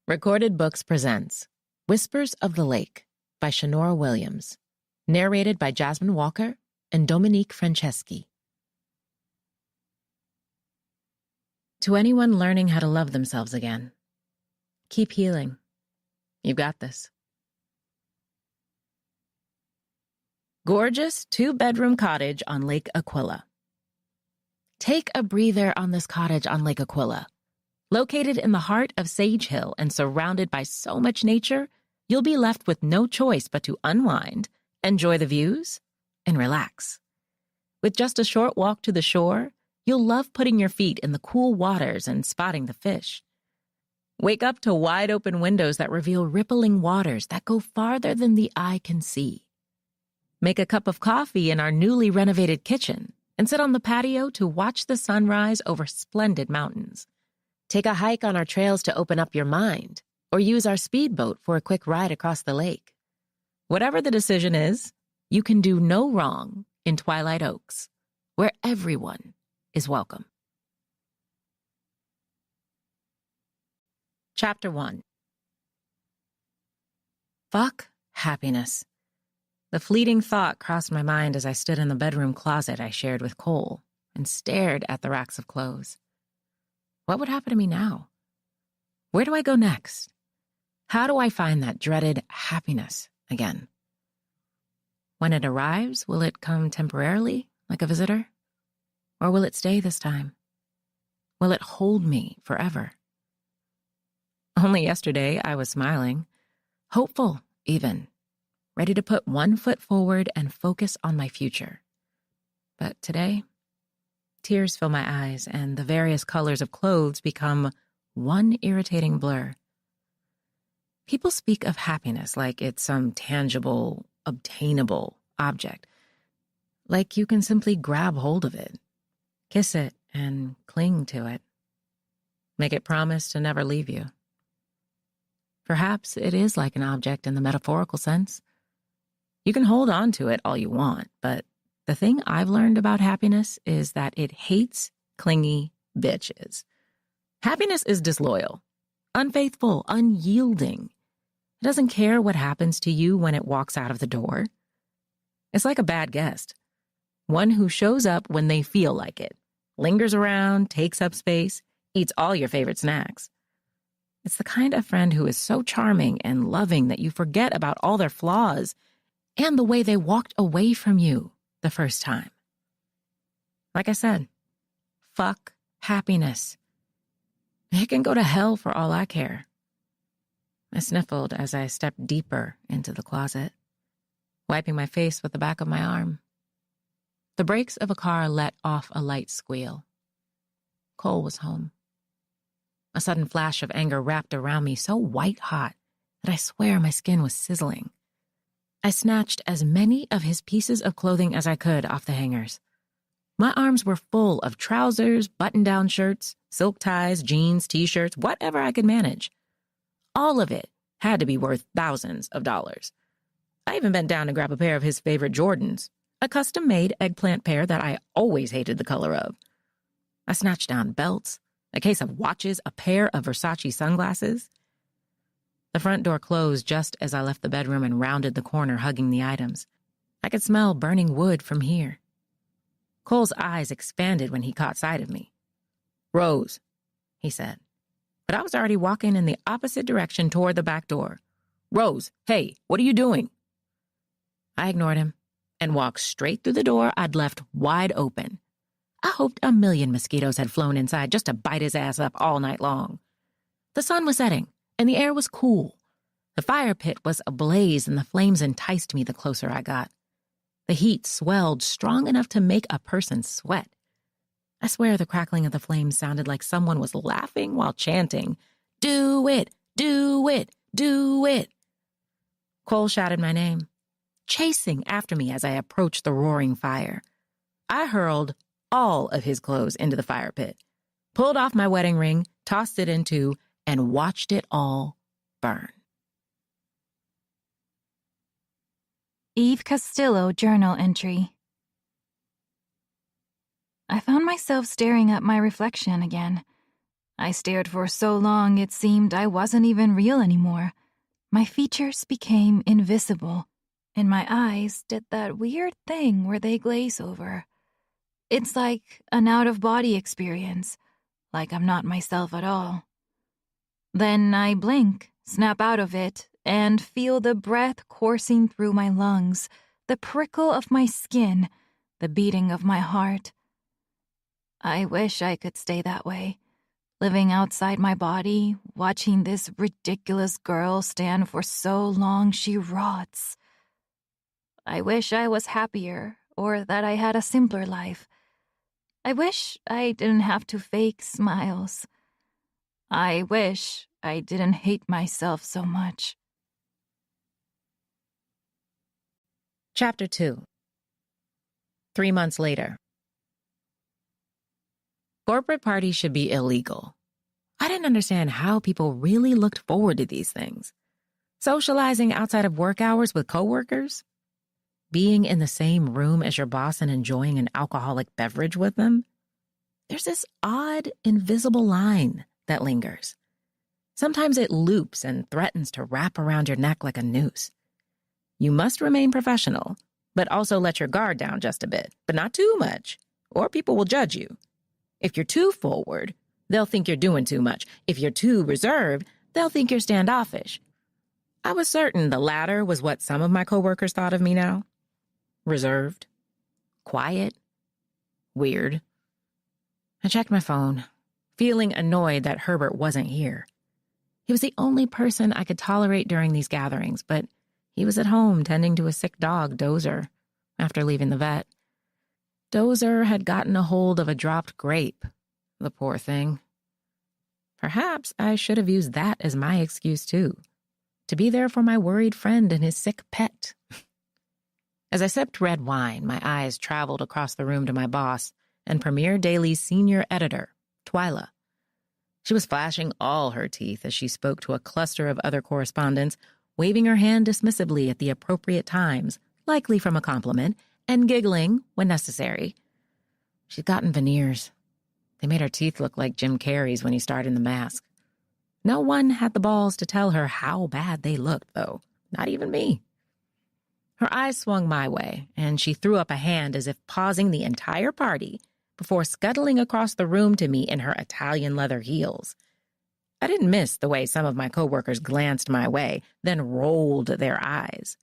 Recorded Books presents Whispers of the Lake by Shanora Williams, narrated by Jasmine Walker and Dominique Franceschi. To anyone learning how to love themselves again, keep healing. You've got this. Gorgeous 2-bedroom cottage on Lake Aquila. Take a breather on this cottage on Lake Aquila. Located in the heart of Sage Hill and surrounded by so much nature, you'll be left with no choice but to unwind, enjoy the views, and relax. With just a short walk to the shore, you'll love putting your feet in the cool waters and spotting the fish. Wake up to wide-open windows that reveal rippling waters that go farther than the eye can see. Make a cup of coffee in our newly renovated kitchen and sit on the patio to watch the sunrise over splendid mountains. Take a hike on our trails to open up your mind, or use our speedboat for a quick ride across the lake. Whatever the decision is, you can do no wrong in Twilight Oaks, where everyone is welcome. Chapter 1. Fuck happiness. The fleeting thought crossed my mind as I stood in the bedroom closet I shared with Cole and stared at the racks of clothes. What would happen to me now? Where do I go next? How do I find that dreaded happiness again? When it arrives, will it come temporarily, like a visitor? Or will it stay this time? Will it hold me forever? Only yesterday I was smiling, hopeful even, ready to put one foot forward and focus on my future. But today, tears fill my eyes, and the various colors of clothes become one irritating blur. People speak of happiness like it's some tangible, obtainable object. Like you can simply grab hold of it, kiss it, and cling to it. Make it promise to never leave you. Perhaps it is like an object in the metaphorical sense. You can hold on to it all you want, but the thing I've learned about happiness is that it hates clingy bitches. Happiness is disloyal, unfaithful, unyielding. It doesn't care what happens to you when it walks out of the door. It's like a bad guest, one who shows up when they feel like it, lingers around, takes up space, eats all your favorite snacks. It's the kind of friend who is so charming and loving that you forget about all their flaws and the way they walked away from you the first time. Like I said, fuck happiness. It can go to hell for all I care. I sniffled as I stepped deeper into the closet, wiping my face with the back of my arm. The brakes of a car let off a light squeal. Cole was home. A sudden flash of anger wrapped around me so white-hot that I swear my skin was sizzling. I snatched as many of his pieces of clothing as I could off the hangers. My arms were full of trousers, button-down shirts, silk ties, jeans, t-shirts, whatever I could manage. All of it had to be worth thousands of dollars. I even bent down to grab a pair of his favorite Jordans, a custom-made eggplant pair that I always hated the color of. I snatched down belts, a case of watches, a pair of Versace sunglasses. The front door closed just as I left the bedroom and rounded the corner hugging the items. I could smell burning wood from here. Cole's eyes expanded when he caught sight of me. "Rose," he said. But I was already walking in the opposite direction toward the back door. "Rose, hey, what are you doing?" I ignored him and walked straight through the door I'd left wide open. I hoped a million mosquitoes had flown inside just to bite his ass up all night long. The sun was setting, and the air was cool. The fire pit was ablaze, and the flames enticed me the closer I got. The heat swelled strong enough to make a person sweat. I swear the crackling of the flames sounded like someone was laughing while chanting, "Do it, do it, do it." Cole shouted my name, chasing after me as I approached the roaring fire. I hurled all of his clothes into the fire pit, pulled off my wedding ring, tossed it into, and watched it all burn. Eve Castillo journal entry. I found myself staring at my reflection again. I stared for so long it seemed I wasn't even real anymore. My features became invisible, and my eyes did that weird thing where they glaze over. It's like an out-of-body experience, like I'm not myself at all. Then I blink, snap out of it, and feel the breath coursing through my lungs, the prickle of my skin, the beating of my heart. I wish I could stay that way, living outside my body, watching this ridiculous girl stand for so long she rots. I wish I was happier, or that I had a simpler life. I wish I didn't have to fake smiles. I wish I didn't hate myself so much. Chapter 2. 3 months later. Corporate parties should be illegal. I didn't understand how people really looked forward to these things. Socializing outside of work hours with coworkers? Being in the same room as your boss and enjoying an alcoholic beverage with them? There's this odd, invisible line that lingers. Sometimes it loops and threatens to wrap around your neck like a noose. You must remain professional, but also let your guard down just a bit, but not too much, or people will judge you. If you're too forward, they'll think you're doing too much. If you're too reserved, they'll think you're standoffish. I was certain the latter was what some of my coworkers thought of me now. Reserved, quiet, weird. I checked my phone, feeling annoyed that Herbert wasn't here. He was the only person I could tolerate during these gatherings, but he was at home tending to a sick dog, Dozer, after leaving the vet. Dozer had gotten a hold of a dropped grape, the poor thing. Perhaps I should have used that as my excuse, too, to be there for my worried friend and his sick pet. As I sipped red wine, my eyes traveled across the room to my boss and Premier Daily's senior editor, Twyla. She was flashing all her teeth as she spoke to a cluster of other correspondents, waving her hand dismissively at the appropriate times, likely from a compliment, and giggling when necessary. She'd gotten veneers. They made her teeth look like Jim Carrey's when he starred in The Mask. No one had the balls to tell her how bad they looked, though. Not even me. Her eyes swung my way, and she threw up a hand as if pausing the entire party before scuttling across the room to me in her Italian leather heels. I didn't miss the way some of my coworkers glanced my way, then rolled their eyes.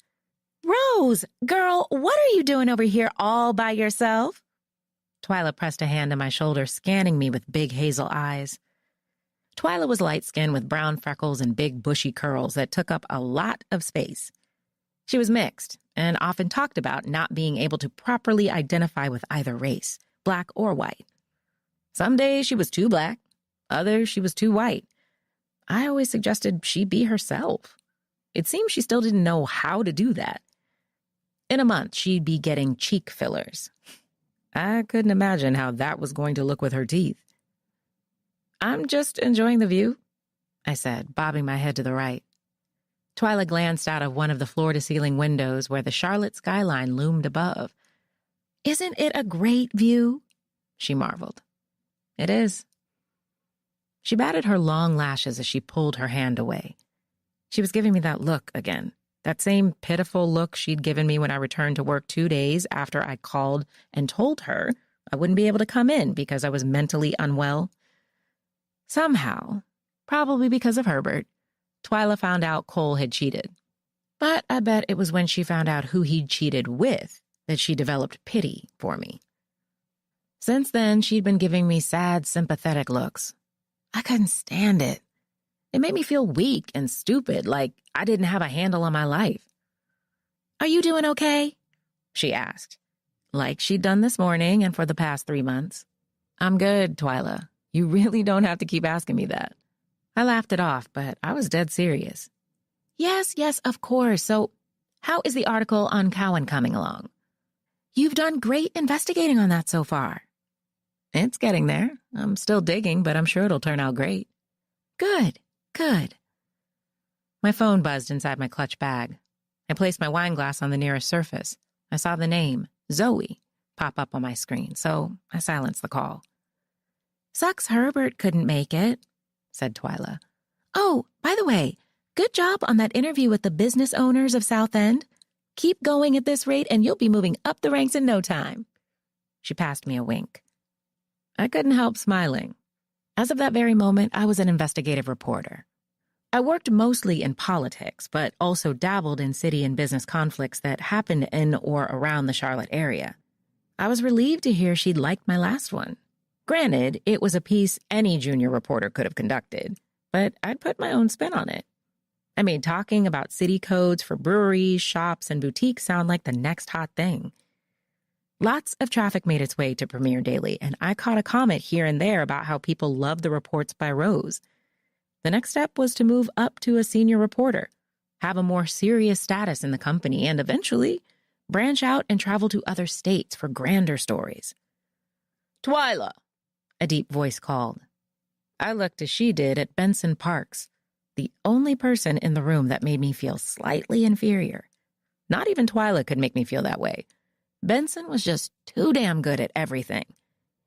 "Rose, girl, what are you doing over here all by yourself?" Twyla pressed a hand on my shoulder, scanning me with big hazel eyes. Twyla was light-skinned with brown freckles and big bushy curls that took up a lot of space. She was mixed and often talked about not being able to properly identify with either race, black or white. Some days she was too black, others she was too white. I always suggested she be herself. It seemed she still didn't know how to do that. In a month, she'd be getting cheek fillers. I couldn't imagine how that was going to look with her teeth. "I'm just enjoying the view," I said, bobbing my head to the right. Twyla glanced out of one of the floor-to-ceiling windows where the Charlotte skyline loomed above. "Isn't it a great view?" she marveled. "It is." She batted her long lashes as she pulled her hand away. She was giving me that look again, that same pitiful look she'd given me when I returned to work 2 days after I called and told her I wouldn't be able to come in because I was mentally unwell. Somehow, probably because of Herbert, Twyla found out Cole had cheated. But I bet it was when she found out who he'd cheated with that she developed pity for me. Since then, she'd been giving me sad, sympathetic looks. I couldn't stand it. It made me feel weak and stupid, like I didn't have a handle on my life. "Are you doing okay?" she asked, like she'd done this morning and for the past 3 months. "I'm good, Twyla. You really don't have to keep asking me that." I laughed it off, but I was dead serious. Yes, of course. So, how is the article on Cowan coming along?" "You've done great investigating on that so far." "It's getting there. I'm still digging, but I'm sure it'll turn out great." Good. My phone buzzed inside my clutch bag. I placed my wine glass on the nearest surface. I saw the name, Zoe, pop up on my screen, so I silenced the call. Sucks Herbert couldn't make it, said Twyla. Oh, by the way, good job on that interview with the business owners of South End. Keep going at this rate and you'll be moving up the ranks in no time. She passed me a wink. I couldn't help smiling. As of that very moment, I was an investigative reporter. I worked mostly in politics, but also dabbled in city and business conflicts that happened in or around the Charlotte area. I was relieved to hear she'd liked my last one. Granted, it was a piece any junior reporter could have conducted, but I'd put my own spin on it. I made talking about city codes for breweries, shops, and boutiques sound like the next hot thing. Lots of traffic made its way to Premier Daily, and I caught a comment here and there about how people loved the reports by Rose. The next step was to move up to a senior reporter, have a more serious status in the company, and eventually branch out and travel to other states for grander stories. Twyla, a deep voice called. I looked as she did at Benson Parks, the only person in the room that made me feel slightly inferior. Not even Twyla could make me feel that way. Benson was just too damn good at everything.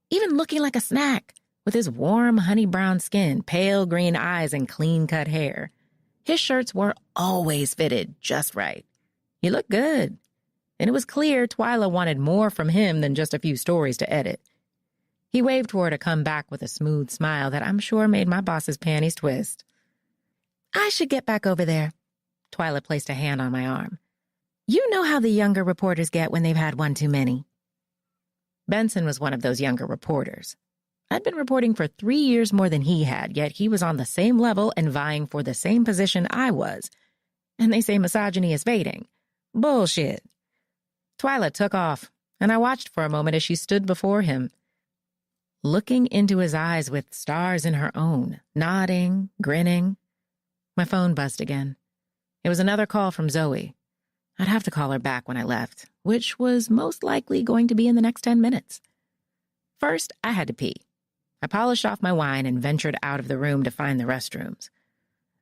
Even looking like a snack, with his warm honey-brown skin, pale green eyes, and clean-cut hair. His shirts were always fitted just right. He looked good, and it was clear Twyla wanted more from him than just a few stories to edit. He waved for her to come back with a smooth smile that I'm sure made my boss's panties twist. I should get back over there. Twyla placed a hand on my arm. You know how the younger reporters get when they've had one too many. Benson was one of those younger reporters. I'd been reporting for 3 years more than he had, yet he was on the same level and vying for the same position I was. And they say misogyny is fading. Bullshit. Twyla took off, and I watched for a moment as she stood before him, looking into his eyes with stars in her own, nodding, grinning. My phone buzzed again. It was another call from Zoe. I'd have to call her back when I left, which was most likely going to be in the next 10 minutes. First, I had to pee. I polished off my wine and ventured out of the room to find the restrooms.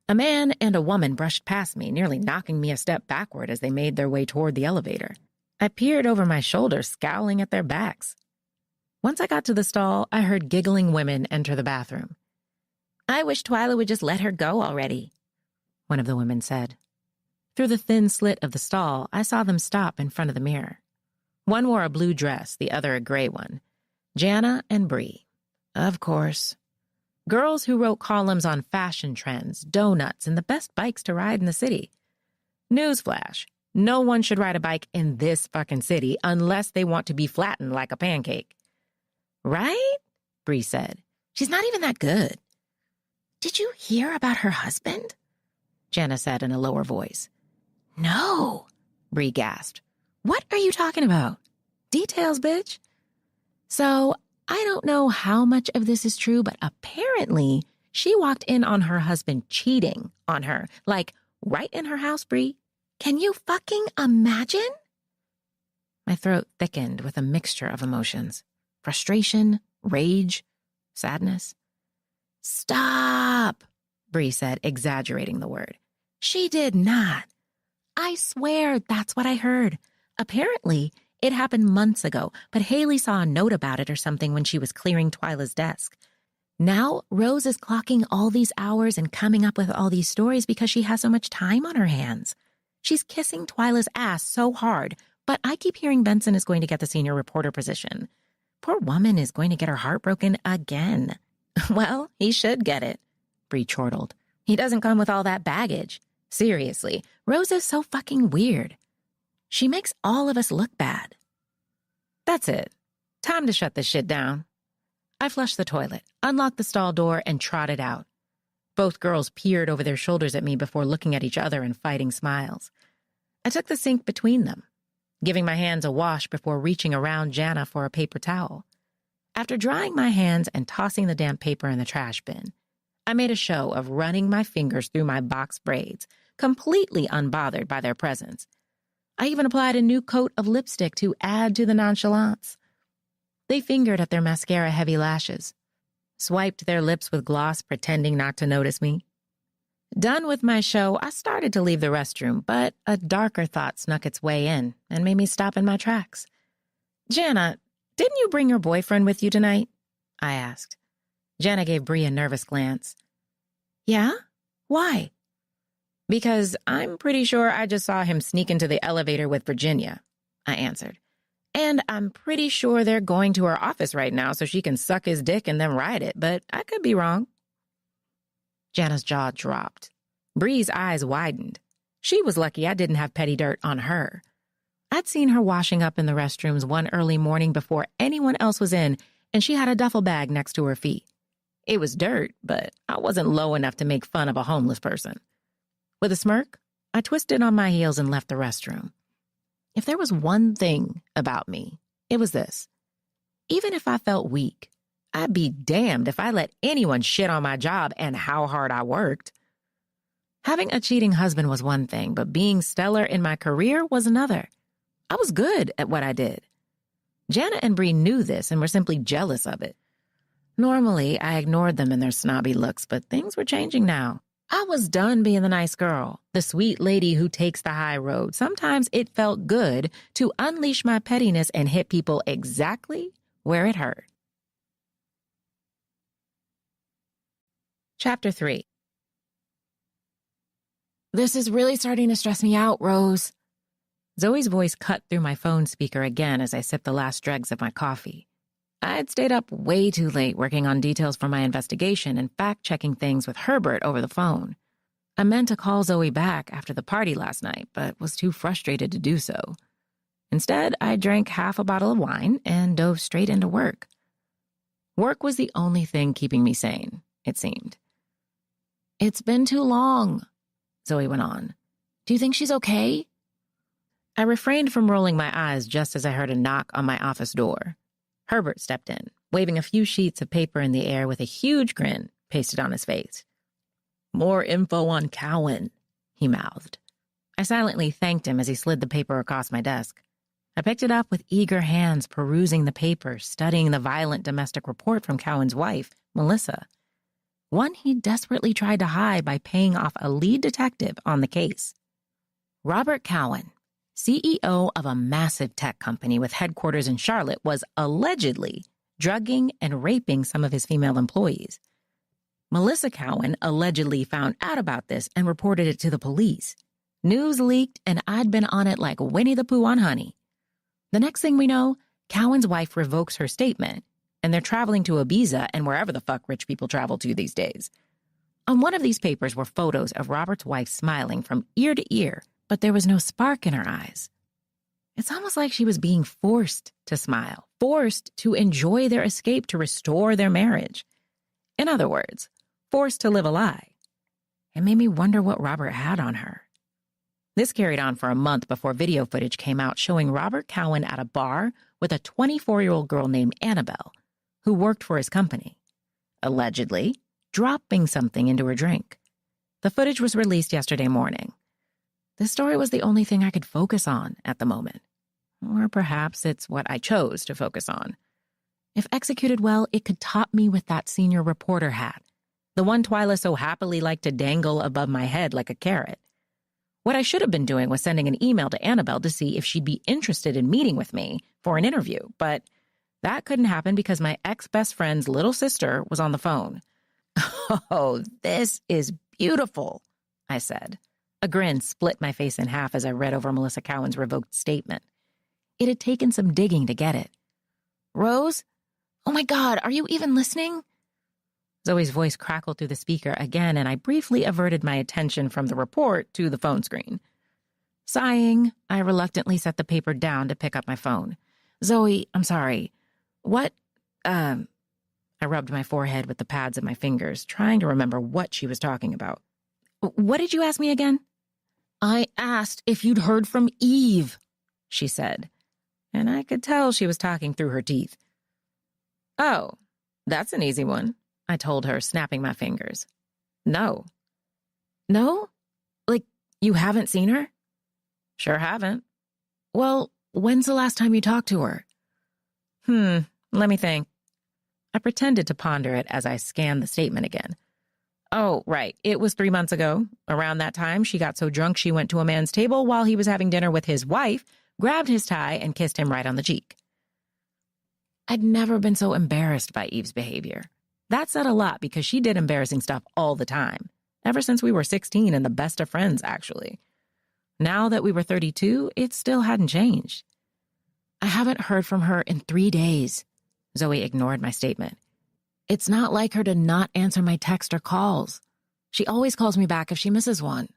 A man and a woman brushed past me, nearly knocking me a step backward as they made their way toward the elevator. I peered over my shoulder, scowling at their backs. Once I got to the stall, I heard giggling women enter the bathroom. I wish Twyla would just let her go already, one of the women said. Through the thin slit of the stall, I saw them stop in front of the mirror. One wore a blue dress, the other a gray one. Jana and Bree. Of course. Girls who wrote columns on fashion trends, donuts, and the best bikes to ride in the city. Newsflash. No one should ride a bike in this fucking city unless they want to be flattened like a pancake. Right? Bree said. She's not even that good. Did you hear about her husband? Jana said in a lower voice. No, Bree gasped. What are you talking about? Details, bitch. So, I don't know how much of this is true, but apparently she walked in on her husband cheating on her, like right in her house, Bree. Can you fucking imagine? My throat thickened with a mixture of emotions. Frustration, rage, sadness. Stop, Bree said, exaggerating the word. She did not. I swear that's what I heard. Apparently, it happened months ago, but Haley saw a note about it or something when she was clearing Twyla's desk. Now, Rose is clocking all these hours and coming up with all these stories because she has so much time on her hands. She's kissing Twyla's ass so hard, but I keep hearing Benson is going to get the senior reporter position. Poor woman is going to get her heart broken again. Well, he should get it, Bree chortled. He doesn't come with all that baggage. Seriously, Rose is so fucking weird. She makes all of us look bad. That's it. Time to shut this shit down. I flushed the toilet, unlocked the stall door, and trotted out. Both girls peered over their shoulders at me before looking at each other and fighting smiles. I took the sink between them, giving my hands a wash before reaching around Jana for a paper towel. After drying my hands and tossing the damp paper in the trash bin, I made a show of running my fingers through my box braids, completely unbothered by their presence. I even applied a new coat of lipstick to add to the nonchalance. They fingered at their mascara-heavy lashes, swiped their lips with gloss, pretending not to notice me. Done with my show, I started to leave the restroom, but a darker thought snuck its way in and made me stop in my tracks. Jana, didn't you bring your boyfriend with you tonight? I asked. Jana gave Bree a nervous glance. Yeah? Why? Because I'm pretty sure I just saw him sneak into the elevator with Virginia, I answered. And I'm pretty sure they're going to her office right now so she can suck his dick and then ride it, but I could be wrong. Jana's jaw dropped. Bree's eyes widened. She was lucky I didn't have petty dirt on her. I'd seen her washing up in the restrooms one early morning before anyone else was in, and she had a duffel bag next to her feet. It was dirt, but I wasn't low enough to make fun of a homeless person. With a smirk, I twisted on my heels and left the restroom. If there was one thing about me, it was this. Even if I felt weak, I'd be damned if I let anyone shit on my job and how hard I worked. Having a cheating husband was one thing, but being stellar in my career was another. I was good at what I did. Jana and Bree knew this and were simply jealous of it. Normally, I ignored them and their snobby looks, but things were changing now. I was done being the nice girl, the sweet lady who takes the high road. Sometimes it felt good to unleash my pettiness and hit people exactly where it hurt. Chapter 3. This is really starting to stress me out, Rose. Zoe's voice cut through my phone speaker again as I sipped the last dregs of my coffee. I had stayed up way too late working on details for my investigation and fact-checking things with Herbert over the phone. I meant to call Zoe back after the party last night, but was too frustrated to do so. Instead, I drank half a bottle of wine and dove straight into work. Work was the only thing keeping me sane, it seemed. It's been too long, Zoe went on. Do you think she's okay? I refrained from rolling my eyes just as I heard a knock on my office door. Herbert stepped in, waving a few sheets of paper in the air with a huge grin pasted on his face. More info on Cowan, he mouthed. I silently thanked him as he slid the paper across my desk. I picked it up with eager hands, perusing the paper, studying the violent domestic report from Cowan's wife, Melissa. One he desperately tried to hide by paying off a lead detective on the case. Robert Cowan, CEO of a massive tech company with headquarters in Charlotte, was allegedly drugging and raping some of his female employees. Melissa Cowan allegedly found out about this and reported it to the police. News leaked, and I'd been on it like Winnie the Pooh on honey. The next thing we know, Cowan's wife revokes her statement, and they're traveling to Ibiza and wherever the fuck rich people travel to these days. On one of these papers were photos of Robert's wife smiling from ear to ear, but there was no spark in her eyes. It's almost like she was being forced to smile, forced to enjoy their escape to restore their marriage. In other words, forced to live a lie. It made me wonder what Robert had on her. This carried on for a month before video footage came out showing Robert Cowan at a bar with a 24-year-old girl named Annabelle, who worked for his company, allegedly dropping something into her drink. The footage was released yesterday morning. This story was the only thing I could focus on at the moment. Or perhaps it's what I chose to focus on. If executed well, it could top me with that senior reporter hat, the one Twyla so happily liked to dangle above my head like a carrot. What I should have been doing was sending an email to Annabelle to see if she'd be interested in meeting with me for an interview, but that couldn't happen because my ex-best friend's little sister was on the phone. Oh, this is beautiful, I said. A grin split my face in half as I read over Melissa Cowan's revoked statement. It had taken some digging to get it. Rose? Oh my God, are you even listening? Zoe's voice crackled through the speaker again, and I briefly averted my attention from the report to the phone screen. Sighing, I reluctantly set the paper down to pick up my phone. Zoe, I'm sorry. What, I rubbed my forehead with the pads of my fingers, trying to remember what she was talking about. What did you ask me again? I asked if you'd heard from Eve, she said, and I could tell she was talking through her teeth. Oh, that's an easy one, I told her, snapping my fingers. No. No? Like, you haven't seen her? Sure haven't. Well, when's the last time you talked to her? Let me think. I pretended to ponder it as I scanned the statement again. Oh, right. It was 3 months ago. Around that time, she got so drunk she went to a man's table while he was having dinner with his wife, grabbed his tie, and kissed him right on the cheek. I'd never been so embarrassed by Eve's behavior. That said a lot because she did embarrassing stuff all the time, ever since we were 16 and the best of friends, actually. Now that we were 32, it still hadn't changed. I haven't heard from her in 3 days. Zoe ignored my statement. It's not like her to not answer my text or calls. She always calls me back if she misses one.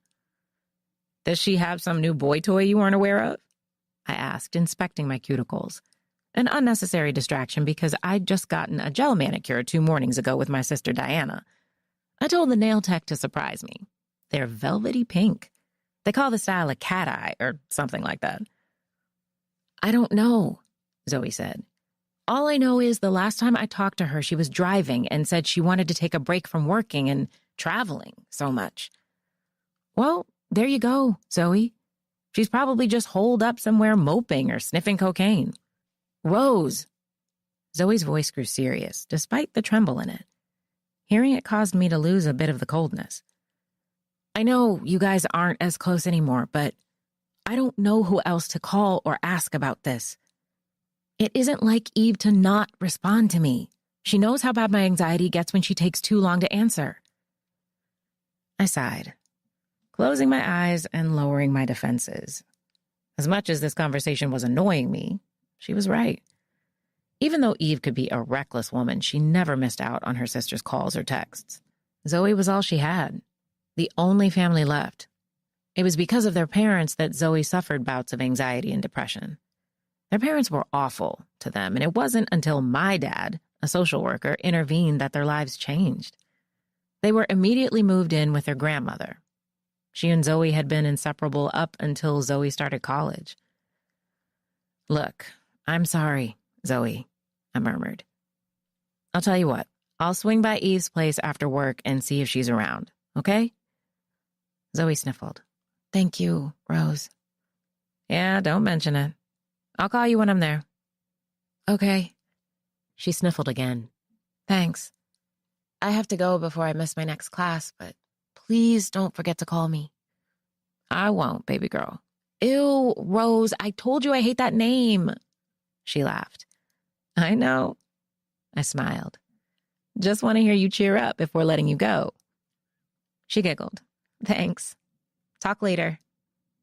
Does she have some new boy toy you weren't aware of? I asked, inspecting my cuticles. An unnecessary distraction because I'd just gotten a gel manicure 2 mornings ago with my sister Diana. I told the nail tech to surprise me. They're velvety pink. They call the style a cat eye or something like that. I don't know, Zoe said. All I know is the last time I talked to her, she was driving and said she wanted to take a break from working and traveling so much. Well, there you go, Zoe. She's probably just holed up somewhere moping or sniffing cocaine. Rose. Zoe's voice grew serious, despite the tremble in it. Hearing it caused me to lose a bit of the coldness. I know you guys aren't as close anymore, but I don't know who else to call or ask about this. It isn't like Eve to not respond to me. She knows how bad my anxiety gets when she takes too long to answer. I sighed, closing my eyes and lowering my defenses. As much as this conversation was annoying me, she was right. Even though Eve could be a reckless woman, she never missed out on her sister's calls or texts. Zoe was all she had, the only family left. It was because of their parents that Zoe suffered bouts of anxiety and depression. Their parents were awful to them, and it wasn't until my dad, a social worker, intervened that their lives changed. They were immediately moved in with their grandmother. She and Zoe had been inseparable up until Zoe started college. Look, I'm sorry, Zoe, I murmured. I'll tell you what, I'll swing by Eve's place after work and see if she's around, okay? Zoe sniffled. Thank you, Rose. Yeah, don't mention it. I'll call you when I'm there. Okay. She sniffled again. Thanks. I have to go before I miss my next class, but please don't forget to call me. I won't, baby girl. Ew, Rose, I told you I hate that name. She laughed. I know. I smiled. Just want to hear you cheer up before letting you go. She giggled. Thanks. Talk later.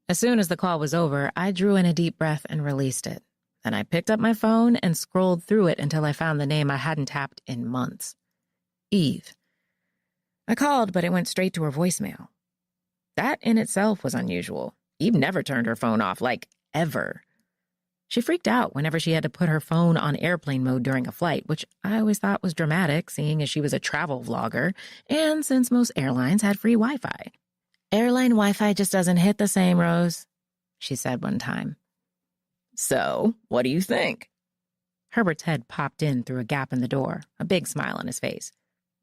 As soon as the call was over, I drew in a deep breath and released it. Then I picked up my phone and scrolled through it until I found the name I hadn't tapped in months. Eve. I called, but it went straight to her voicemail. That in itself was unusual. Eve never turned her phone off, like, ever. She freaked out whenever she had to put her phone on airplane mode during a flight, which I always thought was dramatic, seeing as she was a travel vlogger, and since most airlines had free Wi-Fi. Airline Wi-Fi just doesn't hit the same, Rose, she said one time. So, what do you think? Herbert's head popped in through a gap in the door, a big smile on his face.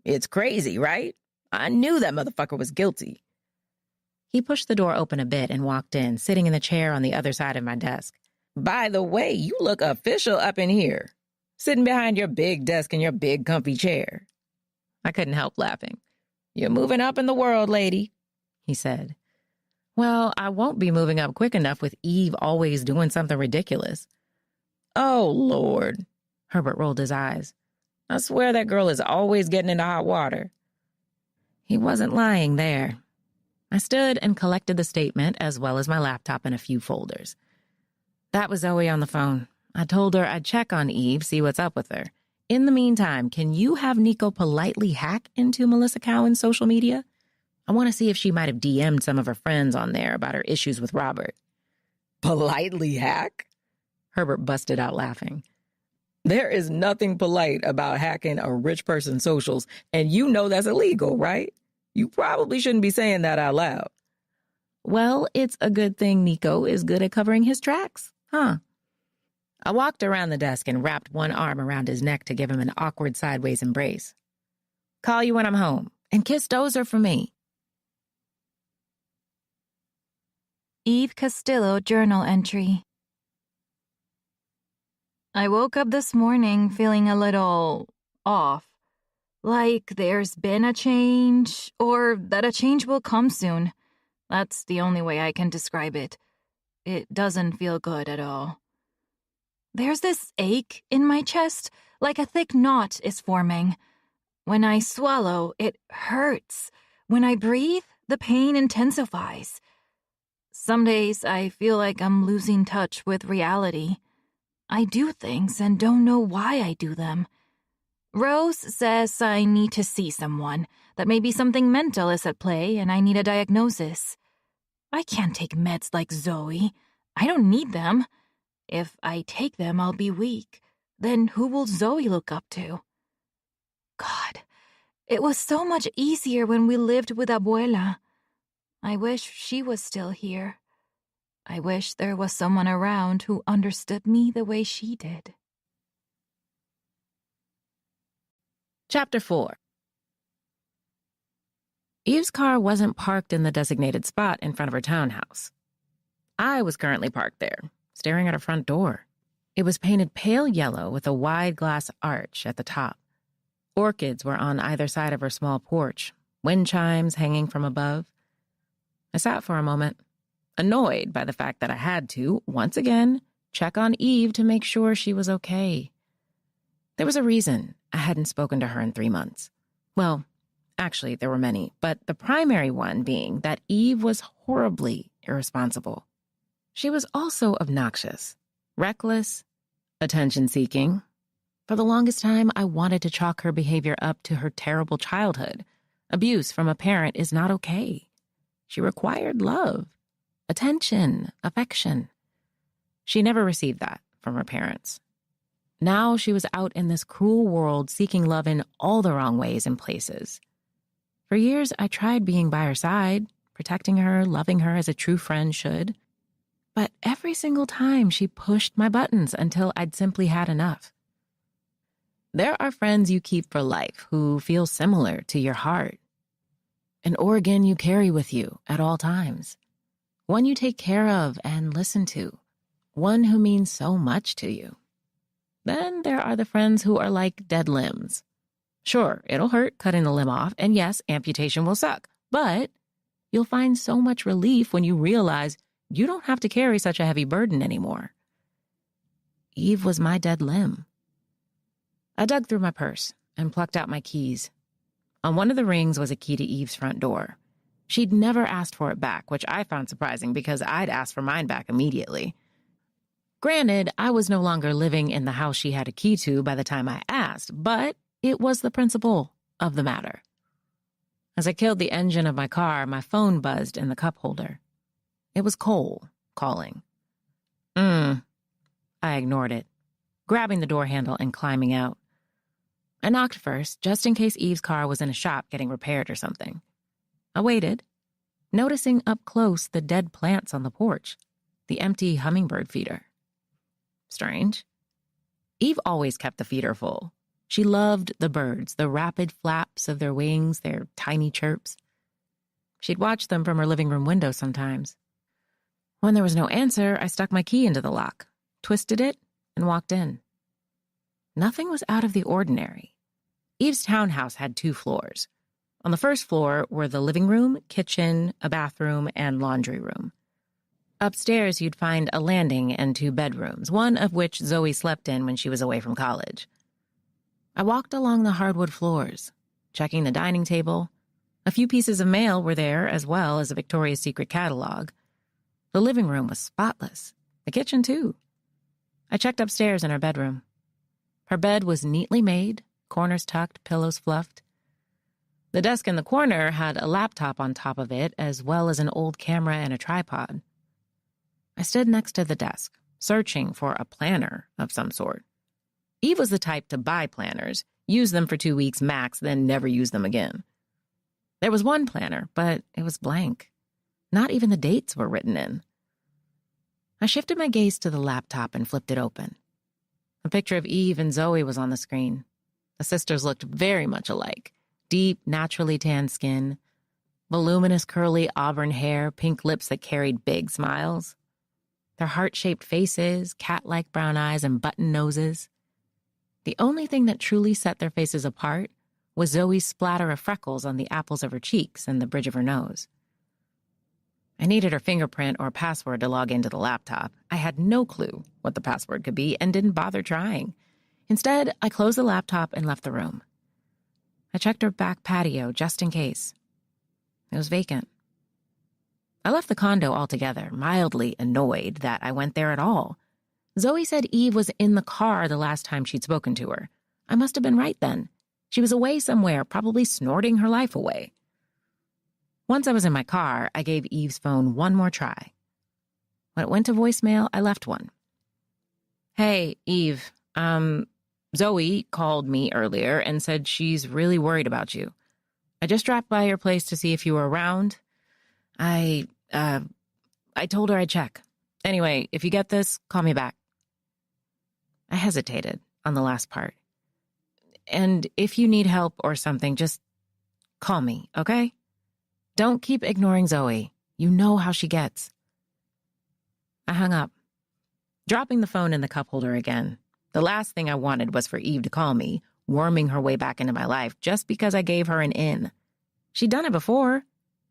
It's crazy, right? I knew that motherfucker was guilty. He pushed the door open a bit and walked in, sitting in the chair on the other side of my desk. By the way, you look official up in here, sitting behind your big desk in your big comfy chair. I couldn't help laughing. You're moving up in the world, lady, he said. Well, I won't be moving up quick enough with Eve always doing something ridiculous. Oh, Lord, Herbert rolled his eyes. I swear that girl is always getting into hot water. He wasn't lying there. I stood and collected the statement as well as my laptop and a few folders. That was Zoe on the phone. I told her I'd check on Eve, see what's up with her. In the meantime, can you have Nico politely hack into Melissa Cowan's social media? I want to see if she might have DM'd some of her friends on there about her issues with Robert. Politely hack? Herbert busted out laughing. There is nothing polite about hacking a rich person's socials, and you know that's illegal, right? You probably shouldn't be saying that out loud. Well, it's a good thing Nico is good at covering his tracks, huh? I walked around the desk and wrapped one arm around his neck to give him an awkward sideways embrace. Call you when I'm home, and kiss Dozer for me. Eve Castillo journal entry. I woke up this morning feeling a little off. Like there's been a change, or that a change will come soon. That's the only way I can describe it. It doesn't feel good at all. There's this ache in my chest, like a thick knot is forming. When I swallow, it hurts. When I breathe, the pain intensifies. Some days I feel like I'm losing touch with reality. I do things and don't know why I do them. Rose says I need to see someone, that maybe something mental is at play and I need a diagnosis. I can't take meds like Zoe. I don't need them. If I take them, I'll be weak. Then who will Zoe look up to? God, it was so much easier when we lived with Abuela. I wish she was still here. I wish there was someone around who understood me the way she did. Chapter 4. Eve's car wasn't parked in the designated spot in front of her townhouse. I was currently parked there, staring at her front door. It was painted pale yellow with a wide glass arch at the top. Orchids were on either side of her small porch, wind chimes hanging from above. I sat for a moment, annoyed by the fact that I had to, once again, check on Eve to make sure she was okay. There was a reason I hadn't spoken to her in 3 months. Well, actually, there were many, but the primary one being that Eve was horribly irresponsible. She was also obnoxious, reckless, attention-seeking. For the longest time, I wanted to chalk her behavior up to her terrible childhood. Abuse from a parent is not okay. She required love, attention, affection. She never received that from her parents. Now she was out in this cruel world seeking love in all the wrong ways and places. For years, I tried being by her side, protecting her, loving her as a true friend should. But every single time she pushed my buttons until I'd simply had enough. There are friends you keep for life who feel similar to your heart. An organ you carry with you at all times. One you take care of and listen to. One who means so much to you. Then there are the friends who are like dead limbs. Sure, it'll hurt cutting the limb off, and yes, amputation will suck, but you'll find so much relief when you realize you don't have to carry such a heavy burden anymore. Eve was my dead limb. I dug through my purse and plucked out my keys. On one of the rings was a key to Eve's front door. She'd never asked for it back, which I found surprising because I'd asked for mine back immediately. Granted, I was no longer living in the house she had a key to by the time I asked, but it was the principle of the matter. As I killed the engine of my car, my phone buzzed in the cup holder. It was Cole calling. I ignored it, grabbing the door handle and climbing out. I knocked first, just in case Eve's car was in a shop getting repaired or something. I waited, noticing up close the dead plants on the porch, the empty hummingbird feeder. Strange. Eve always kept the feeder full. She loved the birds, the rapid flaps of their wings, their tiny chirps. She'd watch them from her living room window sometimes. When there was no answer, I stuck my key into the lock, twisted it, and walked in. Nothing was out of the ordinary. Eve's townhouse had 2 floors. On the first floor were the living room, kitchen, a bathroom, and laundry room. Upstairs, you'd find a landing and 2 bedrooms, one of which Zoe slept in when she was away from college. I walked along the hardwood floors, checking the dining table. A few pieces of mail were there, as well as a Victoria's Secret catalog. The living room was spotless. The kitchen, too. I checked upstairs in her bedroom. Her bed was neatly made, corners tucked, pillows fluffed. The desk in the corner had a laptop on top of it, as well as an old camera and a tripod. I stood next to the desk, searching for a planner of some sort. Eve was the type to buy planners, use them for 2 weeks max, then never use them again. There was one planner, but it was blank. Not even the dates were written in. I shifted my gaze to the laptop and flipped it open. A picture of Eve and Zoe was on the screen. The sisters looked very much alike. Deep, naturally tanned skin, voluminous curly auburn hair, pink lips that carried big smiles. Their heart-shaped faces, cat-like brown eyes, and button noses. The only thing that truly set their faces apart was Zoe's splatter of freckles on the apples of her cheeks and the bridge of her nose. I needed her fingerprint or password to log into the laptop. I had no clue what the password could be and didn't bother trying. Instead, I closed the laptop and left the room. I checked her back patio just in case. It was vacant. I left the condo altogether, mildly annoyed that I went there at all. Zoe said Eve was in the car the last time she'd spoken to her. I must have been right then. She was away somewhere, probably snorting her life away. Once I was in my car, I gave Eve's phone one more try. When it went to voicemail, I left one. Hey, Eve, Zoe called me earlier and said she's really worried about you. I just dropped by your place to see if you were around. I told her I'd check. Anyway, if you get this, call me back. I hesitated on the last part. And if you need help or something, just call me, okay? Don't keep ignoring Zoe. You know how she gets. I hung up, dropping the phone in the cup holder again. The last thing I wanted was for Eve to call me, worming her way back into my life just because I gave her an in. She'd done it before,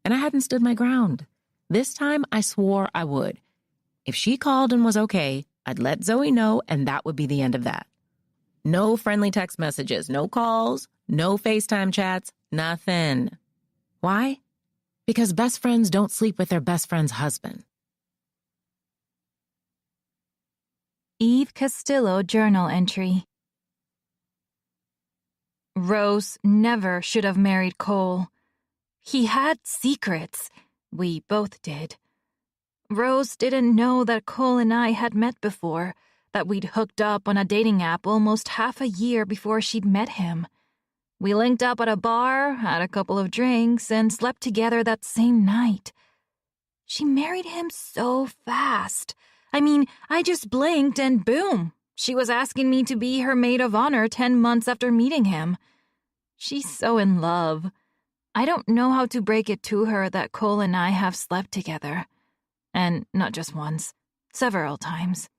and I hadn't stood my ground. This time, I swore I would. If she called and was okay, I'd let Zoe know, and that would be the end of that. No friendly text messages, no calls, no FaceTime chats, nothing. Why? Because best friends don't sleep with their best friend's husband. Eve Castillo journal entry. Rose never should have married Cole. He had secrets. We both did. Rose didn't know that Cole and I had met before, that we'd hooked up on a dating app almost half a year before she'd met him. We linked up at a bar, had a couple of drinks, and slept together that same night. She married him so fast. I mean, I just blinked and boom, she was asking me to be her maid of honor 10 months after meeting him. She's so in love. I don't know how to break it to her that Cole and I have slept together. And not just once, several times.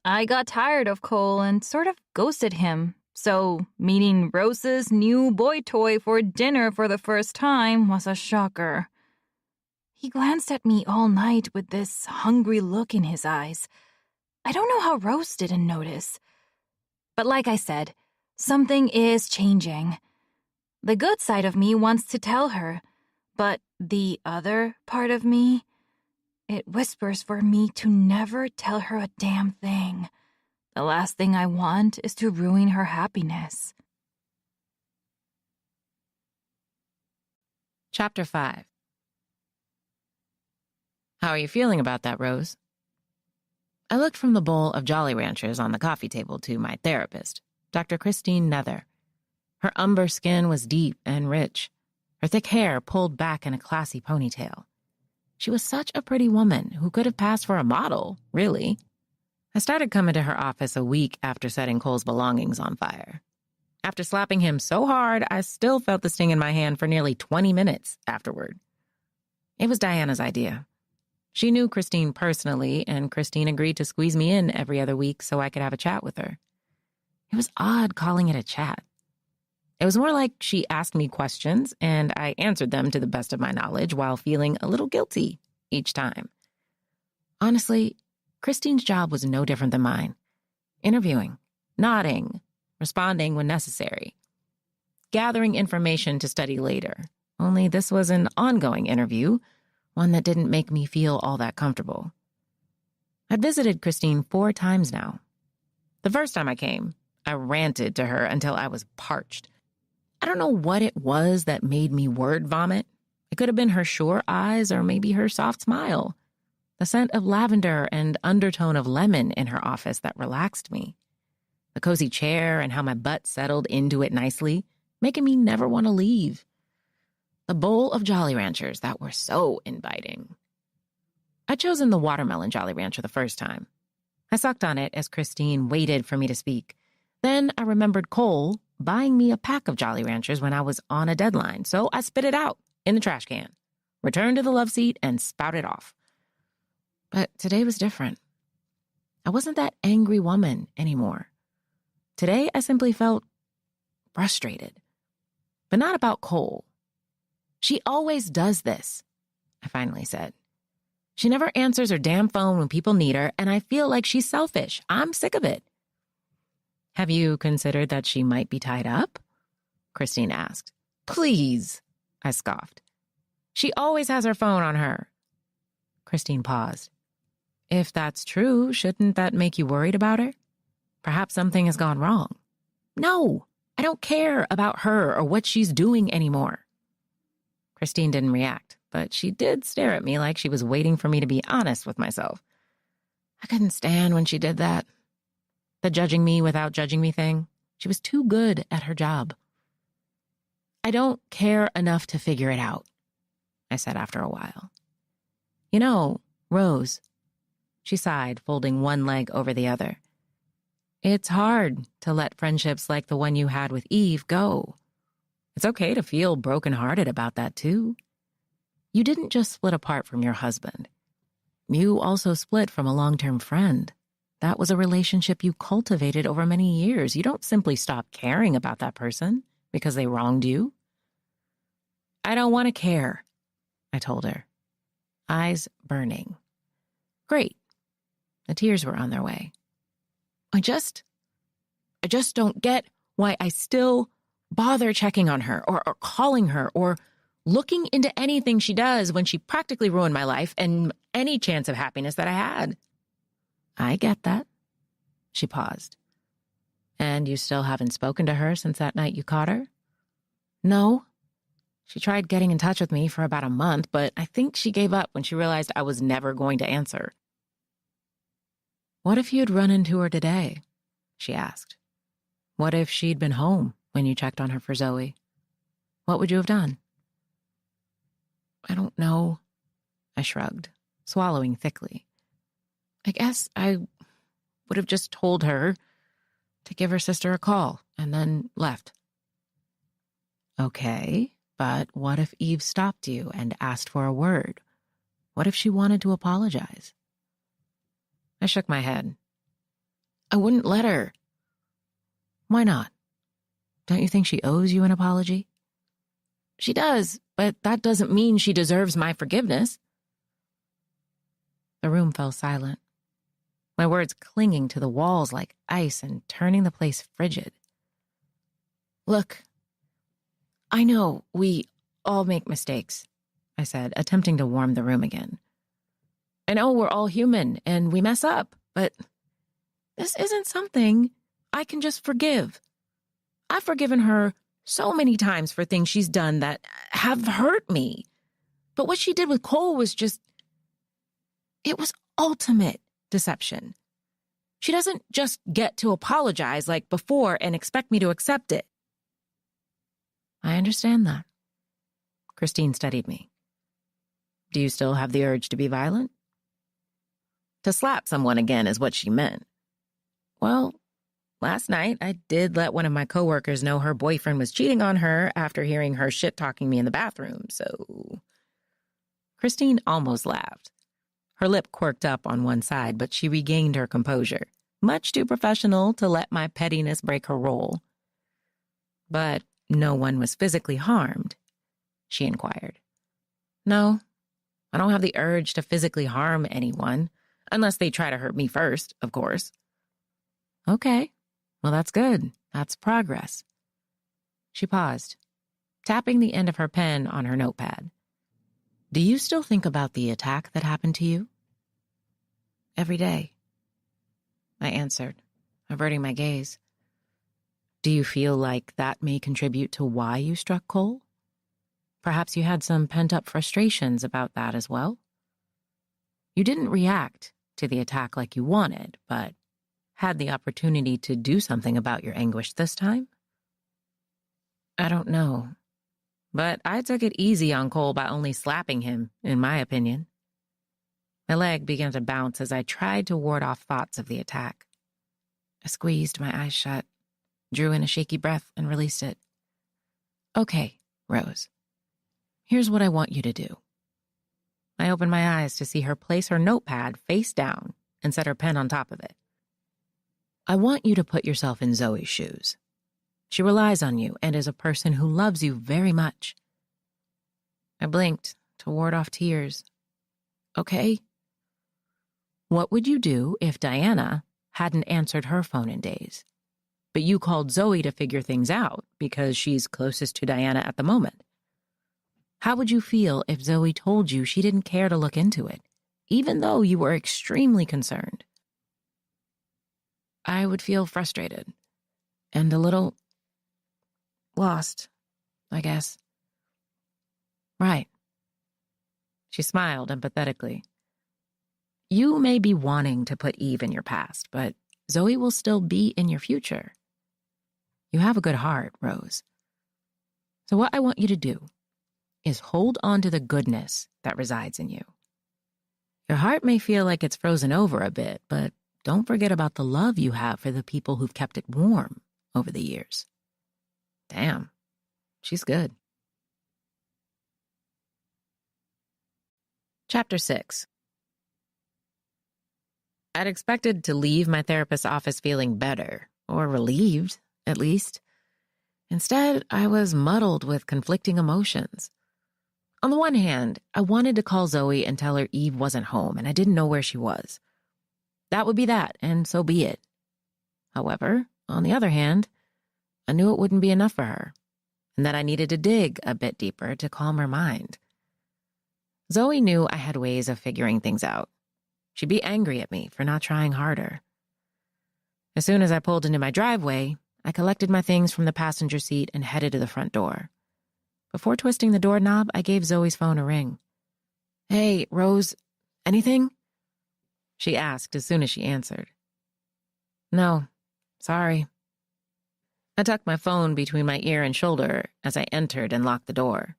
I got tired of Cole and sort of ghosted him, so meeting Rose's new boy toy for dinner for the first time was a shocker. He glanced at me all night with this hungry look in his eyes. I don't know how Rose didn't notice. But like I said, something is changing. The good side of me wants to tell her, but the other part of me, it whispers for me to never tell her a damn thing. The last thing I want is to ruin her happiness. Chapter 5. How are you feeling about that, Rose? I looked from the bowl of Jolly Ranchers on the coffee table to my therapist, Dr. Christine Nether. Her umber skin was deep and rich, her thick hair pulled back in a classy ponytail. She was such a pretty woman who could have passed for a model, really. I started coming to her office a week after setting Cole's belongings on fire. After slapping him so hard, I still felt the sting in my hand for nearly 20 minutes afterward. It was Diana's idea. She knew Christine personally, and Christine agreed to squeeze me in every other week so I could have a chat with her. It was odd calling it a chat. It was more like she asked me questions, and I answered them to the best of my knowledge while feeling a little guilty each time. Honestly, Christine's job was no different than mine. Interviewing, nodding, responding when necessary, gathering information to study later. Only this was an ongoing interview, one that didn't make me feel all that comfortable. I'd visited Christine 4 times now. The first time I came, I ranted to her until I was parched. I don't know what it was that made me word vomit. It could have been her sure eyes or maybe her soft smile. The scent of lavender and undertone of lemon in her office that relaxed me. The cozy chair and how my butt settled into it nicely, making me never want to leave. The bowl of Jolly Ranchers that were so inviting. I'd chosen the watermelon Jolly Rancher the first time. I sucked on it as Christine waited for me to speak. Then I remembered Cole buying me a pack of Jolly Ranchers when I was on a deadline, so I spit it out in the trash can, returned to the love seat, and spouted off. But today was different. I wasn't that angry woman anymore. Today I simply felt frustrated. But not about Cole. She always does this, I finally said. She never answers her damn phone when people need her, and I feel like she's selfish. I'm sick of it. Have you considered that she might be tied up? Christine asked. Please, I scoffed. She always has her phone on her. Christine paused. If that's true, shouldn't that make you worried about her? Perhaps something has gone wrong. No, I don't care about her or what she's doing anymore. Christine didn't react, but she did stare at me like she was waiting for me to be honest with myself. I couldn't stand when she did that. The judging me without judging me thing. She was too good at her job. I don't care enough to figure it out, I said after a while. You know, Rose, she sighed, folding one leg over the other. It's hard to let friendships like the one you had with Eve go. It's okay to feel brokenhearted about that, too. You didn't just split apart from your husband. You also split from a long-term friend. That was a relationship you cultivated over many years. You don't simply stop caring about that person because they wronged you. I don't want to care, I told her, eyes burning. Great. The tears were on their way. I just don't get why I still bother checking on her or calling her or looking into anything she does when she practically ruined my life and any chance of happiness that I had. I get that. She paused. And you still haven't spoken to her since that night you caught her? No. She tried getting in touch with me for about a month, but I think she gave up when she realized I was never going to answer. What if you'd run into her today? She asked. What if she'd been home when you checked on her for Zoe? What would you have done? I don't know, I shrugged, swallowing thickly. I guess I would have just told her to give her sister a call and then left. Okay, but what if Eve stopped you and asked for a word? What if she wanted to apologize? I shook my head. I wouldn't let her. Why not? Don't you think she owes you an apology? She does, but that doesn't mean she deserves my forgiveness. The room fell silent, my words clinging to the walls like ice and turning the place frigid. Look, I know we all make mistakes, I said, attempting to warm the room again. I know we're all human and we mess up, but this isn't something I can just forgive. I've forgiven her so many times for things she's done that have hurt me. But what she did with Cole was it was ultimate deception. She doesn't just get to apologize like before and expect me to accept it. I understand that. Christine studied me. Do you still have the urge to be violent? To slap someone again is what she meant. Well, last night I did let one of my coworkers know her boyfriend was cheating on her after hearing her shit-talking me in the bathroom, so... Christine almost laughed. Her lip quirked up on one side, but she regained her composure, much too professional to let my pettiness break her role. But no one was physically harmed, she inquired. No, I don't have the urge to physically harm anyone, unless they try to hurt me first, of course. Okay, well, that's good. That's progress. She paused, tapping the end of her pen on her notepad. Do you still think about the attack that happened to you? Every day, I answered, averting my gaze. Do you feel like that may contribute to why you struck Cole? Perhaps you had some pent-up frustrations about that as well? You didn't react to the attack like you wanted, but had the opportunity to do something about your anguish this time? I don't know, but I took it easy on Cole by only slapping him, in my opinion. My leg began to bounce as I tried to ward off thoughts of the attack. I squeezed my eyes shut, drew in a shaky breath, and released it. Okay, Rose. Here's what I want you to do. I opened my eyes to see her place her notepad face down and set her pen on top of it. I want you to put yourself in Zoe's shoes. She relies on you and is a person who loves you very much. I blinked to ward off tears. Okay. What would you do if Diana hadn't answered her phone in days? but you called Zoe to figure things out because she's closest to Diana at the moment. How would you feel if Zoe told you she didn't care to look into it, even though you were extremely concerned? I would feel frustrated and a little lost, I guess. Right. She smiled empathetically. You may be wanting to put Eve in your past, but Zoe will still be in your future. You have a good heart, Rose. So what I want you to do is hold on to the goodness that resides in you. Your heart may feel like it's frozen over a bit, but don't forget about the love you have for the people who've kept it warm over the years. Damn, she's good. Chapter 6. I'd expected to leave my therapist's office feeling better, or relieved, at least. Instead, I was muddled with conflicting emotions. On the one hand, I wanted to call Zoe and tell her Eve wasn't home and I didn't know where she was. That would be that, and so be it. However, on the other hand, I knew it wouldn't be enough for her, and that I needed to dig a bit deeper to calm her mind. Zoe knew I had ways of figuring things out. She'd be angry at me for not trying harder. As soon as I pulled into my driveway, I collected my things from the passenger seat and headed to the front door. Before twisting the doorknob, I gave Zoe's phone a ring. "Hey, Rose, anything?" she asked as soon as she answered. "No, sorry." I tucked my phone between my ear and shoulder as I entered and locked the door.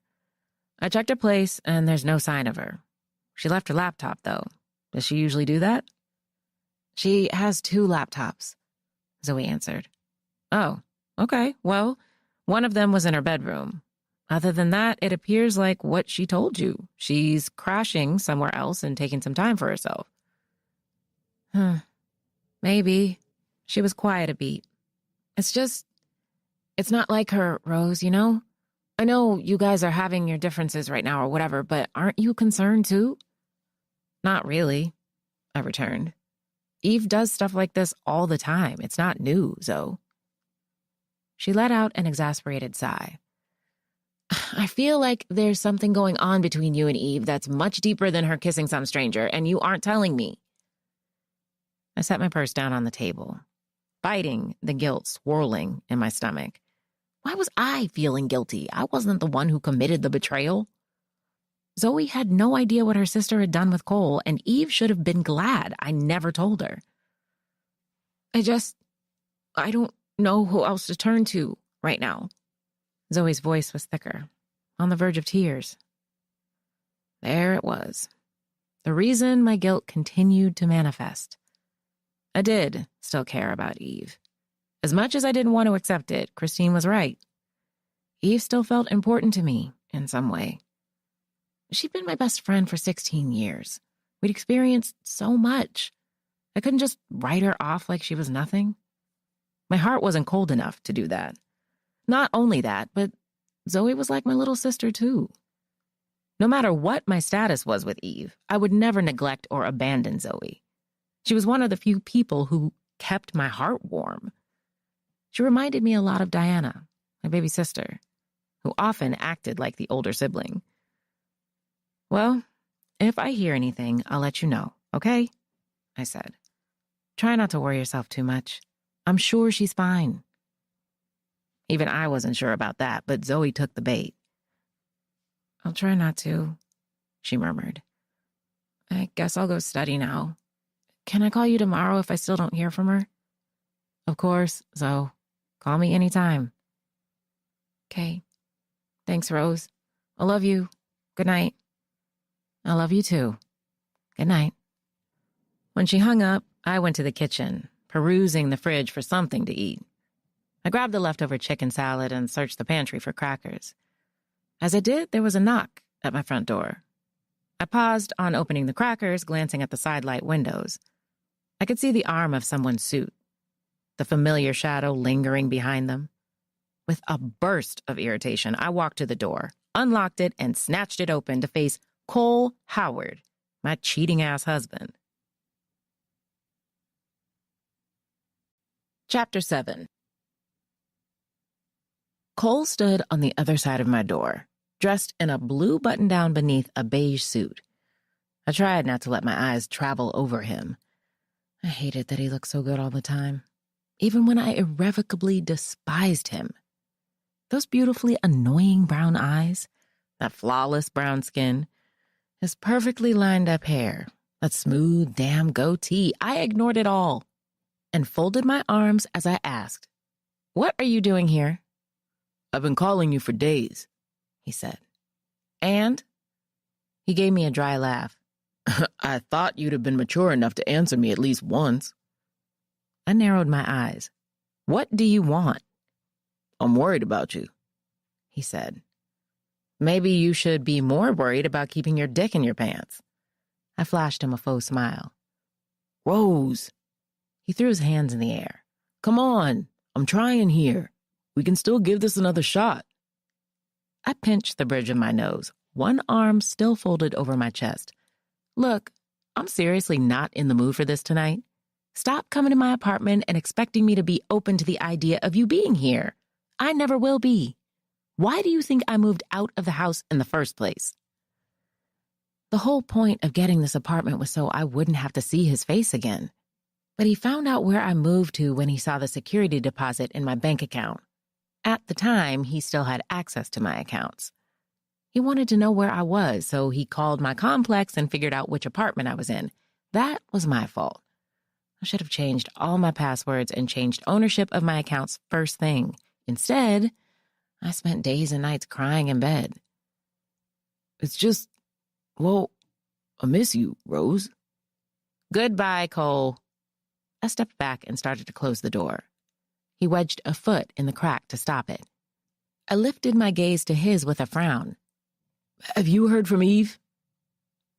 I checked her place, and there's no sign of her. She left her laptop, though. Does she usually do that? "She has 2 laptops," Zoe answered. "Oh, okay. Well, one of them was in her bedroom. Other than that, it appears like what she told you. She's crashing somewhere else and taking some time for herself." Maybe. She was quiet a beat. It's not like her, Rose, you know? I know you guys are having your differences right now or whatever, but aren't you concerned too?" "Not really," I returned. "Eve does stuff like this all the time. It's not new, Zoe." She let out an exasperated sigh. "I feel like there's something going on between you and Eve that's much deeper than her kissing some stranger, and you aren't telling me." I set my purse down on the table, fighting the guilt swirling in my stomach. Why was I feeling guilty? I wasn't the one who committed the betrayal. Zoe had no idea what her sister had done with Cole, and Eve should have been glad I never told her. I don't know who else to turn to right now." Zoe's voice was thicker, on the verge of tears. There it was. The reason my guilt continued to manifest. I did still care about Eve. As much as I didn't want to accept it, Christine was right. Eve still felt important to me in some way. She'd been my best friend for 16 years. We'd experienced so much. I couldn't just write her off like she was nothing. My heart wasn't cold enough to do that. Not only that, but Zoe was like my little sister too. No matter what my status was with Eve, I would never neglect or abandon Zoe. She was one of the few people who kept my heart warm. She reminded me a lot of Diana, my baby sister, who often acted like the older sibling. "Well, if I hear anything, I'll let you know, okay?" I said. "Try not to worry yourself too much. I'm sure she's fine." Even I wasn't sure about that, but Zoe took the bait. "I'll try not to," she murmured. "I guess I'll go study now. Can I call you tomorrow if I still don't hear from her?" "Of course, Zoe. Call me anytime." "Okay. Thanks, Rose. I love you. Good night." "I love you too. Good night." When she hung up, I went to the kitchen, perusing the fridge for something to eat. I grabbed the leftover chicken salad and searched the pantry for crackers. As I did, there was a knock at my front door. I paused on opening the crackers, glancing at the sidelight windows. I could see the arm of someone's suit, the familiar shadow lingering behind them. With a burst of irritation, I walked to the door, unlocked it, and snatched it open to face Cole Howard, my cheating-ass husband. Chapter 7. Cole stood on the other side of my door, dressed in a blue button-down beneath a beige suit. I tried not to let my eyes travel over him. I hated that he looked so good all the time, even when I irrevocably despised him. Those beautifully annoying brown eyes, that flawless brown skin, his perfectly lined-up hair, that smooth, damn goatee. I ignored it all and folded my arms as I asked, "What are you doing here?" "I've been calling you for days," he said. "And?" He gave me a dry laugh. "I thought you'd have been mature enough to answer me at least once." I narrowed my eyes. "What do you want?" "I'm worried about you," he said. "Maybe you should be more worried about keeping your dick in your pants." I flashed him a faux smile. "Rose." He threw his hands in the air. "Come on, I'm trying here. We can still give this another shot." I pinched the bridge of my nose, one arm still folded over my chest. "Look, I'm seriously not in the mood for this tonight. Stop coming to my apartment and expecting me to be open to the idea of you being here. I never will be. Why do you think I moved out of the house in the first place?" The whole point of getting this apartment was so I wouldn't have to see his face again. But he found out where I moved to when he saw the security deposit in my bank account. At the time, he still had access to my accounts. He wanted to know where I was, so he called my complex and figured out which apartment I was in. That was my fault. I should have changed all my passwords and changed ownership of my accounts first thing. Instead, I spent days and nights crying in bed. "It's just, well, I miss you, Rose." "Goodbye, Cole." I stepped back and started to close the door. He wedged a foot in the crack to stop it. I lifted my gaze to his with a frown. "Have you heard from Eve?"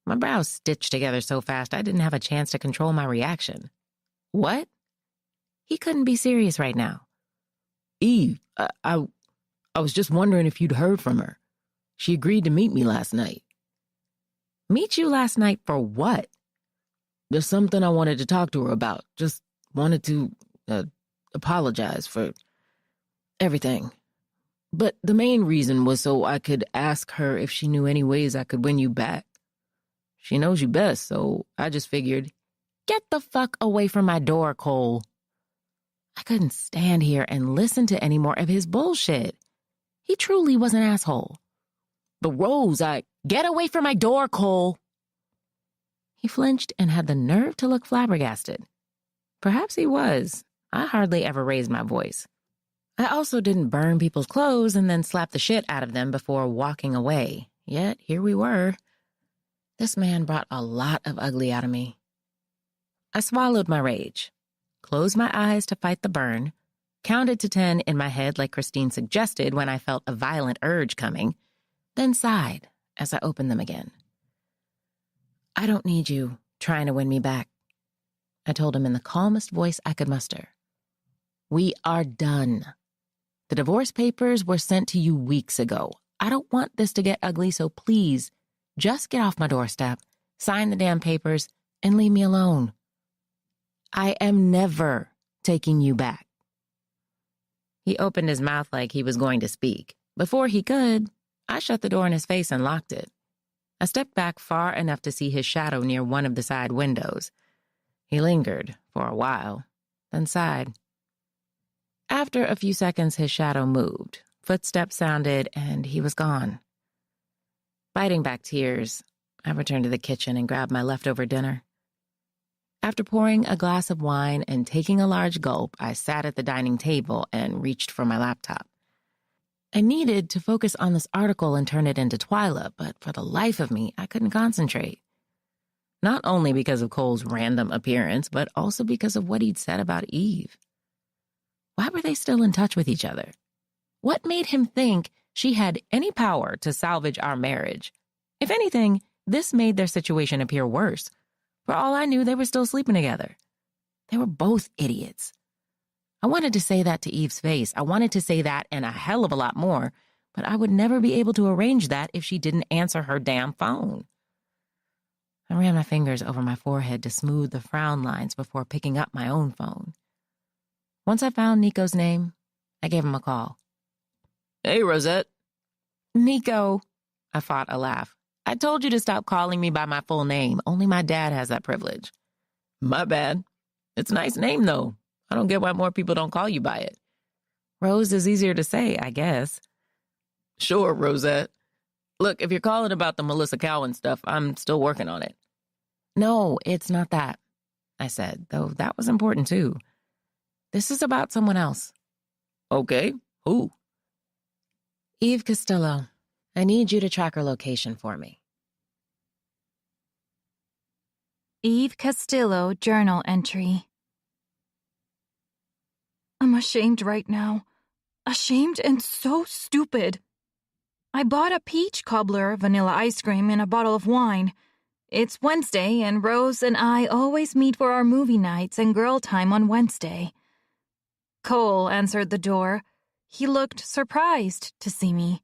My brows stitched together so fast I didn't have a chance to control my reaction. "What?" He couldn't be serious right now. "Eve, I was just wondering if you'd heard from her. She agreed to meet me last night." "Meet you last night for what?" "There's something I wanted to talk to her about. Just wanted to apologize for everything. But the main reason was so I could ask her if she knew any ways I could win you back. She knows you best, so I just figured, get the fuck away from my door, Cole." I couldn't stand here and listen to any more of his bullshit. He truly was an asshole. "But Rose, get away from my door, Cole." He flinched and had the nerve to look flabbergasted. Perhaps he was. I hardly ever raised my voice. I also didn't burn people's clothes and then slap the shit out of them before walking away. Yet here we were. This man brought a lot of ugly out of me. I swallowed my rage, closed my eyes to fight the burn, counted to 10 in my head like Christine suggested when I felt a violent urge coming, then sighed as I opened them again. "I don't need you trying to win me back," I told him in the calmest voice I could muster. "We are done. The divorce papers were sent to you weeks ago. I don't want this to get ugly, so please, just get off my doorstep, sign the damn papers, and leave me alone. I am never taking you back." He opened his mouth like he was going to speak. Before he could, I shut the door in his face and locked it. I stepped back far enough to see his shadow near one of the side windows. He lingered for a while, then sighed. After a few seconds, his shadow moved. Footsteps sounded, and he was gone. Fighting back tears, I returned to the kitchen and grabbed my leftover dinner. After pouring a glass of wine and taking a large gulp, I sat at the dining table and reached for my laptop. I needed to focus on this article and turn it into Twyla, but for the life of me, I couldn't concentrate. Not only because of Cole's random appearance, but also because of what he'd said about Eve. Why were they still in touch with each other? What made him think she had any power to salvage our marriage? If anything, this made their situation appear worse. For all I knew, they were still sleeping together. They were both idiots. I wanted to say that to Eve's face. I wanted to say that and a hell of a lot more, but I would never be able to arrange that if she didn't answer her damn phone. I ran my fingers over my forehead to smooth the frown lines before picking up my own phone. Once I found Nico's name, I gave him a call. Hey, Rosette. Nico, I fought a laugh. I told you to stop calling me by my full name. Only my dad has that privilege. My bad. It's a nice name, though. I don't get why more people don't call you by it. Rose is easier to say, I guess. Sure, Rosette. Look, if you're calling about the Melissa Cowan stuff, I'm still working on it. No, it's not that, I said, though that was important too. This is about someone else. Okay, who? Eve Castillo. I need you to track her location for me. Eve Castillo journal entry. I'm ashamed right now. Ashamed and so stupid. I bought a peach cobbler, vanilla ice cream, and a bottle of wine. It's Wednesday, and Rose and I always meet for our movie nights and girl time on Wednesday. Cole answered the door. He looked surprised to see me.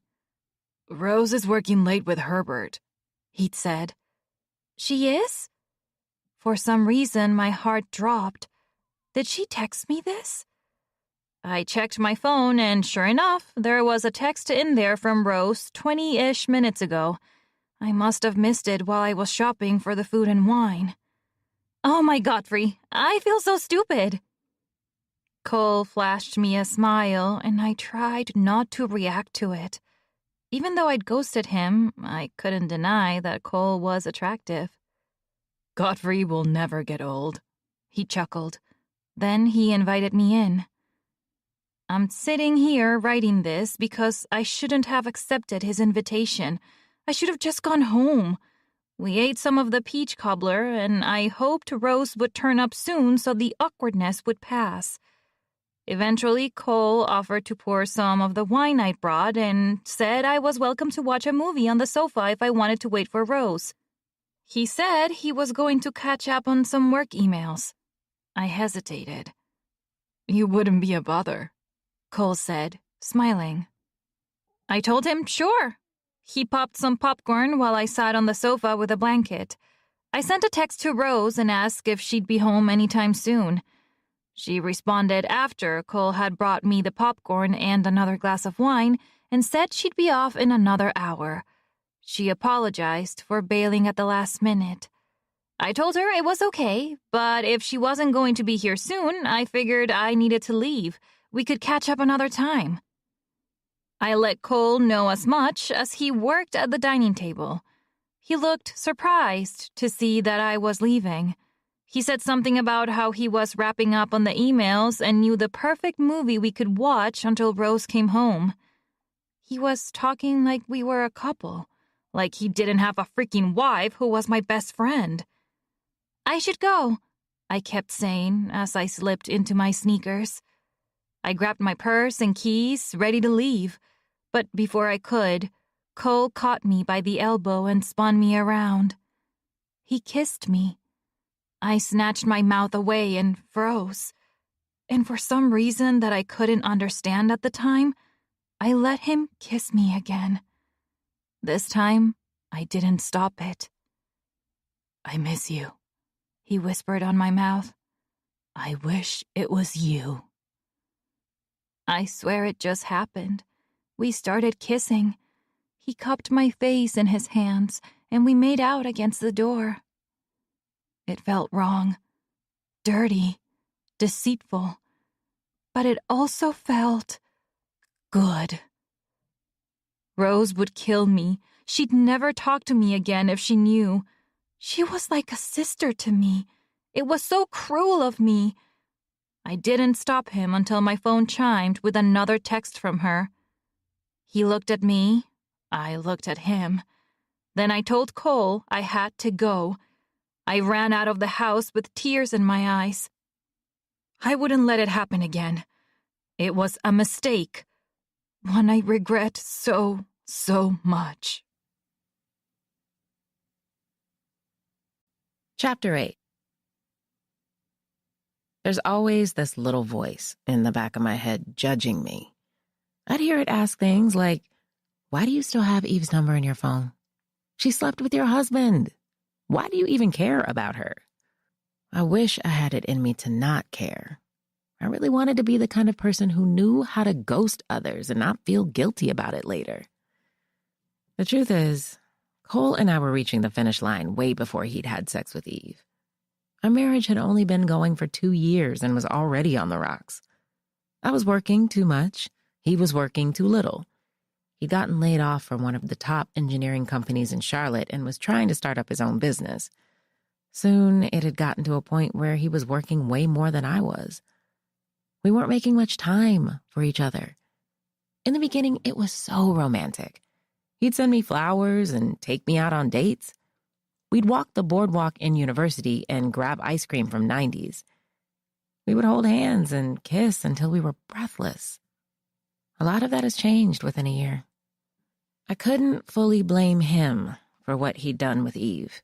Rose is working late with Herbert, he'd said. She is? For some reason, my heart dropped. Did she text me this? I checked my phone, and sure enough, there was a text in there from Rose 20-ish minutes ago. I must have missed it while I was shopping for the food and wine. Oh my Godfrey, I feel so stupid. Cole flashed me a smile, and I tried not to react to it. Even though I'd ghosted him, I couldn't deny that Cole was attractive. Godfrey will never get old, he chuckled. Then he invited me in. I'm sitting here writing this because I shouldn't have accepted his invitation. I should have just gone home. We ate some of the peach cobbler, and I hoped Rose would turn up soon so the awkwardness would pass. Eventually, Cole offered to pour some of the wine I'd brought and said I was welcome to watch a movie on the sofa if I wanted to wait for Rose. He said he was going to catch up on some work emails. I hesitated. You wouldn't be a bother, Cole said, smiling. I told him sure. He popped some popcorn while I sat on the sofa with a blanket. I sent a text to Rose and asked if she'd be home anytime soon. She responded after Cole had brought me the popcorn and another glass of wine and said she'd be off in another hour. She apologized for bailing at the last minute. I told her it was okay, but if she wasn't going to be here soon, I figured I needed to leave. We could catch up another time. I let Cole know as much as he worked at the dining table. He looked surprised to see that I was leaving. He said something about how he was wrapping up on the emails and knew the perfect movie we could watch until Rose came home. He was talking like we were a couple, like he didn't have a freaking wife who was my best friend. I should go, I kept saying as I slipped into my sneakers. I grabbed my purse and keys, ready to leave, but before I could, Cole caught me by the elbow and spun me around. He kissed me. I snatched my mouth away and froze. And for some reason that I couldn't understand at the time, I let him kiss me again. This time, I didn't stop it. I miss you, he whispered on my mouth. I wish it was you. I swear it just happened. We started kissing. He cupped my face in his hands, and we made out against the door. It felt wrong, dirty, deceitful, but it also felt good. Rose would kill me. She'd never talk to me again if she knew. She was like a sister to me. It was so cruel of me. I didn't stop him until my phone chimed with another text from her. He looked at me. I looked at him. Then I told Cole I had to go. I ran out of the house with tears in my eyes. I wouldn't let it happen again. It was a mistake. One I regret so, so much. Chapter 8. There's always this little voice in the back of my head judging me. I'd hear it ask things like, why do you still have Eve's number in your phone? She slept with your husband. Why do you even care about her? I wish I had it in me to not care. I really wanted to be the kind of person who knew how to ghost others and not feel guilty about it later. The truth is, Cole and I were reaching the finish line way before he'd had sex with Eve. Our marriage had only been going for 2 years and was already on the rocks. I was working too much. He was working too little. He'd gotten laid off from one of the top engineering companies in Charlotte and was trying to start up his own business. Soon, it had gotten to a point where he was working way more than I was. We weren't making much time for each other. In the beginning, it was so romantic. He'd send me flowers and take me out on dates. We'd walk the boardwalk in university and grab ice cream from 90s. We would hold hands and kiss until we were breathless. A lot of that has changed within a year. I couldn't fully blame him for what he'd done with Eve.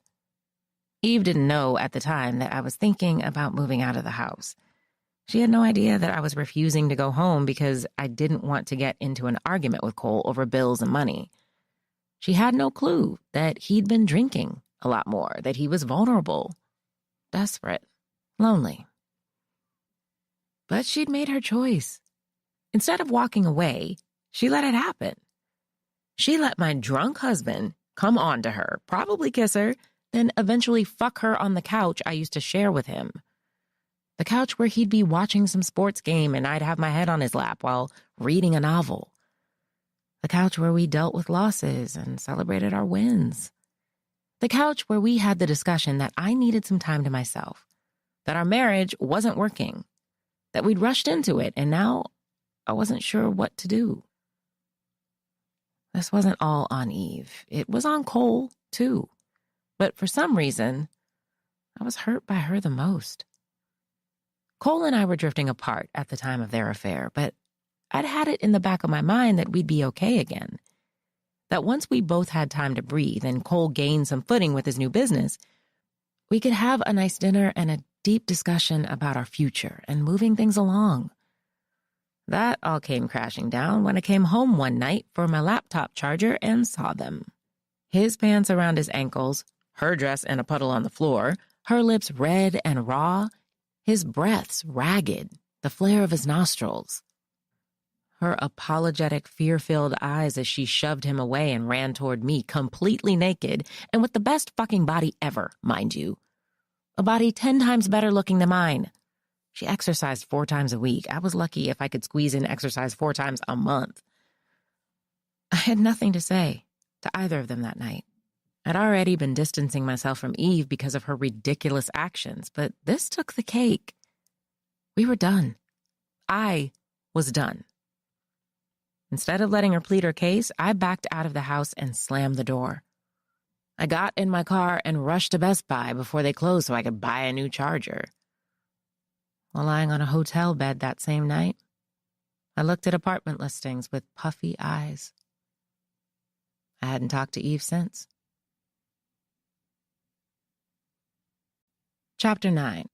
Eve didn't know at the time that I was thinking about moving out of the house. She had no idea that I was refusing to go home because I didn't want to get into an argument with Cole over bills and money. She had no clue that he'd been drinking a lot more, that he was vulnerable, desperate, lonely. But she'd made her choice. Instead of walking away, she let it happen. She let my drunk husband come on to her, probably kiss her, then eventually fuck her on the couch I used to share with him. The couch where he'd be watching some sports game and I'd have my head on his lap while reading a novel. The couch where we dealt with losses and celebrated our wins. The couch where we had the discussion that I needed some time to myself, that our marriage wasn't working, that we'd rushed into it, and now I wasn't sure what to do. This wasn't all on Eve. It was on Cole, too. But for some reason, I was hurt by her the most. Cole and I were drifting apart at the time of their affair, but I'd had it in the back of my mind that we'd be okay again. That once we both had time to breathe and Cole gained some footing with his new business, we could have a nice dinner and a deep discussion about our future and moving things along. That all came crashing down when I came home one night for my laptop charger and saw them. His pants around his ankles, her dress in a puddle on the floor, her lips red and raw, his breaths ragged, the flare of his nostrils. Her apologetic, fear-filled eyes as she shoved him away and ran toward me, completely naked, and with the best fucking body ever, mind you. A body 10 times better looking than mine. She exercised 4 times a week. I was lucky if I could squeeze in exercise 4 times a month. I had nothing to say to either of them that night. I'd already been distancing myself from Eve because of her ridiculous actions, but this took the cake. We were done. I was done. Instead of letting her plead her case, I backed out of the house and slammed the door. I got in my car and rushed to Best Buy before they closed so I could buy a new charger. While lying on a hotel bed that same night, I looked at apartment listings with puffy eyes. I hadn't talked to Eve since. Chapter 9.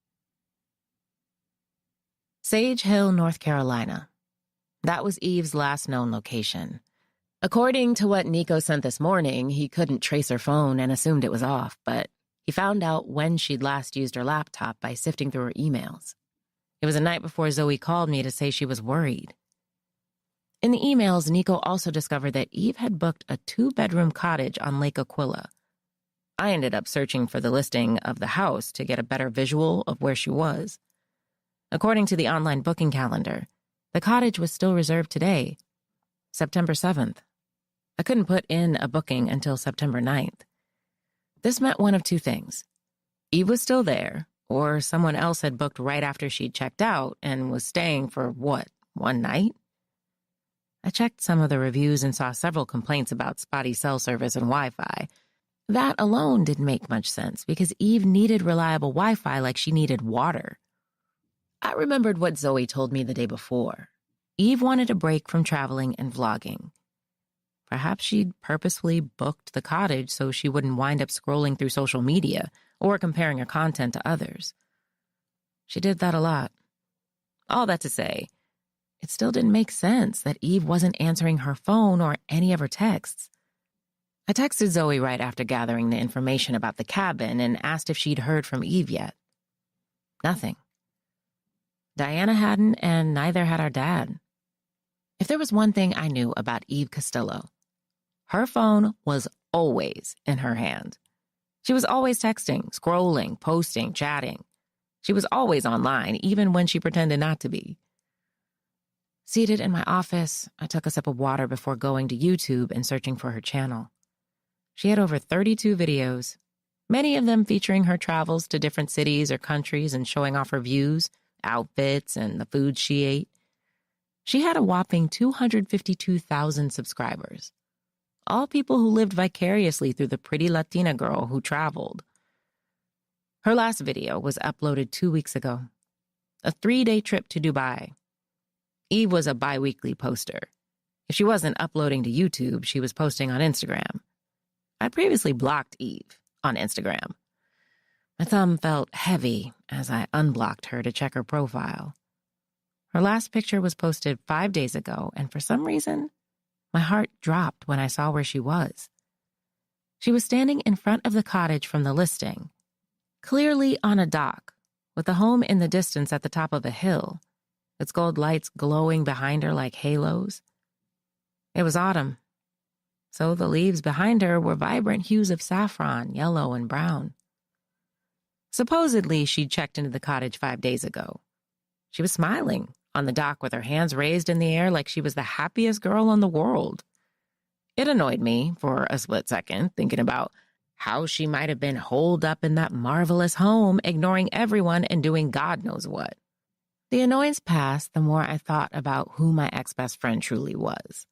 Sage Hill, North Carolina. That was Eve's last known location. According to what Nico sent this morning, he couldn't trace her phone and assumed it was off, but he found out when she'd last used her laptop by sifting through her emails. It was a night before Zoe called me to say she was worried. In the emails, Nico also discovered that Eve had booked a 2-bedroom cottage on Lake Aquila. I ended up searching for the listing of the house to get a better visual of where she was. According to the online booking calendar, the cottage was still reserved today, September 7th. I couldn't put in a booking until September 9th. This meant one of 2 things. Eve was still there, or someone else had booked right after she'd checked out and was staying for, 1 night? I checked some of the reviews and saw several complaints about spotty cell service and Wi-Fi. That alone didn't make much sense because Eve needed reliable Wi-Fi like she needed water. I remembered what Zoe told me the day before. Eve wanted a break from traveling and vlogging. Perhaps she'd purposefully booked the cottage so she wouldn't wind up scrolling through social media or comparing her content to others. She did that a lot. All that to say, it still didn't make sense that Eve wasn't answering her phone or any of her texts. I texted Zoe right after gathering the information about the cabin and asked if she'd heard from Eve yet. Nothing. Diana hadn't, and neither had our dad. If there was one thing I knew about Eve Costello, her phone was always in her hand. She was always texting, scrolling, posting, chatting. She was always online, even when she pretended not to be. Seated in my office, I took a sip of water before going to YouTube and searching for her channel. She had over 32 videos, many of them featuring her travels to different cities or countries and showing off her views, outfits, and the food she ate. She had a whopping 252,000 subscribers, all people who lived vicariously through the pretty Latina girl who traveled. Her last video was uploaded 2 weeks ago, a 3-day trip to Dubai. Eve was a bi-weekly poster. If she wasn't uploading to YouTube, she was posting on Instagram. I'd previously blocked Eve on Instagram. My thumb felt heavy as I unblocked her to check her profile. Her last picture was posted 5 days ago, and for some reason, my heart dropped when I saw where she was. She was standing in front of the cottage from the listing, clearly on a dock, with a home in the distance at the top of a hill, its gold lights glowing behind her like halos. It was autumn, so the leaves behind her were vibrant hues of saffron, yellow, and brown. Supposedly, she'd checked into the cottage 5 days ago. She was smiling on the dock with her hands raised in the air like she was the happiest girl in the world. It annoyed me for a split second, thinking about how she might have been holed up in that marvelous home, ignoring everyone and doing God knows what. The annoyance passed the more I thought about who my ex-best friend truly was.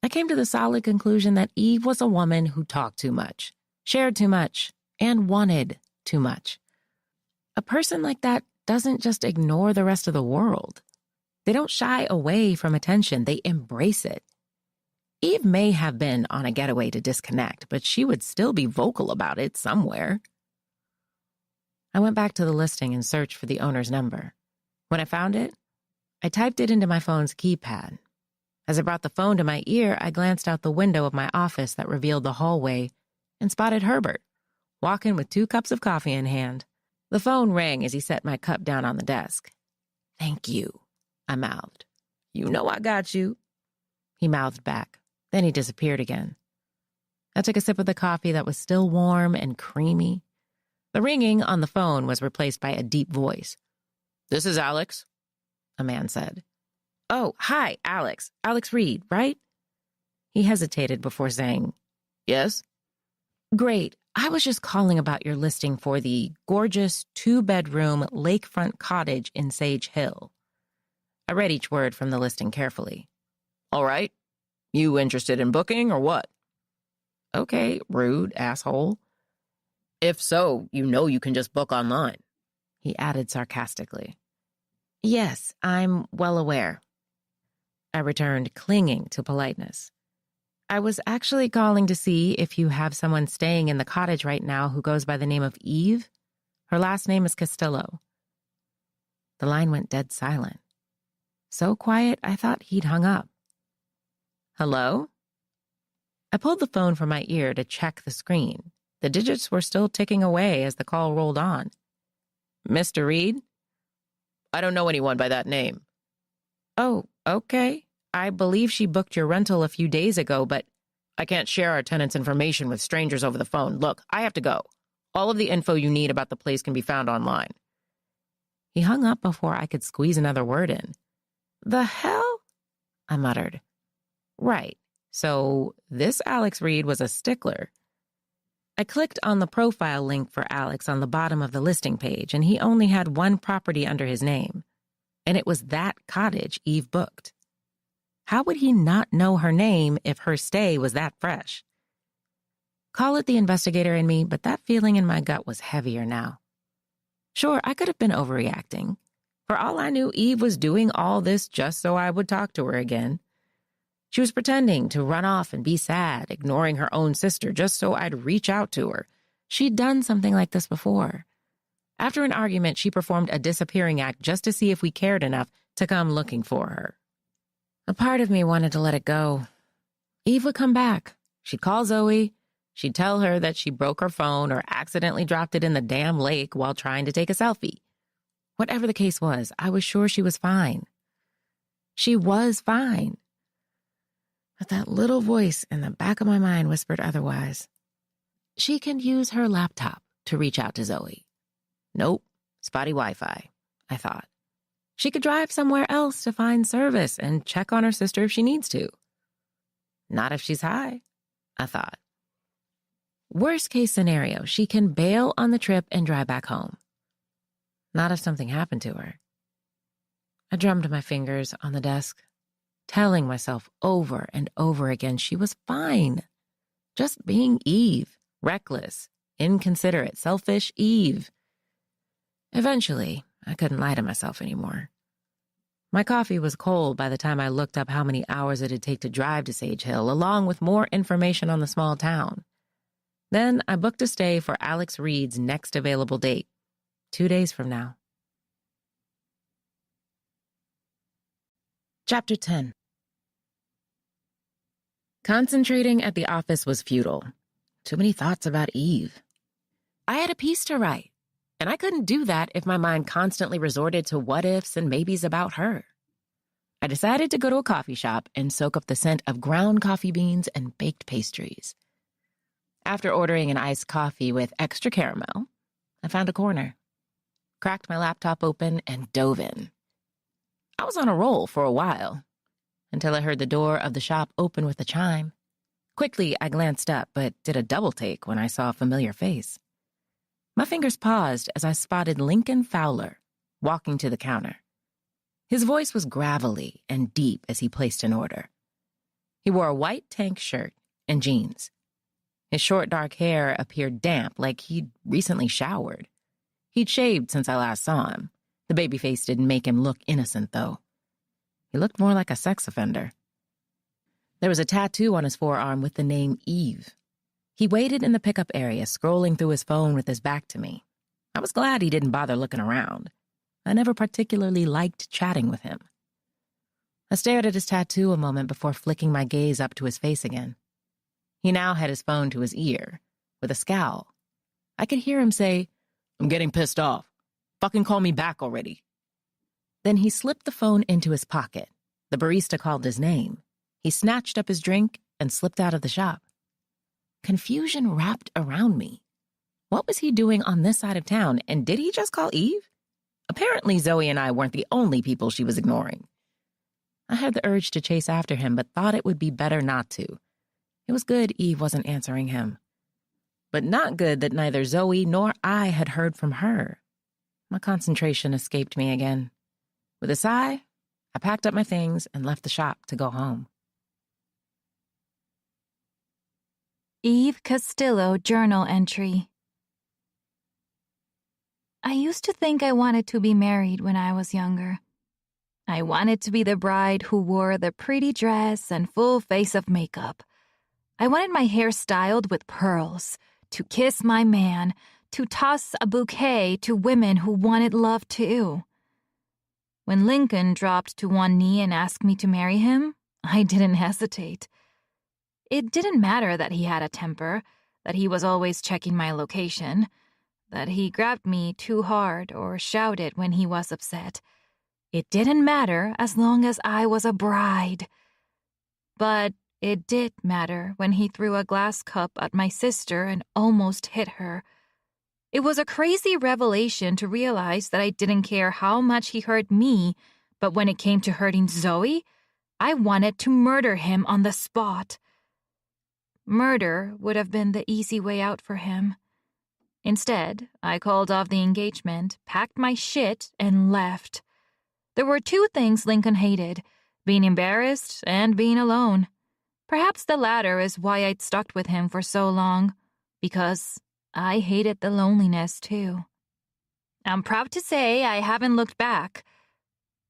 I came to the solid conclusion that Eve was a woman who talked too much, shared too much, and wanted too much. A person like that doesn't just ignore the rest of the world. They don't shy away from attention, they embrace it. Eve may have been on a getaway to disconnect, but she would still be vocal about it somewhere. I went back to the listing and searched for the owner's number. When I found it, I typed it into my phone's keypad. As I brought the phone to my ear, I glanced out the window of my office that revealed the hallway and spotted Herbert, walking with 2 cups of coffee in hand. The phone rang as he set my cup down on the desk. "Thank you," I mouthed. "You know I got you." He mouthed back. Then he disappeared again. I took a sip of the coffee that was still warm and creamy. The ringing on the phone was replaced by a deep voice. "This is Alex," a man said. "Oh, hi, Alex. Alex Reed, right?" He hesitated before saying, "Yes." "Great. I was just calling about your listing for the gorgeous 2-bedroom lakefront cottage in Sage Hill." I read each word from the listing carefully. "All right. You interested in booking or what?" "Okay, rude asshole." "If so, you know you can just book online," he added sarcastically. "Yes, I'm well aware." I returned, clinging to politeness. "I was actually calling to see if you have someone staying in the cottage right now who goes by the name of Eve. Her last name is Costello." The line went dead silent. So quiet, I thought he'd hung up. "Hello?" I pulled the phone from my ear to check the screen. The digits were still ticking away as the call rolled on. "Mr. Reed?" "I don't know anyone by that name." "Oh, okay. I believe she booked your rental a few days ago, but I can't share our tenants' information with strangers over the phone. Look, I have to go. All of the info you need about the place can be found online." He hung up before I could squeeze another word in. "The hell?" I muttered. Right. So this Alex Reed was a stickler. I clicked on the profile link for Alex on the bottom of the listing page, and he only had 1 property under his name. And it was that cottage Eve booked. How would he not know her name if her stay was that fresh? Call it the investigator in me, but that feeling in my gut was heavier now. Sure, I could have been overreacting. For all I knew, Eve was doing all this just so I would talk to her again. She was pretending to run off and be sad, ignoring her own sister just so I'd reach out to her. She'd done something like this before. After an argument, she performed a disappearing act just to see if we cared enough to come looking for her. A part of me wanted to let it go. Eve would come back. She'd call Zoe. She'd tell her that she broke her phone or accidentally dropped it in the damn lake while trying to take a selfie. Whatever the case was, I was sure she was fine. She was fine. But that little voice in the back of my mind whispered otherwise. She can use her laptop to reach out to Zoe. Nope, spotty Wi-Fi, I thought. She could drive somewhere else to find service and check on her sister if she needs to. Not if she's high, I thought. Worst case scenario, she can bail on the trip and drive back home. Not if something happened to her. I drummed my fingers on the desk, telling myself over and over again she was fine. Just being Eve, reckless, inconsiderate, selfish Eve. Eventually, I couldn't lie to myself anymore. My coffee was cold by the time I looked up how many hours it'd take to drive to Sage Hill, along with more information on the small town. Then I booked a stay for Alex Reed's next available date, 2 days from now. Chapter 10. Concentrating at the office was futile. Too many thoughts about Eve. I had a piece to write, and I couldn't do that if my mind constantly resorted to what-ifs and maybes about her. I decided to go to a coffee shop and soak up the scent of ground coffee beans and baked pastries. After ordering an iced coffee with extra caramel, I found a corner, cracked my laptop open, and dove in. I was on a roll for a while, until I heard the door of the shop open with a chime. Quickly, I glanced up, but did a double take when I saw a familiar face. My fingers paused as I spotted Lincoln Fowler walking to the counter. His voice was gravelly and deep as he placed an order. He wore a white tank shirt and jeans. His short, dark hair appeared damp, like he'd recently showered. He'd shaved since I last saw him. The baby face didn't make him look innocent, though. He looked more like a sex offender. There was a tattoo on his forearm with the name Eve. He waited in the pickup area, scrolling through his phone with his back to me. I was glad he didn't bother looking around. I never particularly liked chatting with him. I stared at his tattoo a moment before flicking my gaze up to his face again. He now had his phone to his ear, with a scowl. I could hear him say, "I'm getting pissed off. Fucking call me back already." Then he slipped the phone into his pocket. The barista called his name. He snatched up his drink and slipped out of the shop. Confusion wrapped around me. What was he doing on this side of town, and did he just call Eve? Apparently Zoe and I weren't the only people she was ignoring. I had the urge to chase after him, but thought it would be better not to. It was good Eve wasn't answering him. But not good that neither Zoe nor I had heard from her. My concentration escaped me again. With a sigh, I packed up my things and left the shop to go home. Eve Castillo journal entry. I used to think I wanted to be married when I was younger. I wanted to be the bride who wore the pretty dress and full face of makeup. I wanted my hair styled with pearls, to kiss my man, to toss a bouquet to women who wanted love too. When Lincoln dropped to one knee and asked me to marry him, I didn't hesitate. It didn't matter that he had a temper, that he was always checking my location, that he grabbed me too hard or shouted when he was upset. It didn't matter as long as I was a bride. But it did matter when he threw a glass cup at my sister and almost hit her. It was a crazy revelation to realize that I didn't care how much he hurt me, but when it came to hurting Zoe, I wanted to murder him on the spot. Murder would have been the easy way out for him. Instead, I called off the engagement, packed my shit, and left. There were two things Lincoln hated, being embarrassed and being alone. Perhaps the latter is why I'd stuck with him for so long, because I hated the loneliness too. I'm proud to say I haven't looked back.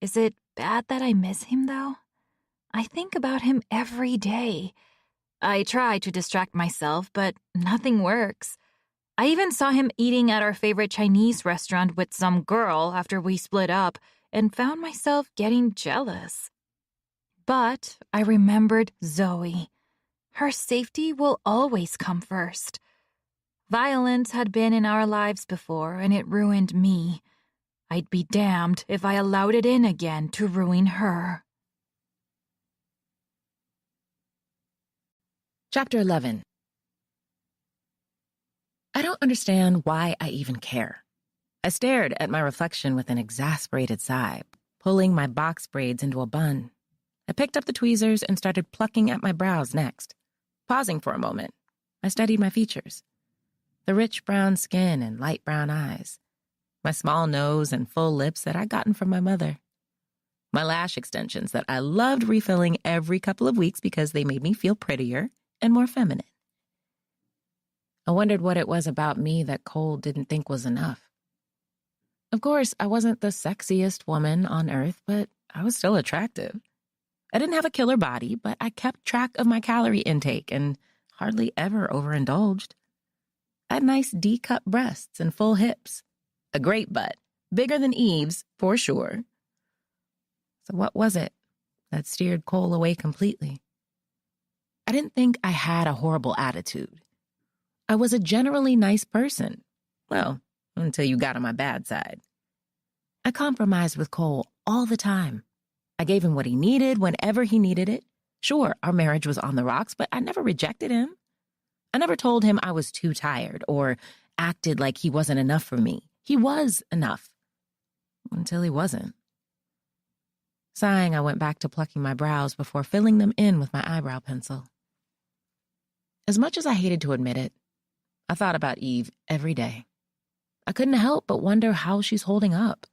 Is it bad that I miss him, though? I think about him every day. I try to distract myself, but nothing works. I even saw him eating at our favorite Chinese restaurant with some girl after we split up and found myself getting jealous. But I remembered Zoe. Her safety will always come first. Violence had been in our lives before, and it ruined me. I'd be damned if I allowed it in again to ruin her. Chapter 11. I don't understand why I even care. I stared at my reflection with an exasperated sigh, pulling my box braids into a bun. I picked up the tweezers and started plucking at my brows next. Pausing for a moment, I studied my features. The rich brown skin and light brown eyes. My small nose and full lips that I'd gotten from my mother. My lash extensions that I loved refilling every couple of weeks because they made me feel prettier and more feminine. I wondered what it was about me that Cole didn't think was enough. Of course, I wasn't the sexiest woman on earth, but I was still attractive. I didn't have a killer body, but I kept track of my calorie intake and hardly ever overindulged. I had nice D-cup breasts and full hips. A great butt, bigger than Eve's, for sure. So what was it that steered Cole away completely? I didn't think I had a horrible attitude. I was a generally nice person. Well, until you got on my bad side. I compromised with Cole all the time. I gave him what he needed whenever he needed it. Sure, our marriage was on the rocks, but I never rejected him. I never told him I was too tired or acted like he wasn't enough for me. He was enough. Until he wasn't. Sighing, I went back to plucking my brows before filling them in with my eyebrow pencil. As much as I hated to admit it, I thought about Eve every day. I couldn't help but wonder how she's holding up.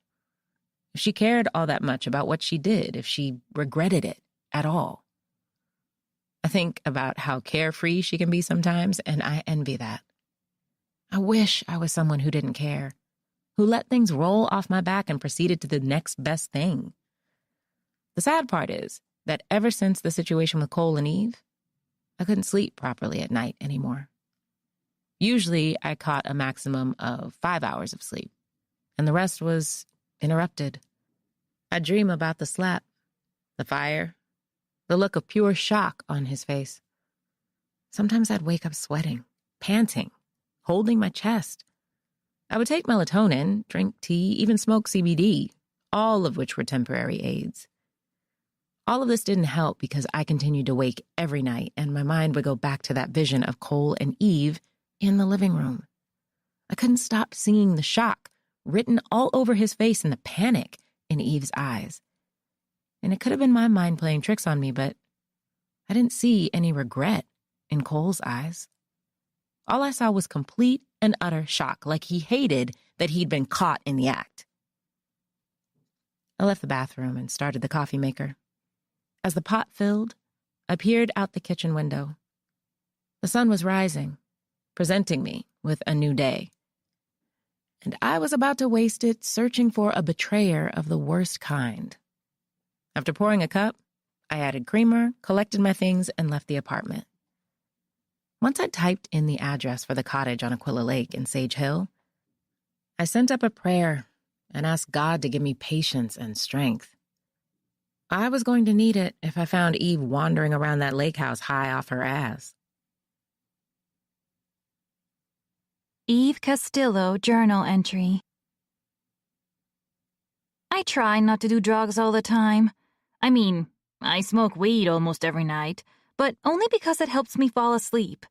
If she cared all that much about what she did, if she regretted it at all. I think about how carefree she can be sometimes, and I envy that. I wish I was someone who didn't care, who let things roll off my back and proceeded to the next best thing. The sad part is that ever since the situation with Cole and Eve, I couldn't sleep properly at night anymore. Usually, I caught a maximum of 5 hours of sleep, and the rest was interrupted. I'd dream about the slap, the fire, the look of pure shock on his face. Sometimes I'd wake up sweating, panting, holding my chest. I would take melatonin, drink tea, even smoke CBD, all of which were temporary aids. All of this didn't help because I continued to wake every night, and my mind would go back to that vision of Cole and Eve in the living room. I couldn't stop seeing the shock written all over his face and the panic in Eve's eyes. And it could have been my mind playing tricks on me, but I didn't see any regret in Cole's eyes. All I saw was complete and utter shock, like he hated that he'd been caught in the act. I left the bathroom and started the coffee maker. As the pot filled, I peered out the kitchen window. The sun was rising, presenting me with a new day. And I was about to waste it searching for a betrayer of the worst kind. After pouring a cup, I added creamer, collected my things, and left the apartment. Once I'd typed in the address for the cottage on Aquila Lake in Sage Hill, I sent up a prayer and asked God to give me patience and strength. I was going to need it if I found Eve wandering around that lake house high off her ass. Eve Castillo journal entry. I try not to do drugs all the time. I mean, I smoke weed almost every night, but only because it helps me fall asleep.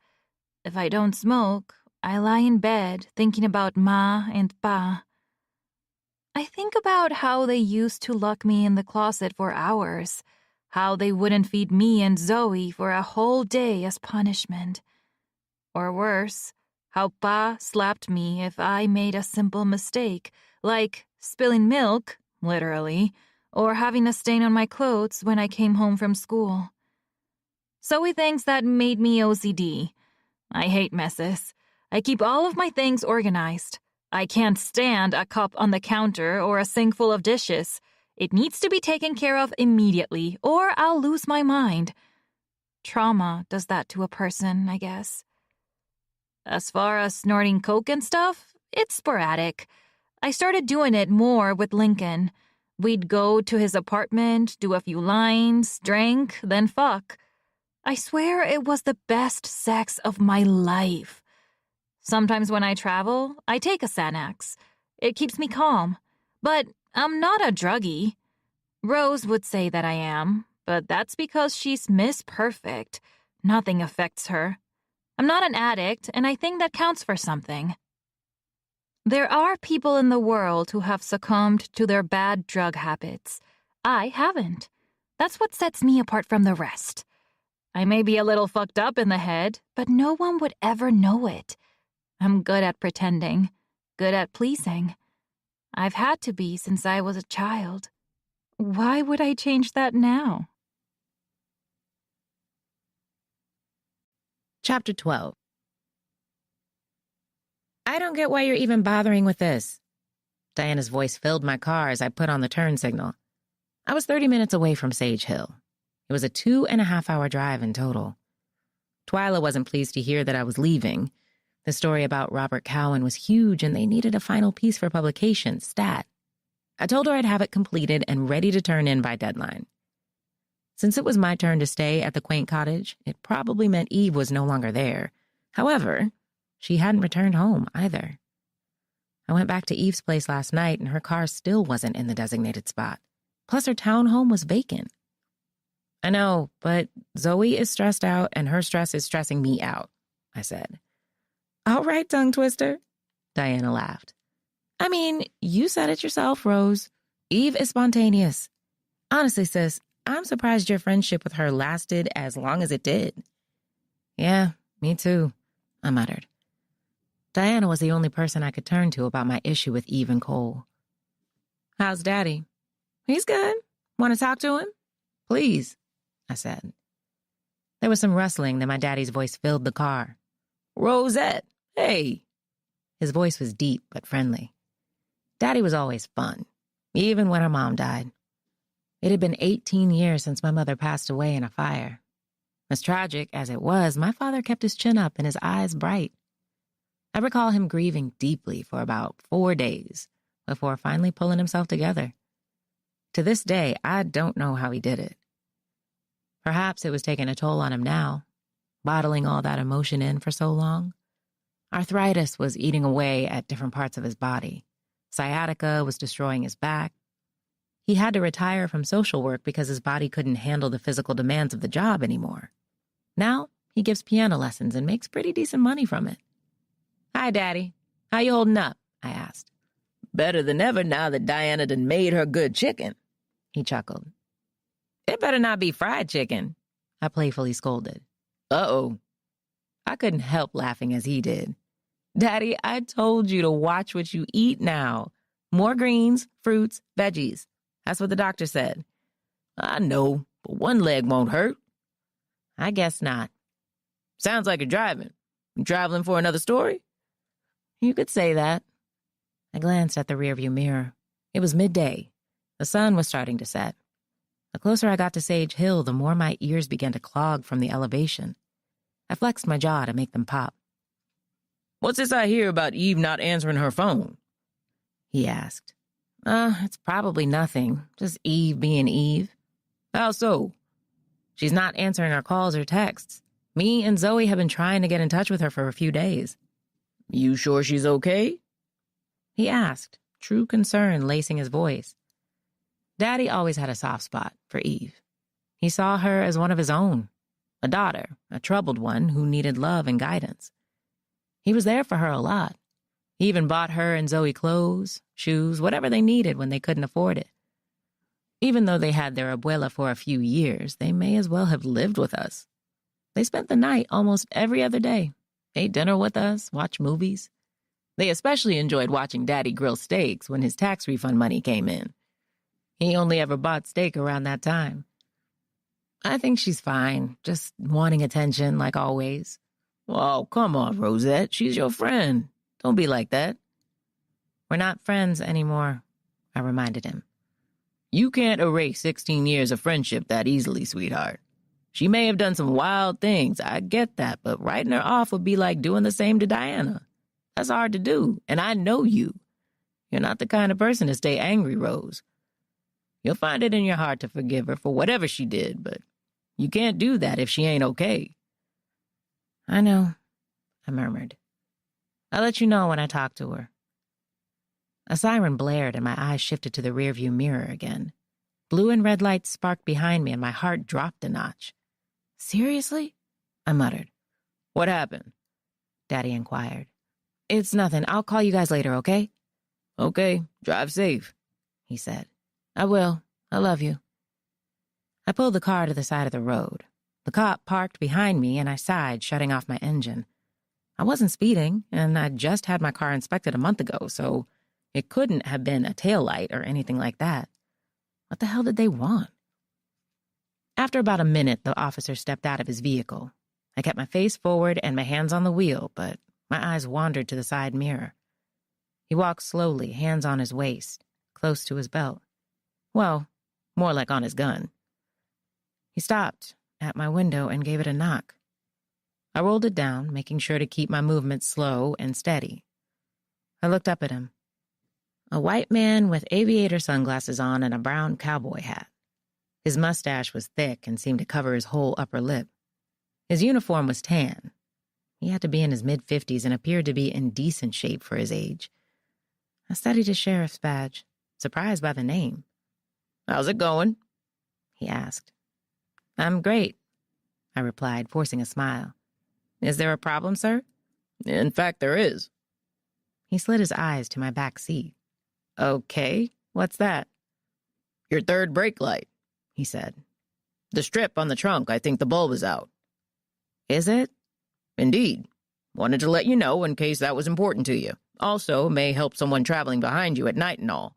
If I don't smoke, I lie in bed thinking about Ma and Pa. I think about how they used to lock me in the closet for hours, how they wouldn't feed me and Zoe for a whole day as punishment. Or worse, how Pa slapped me if I made a simple mistake, like spilling milk, literally, or having a stain on my clothes when I came home from school. Zoe thinks that made me OCD. I hate messes. I keep all of my things organized. I can't stand a cup on the counter or a sink full of dishes. It needs to be taken care of immediately, or I'll lose my mind. Trauma does that to a person, I guess. As far as snorting coke and stuff, it's sporadic. I started doing it more with Lincoln. We'd go to his apartment, do a few lines, drink, then fuck. I swear it was the best sex of my life. Sometimes when I travel, I take a Xanax. It keeps me calm. But I'm not a druggie. Rose would say that I am, but that's because she's Miss Perfect. Nothing affects her. I'm not an addict, and I think that counts for something. There are people in the world who have succumbed to their bad drug habits. I haven't. That's what sets me apart from the rest. I may be a little fucked up in the head, but no one would ever know it. I'm good at pretending, good at pleasing. I've had to be since I was a child. Why would I change that now? Chapter 12. I don't get why you're even bothering with this. Diana's voice filled my car as I put on the turn signal. I was 30 minutes away from Sage Hill. It was a 2.5-hour drive in total. Twyla wasn't pleased to hear that I was leaving. The story about Robert Cowan was huge and they needed a final piece for publication, stat. I told her I'd have it completed and ready to turn in by deadline. Since it was my turn to stay at the quaint cottage, it probably meant Eve was no longer there. However, she hadn't returned home either. I went back to Eve's place last night and her car still wasn't in the designated spot. Plus her townhome was vacant. I know, but Zoe is stressed out and her stress is stressing me out, I said. All right, tongue twister, Diana laughed. I mean, you said it yourself, Rose. Eve is spontaneous. Honestly, sis, I'm surprised your friendship with her lasted as long as it did. Yeah, me too, I muttered. Diana was the only person I could turn to about my issue with Eve and Cole. How's Daddy? He's good. Want to talk to him? Please, I said. There was some rustling, then my daddy's voice filled the car. Rosette, hey. His voice was deep but friendly. Daddy was always fun, even when her mom died. It had been 18 years since my mother passed away in a fire. As tragic as it was, my father kept his chin up and his eyes bright. I recall him grieving deeply for about 4 days before finally pulling himself together. To this day, I don't know how he did it. Perhaps it was taking a toll on him now, bottling all that emotion in for so long. Arthritis was eating away at different parts of his body. Sciatica was destroying his back. He had to retire from social work because his body couldn't handle the physical demands of the job anymore. Now, he gives piano lessons and makes pretty decent money from it. Hi, Daddy. How you holding up? I asked. Better than ever now that Diana done made her good chicken, he chuckled. It better not be fried chicken, I playfully scolded. Uh-oh. I couldn't help laughing as he did. Daddy, I told you to watch what you eat now. More greens, fruits, veggies. That's what the doctor said. I know, but one leg won't hurt. I guess not. Sounds like you're driving. You traveling for another story? You could say that. I glanced at the rearview mirror. It was midday. The sun was starting to set. The closer I got to Sage Hill, the more my ears began to clog from the elevation. I flexed my jaw to make them pop. What's this I hear about Eve not answering her phone? He asked. It's probably nothing. Just Eve being Eve. How so? She's not answering our calls or texts. Me and Zoe have been trying to get in touch with her for a few days. You sure she's okay? He asked, true concern lacing his voice. Daddy always had a soft spot for Eve. He saw her as one of his own, a daughter, a troubled one who needed love and guidance. He was there for her a lot. He even bought her and Zoe clothes, shoes, whatever they needed when they couldn't afford it. Even though they had their abuela for a few years, they may as well have lived with us. They spent the night almost every other day, ate dinner with us, watched movies. They especially enjoyed watching Daddy grill steaks when his tax refund money came in. He only ever bought steak around that time. I think she's fine, just wanting attention like always. Oh, come on, Rosette. She's your friend. Don't be like that. We're not friends anymore, I reminded him. You can't erase 16 years of friendship that easily, sweetheart. She may have done some wild things, I get that, but writing her off would be like doing the same to Diana. That's hard to do, and I know you. You're not the kind of person to stay angry, Rose. You'll find it in your heart to forgive her for whatever she did, but you can't do that if she ain't okay. I know, I murmured. I'll let you know when I talk to her. A siren blared and my eyes shifted to the rearview mirror again. Blue and red lights sparked behind me and my heart dropped a notch. Seriously? I muttered. What happened? Daddy inquired. It's nothing. I'll call you guys later, okay? Okay, drive safe, he said. I will. I love you. I pulled the car to the side of the road. The cop parked behind me and I sighed, shutting off my engine. I wasn't speeding, and I'd just had my car inspected a month ago, so it couldn't have been a taillight or anything like that. What the hell did they want? After about a minute, the officer stepped out of his vehicle. I kept my face forward and my hands on the wheel, but my eyes wandered to the side mirror. He walked slowly, hands on his waist, close to his belt. Well, more like on his gun. He stopped at my window and gave it a knock. I rolled it down, making sure to keep my movements slow and steady. I looked up at him. A white man with aviator sunglasses on and a brown cowboy hat. His mustache was thick and seemed to cover his whole upper lip. His uniform was tan. He had to be in his mid-50s and appeared to be in decent shape for his age. I studied his sheriff's badge, surprised by the name. How's it going? He asked. I'm great, I replied, forcing a smile. Is there a problem, sir? In fact, there is. He slid his eyes to my back seat. Okay, what's that? Your third brake light, he said. The strip on the trunk, I think the bulb is out. Is it? Indeed. Wanted to let you know in case that was important to you. Also, may help someone traveling behind you at night and all.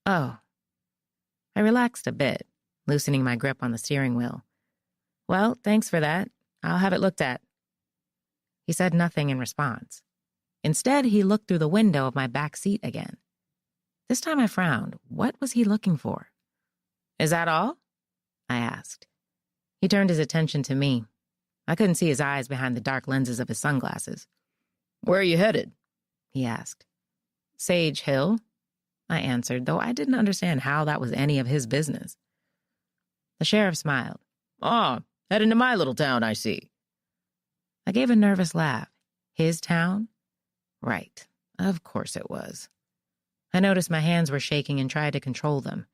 Oh. I relaxed a bit, loosening my grip on the steering wheel. Well, thanks for that. I'll have it looked at. He said nothing in response. Instead, he looked through the window of my back seat again. This time I frowned. What was he looking for? Is that all? I asked. He turned his attention to me. I couldn't see his eyes behind the dark lenses of his sunglasses. Where are you headed? He asked. Sage Hill, I answered, though I didn't understand how that was any of his business. The sheriff smiled. Ah, heading to my little town, I see. I gave a nervous laugh. His town? Right. Of course it was. I noticed my hands were shaking and tried to control them.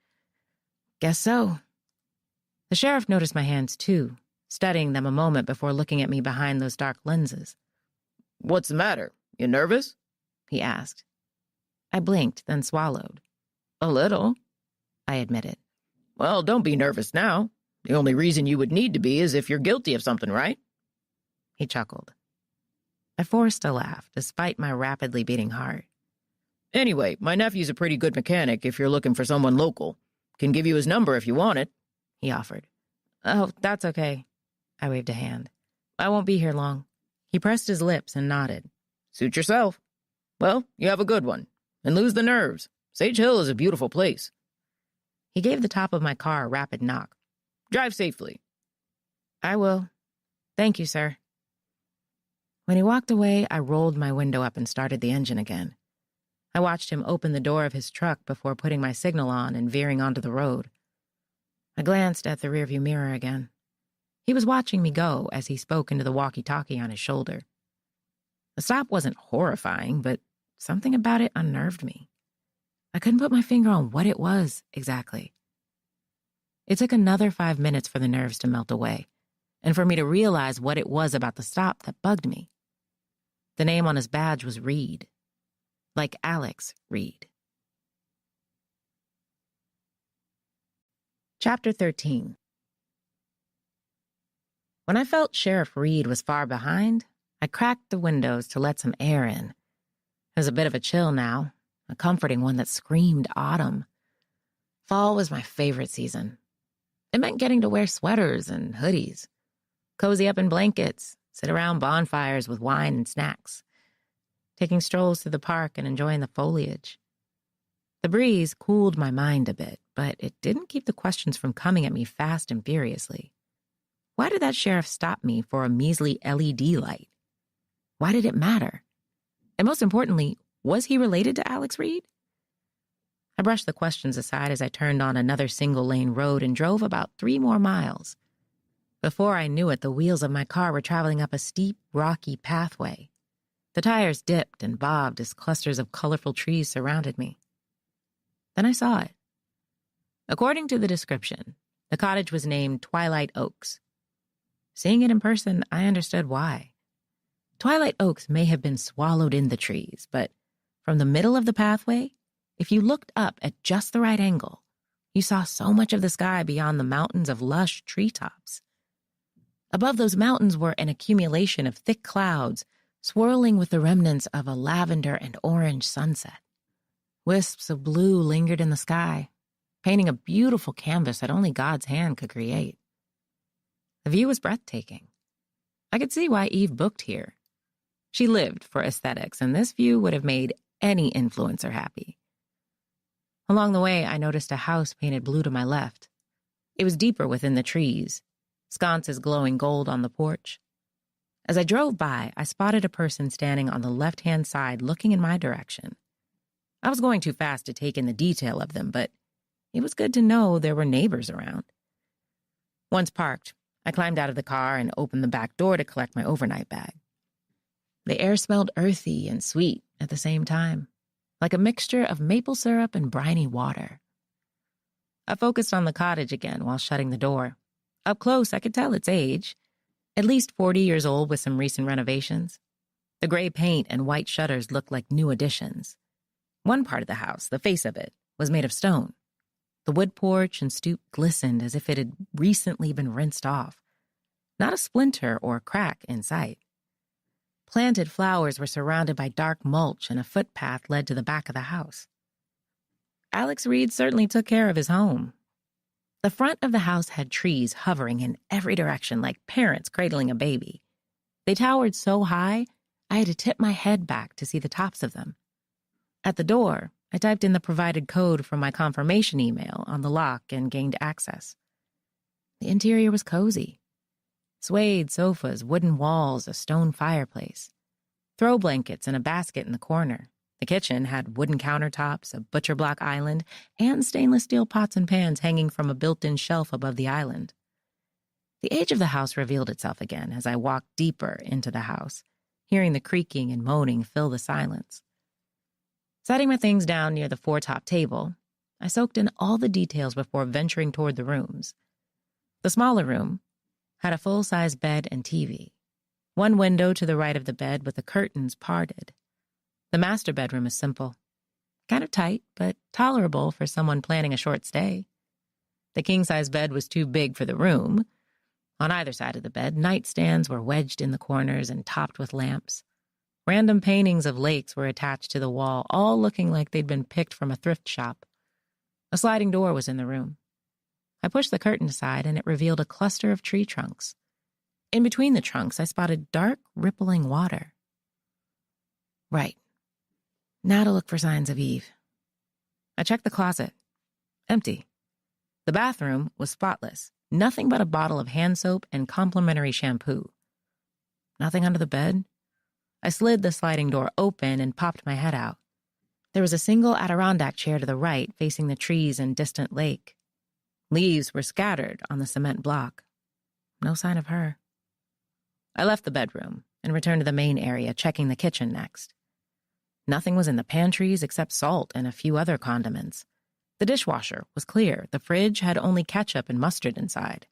Guess so. The sheriff noticed my hands, too, studying them a moment before looking at me behind those dark lenses. What's the matter? You nervous? He asked. I blinked, then swallowed. A little, I admitted. Well, don't be nervous now. The only reason you would need to be is if you're guilty of something, right? He chuckled. I forced a laugh, despite my rapidly beating heart. Anyway, my nephew's a pretty good mechanic if you're looking for someone local. Can give you his number if you want it, he offered. Oh, that's okay. I waved a hand. I won't be here long. He pressed his lips and nodded. Suit yourself. Well, you have a good one. And lose the nerves. Sage Hill is a beautiful place. He gave the top of my car a rapid knock. Drive safely. I will. Thank you, sir. When he walked away, I rolled my window up and started the engine again. I watched him open the door of his truck before putting my signal on and veering onto the road. I glanced at the rearview mirror again. He was watching me go as he spoke into the walkie-talkie on his shoulder. The stop wasn't horrifying, but something about it unnerved me. I couldn't put my finger on what it was exactly. It took another 5 minutes for the nerves to melt away, and for me to realize what it was about the stop that bugged me. The name on his badge was Reed. Like Alex Reed. Chapter 13. When I felt Sheriff Reed was far behind, I cracked the windows to let some air in. It was a bit of a chill now, a comforting one that screamed autumn. Fall was my favorite season. It meant getting to wear sweaters and hoodies, cozy up in blankets, sit around bonfires with wine and snacks, taking strolls through the park and enjoying the foliage. The breeze cooled my mind a bit, but it didn't keep the questions from coming at me fast and furiously. Why did that sheriff stop me for a measly LED light? Why did it matter? And most importantly, was he related to Alex Reed? I brushed the questions aside as I turned on another single-lane road and drove about 3 more miles. Before I knew it, the wheels of my car were traveling up a steep, rocky pathway. The tires dipped and bobbed as clusters of colorful trees surrounded me. Then I saw it. According to the description, the cottage was named Twilight Oaks. Seeing it in person, I understood why. Twilight Oaks may have been swallowed in the trees, but from the middle of the pathway, if you looked up at just the right angle, you saw so much of the sky beyond the mountains of lush treetops. Above those mountains were an accumulation of thick clouds swirling with the remnants of a lavender and orange sunset. Wisps of blue lingered in the sky, painting a beautiful canvas that only God's hand could create. The view was breathtaking. I could see why Eve booked here. She lived for aesthetics, and this view would have made any influencer happy. Along the way, I noticed a house painted blue to my left. It was deeper within the trees, sconces glowing gold on the porch. As I drove by, I spotted a person standing on the left-hand side looking in my direction. I was going too fast to take in the detail of them, but it was good to know there were neighbors around. Once parked, I climbed out of the car and opened the back door to collect my overnight bag. The air smelled earthy and sweet at the same time, like a mixture of maple syrup and briny water. I focused on the cottage again while shutting the door. Up close, I could tell its age, at least 40 years old with some recent renovations. The gray paint and white shutters looked like new additions. One part of the house, the face of it, was made of stone. The wood porch and stoop glistened as if it had recently been rinsed off. Not a splinter or crack in sight. Planted flowers were surrounded by dark mulch, and a footpath led to the back of the house. Alex Reed certainly took care of his home. The front of the house had trees hovering in every direction like parents cradling a baby. They towered so high, I had to tip my head back to see the tops of them. At the door, I typed in the provided code from my confirmation email on the lock and gained access. The interior was cozy. Suede sofas, wooden walls, a stone fireplace. Throw blankets and a basket in the corner. The kitchen had wooden countertops, a butcher block island, and stainless steel pots and pans hanging from a built-in shelf above the island. The age of the house revealed itself again as I walked deeper into the house, hearing the creaking and moaning fill the silence. Setting my things down near the four-top table, I soaked in all the details before venturing toward the rooms. The smaller room had a full-size bed and TV. One window to the right of the bed with the curtains parted. The master bedroom is simple. Kind of tight, but tolerable for someone planning a short stay. The king-size bed was too big for the room. On either side of the bed, nightstands were wedged in the corners and topped with lamps. Random paintings of lakes were attached to the wall, all looking like they'd been picked from a thrift shop. A sliding door was in the room. I pushed the curtain aside, and it revealed a cluster of tree trunks. In between the trunks, I spotted dark, rippling water. Right. Now to look for signs of Eve. I checked the closet. Empty. The bathroom was spotless. Nothing but a bottle of hand soap and complimentary shampoo. Nothing under the bed. I slid the sliding door open and popped my head out. There was a single Adirondack chair to the right, facing the trees and distant lake. Leaves were scattered on the cement block. No sign of her. I left the bedroom and returned to the main area, checking the kitchen next. Nothing was in the pantries except salt and a few other condiments. The dishwasher was clear. The fridge had only ketchup and mustard inside.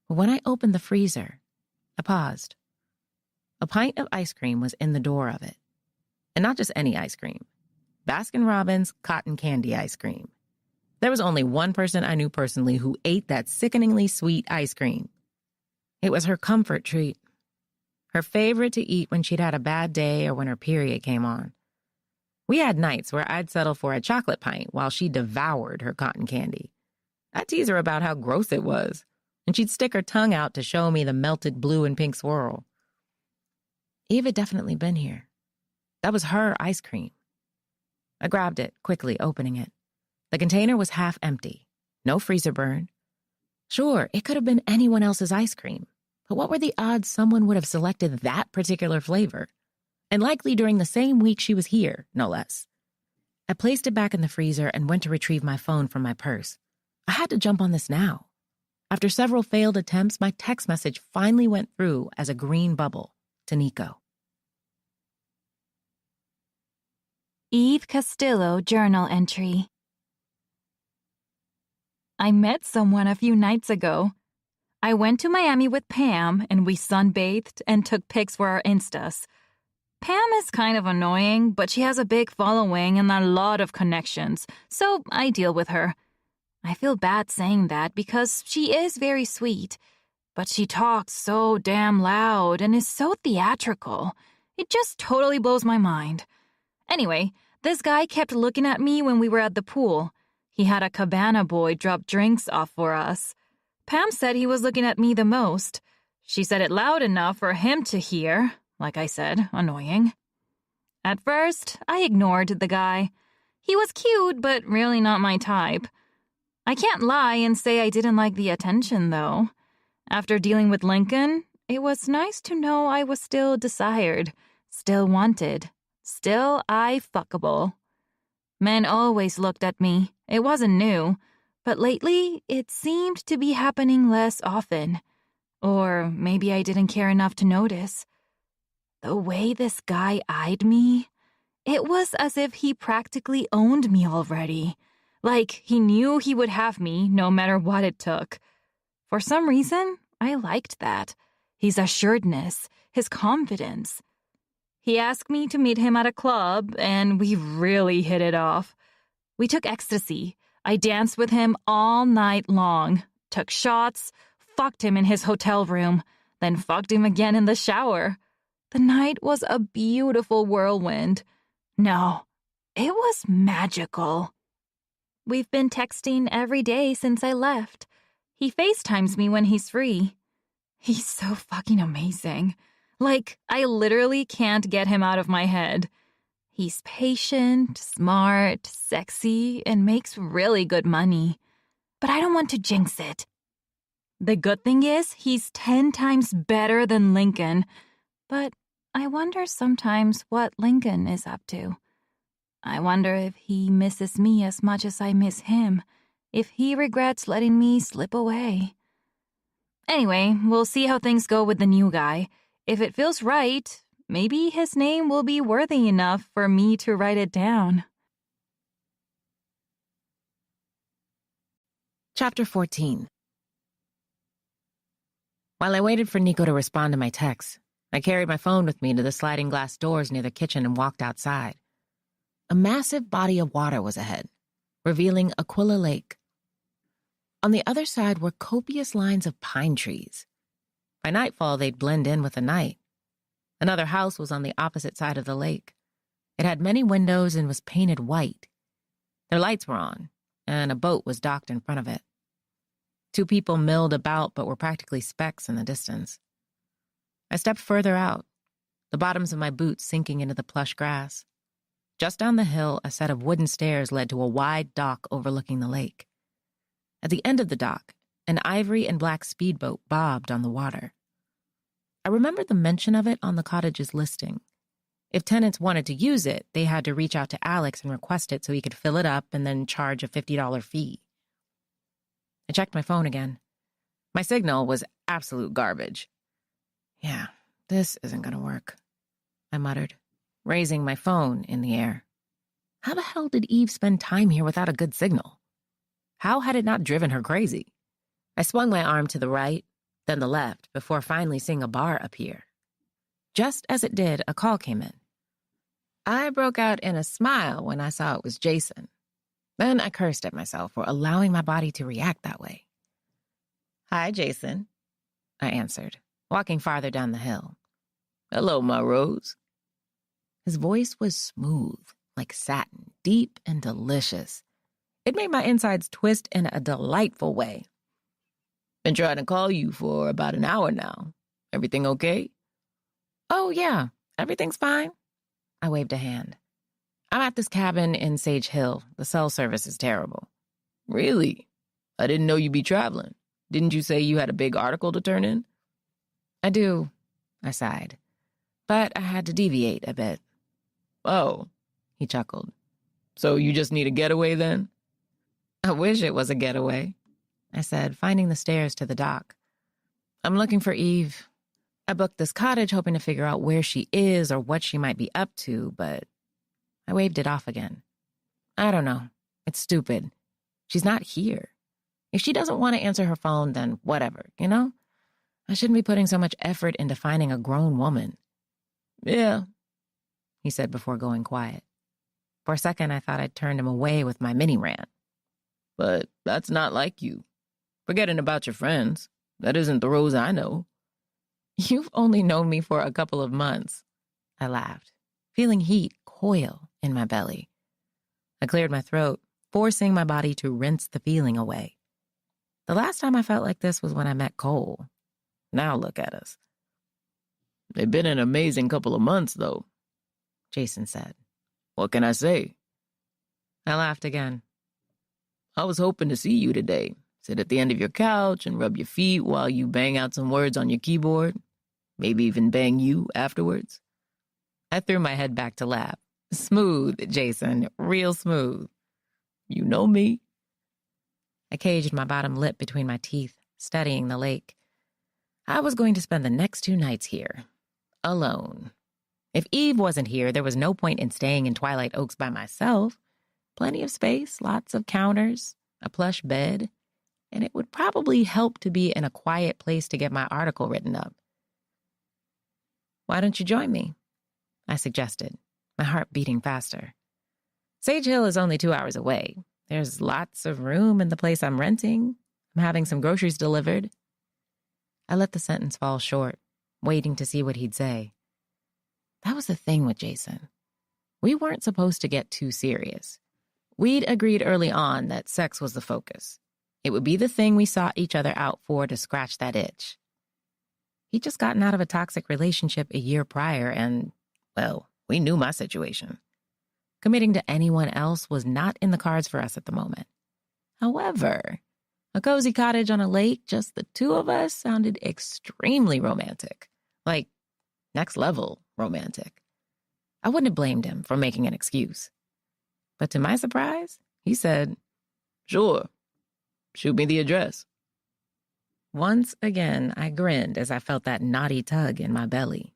But when I opened the freezer, I paused. A pint of ice cream was in the door of it. And not just any ice cream. Baskin-Robbins cotton candy ice cream. There was only one person I knew personally who ate that sickeningly sweet ice cream. It was her comfort treat. Her favorite to eat when she'd had a bad day or when her period came on. We had nights where I'd settle for a chocolate pint while she devoured her cotton candy. I'd tease her about how gross it was, and she'd stick her tongue out to show me the melted blue and pink swirl. Eve had definitely been here. That was her ice cream. I grabbed it, quickly opening it. The container was half empty. No freezer burn. Sure, it could have been anyone else's ice cream, but what were the odds someone would have selected that particular flavor? And likely during the same week she was here, no less. I placed it back in the freezer and went to retrieve my phone from my purse. I had to jump on this now. After several failed attempts, my text message finally went through as a green bubble to Nico. Eve Castillo journal entry. I met someone a few nights ago. I went to Miami with Pam and we sunbathed and took pics for our Instas. Pam is kind of annoying, but she has a big following and a lot of connections, so I deal with her. I feel bad saying that because she is very sweet, but she talks so damn loud and is so theatrical. It just totally blows my mind. Anyway, this guy kept looking at me when we were at the pool. He had a cabana boy drop drinks off for us. Pam said he was looking at me the most. She said it loud enough for him to hear. Like I said, annoying. At first, I ignored the guy. He was cute, but really not my type. I can't lie and say I didn't like the attention, though. After dealing with Lincoln, it was nice to know I was still desired, still wanted, still I-fuckable. Men always looked at me. It wasn't new, but lately it seemed to be happening less often. Or maybe I didn't care enough to notice. The way this guy eyed me, it was as if he practically owned me already. Like he knew he would have me no matter what it took. For some reason, I liked that. His assuredness, his confidence. He asked me to meet him at a club, and we really hit it off. We took ecstasy. I danced with him all night long, took shots, fucked him in his hotel room, then fucked him again in the shower. The night was a beautiful whirlwind. No, it was magical. We've been texting every day since I left. He FaceTimes me when he's free. He's so fucking amazing. Like, I literally can't get him out of my head. He's patient, smart, sexy, and makes really good money. But I don't want to jinx it. The good thing is, he's 10 times better than Lincoln. But I wonder sometimes what Lincoln is up to. I wonder if he misses me as much as I miss him, if he regrets letting me slip away. Anyway, we'll see how things go with the new guy. If it feels right, maybe his name will be worthy enough for me to write it down. Chapter 14. While I waited for Nico to respond to my text, I carried my phone with me to the sliding glass doors near the kitchen and walked outside. A massive body of water was ahead, revealing Aquila Lake. On the other side were copious lines of pine trees. By nightfall, they'd blend in with the night. Another house was on the opposite side of the lake. It had many windows and was painted white. Their lights were on, and a boat was docked in front of it. 2 people milled about but were practically specks in the distance. I stepped further out, the bottoms of my boots sinking into the plush grass. Just down the hill, a set of wooden stairs led to a wide dock overlooking the lake. At the end of the dock, an ivory and black speedboat bobbed on the water. I remembered the mention of it on the cottage's listing. If tenants wanted to use it, they had to reach out to Alex and request it so he could fill it up and then charge a $50 fee. I checked my phone again. My signal was absolute garbage. Yeah, this isn't going to work, I muttered, raising my phone in the air. How the hell did Eve spend time here without a good signal? How had it not driven her crazy? I swung my arm to the right, then the left, before finally seeing a bar appear. Just as it did, a call came in. I broke out in a smile when I saw it was Jason. Then I cursed at myself for allowing my body to react that way. "Hi, Jason," I answered, walking farther down the hill. "Hello, my rose." His voice was smooth, like satin, deep and delicious. It made my insides twist in a delightful way. "Been trying to call you for about an hour now. Everything okay?" "Oh, yeah, everything's fine." I waved a hand. "I'm at this cabin in Sage Hill. The cell service is terrible." "Really? I didn't know you'd be traveling. Didn't you say you had a big article to turn in?" "I do," I sighed. "But I had to deviate a bit." "Oh," he chuckled. "So you just need a getaway then?" "I wish it was a getaway," I said, finding the stairs to the dock. "I'm looking for Eve. I booked this cottage hoping to figure out where she is or what she might be up to, but I waved it off again. I don't know. It's stupid. She's not here. If she doesn't want to answer her phone, then whatever, you know? I shouldn't be putting so much effort into finding a grown woman. Yeah, he said before going quiet. For a second, I thought I'd turned him away with my mini rant. But that's not like you. Forgetting about your friends. That isn't the Rose I know. You've only known me for a couple of months. I laughed, feeling heat coil in my belly. I cleared my throat, forcing my body to rinse the feeling away. The last time I felt like this was when I met Cole. Now look at us. They've been an amazing couple of months, though, Jason said. What can I say? I laughed again. I was hoping to see you today. Sit at the end of your couch and rub your feet while you bang out some words on your keyboard. Maybe even bang you afterwards. I threw my head back to laugh. Smooth, Jason, real smooth. You know me. I caged my bottom lip between my teeth, studying the lake. I was going to spend the next 2 nights here, alone. If Eve wasn't here, there was no point in staying in Twilight Oaks by myself. Plenty of space, lots of counters, a plush bed, and it would probably help to be in a quiet place to get my article written up. Why don't you join me? I suggested, my heart beating faster. Sage Hill is only 2 hours away. There's lots of room in the place I'm renting. I'm having some groceries delivered. I let the sentence fall short, waiting to see what he'd say. That was the thing with Jason. We weren't supposed to get too serious. We'd agreed early on that sex was the focus. It would be the thing we sought each other out for to scratch that itch. He'd just gotten out of a toxic relationship a year prior and, well, we knew my situation. Committing to anyone else was not in the cards for us at the moment. However, a cozy cottage on a lake, just the 2 of us, sounded extremely romantic. Like, next level romantic. I wouldn't have blamed him for making an excuse. But to my surprise, he said, Sure. Shoot me the address. Once again, I grinned as I felt that naughty tug in my belly.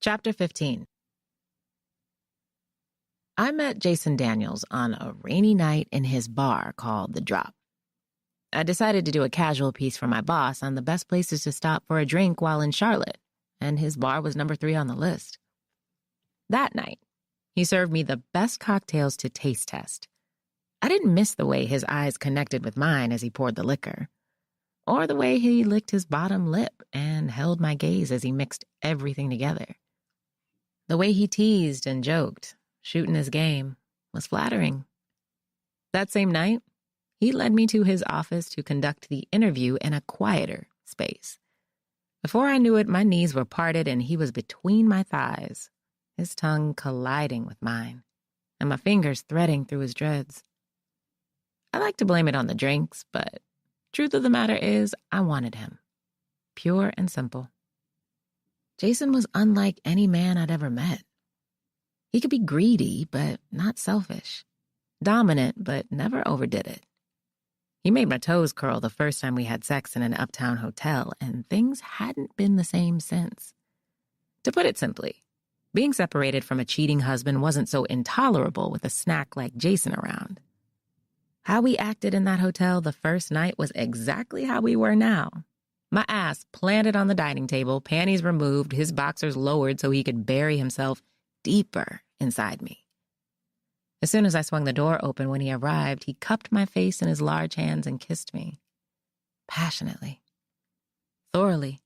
Chapter 15. I met Jason Daniels on a rainy night in his bar called The Drop. I decided to do a casual piece for my boss on the best places to stop for a drink while in Charlotte, and his bar was number 3 on the list. That night, he served me the best cocktails to taste test. I didn't miss the way his eyes connected with mine as he poured the liquor, or the way he licked his bottom lip and held my gaze as he mixed everything together. The way he teased and joked, shooting his game, was flattering. That same night, he led me to his office to conduct the interview in a quieter space. Before I knew it, my knees were parted and he was between my thighs, his tongue colliding with mine, and my fingers threading through his dreads. I like to blame it on the drinks, but truth of the matter is, I wanted him. Pure and simple. Jason was unlike any man I'd ever met. He could be greedy, but not selfish. Dominant, but never overdid it. He made my toes curl the first time we had sex in an uptown hotel, and things hadn't been the same since. To put it simply, being separated from a cheating husband wasn't so intolerable with a snack like Jason around. How we acted in that hotel the first night was exactly how we were now. My ass planted on the dining table, panties removed, his boxers lowered so he could bury himself deeper inside me. As soon as I swung the door open when he arrived, he cupped my face in his large hands and kissed me. Passionately. Thoroughly.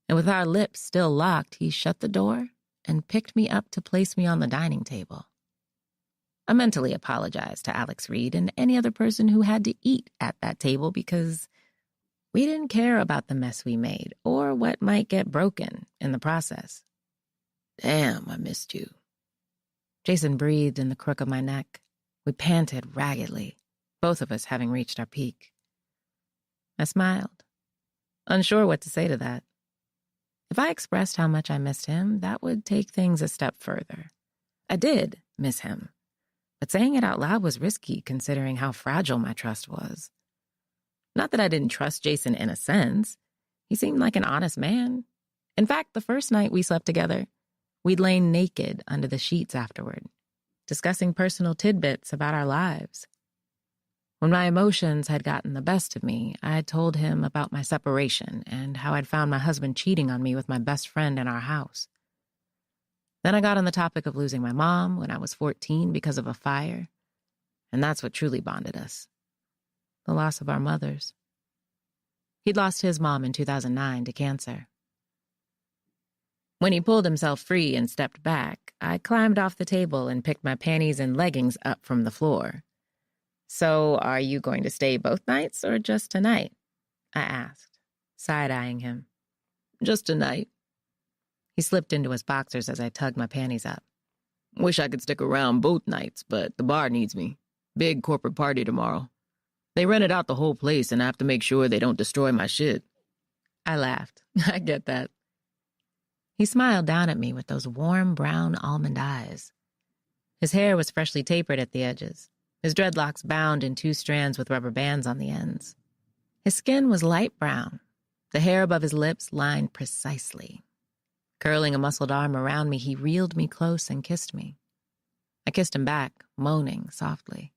And with our lips still locked, he shut the door and picked me up to place me on the dining table. I mentally apologized to Alex Reed and any other person who had to eat at that table because we didn't care about the mess we made or what might get broken in the process. Damn, I missed you. Jason breathed in the crook of my neck. We panted raggedly, both of us having reached our peak. I smiled, unsure what to say to that. If I expressed how much I missed him, that would take things a step further. I did miss him, but saying it out loud was risky considering how fragile my trust was. Not that I didn't trust Jason in a sense. He seemed like an honest man, In fact, the first night we slept together, we'd lain naked under the sheets afterward, discussing personal tidbits about our lives. When my emotions had gotten the best of me, I had told him about my separation and how I'd found my husband cheating on me with my best friend in our house. Then I got on the topic of losing my mom when I was 14 because of a fire, and that's what truly bonded us. The loss of our mothers. He'd lost his mom in 2009 to cancer. When he pulled himself free and stepped back, I climbed off the table and picked my panties and leggings up from the floor. "So, are you going to stay both nights or just tonight?" I asked, side-eyeing him. "Just tonight." He slipped into his boxers as I tugged my panties up. "Wish I could stick around both nights, but the bar needs me. Big corporate party tomorrow. They rented out the whole place and I have to make sure they don't destroy my shit." I laughed. I get that. He smiled down at me with those warm brown almond eyes. His hair was freshly tapered at the edges, his dreadlocks bound in 2 strands with rubber bands on the ends. His skin was light brown, the hair above his lips lined precisely. Curling a muscled arm around me, he reeled me close and kissed me. I kissed him back, moaning softly.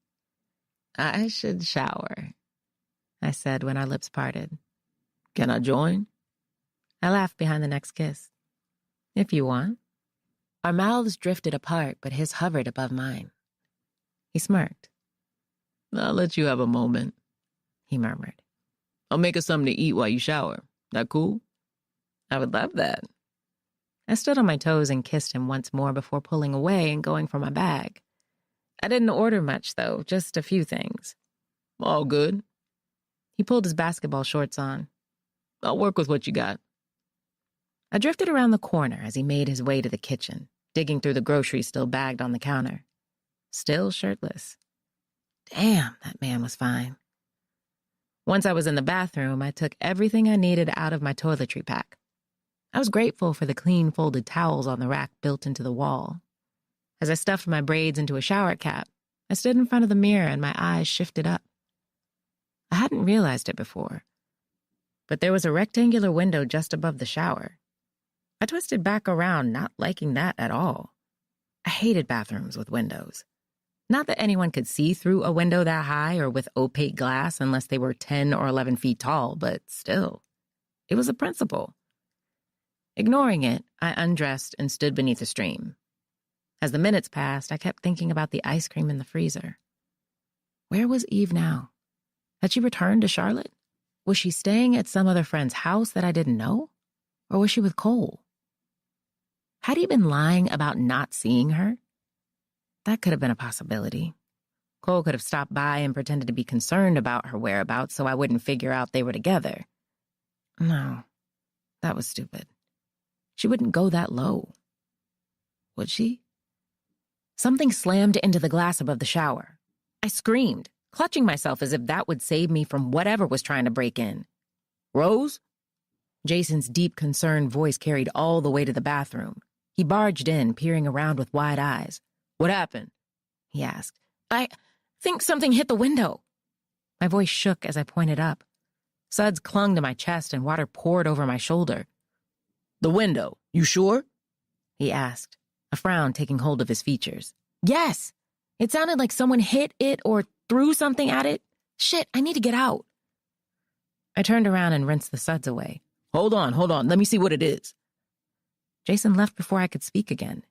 "I should shower," I said when our lips parted. "Can I join?" I laughed behind the next kiss. "If you want." Our mouths drifted apart, but his hovered above mine. He smirked. "I'll let you have a moment," he murmured. "I'll make us something to eat while you shower. That cool?" "I would love that." I stood on my toes and kissed him once more before pulling away and going for my bag. I didn't order much, though, just a few things. "All good." He pulled his basketball shorts on. "I'll work with what you got." I drifted around the corner as he made his way to the kitchen, digging through the groceries still bagged on the counter. Still shirtless. Damn, that man was fine. Once I was in the bathroom, I took everything I needed out of my toiletry pack. I was grateful for the clean folded towels on the rack built into the wall. As I stuffed my braids into a shower cap, I stood in front of the mirror and my eyes shifted up. I hadn't realized it before, but there was a rectangular window just above the shower. I twisted back around, not liking that at all. I hated bathrooms with windows. Not that anyone could see through a window that high or with opaque glass unless they were 10 or 11 feet tall, but still, it was a principle. Ignoring it, I undressed and stood beneath the stream. As the minutes passed, I kept thinking about the ice cream in the freezer. Where was Eve now? Had she returned to Charlotte? Was she staying at some other friend's house that I didn't know? Or was she with Cole? Had he been lying about not seeing her? That could have been a possibility. Cole could have stopped by and pretended to be concerned about her whereabouts so I wouldn't figure out they were together. No, that was stupid. She wouldn't go that low. Would she? Something slammed into the glass above the shower. I screamed, clutching myself as if that would save me from whatever was trying to break in. "Rose?" Jason's deep, concerned voice carried all the way to the bathroom. He barged in, peering around with wide eyes. "What happened?" he asked. "I think something hit the window." My voice shook as I pointed up. Suds clung to my chest and water poured over my shoulder. "The window, you sure?" he asked, a frown taking hold of his features. "Yes! It sounded like someone hit it or threw something at it. Shit, I need to get out." I turned around and rinsed the suds away. Hold on, let me see what it is." Jason left before I could speak again.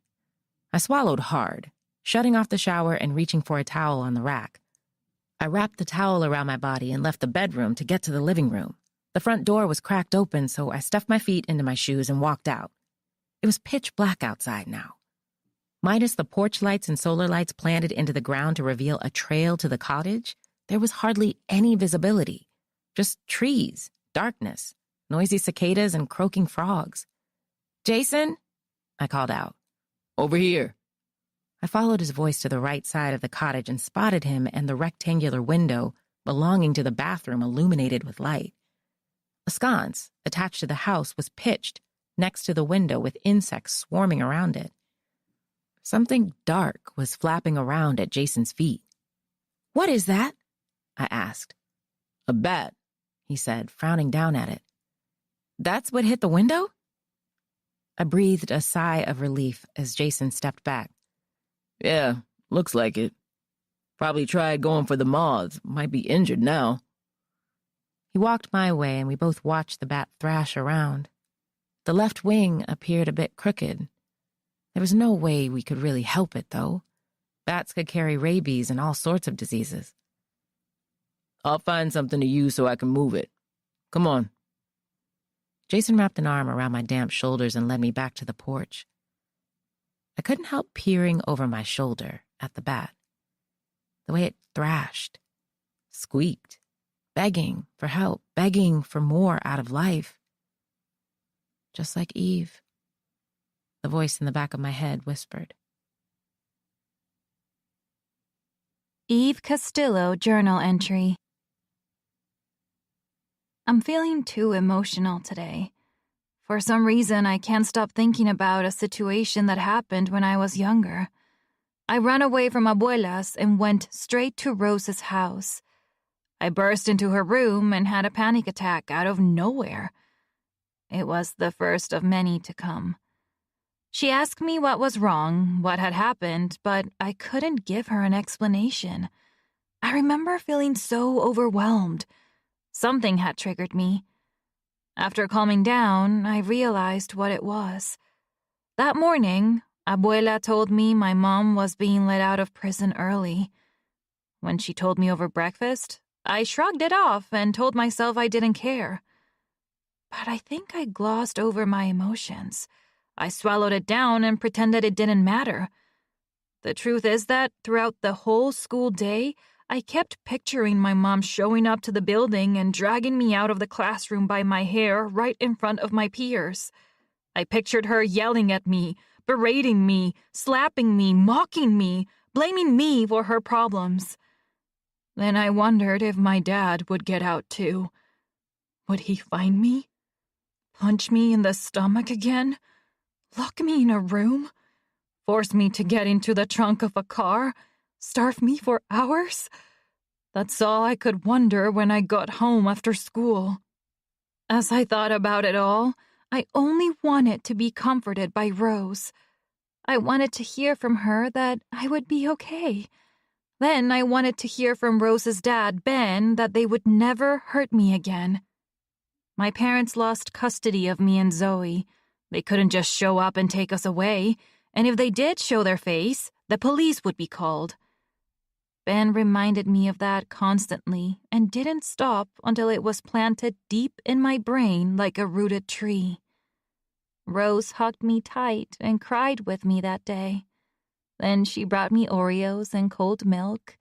I swallowed hard, shutting off the shower and reaching for a towel on the rack. I wrapped the towel around my body and left the bedroom to get to the living room. The front door was cracked open, so I stuffed my feet into my shoes and walked out. It was pitch black outside now. Minus the porch lights and solar lights planted into the ground to reveal a trail to the cottage, there was hardly any visibility. Just trees, darkness, noisy cicadas, and croaking frogs. "Jason?" I called out. "Over here." I followed his voice to the right side of the cottage and spotted him and the rectangular window belonging to the bathroom illuminated with light. A sconce attached to the house was pitched next to the window with insects swarming around it. Something dark was flapping around at Jason's feet. "What is that?" I asked. "A bat," he said, frowning down at it. "That's what hit the window?" I breathed a sigh of relief as Jason stepped back. Yeah, looks like it. Probably tried going for the moths. Might be injured now. He walked my way, and we both watched the bat thrash around. The left wing appeared a bit crooked. There was no way we could really help it, though. Bats could carry rabies and all sorts of diseases. I'll find something to use so I can move it. Come on. Jason wrapped an arm around my damp shoulders and led me back to the porch. I couldn't help peering over my shoulder at the bat. The way it thrashed, squeaked, begging for help, begging for more out of life. Just like Eve, the voice in the back of my head whispered. Eve Castillo journal entry. I'm feeling too emotional today. For some reason, I can't stop thinking about a situation that happened when I was younger. I ran away from Abuela's and went straight to Rose's house. I burst into her room and had a panic attack out of nowhere. It was the first of many to come. She asked me what was wrong, what had happened, but I couldn't give her an explanation. I remember feeling so overwhelmed. Something had triggered me. After calming down, I realized what it was. That morning, Abuela told me my mom was being let out of prison early. When she told me over breakfast, I shrugged it off and told myself I didn't care. But I think I glossed over my emotions. I swallowed it down and pretended it didn't matter. The truth is that throughout the whole school day, I kept picturing my mom showing up to the building and dragging me out of the classroom by my hair right in front of my peers. I pictured her yelling at me, berating me, slapping me, mocking me, blaming me for her problems. Then I wondered if my dad would get out too. Would he find me? Punch me in the stomach again? Lock me in a room? Force me to get into the trunk of a car? Starve me for hours? That's all I could wonder when I got home after school. As I thought about it all, I only wanted to be comforted by Rose. I wanted to hear from her that I would be okay. Then I wanted to hear from Rose's dad, Ben, that they would never hurt me again. My parents lost custody of me and Zoe. They couldn't just show up and take us away, and if they did show their face, the police would be called. Ben reminded me of that constantly and didn't stop until it was planted deep in my brain like a rooted tree. Rose hugged me tight and cried with me that day. Then she brought me Oreos and cold milk.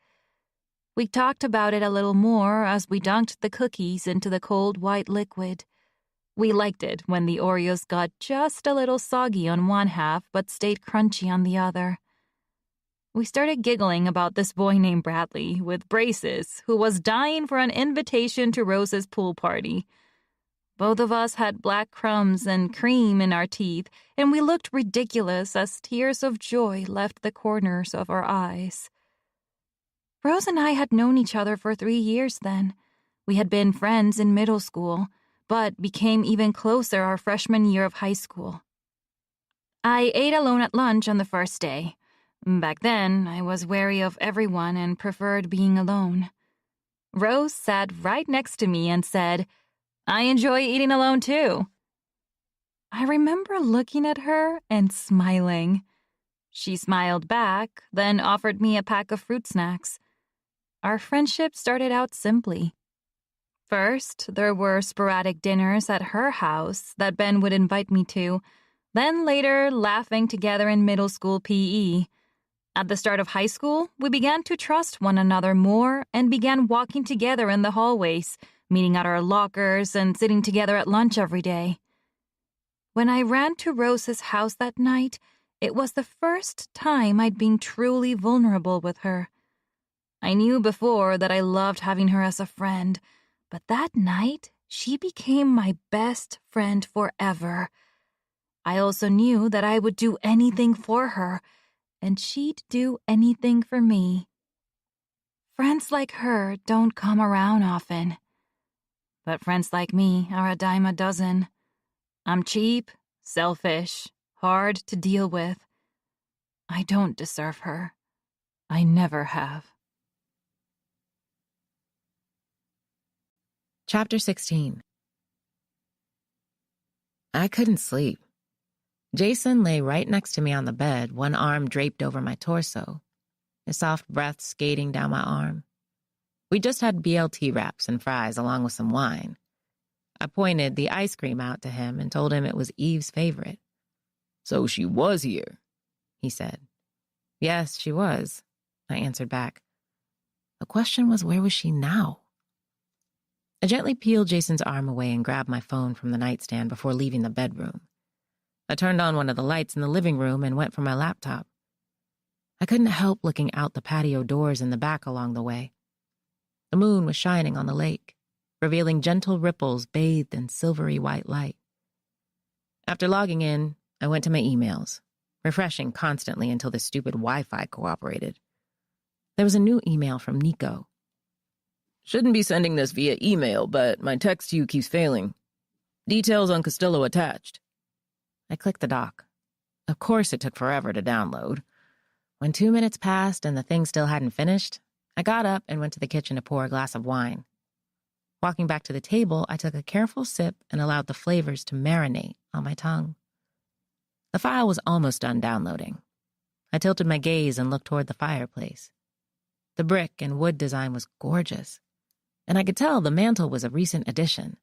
We talked about it a little more as we dunked the cookies into the cold white liquid. We liked it when the Oreos got just a little soggy on one half but stayed crunchy on the other. We started giggling about this boy named Bradley with braces who was dying for an invitation to Rose's pool party. Both of us had black crumbs and cream in our teeth, and we looked ridiculous as tears of joy left the corners of our eyes. Rose and I had known each other for 3 years then. We had been friends in middle school, but became even closer our freshman year of high school. I ate alone at lunch on the first day. Back then, I was wary of everyone and preferred being alone. Rose sat right next to me and said, "I enjoy eating alone too." I remember looking at her and smiling. She smiled back, then offered me a pack of fruit snacks. Our friendship started out simply. First, there were sporadic dinners at her house that Ben would invite me to, then later laughing together in middle school PE. At the start of high school, we began to trust one another more and began walking together in the hallways, meeting at our lockers and sitting together at lunch every day. When I ran to Rose's house that night, it was the first time I'd been truly vulnerable with her. I knew before that I loved having her as a friend, but that night, she became my best friend forever. I also knew that I would do anything for her, and she'd do anything for me. Friends like her don't come around often. But friends like me are a dime a dozen. I'm cheap, selfish, hard to deal with. I don't deserve her. I never have. Chapter 16. I couldn't sleep. Jason lay right next to me on the bed, one arm draped over my torso, his soft breath skating down my arm. We just had BLT wraps and fries along with some wine. I pointed the ice cream out to him and told him it was Eve's favorite. So she was here, he said. Yes, she was, I answered back. The question was, where was she now? I gently peeled Jason's arm away and grabbed my phone from the nightstand before leaving the bedroom. I turned on one of the lights in the living room and went for my laptop. I couldn't help looking out the patio doors in the back along the way. The moon was shining on the lake, revealing gentle ripples bathed in silvery white light. After logging in, I went to my emails, refreshing constantly until the stupid Wi-Fi cooperated. There was a new email from Nico. Shouldn't be sending this via email, but my text to you keeps failing. Details on Costello attached. I clicked the doc. Of course it took forever to download. When 2 minutes passed and the thing still hadn't finished, I got up and went to the kitchen to pour a glass of wine. Walking back to the table, I took a careful sip and allowed the flavors to marinate on my tongue. The file was almost done downloading. I tilted my gaze and looked toward the fireplace. The brick and wood design was gorgeous, and I could tell the mantel was a recent addition.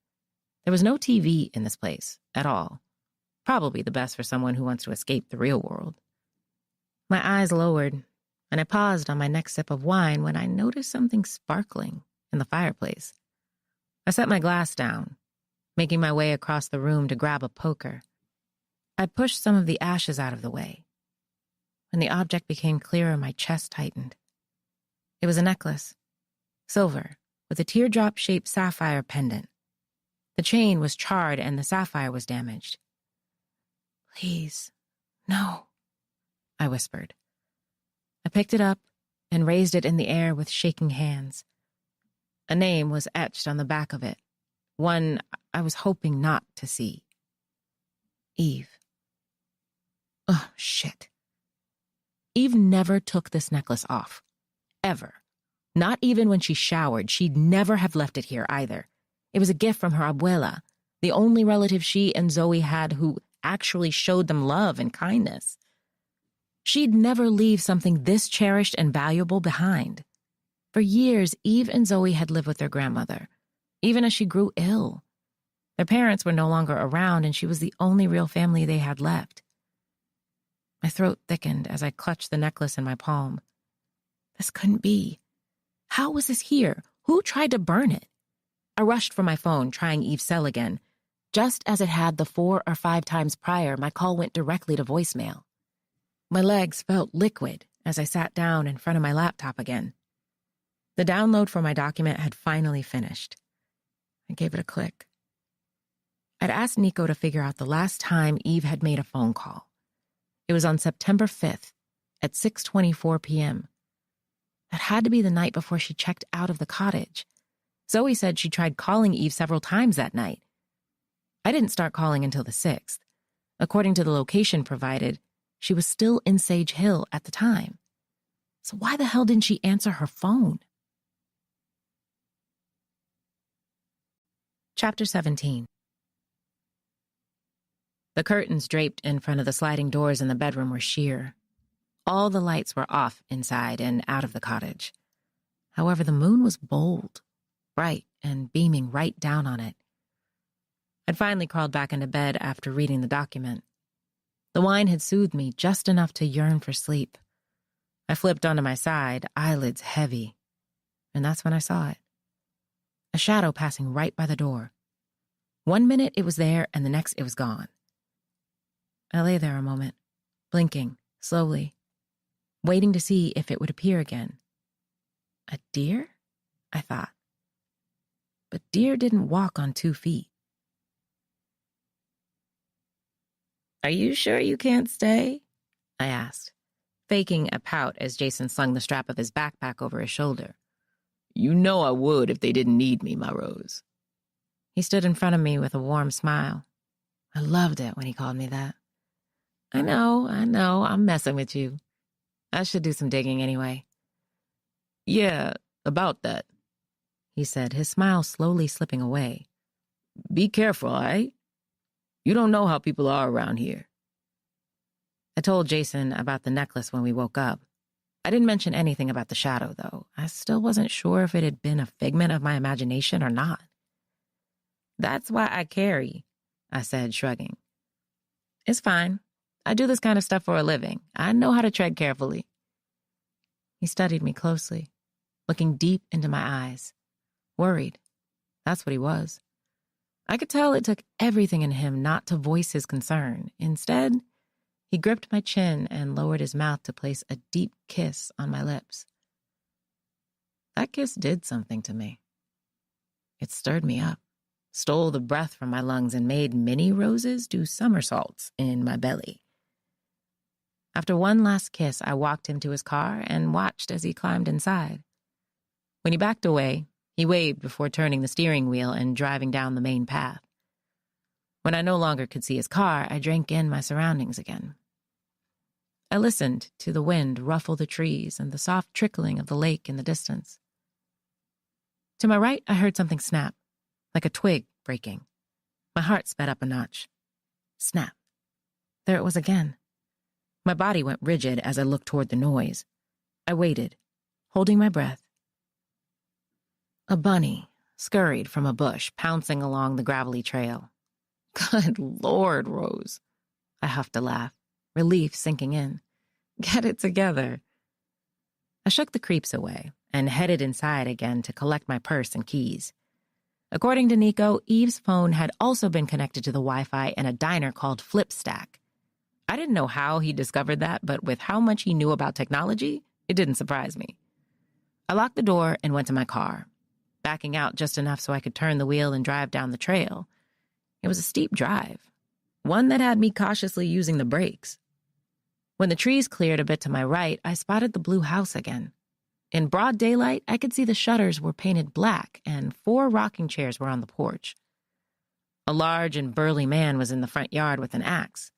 There was no TV in this place at all. Probably the best for someone who wants to escape the real world. My eyes lowered, and I paused on my next sip of wine when I noticed something sparkling in the fireplace. I set my glass down, making my way across the room to grab a poker. I pushed some of the ashes out of the way. When the object became clearer, my chest tightened. It was a necklace, silver, with a teardrop-shaped sapphire pendant. The chain was charred and the sapphire was damaged. Please, no, I whispered. I picked it up and raised it in the air with shaking hands. A name was etched on the back of it, one I was hoping not to see. Eve. Oh, shit. Eve never took this necklace off. Ever. Not even when she showered. She'd never have left it here either. It was a gift from her abuela, the only relative she and Zoe had who actually showed them love and kindness. She'd never leave something this cherished and valuable behind. For years, Eve and Zoe had lived with their grandmother, even as she grew ill. Their parents were no longer around, and she was the only real family they had left. My throat thickened as I clutched the necklace in my palm. This couldn't be. How was this here? Who tried to burn it? I rushed for my phone, trying Eve's cell again. Just as it had the 4 or 5 times prior, my call went directly to voicemail. My legs felt liquid as I sat down in front of my laptop again. The download for my document had finally finished. I gave it a click. I'd asked Nico to figure out the last time Eve had made a phone call. It was on September 5th at 6:24 p.m. That had to be the night before she checked out of the cottage. Zoe said she tried calling Eve several times that night. I didn't start calling until the 6th. According to the location provided, she was still in Sage Hill at the time. So why the hell didn't she answer her phone? Chapter 17. The curtains draped in front of the sliding doors in the bedroom were sheer. All the lights were off inside and out of the cottage. However, the moon was bold, bright, and beaming right down on it. I'd finally crawled back into bed after reading the document. The wine had soothed me just enough to yearn for sleep. I flipped onto my side, eyelids heavy, and that's when I saw it. A shadow passing right by the door. 1 minute it was there, and the next it was gone. I lay there a moment, blinking, slowly, waiting to see if it would appear again. A deer? I thought. But deer didn't walk on 2 feet. Are you sure you can't stay? I asked, faking a pout as Jason slung the strap of his backpack over his shoulder. You know I would if they didn't need me, my rose. He stood in front of me with a warm smile. I loved it when he called me that. I know, I'm messing with you. I should do some digging anyway. Yeah, about that, He said, his smile slowly slipping away. Be careful, all right? You don't know how people are around here. I told Jason about the necklace when we woke up. I didn't mention anything about the shadow, though. I still wasn't sure if it had been a figment of my imagination or not. That's why I carry, I said, shrugging. It's fine. I do this kind of stuff for a living. I know how to tread carefully. He studied me closely, looking deep into my eyes. Worried. That's what he was. I could tell it took everything in him not to voice his concern. Instead, he gripped my chin and lowered his mouth to place a deep kiss on my lips. That kiss did something to me. It stirred me up, stole the breath from my lungs, and made mini roses do somersaults in my belly. After one last kiss, I walked him to his car and watched as he climbed inside. When he backed away, he waved before turning the steering wheel and driving down the main path. When I no longer could see his car, I drank in my surroundings again. I listened to the wind ruffle the trees and the soft trickling of the lake in the distance. To my right, I heard something snap, like a twig breaking. My heart sped up a notch. Snap. There it was again. My body went rigid as I looked toward the noise. I waited, holding my breath. A bunny scurried from a bush, pouncing along the gravelly trail. Good Lord, Rose. I huffed a laugh, relief sinking in. Get it together. I shook the creeps away and headed inside again to collect my purse and keys. According to Nico, Eve's phone had also been connected to the Wi-Fi in a diner called Flipstack. I didn't know how he discovered that, but with how much he knew about technology, it didn't surprise me. I locked the door and went to my car, backing out just enough so I could turn the wheel and drive down the trail. It was a steep drive, one that had me cautiously using the brakes. When the trees cleared a bit to my right, I spotted the blue house again. In broad daylight, I could see the shutters were painted black and 4 rocking chairs were on the porch. A large and burly man was in the front yard with an axe.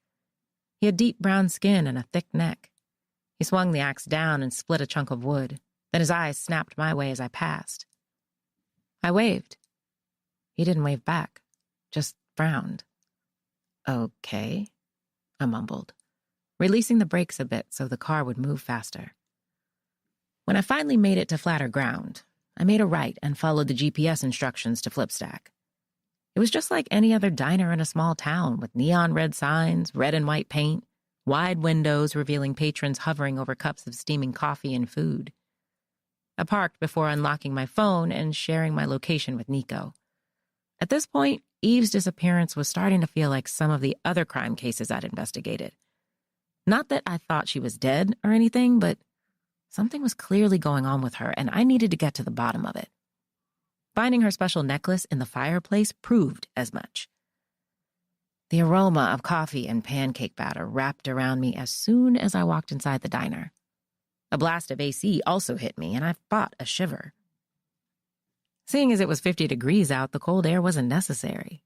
He had deep brown skin and a thick neck. He swung the axe down and split a chunk of wood. Then his eyes snapped my way as I passed. I waved. He didn't wave back, just frowned. Okay, I mumbled, releasing the brakes a bit so the car would move faster. When I finally made it to flatter ground, I made a right and followed the GPS instructions to Flipstack. It was just like any other diner in a small town with neon red signs, red and white paint, wide windows revealing patrons hovering over cups of steaming coffee and food. I parked before unlocking my phone and sharing my location with Nico. At this point, Eve's disappearance was starting to feel like some of the other crime cases I'd investigated. Not that I thought she was dead or anything, but something was clearly going on with her, and I needed to get to the bottom of it. Finding her special necklace in the fireplace proved as much. The aroma of coffee and pancake batter wrapped around me as soon as I walked inside the diner. A blast of AC also hit me, and I fought a shiver. Seeing as it was 50 degrees out, the cold air wasn't necessary.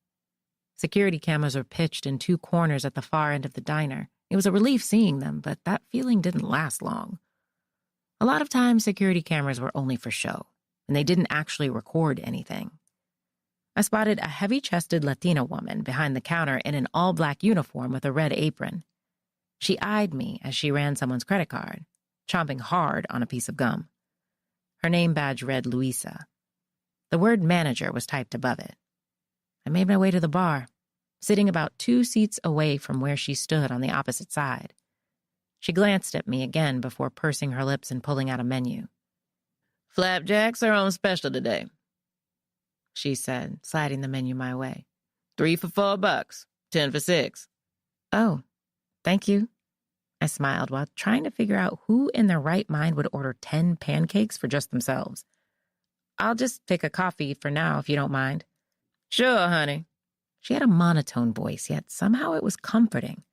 Security cameras were pitched in 2 corners at the far end of the diner. It was a relief seeing them, but that feeling didn't last long. A lot of times, security cameras were only for show, and they didn't actually record anything. I spotted a heavy-chested Latina woman behind the counter in an all-black uniform with a red apron. She eyed me as she ran someone's credit card, chomping hard on a piece of gum. Her name badge read Luisa. The word manager was typed above it. I made my way to the bar, sitting about 2 seats away from where she stood on the opposite side. She glanced at me again before pursing her lips and pulling out a menu. Flapjacks are on special today, she said, sliding the menu my way. 3 for $4, 10 for $6. Oh, thank you. I smiled while trying to figure out who in their right mind would order 10 pancakes for just themselves. I'll just pick a coffee for now, if you don't mind. Sure, honey. She had a monotone voice, yet somehow it was comforting.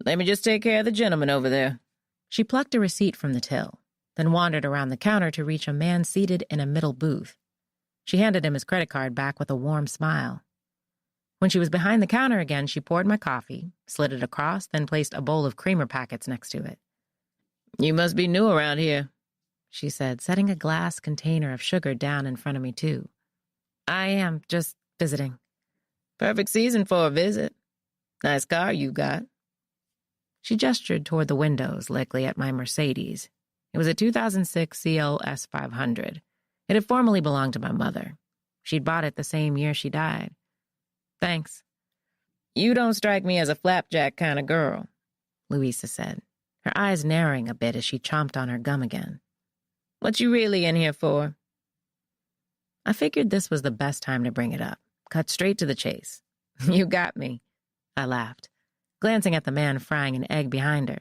Let me just take care of the gentleman over there. She plucked a receipt from the till, then wandered around the counter to reach a man seated in a middle booth. She handed him his credit card back with a warm smile. When she was behind the counter again, she poured my coffee, slid it across, then placed a bowl of creamer packets next to it. You must be new around here, she said, setting a glass container of sugar down in front of me, too. I am just visiting. Perfect season for a visit. Nice car you got. She gestured toward the windows, likely at my Mercedes. It was a 2006 CLS 500. It had formerly belonged to my mother. She'd bought it the same year she died. Thanks. You don't strike me as a flapjack kind of girl, Louisa said, her eyes narrowing a bit as she chomped on her gum again. What you really in here for? I figured this was the best time to bring it up. Cut straight to the chase. You got me, I laughed, glancing at the man frying an egg behind her.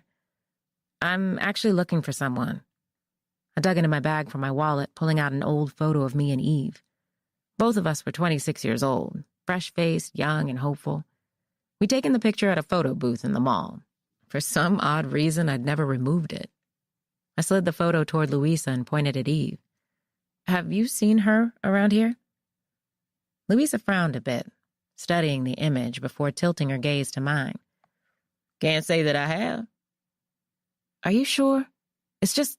I'm actually looking for someone. I dug into my bag for my wallet, pulling out an old photo of me and Eve. Both of us were 26 years old, fresh-faced, young, and hopeful. We'd taken the picture at a photo booth in the mall. For some odd reason, I'd never removed it. I slid the photo toward Louisa and pointed at Eve. Have you seen her around here? Louisa frowned a bit, studying the image before tilting her gaze to mine. Can't say that I have. Are you sure? It's just,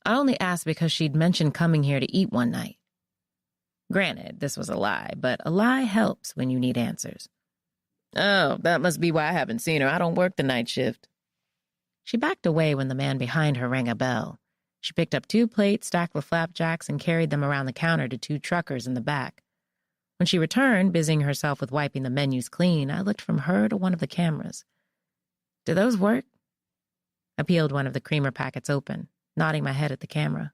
I only asked because she'd mentioned coming here to eat one night. Granted, this was a lie, but a lie helps when you need answers. Oh, that must be why I haven't seen her. I don't work the night shift. She backed away when the man behind her rang a bell. She picked up 2 plates stacked with flapjacks and carried them around the counter to 2 truckers in the back. When she returned, busying herself with wiping the menus clean, I looked from her to one of the cameras. Do those work? I peeled one of the creamer packets open, nodding my head at the camera.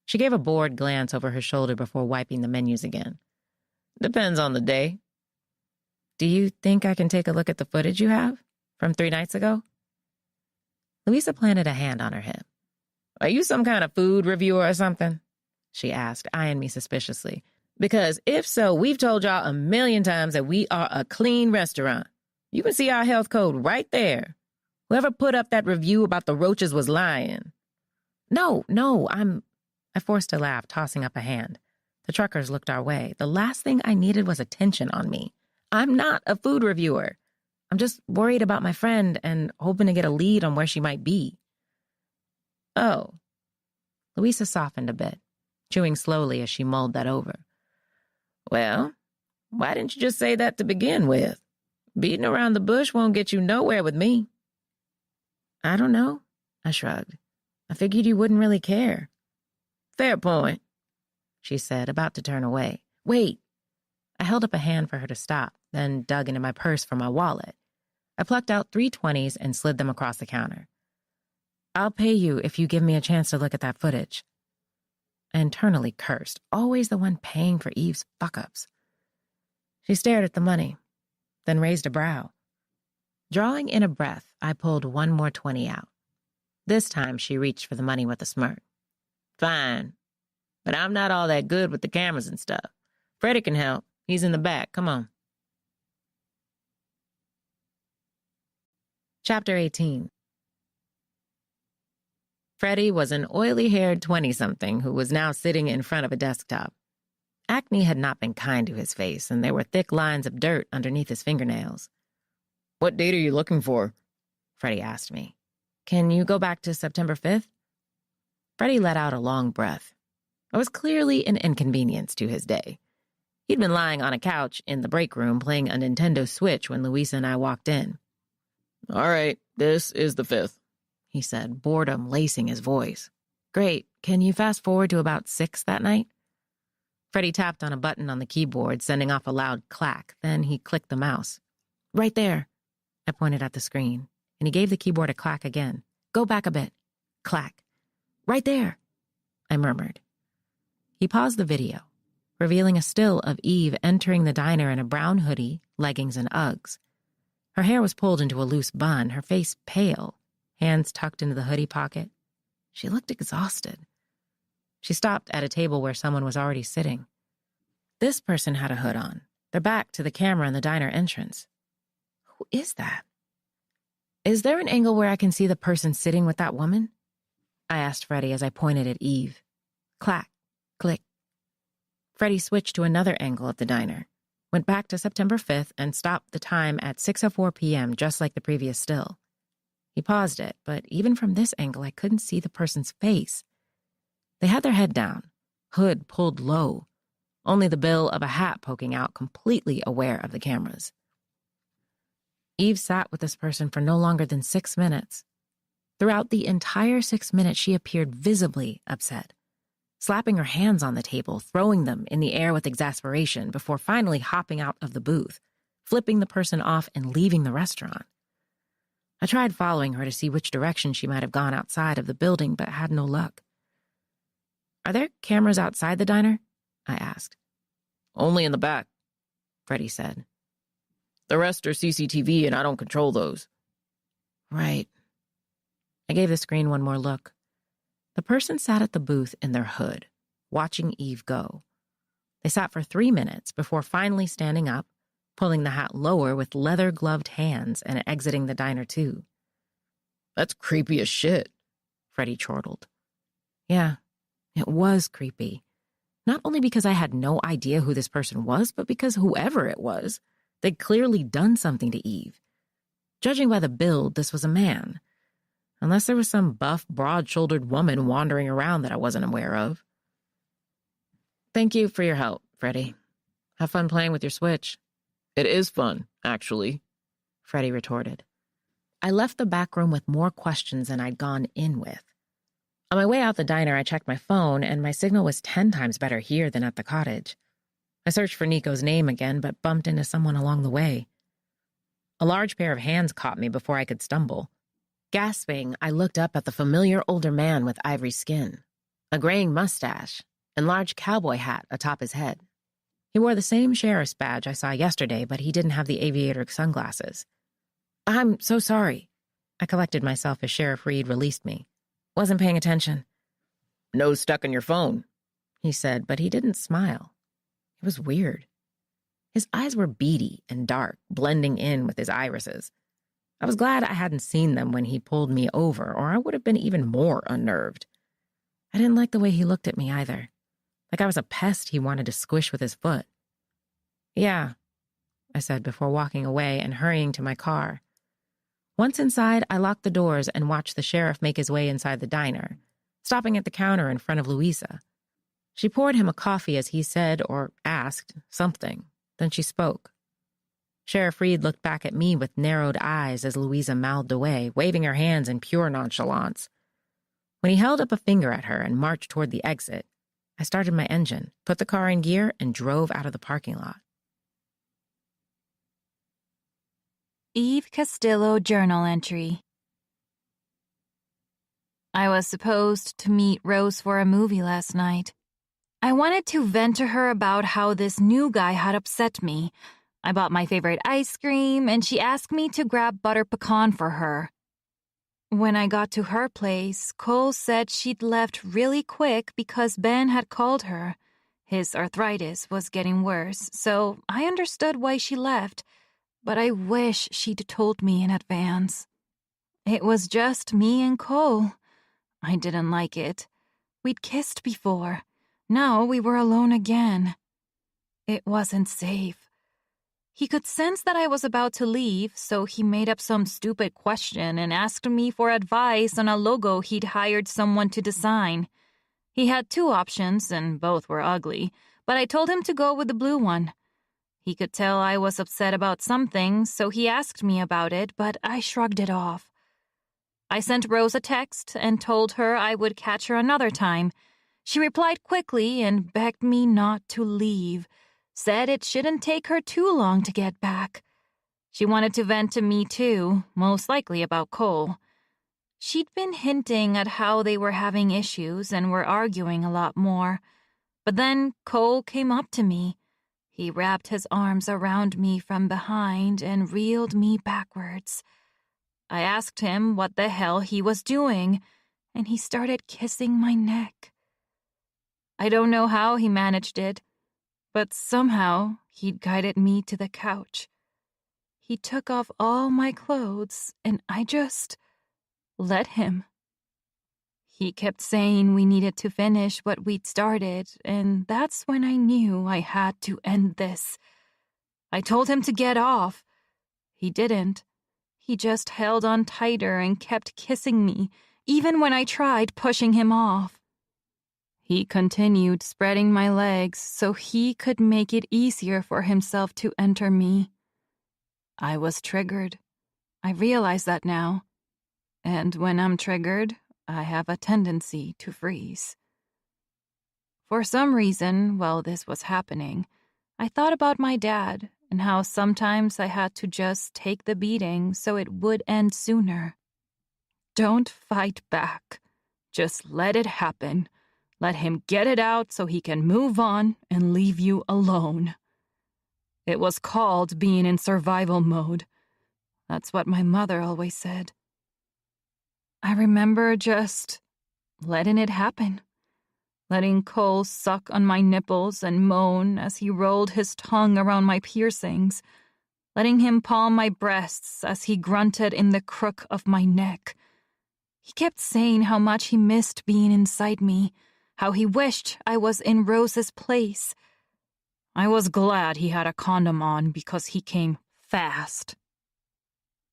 She gave a bored glance over her shoulder before wiping the menus again. Depends on the day. Do you think I can take a look at the footage you have from 3 nights ago? Louisa planted a hand on her hip. Are you some kind of food reviewer or something? She asked, eyeing me suspiciously. Because if so, we've told y'all a million times that we are a clean restaurant. You can see our health code right there. Whoever put up that review about the roaches was lying. No, I forced a laugh, tossing up a hand. The truckers looked our way. The last thing I needed was attention on me. I'm not a food reviewer. I'm just worried about my friend and hoping to get a lead on where she might be. Oh. Louisa softened a bit, chewing slowly as she mulled that over. Well, why didn't you just say that to begin with? Beating around the bush won't get you nowhere with me. I don't know, I shrugged. I figured you wouldn't really care. Fair point, she said, about to turn away. Wait. I held up a hand for her to stop, then dug into my purse for my wallet. I plucked out 3 20s and slid them across the counter. I'll pay you if you give me a chance to look at that footage. I internally cursed, always the one paying for Eve's fuck-ups. She stared at the money, then raised a brow. Drawing in a breath, I pulled 1 more 20 out. This time she reached for the money with a smirk. Fine, but I'm not all that good with the cameras and stuff. Freddie can help. He's in the back. Come on. Chapter 18. Freddie was an oily-haired 20-something who was now sitting in front of a desktop. Acne had not been kind to his face, and there were thick lines of dirt underneath his fingernails. What date are you looking for? Freddie asked me. Can you go back to September 5th? Freddie let out a long breath. It was clearly an inconvenience to his day. He'd been lying on a couch in the break room playing a Nintendo Switch when Louisa and I walked in. All right, this is the 5th, he said, boredom lacing his voice. Great. Can you fast forward to about 6 that night? Freddie tapped on a button on the keyboard, sending off a loud clack. Then he clicked the mouse. Right there. I pointed at the screen, and he gave the keyboard a clack again. Go back a bit. Clack. Right there, I murmured. He paused the video, revealing a still of Eve entering the diner in a brown hoodie, leggings, and Uggs. Her hair was pulled into a loose bun, her face pale, hands tucked into the hoodie pocket. She looked exhausted. She stopped at a table where someone was already sitting. This person had a hood on, their back to the camera in the diner entrance. Who is that? Is there an angle where I can see the person sitting with that woman? I asked Freddie as I pointed at Eve. Clack, click. Freddie switched to another angle of the diner. Went back to September 5th and stopped the time at 6:04 p.m., just like the previous still. He paused it, but even from this angle, I couldn't see the person's face. They had their head down, hood pulled low, only the bill of a hat poking out, completely aware of the cameras. Eve sat with this person for no longer than 6 minutes. Throughout the entire 6 minutes, she appeared visibly upset, slapping her hands on the table, throwing them in the air with exasperation before finally hopping out of the booth, flipping the person off and leaving the restaurant. I tried following her to see which direction she might have gone outside of the building, but had no luck. "Are there cameras outside the diner?" I asked. "Only in the back," Freddie said. "The rest are CCTV and I don't control those." Right. I gave the screen one more look. The person sat at the booth in their hood, watching Eve go. They sat for 3 minutes before finally standing up, pulling the hat lower with leather-gloved hands and exiting the diner too. "That's creepy as shit," Freddie chortled. Yeah, it was creepy. Not only because I had no idea who this person was, but because whoever it was, they'd clearly done something to Eve. Judging by the build, this was a man. Unless there was some buff, broad-shouldered woman wandering around that I wasn't aware of. "Thank you for your help, Freddie. Have fun playing with your Switch." "It is fun, actually," Freddie retorted. I left the back room with more questions than I'd gone in with. On my way out the diner, I checked my phone, and my signal was 10 times better here than at the cottage. I searched for Nico's name again, but bumped into someone along the way. A large pair of hands caught me before I could stumble. Gasping, I looked up at the familiar older man with ivory skin, a graying mustache, and large cowboy hat atop his head. He wore the same sheriff's badge I saw yesterday, but he didn't have the aviator sunglasses. "I'm so sorry." I collected myself as Sheriff Reed released me. "Wasn't paying attention." "Nose stuck in your phone," he said, but he didn't smile. It was weird. His eyes were beady and dark, blending in with his irises. I was glad I hadn't seen them when he pulled me over, or I would have been even more unnerved. I didn't like the way he looked at me either, like I was a pest he wanted to squish with his foot. "Yeah," I said before walking away and hurrying to my car. Once inside, I locked the doors and watched the sheriff make his way inside the diner, stopping at the counter in front of Louisa. She poured him a coffee as he said or asked something. Then she spoke. Sheriff Reed looked back at me with narrowed eyes as Louisa mouthed away, waving her hands in pure nonchalance. When he held up a finger at her and marched toward the exit, I started my engine, put the car in gear, and drove out of the parking lot. Eve Castillo journal entry. I was supposed to meet Rose for a movie last night. I wanted to vent to her about how this new guy had upset me. I bought my favorite ice cream, and she asked me to grab butter pecan for her. When I got to her place, Cole said she'd left really quick because Ben had called her. His arthritis was getting worse, so I understood why she left, but I wish she'd told me in advance. It was just me and Cole. I didn't like it. We'd kissed before. Now we were alone again. It wasn't safe. He could sense that I was about to leave, so he made up some stupid question and asked me for advice on a logo he'd hired someone to design. He had 2 options, and both were ugly, but I told him to go with the blue one. He could tell I was upset about something, so he asked me about it, but I shrugged it off. I sent Rose a text and told her I would catch her another time. She replied quickly and begged me not to leave, said it shouldn't take her too long to get back. She wanted to vent to me too, most likely about Cole. She'd been hinting at how they were having issues and were arguing a lot more. But then Cole came up to me. He wrapped his arms around me from behind and reeled me backwards. I asked him what the hell he was doing, and he started kissing my neck. I don't know how he managed it, but somehow he'd guided me to the couch. He took off all my clothes, and I just let him. He kept saying we needed to finish what we'd started, and that's when I knew I had to end this. I told him to get off. He didn't. He just held on tighter and kept kissing me, even when I tried pushing him off. He continued spreading my legs so he could make it easier for himself to enter me. I was triggered. I realize that now. And when I'm triggered, I have a tendency to freeze. For some reason, while this was happening, I thought about my dad and how sometimes I had to just take the beating so it would end sooner. Don't fight back. Just let it happen. Let him get it out so he can move on and leave you alone. It was called being in survival mode. That's what my mother always said. I remember just letting it happen. Letting Cole suck on my nipples and moan as he rolled his tongue around my piercings. Letting him palm my breasts as he grunted in the crook of my neck. He kept saying how much he missed being inside me, how he wished I was in Rose's place. I was glad he had a condom on because he came fast.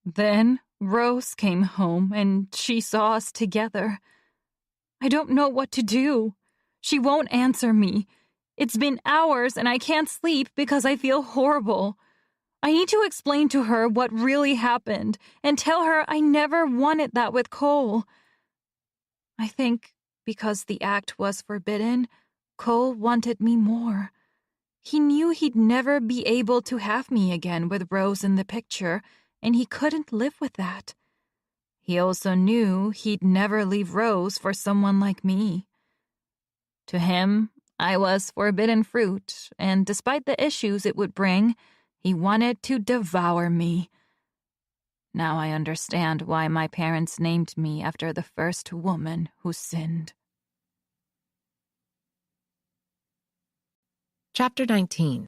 Then Rose came home and she saw us together. I don't know what to do. She won't answer me. It's been hours and I can't sleep because I feel horrible. I need to explain to her what really happened and tell her I never wanted that with Cole. I think because the act was forbidden, Cole wanted me more. He knew he'd never be able to have me again with Rose in the picture, and he couldn't live with that. He also knew he'd never leave Rose for someone like me. To him, I was forbidden fruit, and despite the issues it would bring, he wanted to devour me. Now I understand why my parents named me after the first woman who sinned. Chapter 19.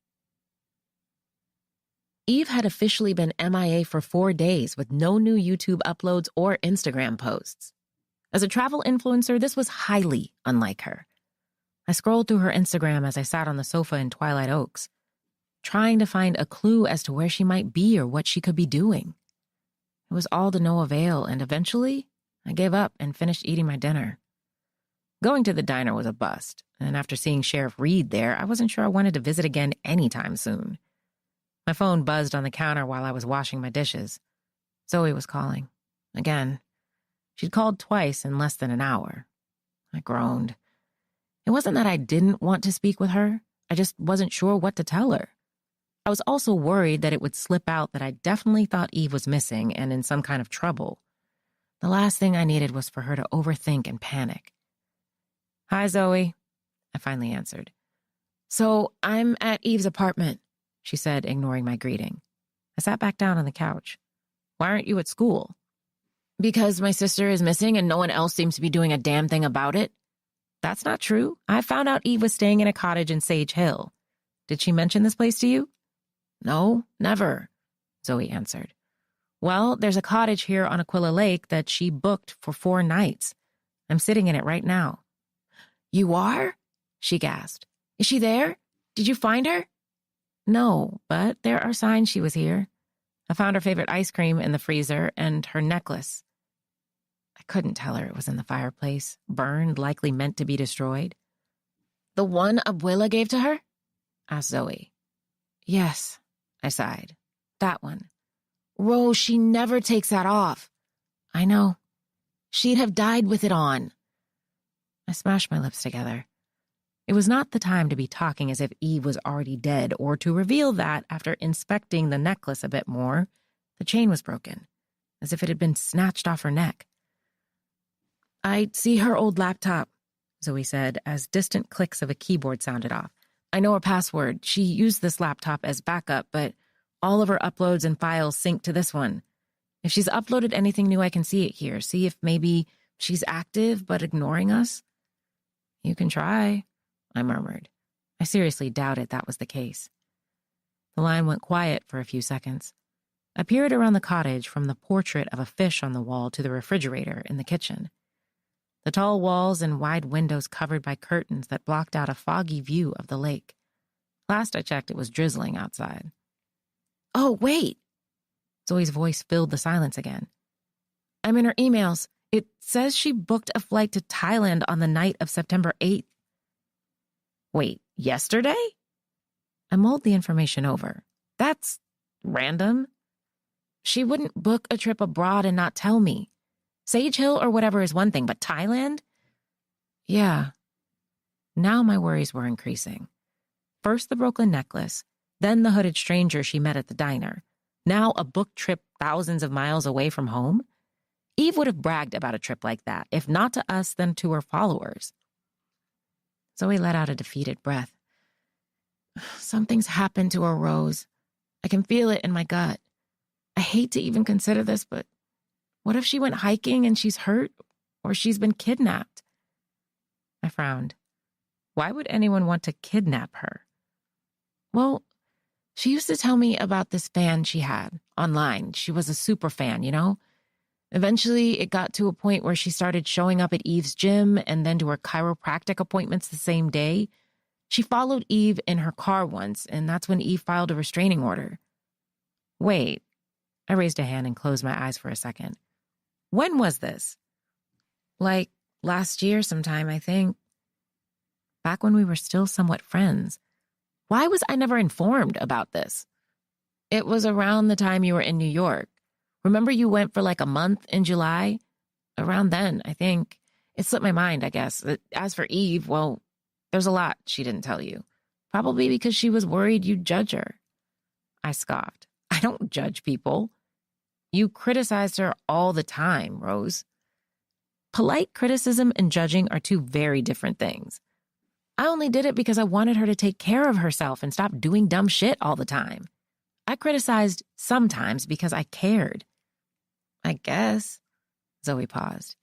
Eve had officially been MIA for 4 days with no new YouTube uploads or Instagram posts. As a travel influencer, this was highly unlike her. I scrolled through her Instagram as I sat on the sofa in Twilight Oaks, trying to find a clue as to where she might be or what she could be doing. It was all to no avail, and eventually, I gave up and finished eating my dinner. Going to the diner was a bust, and after seeing Sheriff Reed there, I wasn't sure I wanted to visit again anytime soon. My phone buzzed on the counter while I was washing my dishes. Zoe was calling. Again. She'd called twice in less than an hour. I groaned. It wasn't that I didn't want to speak with her. I just wasn't sure what to tell her. I was also worried that it would slip out that I definitely thought Eve was missing and in some kind of trouble. The last thing I needed was for her to overthink and panic. "Hi, Zoe," I finally answered. "So, I'm at Eve's apartment," she said, ignoring my greeting. I sat back down on the couch. "Why aren't you at school?" "Because my sister is missing and no one else seems to be doing a damn thing about it." "That's not true. I found out Eve was staying in a cottage in Sage Hill. Did she mention this place to you?" "No, never," Zoe answered. "Well, there's a cottage here on Aquila Lake that she booked for 4 nights. I'm sitting in it right now." "You are?" she gasped. "Is she there? Did you find her?" "No, but there are signs she was here. I found her favorite ice cream in the freezer and her necklace." I couldn't tell her it was in the fireplace, burned, likely meant to be destroyed. "The one Abuela gave to her?" asked Zoe. "Yes," I sighed. "That one." "Rose, she never takes that off." "I know. She'd have died with it on." I smashed my lips together. It was not the time to be talking as if Eve was already dead, or to reveal that, after inspecting the necklace a bit more, the chain was broken, as if it had been snatched off her neck. "I see her old laptop," Zoe said, as distant clicks of a keyboard sounded off. "I know her password. She used this laptop as backup, but all of her uploads and files sync to this one. If she's uploaded anything new, I can see it here. See if maybe she's active but ignoring us." "You can try," I murmured. I seriously doubted that was the case. The line went quiet for a few seconds. I peered around the cottage, from the portrait of a fish on the wall to the refrigerator in the kitchen. The tall walls and wide windows covered by curtains that blocked out a foggy view of the lake. Last I checked, it was drizzling outside. Oh, wait. Zoe's voice filled the silence again. I'm in her emails. It says she booked a flight to Thailand on the night of September 8th. Wait, yesterday? I mulled the information over. That's random. She wouldn't book a trip abroad and not tell me. Sage Hill or whatever is one thing, but Thailand? Yeah. Now my worries were increasing. First the Brooklyn necklace, then the hooded stranger she met at the diner. Now a booked trip thousands of miles away from home? Eve would have bragged about a trip like that, if not to us, then to her followers. Zoe let out a defeated breath. Something's happened to her, Rose. I can feel it in my gut. I hate to even consider this, but what if she went hiking and she's hurt, or she's been kidnapped? I frowned. Why would anyone want to kidnap her? Well, she used to tell me about this fan she had online. She was a super fan, you know? Eventually, it got to a point where she started showing up at Eve's gym and then to her chiropractic appointments the same day. She followed Eve in her car once, and that's when Eve filed a restraining order. Wait. I raised a hand and closed my eyes for a second. When was this? Like last year sometime, I think. Back when we were still somewhat friends. Why was I never informed about this? It was around the time you were in New York. Remember you went for like a month in July? Around then, I think. It slipped my mind, I guess. As for Eve, well, there's a lot she didn't tell you. Probably because she was worried you'd judge her. I scoffed. I don't judge people. You criticized her all the time, Rose. Polite criticism and judging are two very different things. I only did it because I wanted her to take care of herself and stop doing dumb shit all the time. I criticized sometimes because I cared. I guess. Zoe paused.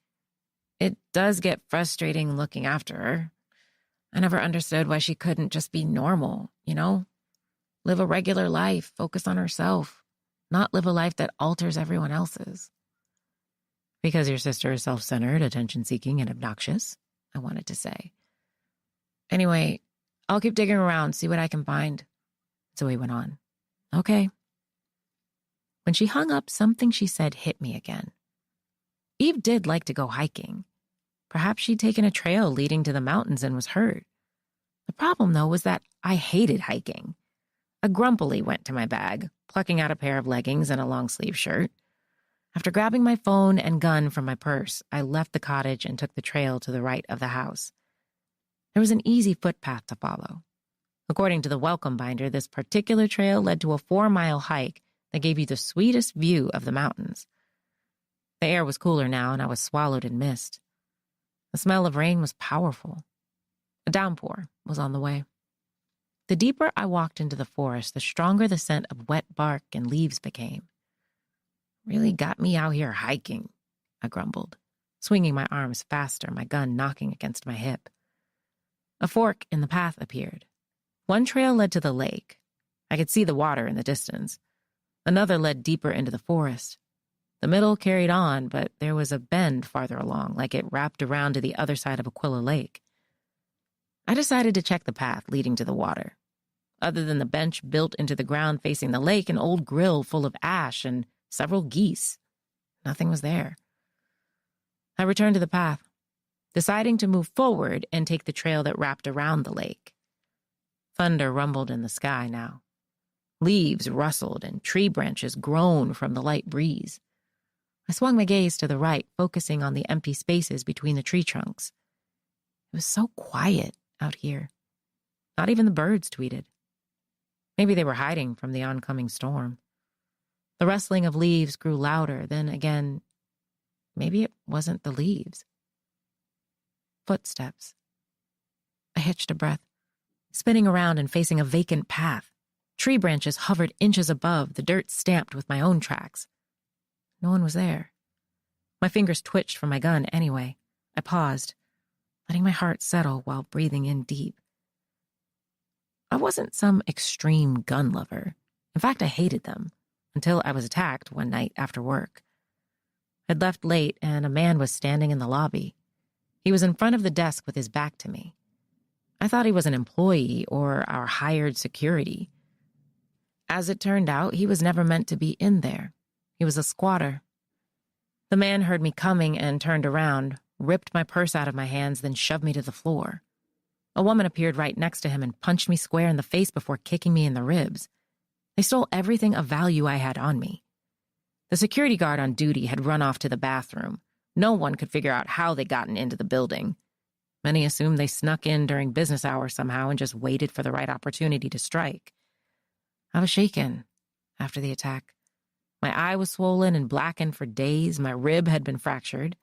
It does get frustrating looking after her. I never understood why she couldn't just be normal, you know? Live a regular life, focus on herself, not live a life that alters everyone else's. Because your sister is self-centered, attention-seeking, and obnoxious, I wanted to say. Anyway, I'll keep digging around, see what I can find. Zoe went on. Okay. When she hung up, something she said hit me again. Eve did like to go hiking. Perhaps she'd taken a trail leading to the mountains and was hurt. The problem, though, was that I hated hiking. I grumpily went to my bag, plucking out a pair of leggings and a long-sleeve shirt. After grabbing my phone and gun from my purse, I left the cottage and took the trail to the right of the house. There was an easy footpath to follow. According to the welcome binder, this particular trail led to a 4-mile hike that gave you the sweetest view of the mountains. The air was cooler now, and I was swallowed in mist. The smell of rain was powerful. A downpour was on the way. The deeper I walked into the forest, the stronger the scent of wet bark and leaves became. Really got me out here hiking, I grumbled, swinging my arms faster, my gun knocking against my hip. A fork in the path appeared. One trail led to the lake. I could see the water in the distance. Another led deeper into the forest. The middle carried on, but there was a bend farther along, like it wrapped around to the other side of Aquila Lake. I decided to check the path leading to the water. Other than the bench built into the ground facing the lake, an old grill full of ash and several geese. Nothing was there. I returned to the path, deciding to move forward and take the trail that wrapped around the lake. Thunder rumbled in the sky now. Leaves rustled and tree branches groaned from the light breeze. I swung my gaze to the right, focusing on the empty spaces between the tree trunks. It was so quiet out here. Not even the birds tweeted. Maybe they were hiding from the oncoming storm. The rustling of leaves grew louder, then again, maybe it wasn't the leaves. Footsteps. I hitched a breath, spinning around and facing a vacant path. Tree branches hovered inches above, the dirt stamped with my own tracks. No one was there. My fingers twitched for my gun anyway. I paused, letting my heart settle while breathing in deep. I wasn't some extreme gun lover. In fact, I hated them, until I was attacked one night after work. I'd left late, and a man was standing in the lobby. He was in front of the desk with his back to me. I thought he was an employee or our hired security. As it turned out, he was never meant to be in there. He was a squatter. The man heard me coming and turned around, ripped my purse out of my hands, then shoved me to the floor. A woman appeared right next to him and punched me square in the face before kicking me in the ribs. They stole everything of value I had on me. The security guard on duty had run off to the bathroom. No one could figure out how they'd gotten into the building. Many assumed they snuck in during business hours somehow and just waited for the right opportunity to strike. I was shaken after the attack. My eye was swollen and blackened for days. My rib had been fractured.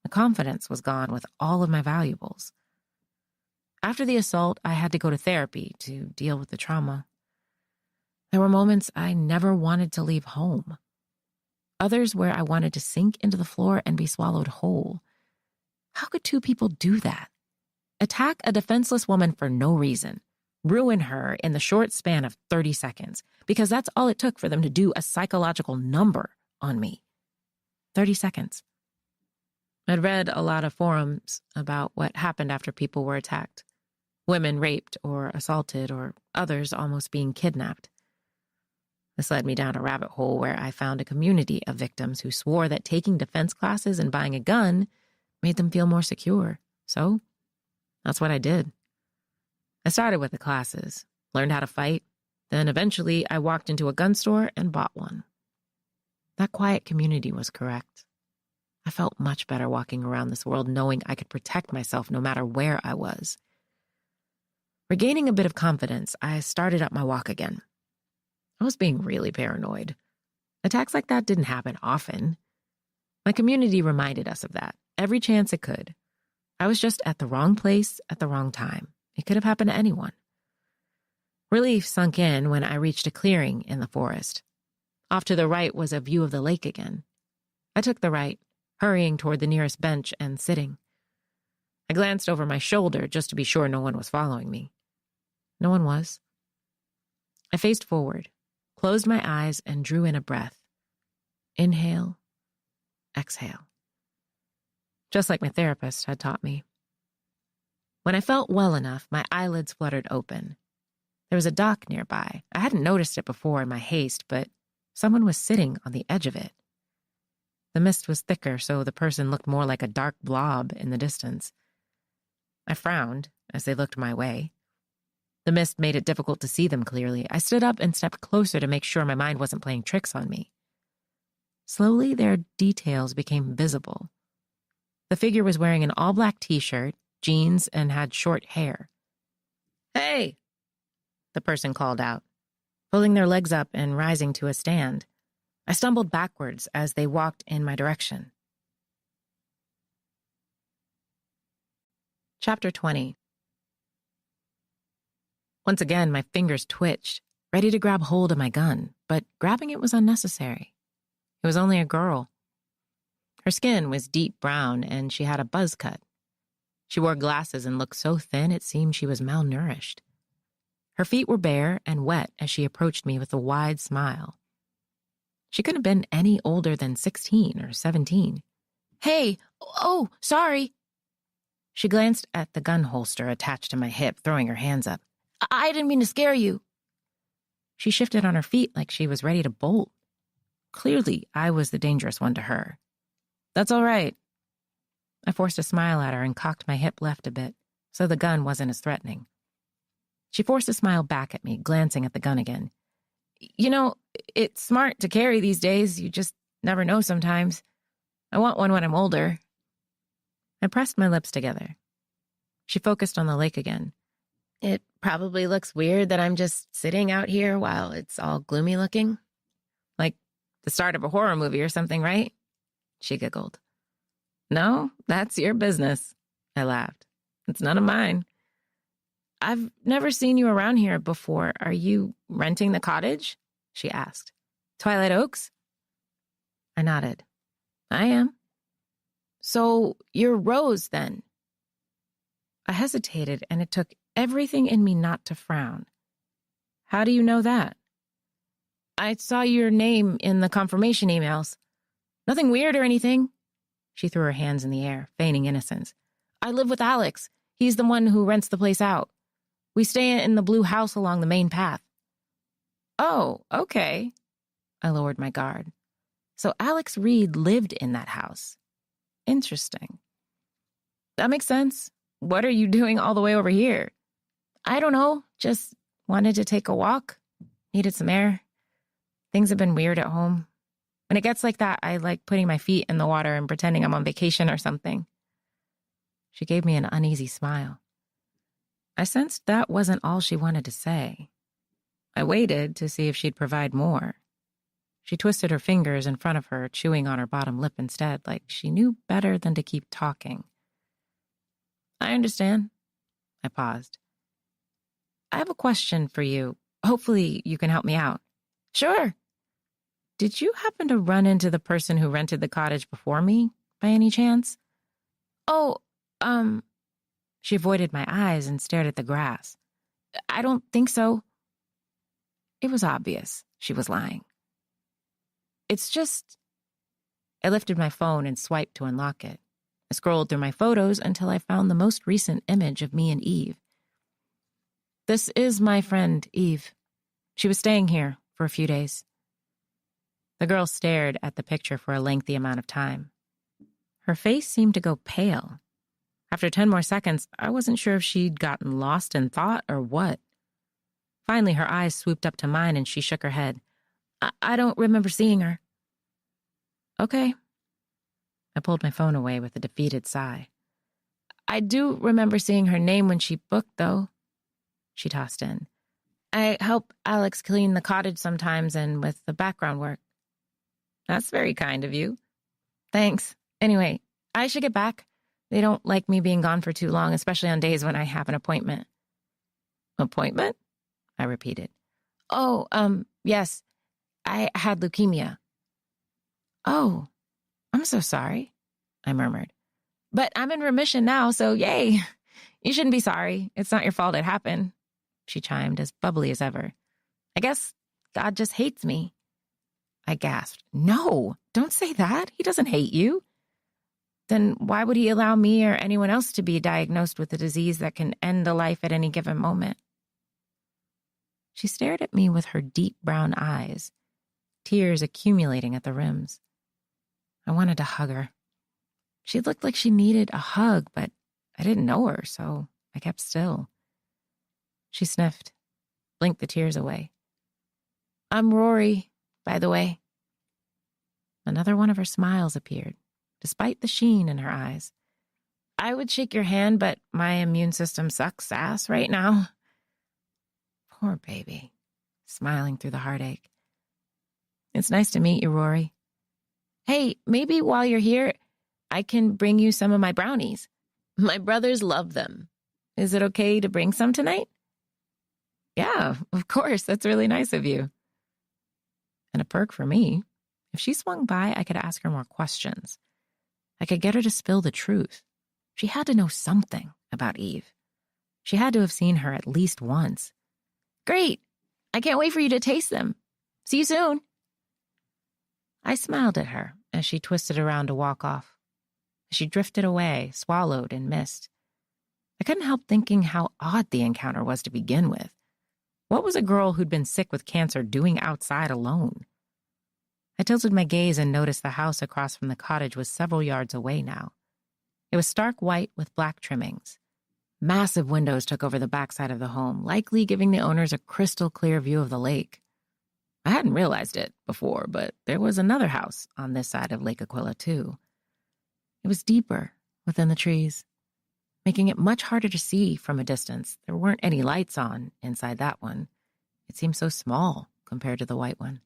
My confidence was gone with all of my valuables. After the assault, I had to go to therapy to deal with the trauma. There were moments I never wanted to leave home. Others where I wanted to sink into the floor and be swallowed whole. How could two people do that? Attack a defenseless woman for no reason. Ruin her in the short span of 30 seconds, because that's all it took for them to do a psychological number on me. 30 seconds. I'd read a lot of forums about what happened after people were attacked. Women raped or assaulted, or others almost being kidnapped. This led me down a rabbit hole where I found a community of victims who swore that taking defense classes and buying a gun made them feel more secure. So, that's what I did. I started with the classes, learned how to fight, then eventually I walked into a gun store and bought one. That quiet community was correct. I felt much better walking around this world knowing I could protect myself no matter where I was. Regaining a bit of confidence, I started up my walk again. I was being really paranoid. Attacks like that didn't happen often. My community reminded us of that, every chance it could. I was just at the wrong place at the wrong time. It could have happened to anyone. Relief sunk in when I reached a clearing in the forest. Off to the right was a view of the lake again. I took the right, hurrying toward the nearest bench and sitting. I glanced over my shoulder just to be sure no one was following me. No one was. I faced forward, closed my eyes, and drew in a breath. Inhale, exhale. Just like my therapist had taught me. When I felt well enough, my eyelids fluttered open. There was a dock nearby. I hadn't noticed it before in my haste, but someone was sitting on the edge of it. The mist was thicker, so the person looked more like a dark blob in the distance. I frowned as they looked my way. The mist made it difficult to see them clearly. I stood up and stepped closer to make sure my mind wasn't playing tricks on me. Slowly, their details became visible. The figure was wearing an all-black t-shirt, jeans, and had short hair. "Hey!" the person called out, pulling their legs up and rising to a stand. I stumbled backwards as they walked in my direction. Chapter 20. Once again, my fingers twitched, ready to grab hold of my gun, but grabbing it was unnecessary. It was only a girl. Her skin was deep brown, and she had a buzz cut. She wore glasses and looked so thin it seemed she was malnourished. Her feet were bare and wet as she approached me with a wide smile. She couldn't have been any older than 16 or 17. "Hey! Oh, sorry!" She glanced at the gun holster attached to my hip, throwing her hands up. I didn't mean to scare you." She shifted on her feet like she was ready to bolt. Clearly, I was the dangerous one to her. "That's all right." I forced a smile at her and cocked my hip left a bit, so the gun wasn't as threatening. She forced a smile back at me, glancing at the gun again. "You know, it's smart to carry these days. You just never know sometimes. I want one when I'm older." I pressed my lips together. She focused on the lake again. "It probably looks weird that I'm just sitting out here while it's all gloomy looking. Like the start of a horror movie or something, right?" She giggled. "No, that's your business," I laughed. "It's none of mine." "I've never seen you around here before. Are you renting the cottage?" she asked. "Twilight Oaks?" I nodded. "I am." "So you're Rose, then?" I hesitated, and it took everything in me not to frown. "How do you know that?" "I saw your name in the confirmation emails. Nothing weird or anything." She threw her hands in the air, feigning innocence. "I live with Alex. He's the one who rents the place out. We stay in the blue house along the main path." Oh, okay. I lowered my guard. So Alex Reed lived in that house. Interesting. That makes sense. What are you doing all the way over here? I don't know. Just wanted to take a walk. Needed some air. Things have been weird at home. When it gets like that, I like putting my feet in the water and pretending I'm on vacation or something. She gave me an uneasy smile. I sensed that wasn't all she wanted to say. I waited to see if she'd provide more. She twisted her fingers in front of her, chewing on her bottom lip instead, like she knew better than to keep talking. I understand. I paused. I have a question for you. Hopefully you can help me out. Sure. Did you happen to run into the person who rented the cottage before me, by any chance? Oh, She avoided my eyes and stared at the grass. I don't think so. It was obvious she was lying. It's just... I lifted my phone and swiped to unlock it. I scrolled through my photos until I found the most recent image of me and Eve. This is my friend, Eve. She was staying here for a few days. The girl stared at the picture for a lengthy amount of time. Her face seemed to go pale. After 10 more seconds, I wasn't sure if she'd gotten lost in thought or what. Finally, her eyes swooped up to mine and she shook her head. I don't remember seeing her. Okay. I pulled my phone away with a defeated sigh. I do remember seeing her name when she booked, though. She tossed in. I help Alex clean the cottage sometimes and with the background work. That's very kind of you. Thanks. Anyway, I should get back. They don't like me being gone for too long, especially on days when I have an appointment. Appointment? I repeated. Oh, yes. I had leukemia. Oh, I'm so sorry, I murmured. But I'm in remission now, so yay. You shouldn't be sorry. It's not your fault it happened, she chimed, as bubbly as ever. I guess God just hates me. I gasped. No, don't say that. He doesn't hate you. Then why would he allow me or anyone else to be diagnosed with a disease that can end a life at any given moment? She stared at me with her deep brown eyes, tears accumulating at the rims. I wanted to hug her. She looked like she needed a hug, but I didn't know her, so I kept still. She sniffed, blinked the tears away. I'm Rory, by the way. Another one of her smiles appeared, despite the sheen in her eyes. I would shake your hand, but my immune system sucks ass right now. Poor baby, smiling through the heartache. It's nice to meet you, Rory. Hey, maybe while you're here, I can bring you some of my brownies. My brothers love them. Is it okay to bring some tonight? Yeah, of course. That's really nice of you. And a perk for me. If she swung by, I could ask her more questions. I could get her to spill the truth. She had to know something about Eve. She had to have seen her at least once. Great. I can't wait for you to taste them. See you soon. I smiled at her as she twisted around to walk off. She drifted away, swallowed in mist. I couldn't help thinking how odd the encounter was to begin with. What was a girl who'd been sick with cancer doing outside alone? I tilted my gaze and noticed the house across from the cottage was several yards away now. It was stark white with black trimmings. Massive windows took over the backside of the home, likely giving the owners a crystal clear view of the lake. I hadn't realized it before, but there was another house on this side of Lake Aquila, too. It was deeper within the trees, making it much harder to see from a distance. There weren't any lights on inside that one. It seemed so small compared to the white one.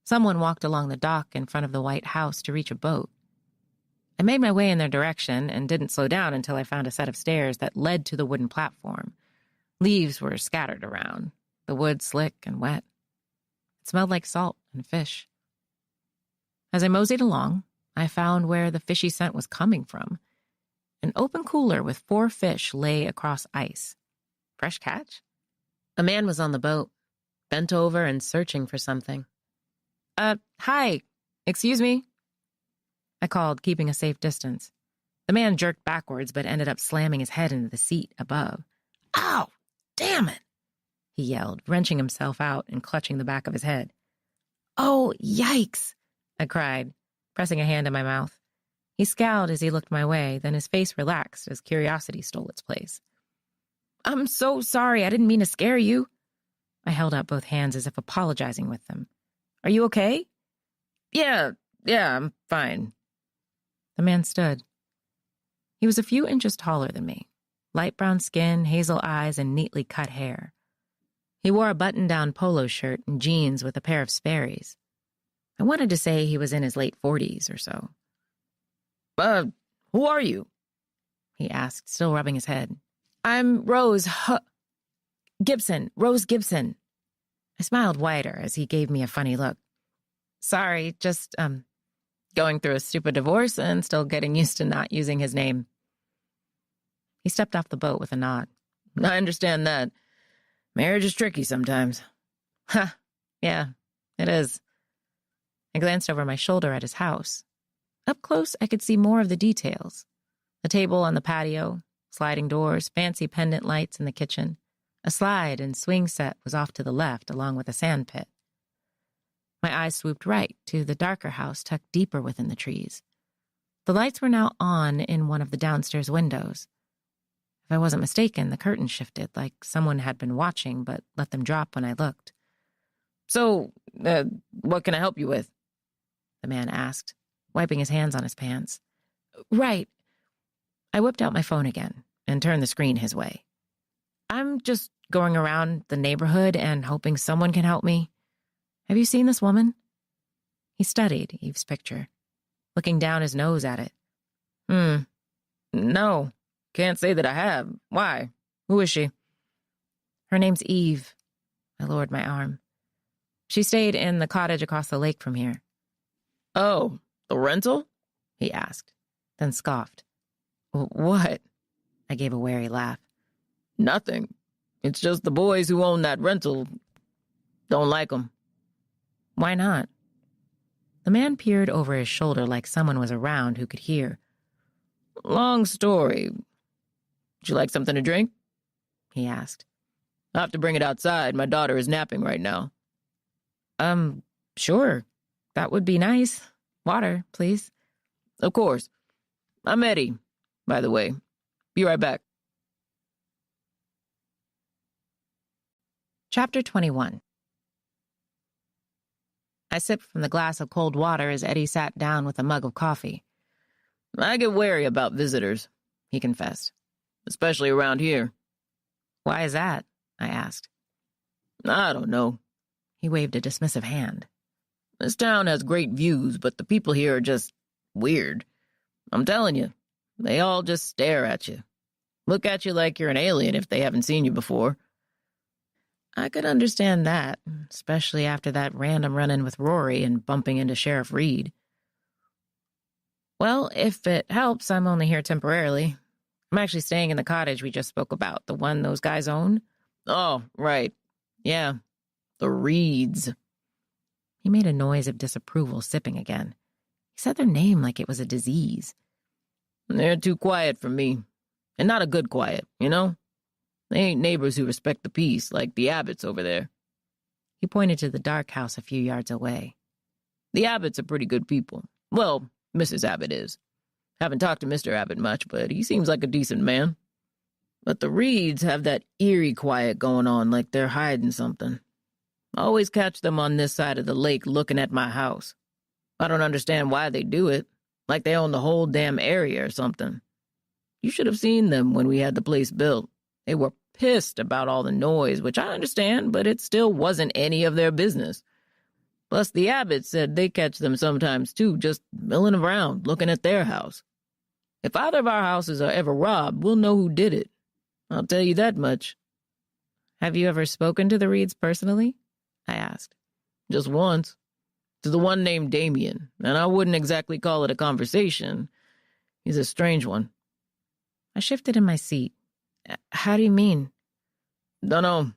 Someone walked along the dock in front of the white house to reach a boat. I made my way in their direction and didn't slow down until I found a set of stairs that led to the wooden platform. Leaves were scattered around, the wood slick and wet. It smelled like salt and fish. As I moseyed along, I found where the fishy scent was coming from. An open cooler with 4 fish lay across ice. Fresh catch? A man was on the boat, bent over and searching for something. Hi, excuse me. I called, keeping a safe distance. The man jerked backwards, but ended up slamming his head into the seat above. Ow! Damn it! he yelled, wrenching himself out and clutching the back of his head. Oh, yikes, I cried, pressing a hand in my mouth. He scowled as he looked my way, then his face relaxed as curiosity stole its place. I'm so sorry, I didn't mean to scare you. I held out both hands as if apologizing with them. Are you okay? Yeah, I'm fine. The man stood. He was a few inches taller than me, light brown skin, hazel eyes, and neatly cut hair. He wore a button-down polo shirt and jeans with a pair of Sperry's. I wanted to say he was in his late 40s or so. Who are you? He asked, still rubbing his head. I'm Rose Gibson. I smiled wider as he gave me a funny look. Sorry, just, going through a stupid divorce and still getting used to not using his name. He stepped off the boat with a nod. I understand that. Marriage is tricky sometimes. Yeah, it is. I glanced over my shoulder at his house. Up close, I could see more of the details. The table on the patio, sliding doors, fancy pendant lights in the kitchen. A slide and swing set was off to the left, along with a sand pit. My eyes swooped right to the darker house tucked deeper within the trees. The lights were now on in one of the downstairs windows. If I wasn't mistaken, the curtain shifted, like someone had been watching but let them drop when I looked. So, what can I help you with? The man asked, wiping his hands on his pants. Right. I whipped out my phone again and turned the screen his way. I'm just going around the neighborhood and hoping someone can help me. Have you seen this woman? He studied Eve's picture, looking down his nose at it. No, can't say that I have. Why? Who is she? Her name's Eve. I lowered my arm. She stayed in the cottage across the lake from here. Oh, the rental? He asked, then scoffed. What? I gave a wary laugh. Nothing. It's just the boys who own that rental don't like them. Why not? The man peered over his shoulder like someone was around who could hear. Long story. Would you like something to drink? He asked. I'll have to bring it outside. My daughter is napping right now. Sure. That would be nice. Water, please. Of course. I'm Eddie, by the way. Be right back. Chapter 21. I sipped from the glass of cold water as Eddie sat down with a mug of coffee. I get wary about visitors, he confessed, especially around here. Why is that? I asked. I don't know. He waved a dismissive hand. This town has great views, but the people here are just weird. I'm telling you, they all just stare at you. Look at you like you're an alien if they haven't seen you before. I could understand that, especially after that random run-in with Rory and bumping into Sheriff Reed. Well, if it helps, I'm only here temporarily. I'm actually staying in the cottage we just spoke about, the one those guys own. Oh, right. Yeah, the Reeds. He made a noise of disapproval, sipping again. He said their name like it was a disease. They're too quiet for me. And not a good quiet, you know? They ain't neighbors who respect the peace, like the Abbotts over there. He pointed to the dark house a few yards away. The Abbotts are pretty good people. Well, Mrs. Abbott is. Haven't talked to Mr. Abbott much, but he seems like a decent man. But the Reeds have that eerie quiet going on, like they're hiding something. I always catch them on this side of the lake looking at my house. I don't understand why they do it, like they own the whole damn area or something. You should have seen them when we had the place built. They were pissed about all the noise, which I understand, but it still wasn't any of their business. Plus, the Abbotts said they catch them sometimes, too, just milling around, looking at their house. If either of our houses are ever robbed, we'll know who did it. I'll tell you that much. Have you ever spoken to the Reeds personally? I asked. Just once. To the one named Damien, and I wouldn't exactly call it a conversation. He's a strange one. I shifted in my seat. How do you mean? Dunno.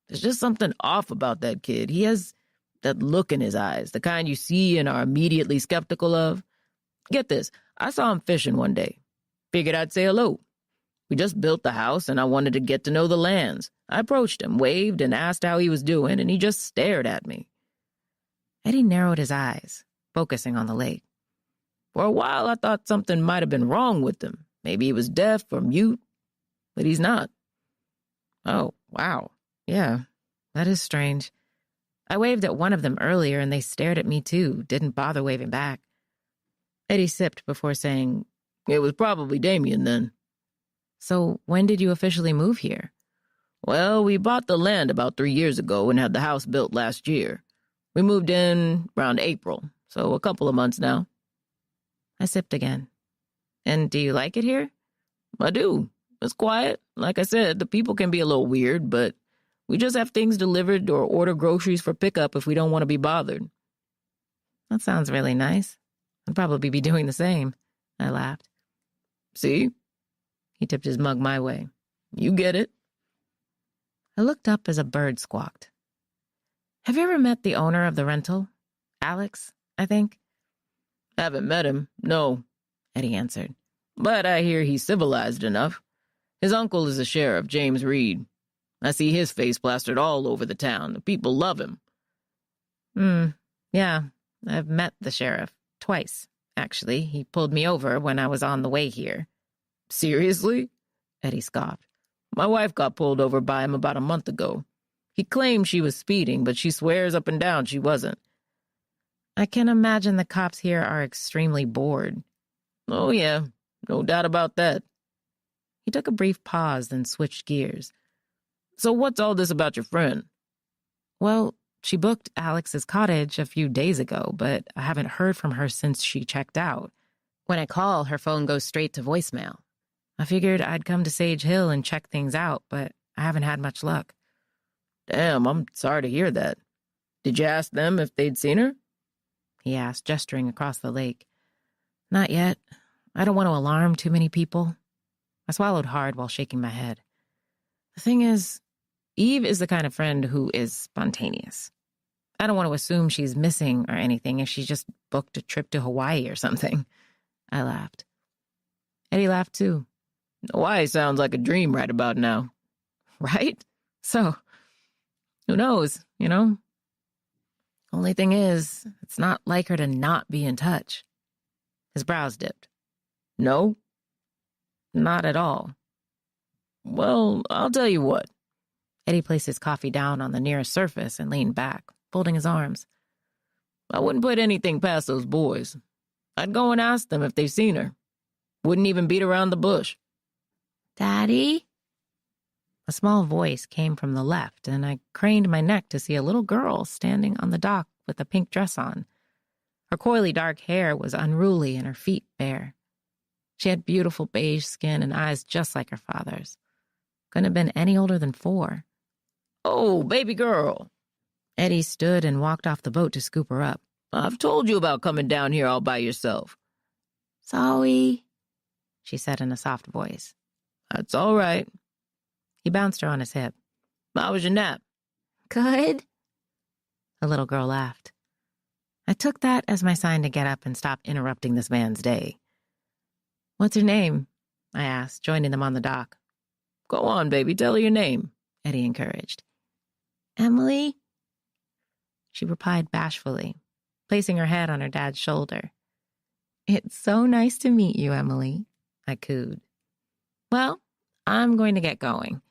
There's just something off about that kid. He has that look in his eyes, the kind you see and are immediately skeptical of. Get this, I saw him fishing one day. Figured I'd say hello. We just built the house, and I wanted to get to know the lands. I approached him, waved, and asked how he was doing, and he just stared at me. Eddie narrowed his eyes, focusing on the lake. For a while, I thought something might have been wrong with him. Maybe he was deaf or mute, but he's not. Oh, wow. Yeah, that is strange. I waved at one of them earlier, and they stared at me too, didn't bother waving back. Eddie sipped before saying, "It was probably Damien then." So when did you officially move here? Well, we bought the land about 3 years ago and had the house built last year. We moved in around April, so a couple of months now. I sipped again. And do you like it here? I do. It's quiet. Like I said, the people can be a little weird, but we just have things delivered or order groceries for pickup if we don't want to be bothered. That sounds really nice. I'd probably be doing the same. I laughed. See? He tipped his mug my way. You get it. I looked up as a bird squawked. Have you ever met the owner of the rental? Alex, I think. Haven't met him, no, Eddie answered. But I hear he's civilized enough. His uncle is a sheriff, James Reed. I see his face plastered all over the town. The people love him. Yeah, I've met the sheriff. Twice, actually. He pulled me over when I was on the way here. Seriously? Eddie scoffed. My wife got pulled over by him about a month ago. He claimed she was speeding, but she swears up and down she wasn't. I can imagine the cops here are extremely bored. Oh, yeah, no doubt about that. He took a brief pause, then switched gears. So what's all this about your friend? Well, she booked Alex's cottage a few days ago, but I haven't heard from her since she checked out. When I call, her phone goes straight to voicemail. I figured I'd come to Sage Hill and check things out, but I haven't had much luck. Damn, I'm sorry to hear that. Did you ask them if they'd seen her? He asked, gesturing across the lake. Not yet. I don't want to alarm too many people. I swallowed hard while shaking my head. The thing is, Eve is the kind of friend who is spontaneous. I don't want to assume she's missing or anything if she just booked a trip to Hawaii or something. I laughed. Eddie laughed too. Hawaii sounds like a dream right about now. Right? So, who knows, you know? Only thing is, it's not like her to not be in touch. His brows dipped. No? Not at all. Well, I'll tell you what. Eddie placed his coffee down on the nearest surface and leaned back, folding his arms. I wouldn't put anything past those boys. I'd go and ask them if they've seen her. Wouldn't even beat around the bush. Daddy? A small voice came from the left, and I craned my neck to see a little girl standing on the dock with a pink dress on. Her coily dark hair was unruly and her feet bare. She had beautiful beige skin and eyes just like her father's. Couldn't have been any older than 4. Oh, baby girl. Eddie stood and walked off the boat to scoop her up. I've told you about coming down here all by yourself. Sorry, she said in a soft voice. That's all right. He bounced her on his hip. How was your nap? Good. The little girl laughed. I took that as my sign to get up and stop interrupting this man's day. What's her name? I asked, joining them on the dock. Go on, baby, tell her your name, Eddie encouraged. Emily? She replied bashfully, placing her head on her dad's shoulder. It's so nice to meet you, Emily, I cooed. Well, I'm going to get going.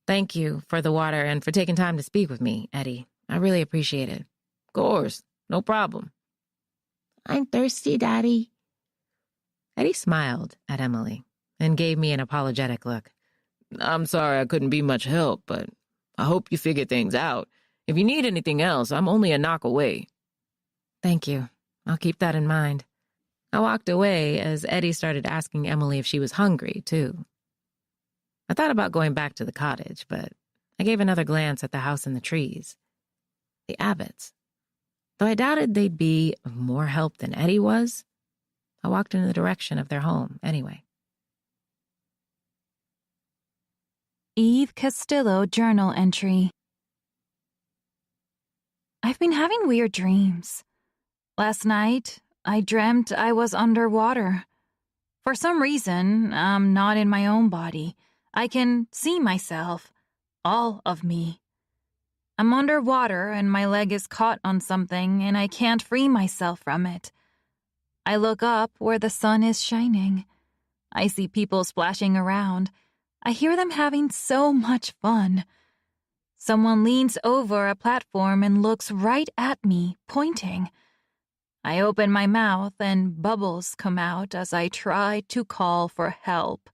Thank you for the water and for taking time to speak with me, Eddie. I really appreciate it. Of course, no problem. I'm thirsty, Daddy. Eddie smiled at Emily and gave me an apologetic look. I'm sorry I couldn't be much help, but I hope you figure things out. If you need anything else, I'm only a knock away. Thank you. I'll keep that in mind. I walked away as Eddie started asking Emily if she was hungry, too. I thought about going back to the cottage, but I gave another glance at the house in the trees. The Abbotts. Though I doubted they'd be of more help than Eddie was, I walked in the direction of their home anyway. Eve Castillo journal entry. I've been having weird dreams. Last night, I dreamt I was underwater. For some reason, I'm not in my own body. I can see myself. all of me. I'm underwater and my leg is caught on something and I can't free myself from it. I look up where the sun is shining. I see people splashing around. I hear them having so much fun. Someone leans over a platform and looks right at me, pointing. I open my mouth and bubbles come out as I try to call for help.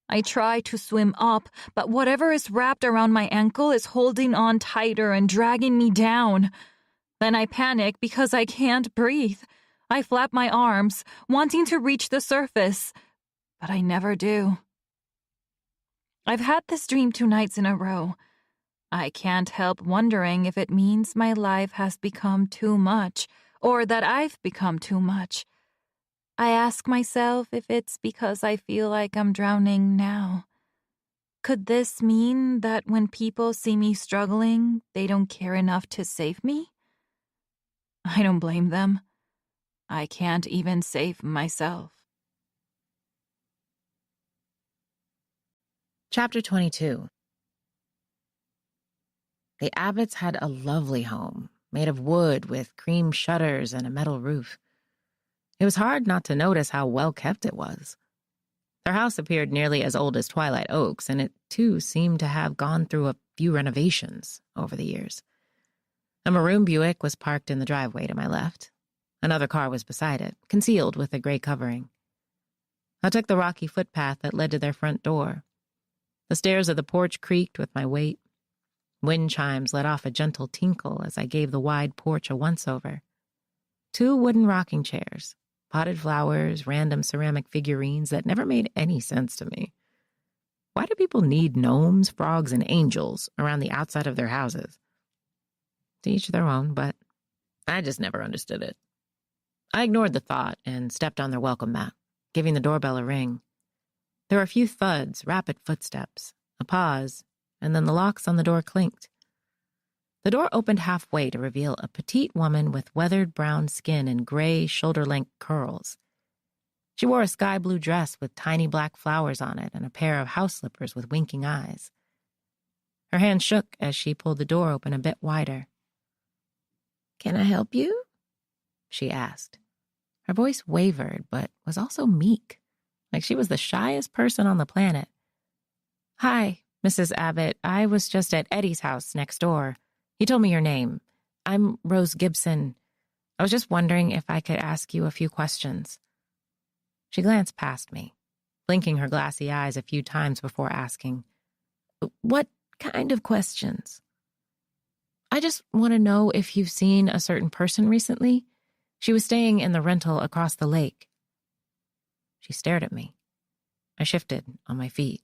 I try to swim up, but whatever is wrapped around my ankle is holding on tighter and dragging me down. Then I panic because I can't breathe. I flap my arms, wanting to reach the surface, but I never do. I've had this dream 2 nights in a row. I can't help wondering if it means my life has become too much, or that I've become too much. I ask myself if it's because I feel like I'm drowning now. Could this mean that when people see me struggling, they don't care enough to save me? I don't blame them. I can't even save myself. Chapter 22. The Abbotts had a lovely home, made of wood with cream shutters and a metal roof. It was hard not to notice how well kept it was. Their house appeared nearly as old as Twilight Oaks, and it, too, seemed to have gone through a few renovations over the years. A maroon Buick was parked in the driveway to my left. Another car was beside it, concealed with a gray covering. I took the rocky footpath that led to their front door. The stairs of the porch creaked with my weight. Wind chimes let off a gentle tinkle as I gave the wide porch a once-over. 2 wooden rocking chairs, potted flowers, random ceramic figurines that never made any sense to me. Why do people need gnomes, frogs, and angels around the outside of their houses? To each their own, but I just never understood it. I ignored the thought and stepped on their welcome mat, giving the doorbell a ring. There were a few thuds, rapid footsteps, a pause, and then the locks on the door clinked. The door opened halfway to reveal a petite woman with weathered brown skin and gray, shoulder-length curls. She wore a sky-blue dress with tiny black flowers on it and a pair of house slippers with winking eyes. Her hand shook as she pulled the door open a bit wider. "Can I help you?" she asked. Her voice wavered, but was also meek, like she was the shyest person on the planet. "Hi, Mrs. Abbott. I was just at Eddie's house next door. He told me your name. I'm Rose Gibson. I was just wondering if I could ask you a few questions." She glanced past me, blinking her glassy eyes a few times before asking, "What kind of questions?" "I just want to know if you've seen a certain person recently. She was staying in the rental across the lake." She stared at me. I shifted on my feet.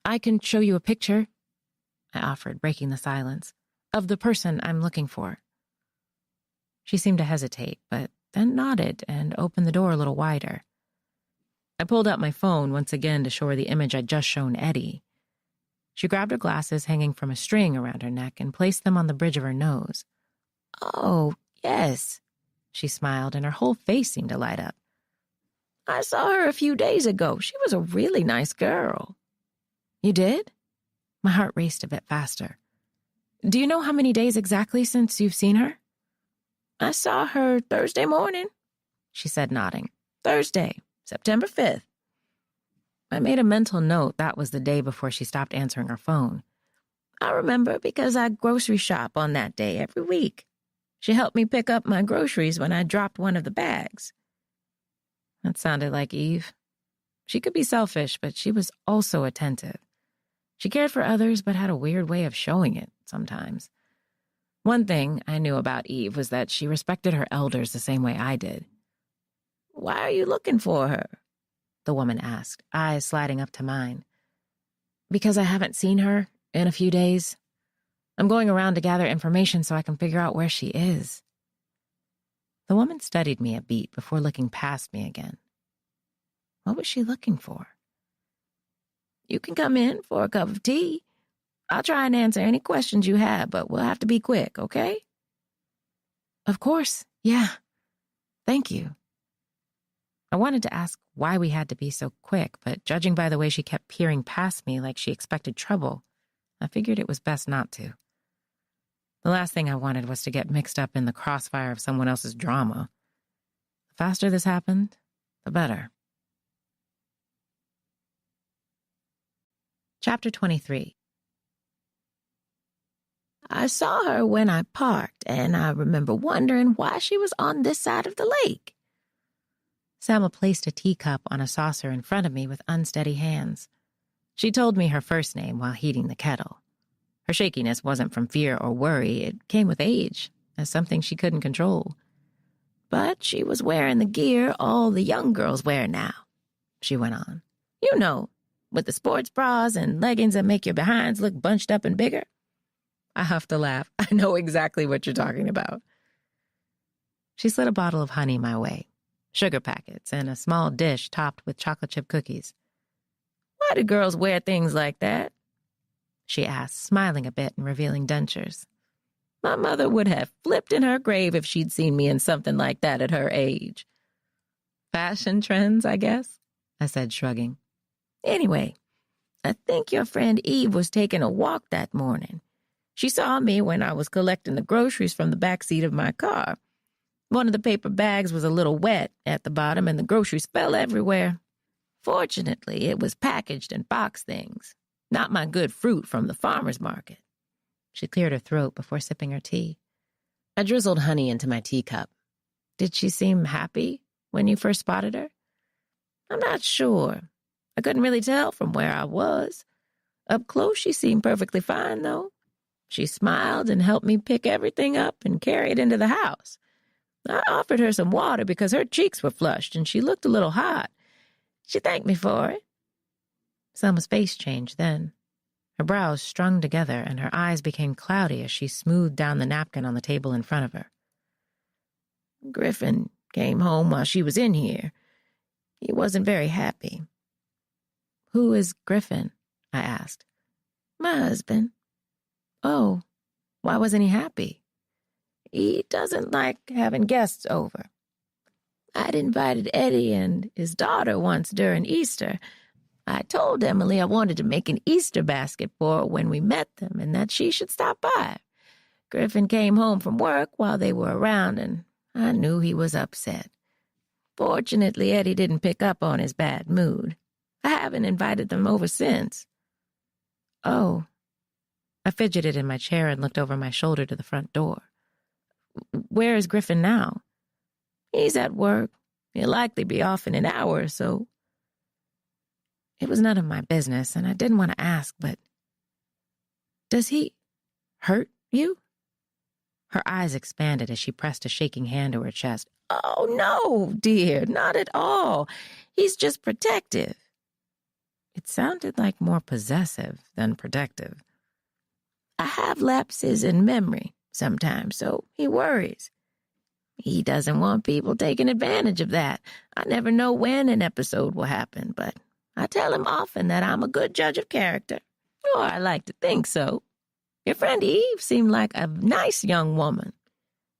"I can show you a picture," I offered, breaking the silence, "of the person I'm looking for." She seemed to hesitate, but then nodded and opened the door a little wider. I pulled out my phone once again to show her the image I'd just shown Eddie. She grabbed her glasses hanging from a string around her neck and placed them on the bridge of her nose. "Oh, yes," she smiled, and her whole face seemed to light up. "I saw her a few days ago. She was a really nice girl." "You did?" My heart raced a bit faster. "Do you know how many days exactly since you've seen her?" "I saw her Thursday morning," she said, nodding. "Thursday, September 5th. I made a mental note that was the day before she stopped answering her phone. I remember because I grocery shop on that day every week. She helped me pick up my groceries when I dropped one of the bags." That sounded like Eve. She could be selfish, but she was also attentive. She cared for others, but had a weird way of showing it sometimes. One thing I knew about Eve was that she respected her elders the same way I did. "Why are you looking for her?" the woman asked, eyes sliding up to mine. "Because I haven't seen her in a few days. I'm going around to gather information so I can figure out where she is." The woman studied me a beat before looking past me again. What was she looking for? "You can come in for a cup of tea. I'll try and answer any questions you have, but we'll have to be quick, okay?" "Of course, yeah. Thank you." I wanted to ask why we had to be so quick, but judging by the way she kept peering past me like she expected trouble, I figured it was best not to. The last thing I wanted was to get mixed up in the crossfire of someone else's drama. The faster this happened, the better. Chapter 23. I saw her when I parked, and I remember wondering why she was on this side of the lake. Selma placed a teacup on a saucer in front of me with unsteady hands. She told me her first name while heating the kettle. Her shakiness wasn't from fear or worry. It came with age, as something she couldn't control. But she was wearing the gear all the young girls wear now, she went on. You know, with the sports bras and leggings that make your behinds look bunched up and bigger. I huffed a laugh. I know exactly what you're talking about. She slid a bottle of honey my way, sugar packets, and a small dish topped with chocolate chip cookies. Why do girls wear things like that? She asked, smiling a bit and revealing dentures. My mother would have flipped in her grave if she'd seen me in something like that at her age. Fashion trends, I guess, I said, shrugging. Anyway, I think your friend Eve was taking a walk that morning. She saw me when I was collecting the groceries from the back seat of my car. One of the paper bags was a little wet at the bottom, and the groceries fell everywhere. Fortunately, it was packaged in box things, not my good fruit from the farmer's market. She cleared her throat before sipping her tea. I drizzled honey into my teacup. Did she seem happy when you first spotted her? I'm not sure. I couldn't really tell from where I was. Up close, she seemed perfectly fine, though. She smiled and helped me pick everything up and carry it into the house. I offered her some water because her cheeks were flushed and she looked a little hot. She thanked me for it. Selma's face changed then. Her brows strung together and her eyes became cloudy as she smoothed down the napkin on the table in front of her. Griffin came home while she was in here. He wasn't very happy. Who is Griffin? I asked. My husband. Oh, why wasn't he happy? He doesn't like having guests over. I'd invited Eddie and his daughter once during Easter. I told Emily I wanted to make an Easter basket for her when we met them and that she should stop by. Griffin came home from work while they were around, and I knew he was upset. Fortunately, Eddie didn't pick up on his bad mood. I haven't invited them over since. Oh. I fidgeted in my chair and looked over my shoulder to the front door. Where is Griffin now? He's at work. He'll likely be off in an hour or so. It was none of my business, and I didn't want to ask, but does he hurt you? Her eyes expanded as she pressed a shaking hand to her chest. Oh, no, dear, not at all. He's just protective. It sounded like more possessive than protective. I have lapses in memory sometimes, so he worries. He doesn't want people taking advantage of that. I never know when an episode will happen, but I tell him often that I'm a good judge of character. Or I like to think so. Your friend Eve seemed like a nice young woman.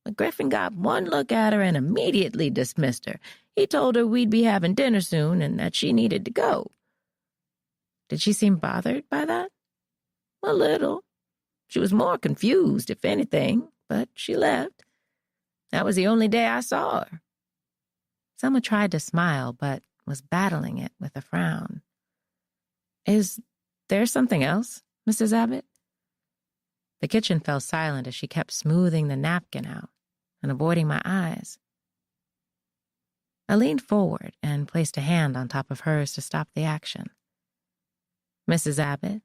But Griffin got one look at her and immediately dismissed her. He told her we'd be having dinner soon and that she needed to go. Did she seem bothered by that? A little. She was more confused, if anything, but she left. That was the only day I saw her. Selma tried to smile, but was battling it with a frown. Is there something else, Mrs. Abbott? The kitchen fell silent as she kept smoothing the napkin out and avoiding my eyes. I leaned forward and placed a hand on top of hers to stop the action. Mrs. Abbott?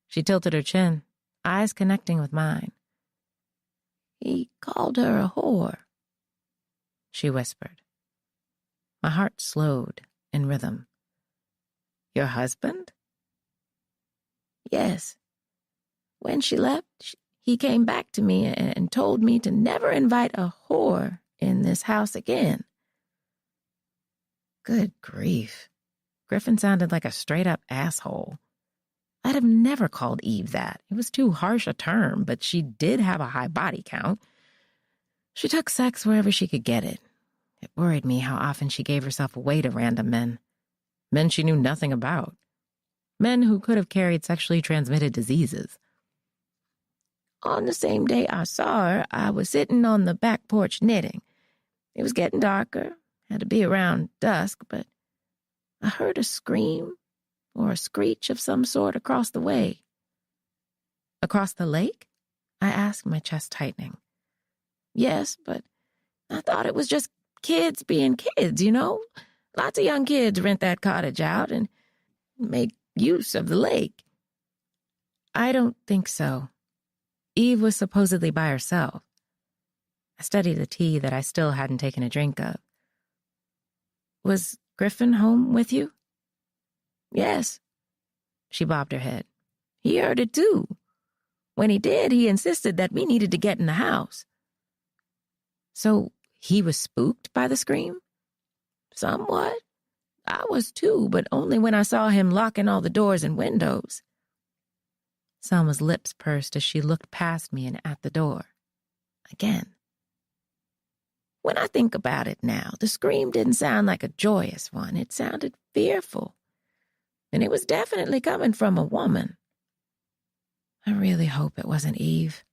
She tilted her chin, eyes connecting with mine. He called her a whore, she whispered. My heart slowed in rhythm. Your husband? Yes. When she left, he came back to me and told me to never invite a whore in this house again. Good grief. Griffin sounded like a straight-up asshole. I'd have never called Eve that. It was too harsh a term, but she did have a high body count. She took sex wherever she could get it. It worried me how often she gave herself away to random men she knew nothing about. men who could have carried sexually transmitted diseases. On the same day I saw her, I was sitting on the back porch knitting. It was getting darker, had to be around dusk, but I heard a scream or a screech of some sort across the way. Across the lake? I asked, my chest tightening. Yes, but I thought it was just kids being kids, you know? Lots of young kids rent that cottage out and make use of the lake. I don't think so. Eve was supposedly by herself. I studied the tea that I still hadn't taken a drink of. Was Griffin home with you? Yes. She bobbed her head. He heard it too. When he did, he insisted that we needed to get in the house. So he was spooked by the scream? Somewhat. I was too, but only when I saw him locking all the doors and windows. Selma's lips pursed as she looked past me and at the door. Again. When I think about it now, the scream didn't sound like a joyous one. It sounded fearful. And it was definitely coming from a woman. I really hope it wasn't Eve.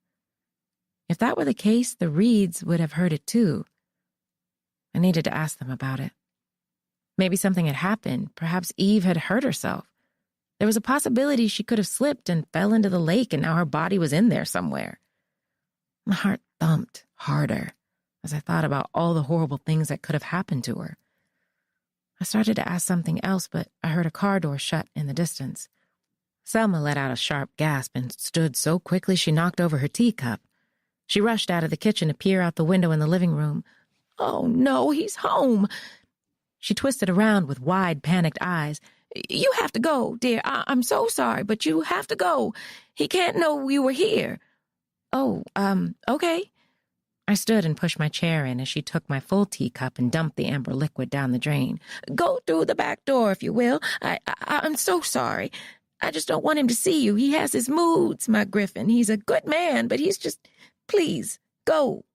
If that were the case, the Reeds would have heard it too. I needed to ask them about it. Maybe something had happened. Perhaps Eve had hurt herself. There was a possibility she could have slipped and fell into the lake, and now her body was in there somewhere. My heart thumped harder as I thought about all the horrible things that could have happened to her. I started to ask something else, but I heard a car door shut in the distance. Selma let out a sharp gasp and stood so quickly she knocked over her teacup. She rushed out of the kitchen to peer out the window in the living room. Oh, no, he's home. She twisted around with wide, panicked eyes. You have to go, dear. I'm so sorry, but you have to go. He can't know you were here. Oh, okay. I stood and pushed my chair in as she took my full teacup and dumped the amber liquid down the drain. Go through the back door, if you will. I'm so sorry. I just don't want him to see you. He has his moods, my Griffin. He's a good man, but he's just... Please, go.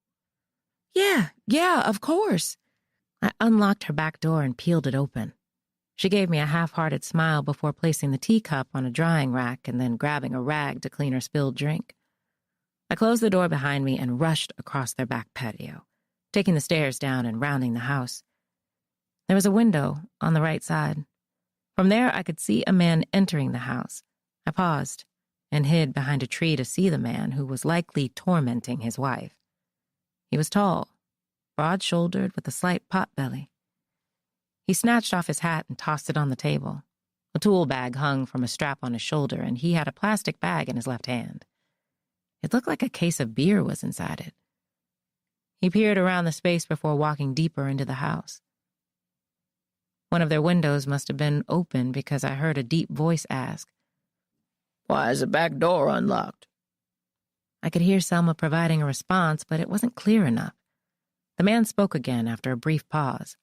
Yeah, of course. I unlocked her back door and peeled it open. She gave me a half-hearted smile before placing the teacup on a drying rack and then grabbing a rag to clean her spilled drink. I closed the door behind me and rushed across their back patio, taking the stairs down and rounding the house. There was a window on the right side. From there, I could see a man entering the house. I paused and hid behind a tree to see the man who was likely tormenting his wife. He was tall, broad-shouldered with a slight pot-belly. He snatched off his hat and tossed it on the table. A tool bag hung from a strap on his shoulder, and he had a plastic bag in his left hand. It looked like a case of beer was inside it. He peered around the space before walking deeper into the house. One of their windows must have been open because I heard a deep voice ask, "Why is the back door unlocked?" I could hear Selma providing a response, but it wasn't clear enough. The man spoke again after a brief pause.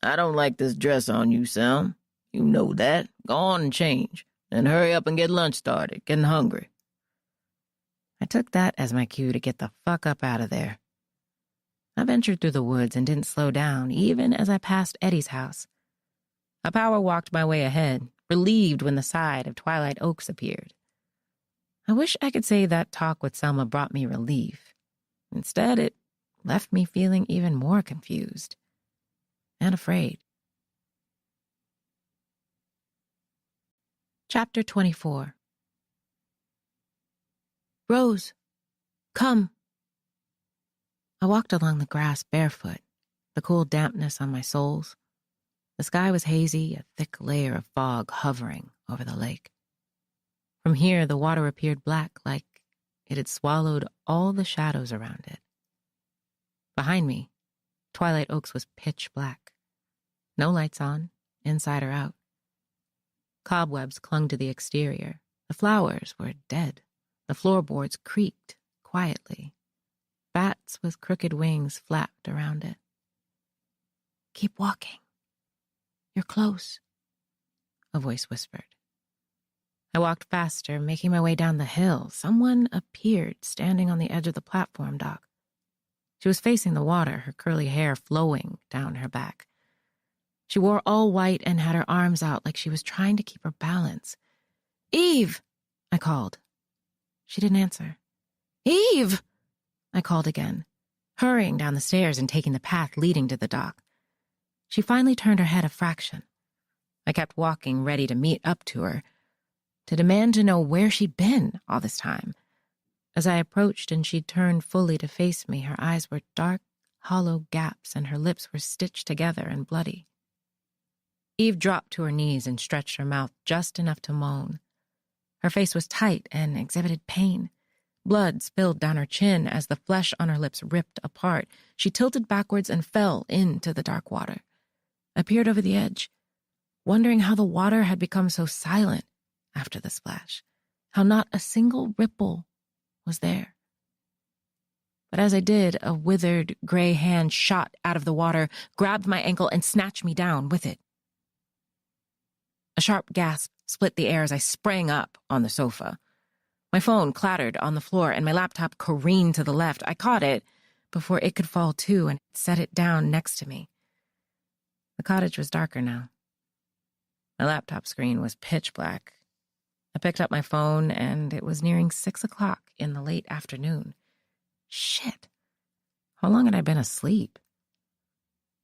"I don't like this dress on you, Selm. You know that. Go on and change. Then hurry up and get lunch started. Getting hungry." I took that as my cue to get the fuck up out of there. I ventured through the woods and didn't slow down, even as I passed Eddie's house. I power walked my way ahead, relieved when the side of Twilight Oaks appeared. I wish I could say that talk with Selma brought me relief. Instead, it left me feeling even more confused and afraid. Chapter 24. Rose, come. I walked along the grass barefoot, the cool dampness on my soles. The sky was hazy, a thick layer of fog hovering over the lake. From here, the water appeared black, like it had swallowed all the shadows around it. Behind me, Twilight Oaks was pitch black. No lights on, inside or out. Cobwebs clung to the exterior. The flowers were dead. The floorboards creaked quietly. Bats with crooked wings flapped around it. "Keep walking. You're close," a voice whispered. I walked faster, making my way down the hill. Someone appeared, standing on the edge of the platform dock. She was facing the water, her curly hair flowing down her back. She wore all white and had her arms out like she was trying to keep her balance. "Eve!" I called. She didn't answer. "Eve!" I called again, hurrying down the stairs and taking the path leading to the dock. She finally turned her head a fraction. I kept walking, ready to meet up to her, to demand to know where she'd been all this time. As I approached and she turned fully to face me, her eyes were dark, hollow gaps and her lips were stitched together and bloody. Eve dropped to her knees and stretched her mouth just enough to moan. Her face was tight and exhibited pain. Blood spilled down her chin as the flesh on her lips ripped apart. She tilted backwards and fell into the dark water. I peered over the edge, wondering how the water had become so silent after the splash, how not a single ripple was there. But as I did, a withered, gray hand shot out of the water, grabbed my ankle, and snatched me down with it. A sharp gasp split the air as I sprang up on the sofa. My phone clattered on the floor, and my laptop careened to the left. I caught it before it could fall too and set it down next to me. The cottage was darker now. My laptop screen was pitch black. I picked up my phone, and it was nearing 6 o'clock in the late afternoon. Shit. How long had I been asleep?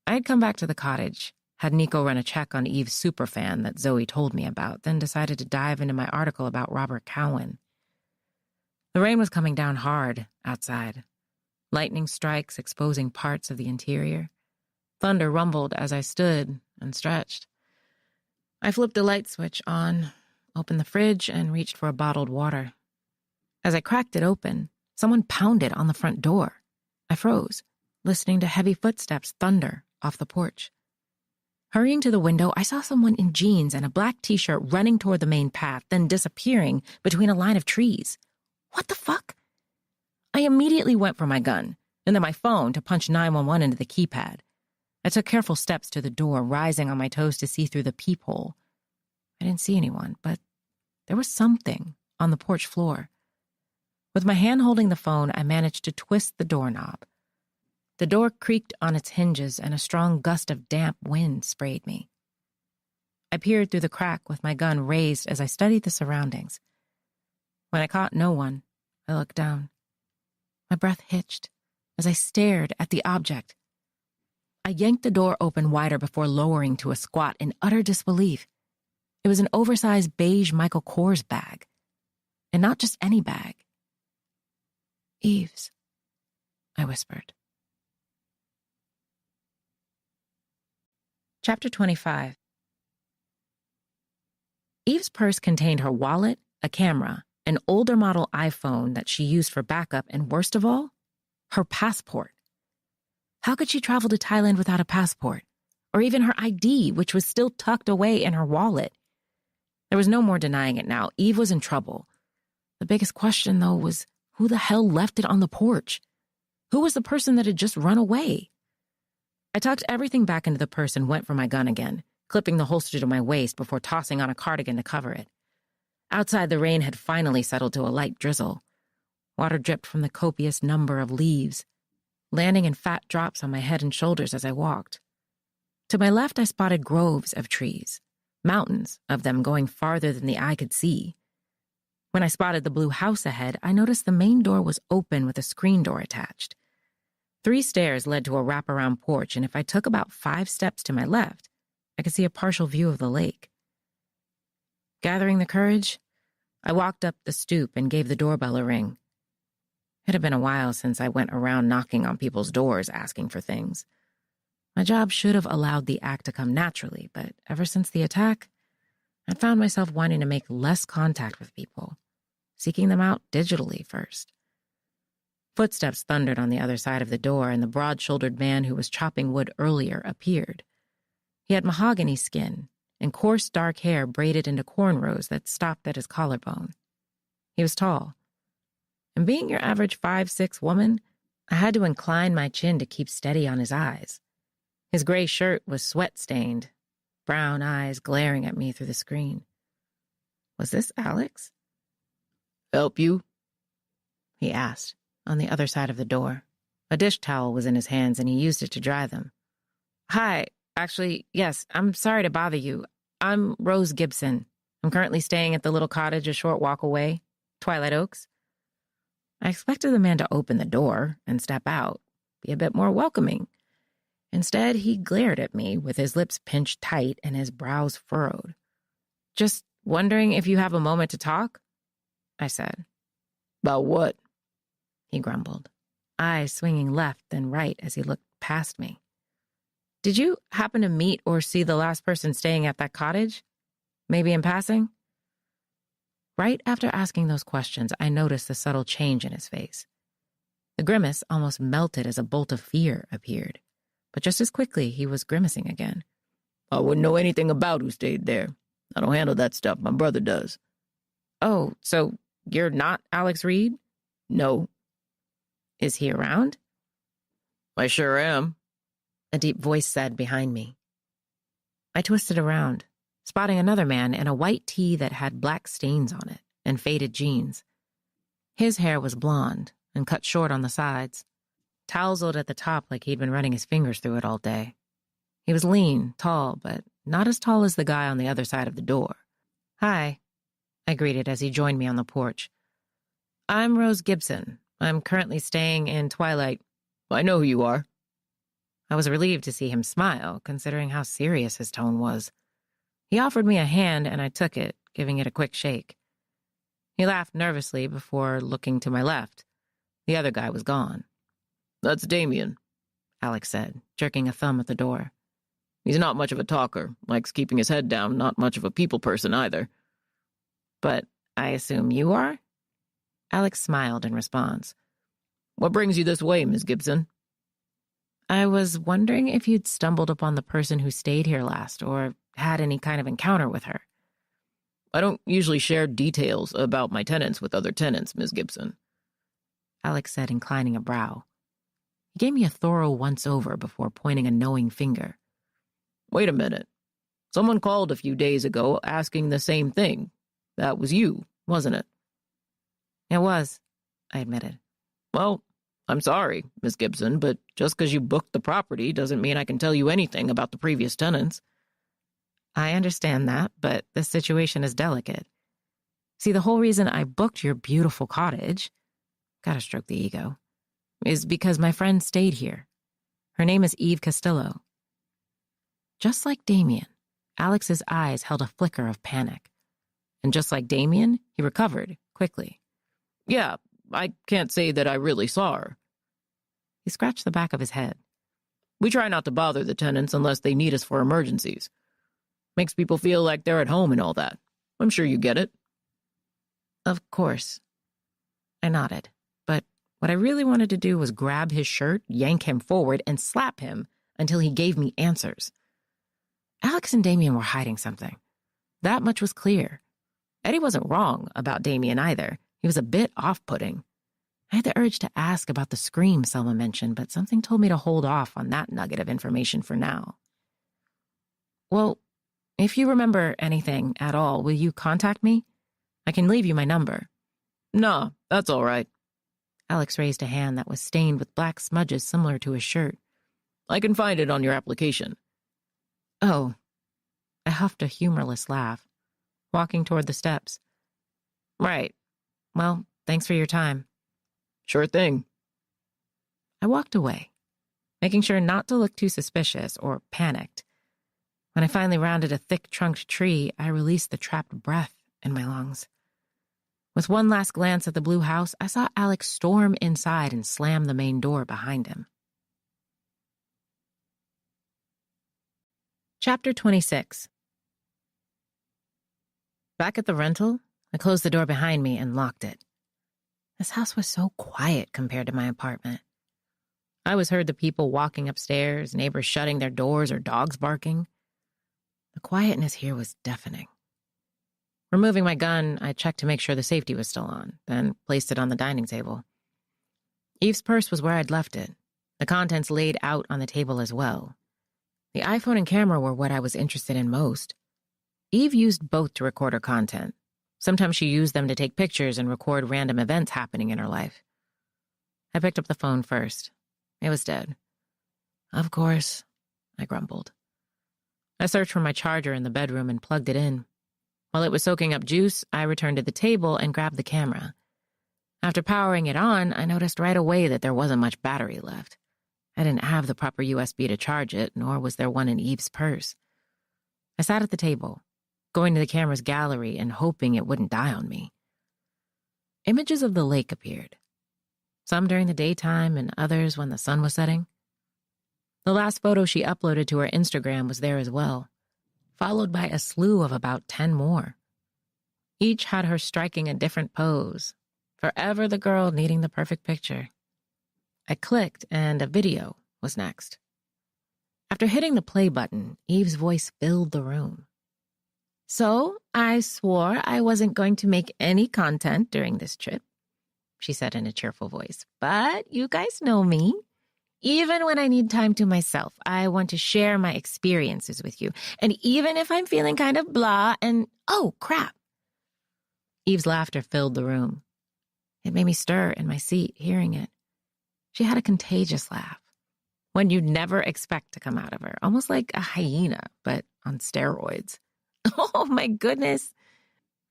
I had come back to the cottage, had Nico run a check on Eve's superfan that Zoe told me about, then decided to dive into my article about Robert Cowan. The rain was coming down hard outside. Lightning strikes exposing parts of the interior. Thunder rumbled as I stood and stretched. I flipped a light switch on, opened the fridge, and reached for a bottled water. As I cracked it open, someone pounded on the front door. I froze, listening to heavy footsteps thunder off the porch. Hurrying to the window, I saw someone in jeans and a black t-shirt running toward the main path, then disappearing between a line of trees. What the fuck? I immediately went for my gun, and then my phone to punch 911 into the keypad. I took careful steps to the door, rising on my toes to see through the peephole. I didn't see anyone, but there was something on the porch floor. With my hand holding the phone, I managed to twist the doorknob. The door creaked on its hinges, and a strong gust of damp wind sprayed me. I peered through the crack with my gun raised as I studied the surroundings. When I caught no one, I looked down. My breath hitched as I stared at the object. I yanked the door open wider before lowering to a squat in utter disbelief. It was an oversized beige Michael Kors bag. And not just any bag. "Eve's," I whispered. Chapter 25. Eve's purse contained her wallet, a camera, an older model iPhone that she used for backup, and worst of all, her passport. How could she travel to Thailand without a passport? Or even her ID, which was still tucked away in her wallet? There was no more denying it now. Eve was in trouble. The biggest question, though, was who the hell left it on the porch? Who was the person that had just run away? I tucked everything back into the purse and went for my gun again, clipping the holster to my waist before tossing on a cardigan to cover it. Outside, the rain had finally settled to a light drizzle. Water dripped from the copious number of leaves, landing in fat drops on my head and shoulders as I walked. To my left, I spotted groves of trees, mountains of them going farther than the eye could see. When I spotted the blue house ahead, I noticed the main door was open with a screen door attached. 3 stairs led to a wraparound porch, and if I took about 5 steps to my left, I could see a partial view of the lake. Gathering the courage, I walked up the stoop and gave the doorbell a ring. It had been a while since I went around knocking on people's doors asking for things. My job should have allowed the act to come naturally, but ever since the attack, I'd found myself wanting to make less contact with people, seeking them out digitally first. Footsteps thundered on the other side of the door, and the broad-shouldered man who was chopping wood earlier appeared. He had mahogany skin and coarse dark hair braided into cornrows that stopped at his collarbone. He was tall, and being your average 5'6" woman, I had to incline my chin to keep steady on his eyes. His gray shirt was sweat-stained, brown eyes glaring at me through the screen. Was this Alex? "Help you?" he asked, on the other side of the door. A dish towel was in his hands, and he used it to dry them. "Hi, Actually, yes, I'm sorry to bother you. I'm Rose Gibson. I'm currently staying at the little cottage a short walk away, Twilight Oaks. I expected the man to open the door and step out, be a bit more welcoming. Instead, he glared at me with his lips pinched tight and his brows furrowed. Just wondering if you have a moment to talk? I said. About what? He grumbled, eyes swinging left and right as he looked past me. Did you happen to meet or see the last person staying at that cottage? Maybe in passing? Right after asking those questions, I noticed the subtle change in his face. The grimace almost melted as a bolt of fear appeared, but just as quickly he was grimacing again. I wouldn't know anything about who stayed there. I don't handle that stuff. My brother does. Oh, so you're not Alex Reed? No. Is he around? I sure am, a deep voice said behind me. I twisted around, spotting another man in a white tee that had black stains on it and faded jeans. His hair was blonde and cut short on the sides, tousled at the top like he'd been running his fingers through it all day. He was lean, tall, but not as tall as the guy on the other side of the door. Hi, I greeted as he joined me on the porch. I'm Rose Gibson. I'm currently staying in Twilight. I know who you are. I was relieved to see him smile, considering how serious his tone was. He offered me a hand, and I took it, giving it a quick shake. He laughed nervously before looking to my left. The other guy was gone. That's Damien, Alex said, jerking a thumb at the door. He's not much of a talker, likes keeping his head down, not much of a people person either. But I assume you are? Alex smiled in response. What brings you this way, Miss Gibson? I was wondering if you'd stumbled upon the person who stayed here last, or had any kind of encounter with her. I don't usually share details about my tenants with other tenants, Miss Gibson, Alex said, inclining a brow. He gave me a thorough once-over before pointing a knowing finger. Wait a minute. Someone called a few days ago asking the same thing. That was you, wasn't it? It was, I admitted. Well, I'm sorry, Miss Gibson, but just because you booked the property doesn't mean I can tell you anything about the previous tenants. I understand that, but this situation is delicate. See, the whole reason I booked your beautiful cottage, gotta stroke the ego, is because my friend stayed here. Her name is Eve Castillo. Just like Damien, Alex's eyes held a flicker of panic. And just like Damien, he recovered quickly. Yeah, I can't say that I really saw her. He scratched the back of his head. We try not to bother the tenants unless they need us for emergencies. Makes people feel like they're at home and all that. I'm sure you get it. Of course. I nodded, but what I really wanted to do was grab his shirt, yank him forward, and slap him until he gave me answers. Alex and Damien were hiding something. That much was clear. Eddie wasn't wrong about Damien either. He was a bit off-putting. I had the urge to ask about the scream Selma mentioned, but something told me to hold off on that nugget of information for now. Well, if you remember anything at all, will you contact me? I can leave you my number. Nah, that's all right. Alex raised a hand that was stained with black smudges similar to his shirt. I can find it on your application. Oh. I huffed a humorless laugh, walking toward the steps. Right. Well, thanks for your time. Sure thing. I walked away, making sure not to look too suspicious or panicked. When I finally rounded a thick-trunked tree, I released the trapped breath in my lungs. With one last glance at the blue house, I saw Alex storm inside and slam the main door behind him. Chapter 26. Back at the rental, I closed the door behind me and locked it. This house was so quiet compared to my apartment. I always heard the people walking upstairs, neighbors shutting their doors, or dogs barking. The quietness here was deafening. Removing my gun, I checked to make sure the safety was still on, then placed it on the dining table. Eve's purse was where I'd left it, the contents laid out on the table as well. The iPhone and camera were what I was interested in most. Eve used both to record her content. Sometimes she used them to take pictures and record random events happening in her life. I picked up the phone first. It was dead. Of course, I grumbled. I searched for my charger in the bedroom and plugged it in. While it was soaking up juice, I returned to the table and grabbed the camera. After powering it on, I noticed right away that there wasn't much battery left. I didn't have the proper USB to charge it, nor was there one in Eve's purse. I sat at the table, going to the camera's gallery and hoping it wouldn't die on me. Images of the lake appeared, some during the daytime and others when the sun was setting. The last photo she uploaded to her Instagram was there as well, followed by a slew of about 10 more. Each had her striking a different pose, forever the girl needing the perfect picture. I clicked and a video was next. After hitting the play button, Eve's voice filled the room. "So, I swore I wasn't going to make any content during this trip," she said in a cheerful voice. "But you guys know me. Even when I need time to myself, I want to share my experiences with you. And even if I'm feeling kind of blah and, oh, crap." Eve's laughter filled the room. It made me stir in my seat, hearing it. She had a contagious laugh, one you'd never expect to come out of her, almost like a hyena, but on steroids. Oh, my goodness.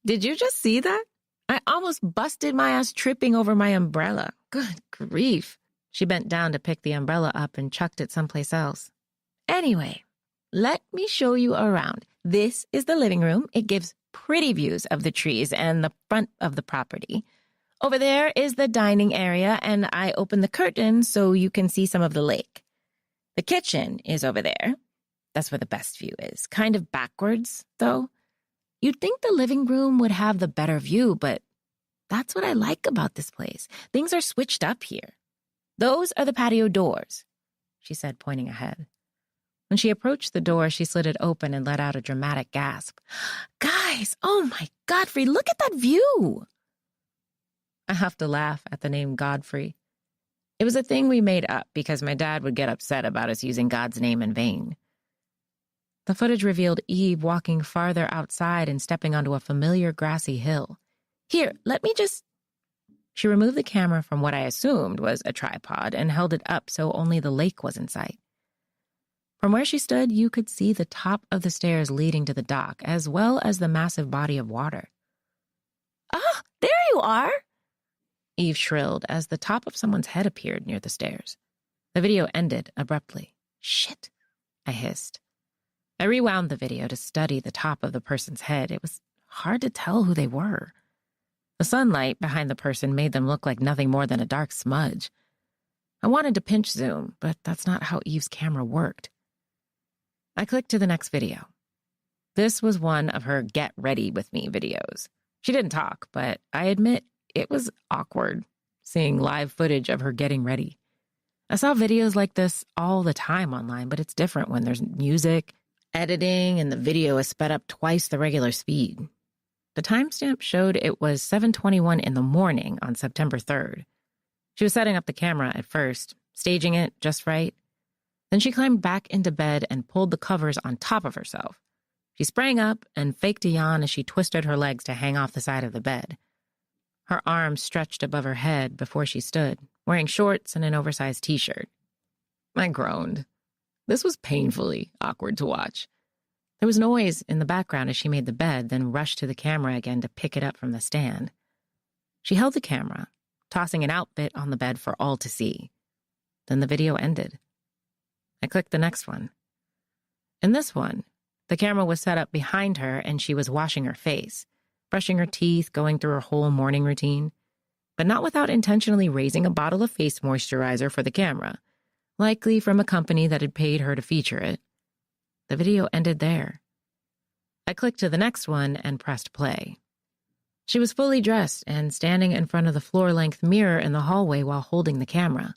Did you just see that? I almost busted my ass tripping over my umbrella. Good grief. She bent down to pick the umbrella up and chucked it someplace else. "Anyway, let me show you around. This is the living room. It gives pretty views of the trees and the front of the property. Over there is the dining area, and I opened the curtain so you can see some of the lake. The kitchen is over there. That's where the best view is. Kind of backwards, though. You'd think the living room would have the better view, but that's what I like about this place. Things are switched up here. Those are the patio doors," she said, pointing ahead. When she approached the door, she slid it open and let out a dramatic gasp. "Guys, oh my Godfrey, look at that view!" I have to laugh at the name Godfrey. It was a thing we made up because my dad would get upset about us using God's name in vain. The footage revealed Eve walking farther outside and stepping onto a familiar grassy hill. "Here, let me just..." She removed the camera from what I assumed was a tripod and held it up so only the lake was in sight. From where she stood, you could see the top of the stairs leading to the dock, as well as the massive body of water. "Ah, there you are!" Eve shrilled as the top of someone's head appeared near the stairs. The video ended abruptly. "Shit," I hissed. I rewound the video to study the top of the person's head. It was hard to tell who they were. The sunlight behind the person made them look like nothing more than a dark smudge. I wanted to pinch zoom, but that's not how Eve's camera worked. I clicked to the next video. This was one of her get ready with me videos. She didn't talk, but I admit it was awkward seeing live footage of her getting ready. I saw videos like this all the time online, but it's different when there's music, editing, and the video is sped up twice the regular speed. The timestamp showed it was 7:21 in the morning on September 3rd. She was setting up the camera at first, staging it just right. Then she climbed back into bed and pulled the covers on top of herself. She sprang up and faked a yawn as she twisted her legs to hang off the side of the bed. Her arms stretched above her head before she stood, wearing shorts and an oversized t-shirt. I groaned. This was painfully awkward to watch. There was noise in the background as she made the bed, then rushed to the camera again to pick it up from the stand. She held the camera, tossing an outfit on the bed for all to see. Then the video ended. I clicked the next one. In this one, the camera was set up behind her and she was washing her face, brushing her teeth, going through her whole morning routine, but not without intentionally raising a bottle of face moisturizer for the camera, likely from a company that had paid her to feature it. The video ended there. I clicked to the next one and pressed play. She was fully dressed and standing in front of the floor-length mirror in the hallway while holding the camera.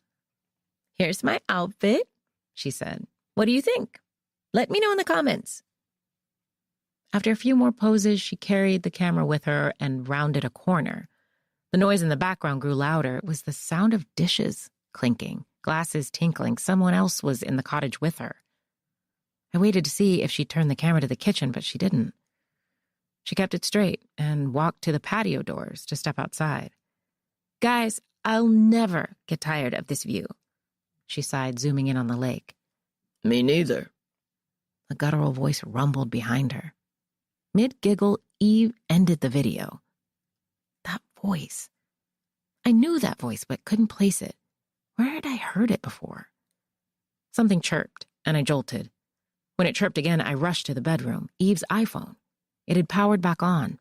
"Here's my outfit," she said. "What do you think? Let me know in the comments." After a few more poses, she carried the camera with her and rounded a corner. The noise in the background grew louder. It was the sound of dishes clinking, glasses tinkling. Someone else was in the cottage with her. I waited to see if she'd turn the camera to the kitchen, but she didn't. She kept it straight and walked to the patio doors to step outside. "Guys, I'll never get tired of this view," she sighed, zooming in on the lake. "Me neither." A guttural voice rumbled behind her. Mid-giggle, Eve ended the video. That voice. I knew that voice, but couldn't place it. Where had I heard it before? Something chirped, and I jolted. When it chirped again, I rushed to the bedroom. Eve's iPhone. It had powered back on.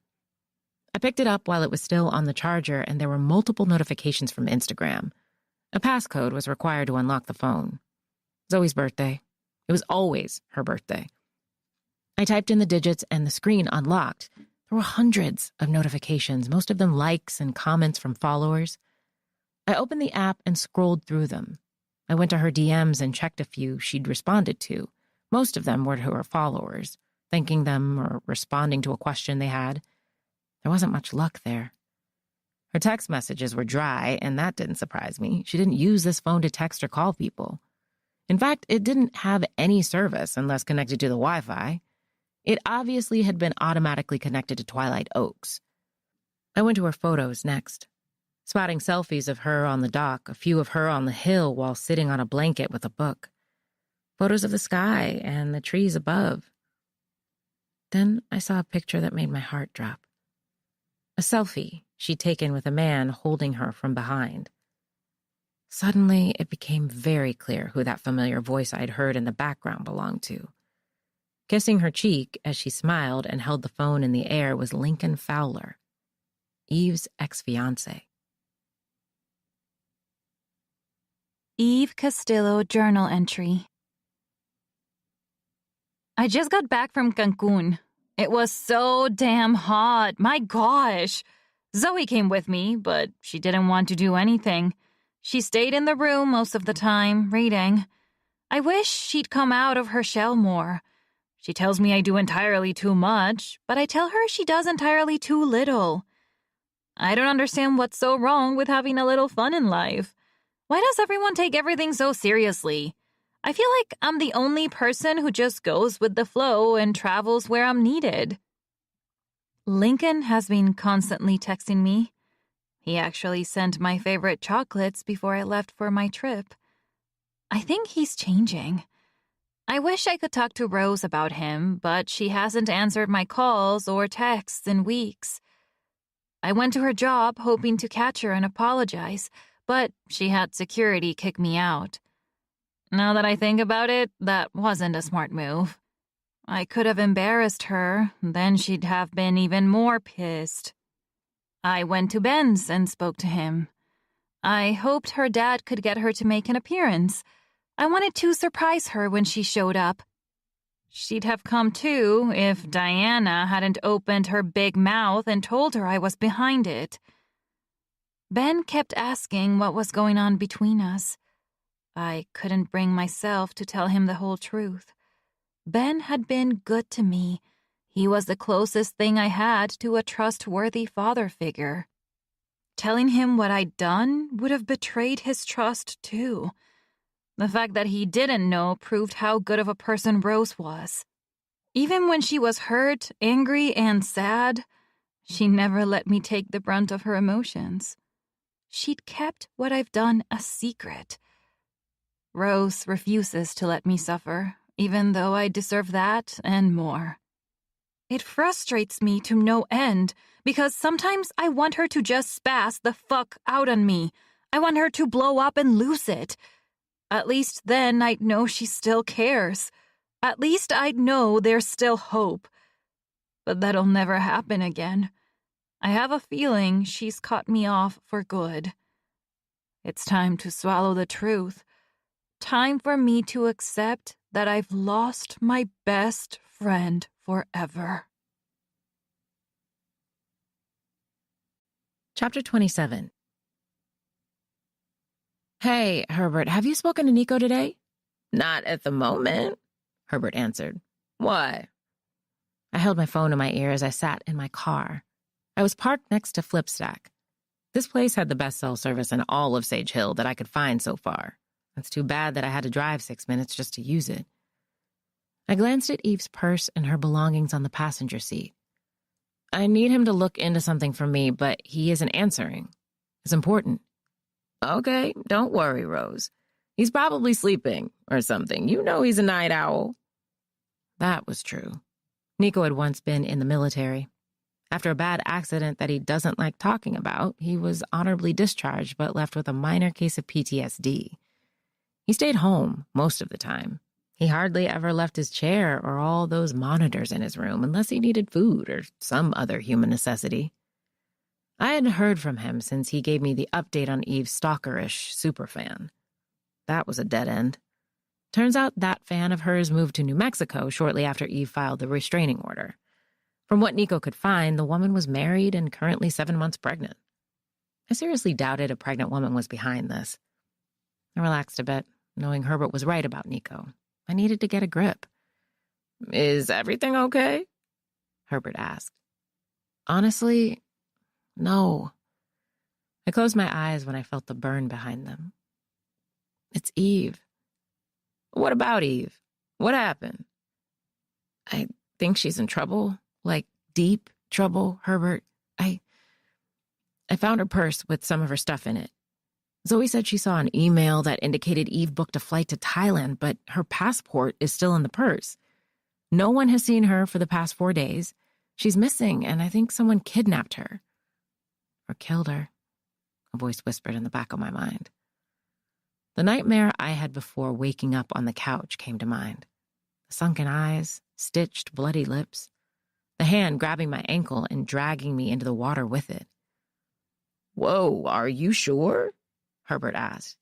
I picked it up while it was still on the charger, and there were multiple notifications from Instagram. A passcode was required to unlock the phone. Zoe's birthday. It was always her birthday. I typed in the digits, and the screen unlocked. There were hundreds of notifications, most of them likes and comments from followers. I opened the app and scrolled through them. I went to her DMs and checked a few she'd responded to. Most of them were to her followers, thanking them or responding to a question they had. There wasn't much luck there. Her text messages were dry, and that didn't surprise me. She didn't use this phone to text or call people. In fact, it didn't have any service unless connected to the Wi-Fi. It obviously had been automatically connected to Twilight Oaks. I went to her photos next, spotting selfies of her on the dock, a few of her on the hill while sitting on a blanket with a book. Photos of the sky and the trees above. Then I saw a picture that made my heart drop. A selfie she'd taken with a man holding her from behind. Suddenly, it became very clear who that familiar voice I'd heard in the background belonged to. Kissing her cheek as she smiled and held the phone in the air was Lincoln Fowler, Eve's ex-fiancé. Eve Castillo journal entry. I just got back from Cancun. It was so damn hot. My gosh. Zoe came with me, but she didn't want to do anything. She stayed in the room most of the time, reading. I wish she'd come out of her shell more. She tells me I do entirely too much, but I tell her she does entirely too little. I don't understand what's so wrong with having a little fun in life. Why does everyone take everything so seriously? I feel like I'm the only person who just goes with the flow and travels where I'm needed. Lincoln has been constantly texting me. He actually sent my favorite chocolates before I left for my trip. I think he's changing. I wish I could talk to Rose about him, but she hasn't answered my calls or texts in weeks. I went to her job hoping to catch her and apologize, but she had security kick me out. Now that I think about it, that wasn't a smart move. I could have embarrassed her, then she'd have been even more pissed. I went to Ben's and spoke to him. I hoped her dad could get her to make an appearance. I wanted to surprise her when she showed up. She'd have come too if Diana hadn't opened her big mouth and told her I was behind it. Ben kept asking what was going on between us. I couldn't bring myself to tell him the whole truth. Ben had been good to me. He was the closest thing I had to a trustworthy father figure. Telling him what I'd done would have betrayed his trust, too. The fact that he didn't know proved how good of a person Rose was. Even when she was hurt, angry, and sad, she never let me take the brunt of her emotions. She'd kept what I've done a secret. Rose refuses to let me suffer, even though I deserve that and more. It frustrates me to no end, because sometimes I want her to just spaz the fuck out on me. I want her to blow up and lose it. At least then I'd know she still cares. At least I'd know there's still hope. But that'll never happen again. I have a feeling she's cut me off for good. It's time to swallow the truth. Time for me to accept that I've lost my best friend forever. Chapter 27. Hey, Herbert, have you spoken to Nico today? Not at the moment, Herbert answered. Why? I held my phone to my ear as I sat in my car. I was parked next to Flipstack. This place had the best cell service in all of Sage Hill that I could find so far. It's too bad that I had to drive 6 minutes just to use it. I glanced at Eve's purse and her belongings on the passenger seat. I need him to look into something for me, but he isn't answering. It's important. Okay, don't worry, Rose. He's probably sleeping or something. You know he's a night owl. That was true. Nico had once been in the military. After a bad accident that he doesn't like talking about, he was honorably discharged but left with a minor case of PTSD. He stayed home most of the time. He hardly ever left his chair or all those monitors in his room unless he needed food or some other human necessity. I hadn't heard from him since he gave me the update on Eve's stalkerish superfan. That was a dead end. Turns out that fan of hers moved to New Mexico shortly after Eve filed the restraining order. From what Nico could find, the woman was married and currently 7 months pregnant. I seriously doubted a pregnant woman was behind this. I relaxed a bit, knowing Herbert was right about Nico. I needed to get a grip. "Is everything okay?" Herbert asked. Honestly, no. I closed my eyes when I felt the burn behind them. It's Eve. "What about Eve? What happened?" "I think she's in trouble, like deep trouble, Herbert. I found her purse with some of her stuff in it. Zoe said she saw an email that indicated Eve booked a flight to Thailand, but her passport is still in the purse. No one has seen her for the past 4 days. She's missing, and I think someone kidnapped her. Or killed her," a voice whispered in the back of my mind. The nightmare I had before waking up on the couch came to mind. The sunken eyes, stitched, bloody lips, the hand grabbing my ankle and dragging me into the water with it. "Whoa, are you sure?" Herbert asked.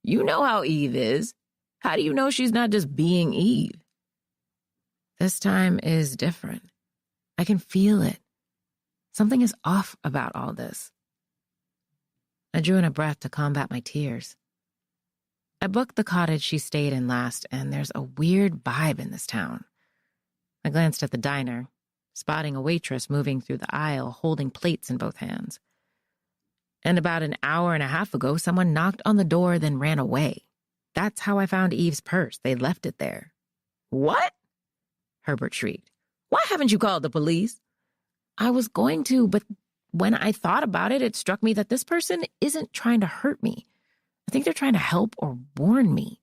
"You know how Eve is. How do you know she's not just being Eve?" "This time is different. I can feel it. Something is off about all this." I drew in a breath to combat my tears. I booked the cottage she stayed in last, and there's a weird vibe in this town. I glanced at the diner, spotting a waitress moving through the aisle holding plates in both hands. And about an hour and a half ago, someone knocked on the door, then ran away. That's how I found Eve's purse. They left it there. "What?" Herbert shrieked. "Why haven't you called the police?" "I was going to, but when I thought about it, it struck me that this person isn't trying to hurt me. I think they're trying to help or warn me.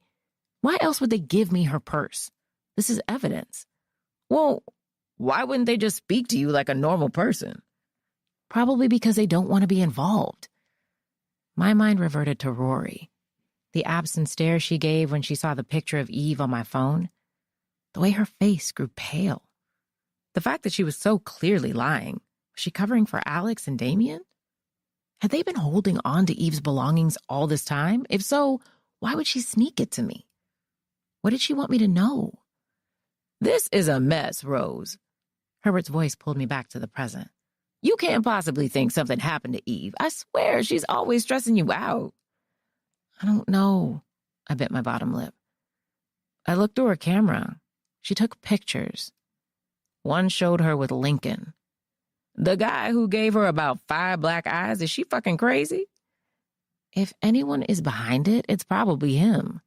Why else would they give me her purse? This is evidence." "Well, why wouldn't they just speak to you like a normal person?" "Probably because they don't want to be involved." My mind reverted to Rory. The absent stare she gave when she saw the picture of Eve on my phone. The way her face grew pale. The fact that she was so clearly lying. Was she covering for Alex and Damien? Had they been holding on to Eve's belongings all this time? If so, why would she sneak it to me? What did she want me to know? "This is a mess, Rose." Herbert's voice pulled me back to the present. "You can't possibly think something happened to Eve. I swear she's always stressing you out." "I don't know." I bit my bottom lip. I looked through her camera. She took pictures. One showed her with Lincoln. "The guy who gave her about 5 black eyes, is she fucking crazy?" If anyone is behind it, it's probably him.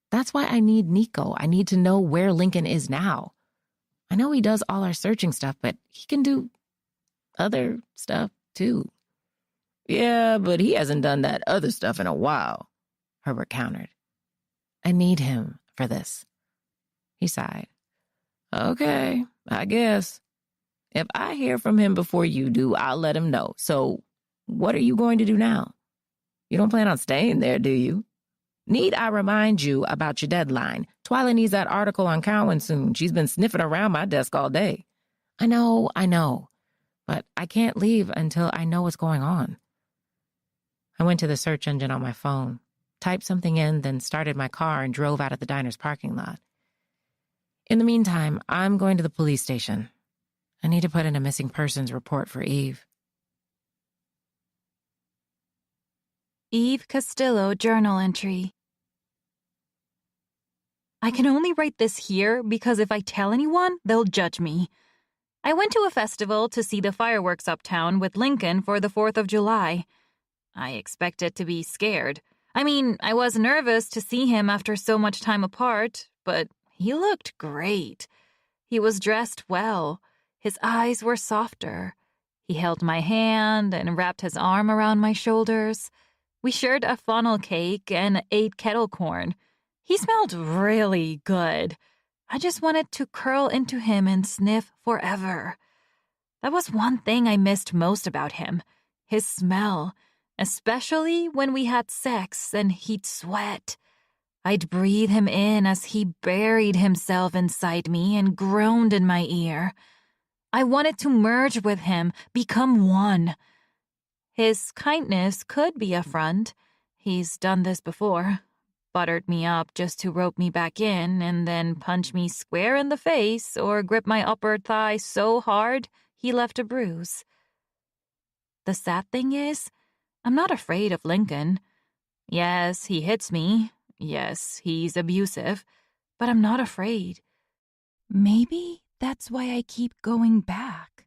That's why I need Nico. I need to know where Lincoln is now. I know he does all our searching stuff, but he can do other stuff too. "Yeah, but he hasn't done that other stuff in a while," Herbert countered. "I need him for this." He sighed. "Okay, I guess. If I hear from him before you do, I'll let him know. So what are you going to do now? You don't plan on staying there, do you? Need I remind you about your deadline? Twyla needs that article on Cowan soon. She's been sniffing around my desk all day." I know. But I can't leave until I know what's going on." I went to the search engine on my phone, typed something in, then started my car and drove out of the diner's parking lot. In the meantime, I'm going to the police station. I need to put in a missing persons report for Eve. Eve Castillo journal entry. I can only write this here because if I tell anyone, they'll judge me. I went to a festival to see the fireworks uptown with Lincoln for the 4th of July. I expected to be scared. I mean, I was nervous to see him after so much time apart, but he looked great. He was dressed well. His eyes were softer. He held my hand and wrapped his arm around my shoulders. We shared a funnel cake and ate kettle corn. He smelled really good. I just wanted to curl into him and sniff forever. That was one thing I missed most about him, his smell, especially when we had sex and he'd sweat. I'd breathe him in as he buried himself inside me and groaned in my ear. I wanted to merge with him, become one. His kindness could be a front. He's done this before. Buttered me up just to rope me back in and then punch me square in the face or grip my upper thigh so hard he left a bruise. The sad thing is, I'm not afraid of Lincoln. Yes, he hits me. Yes, he's abusive. But I'm not afraid. Maybe that's why I keep going back.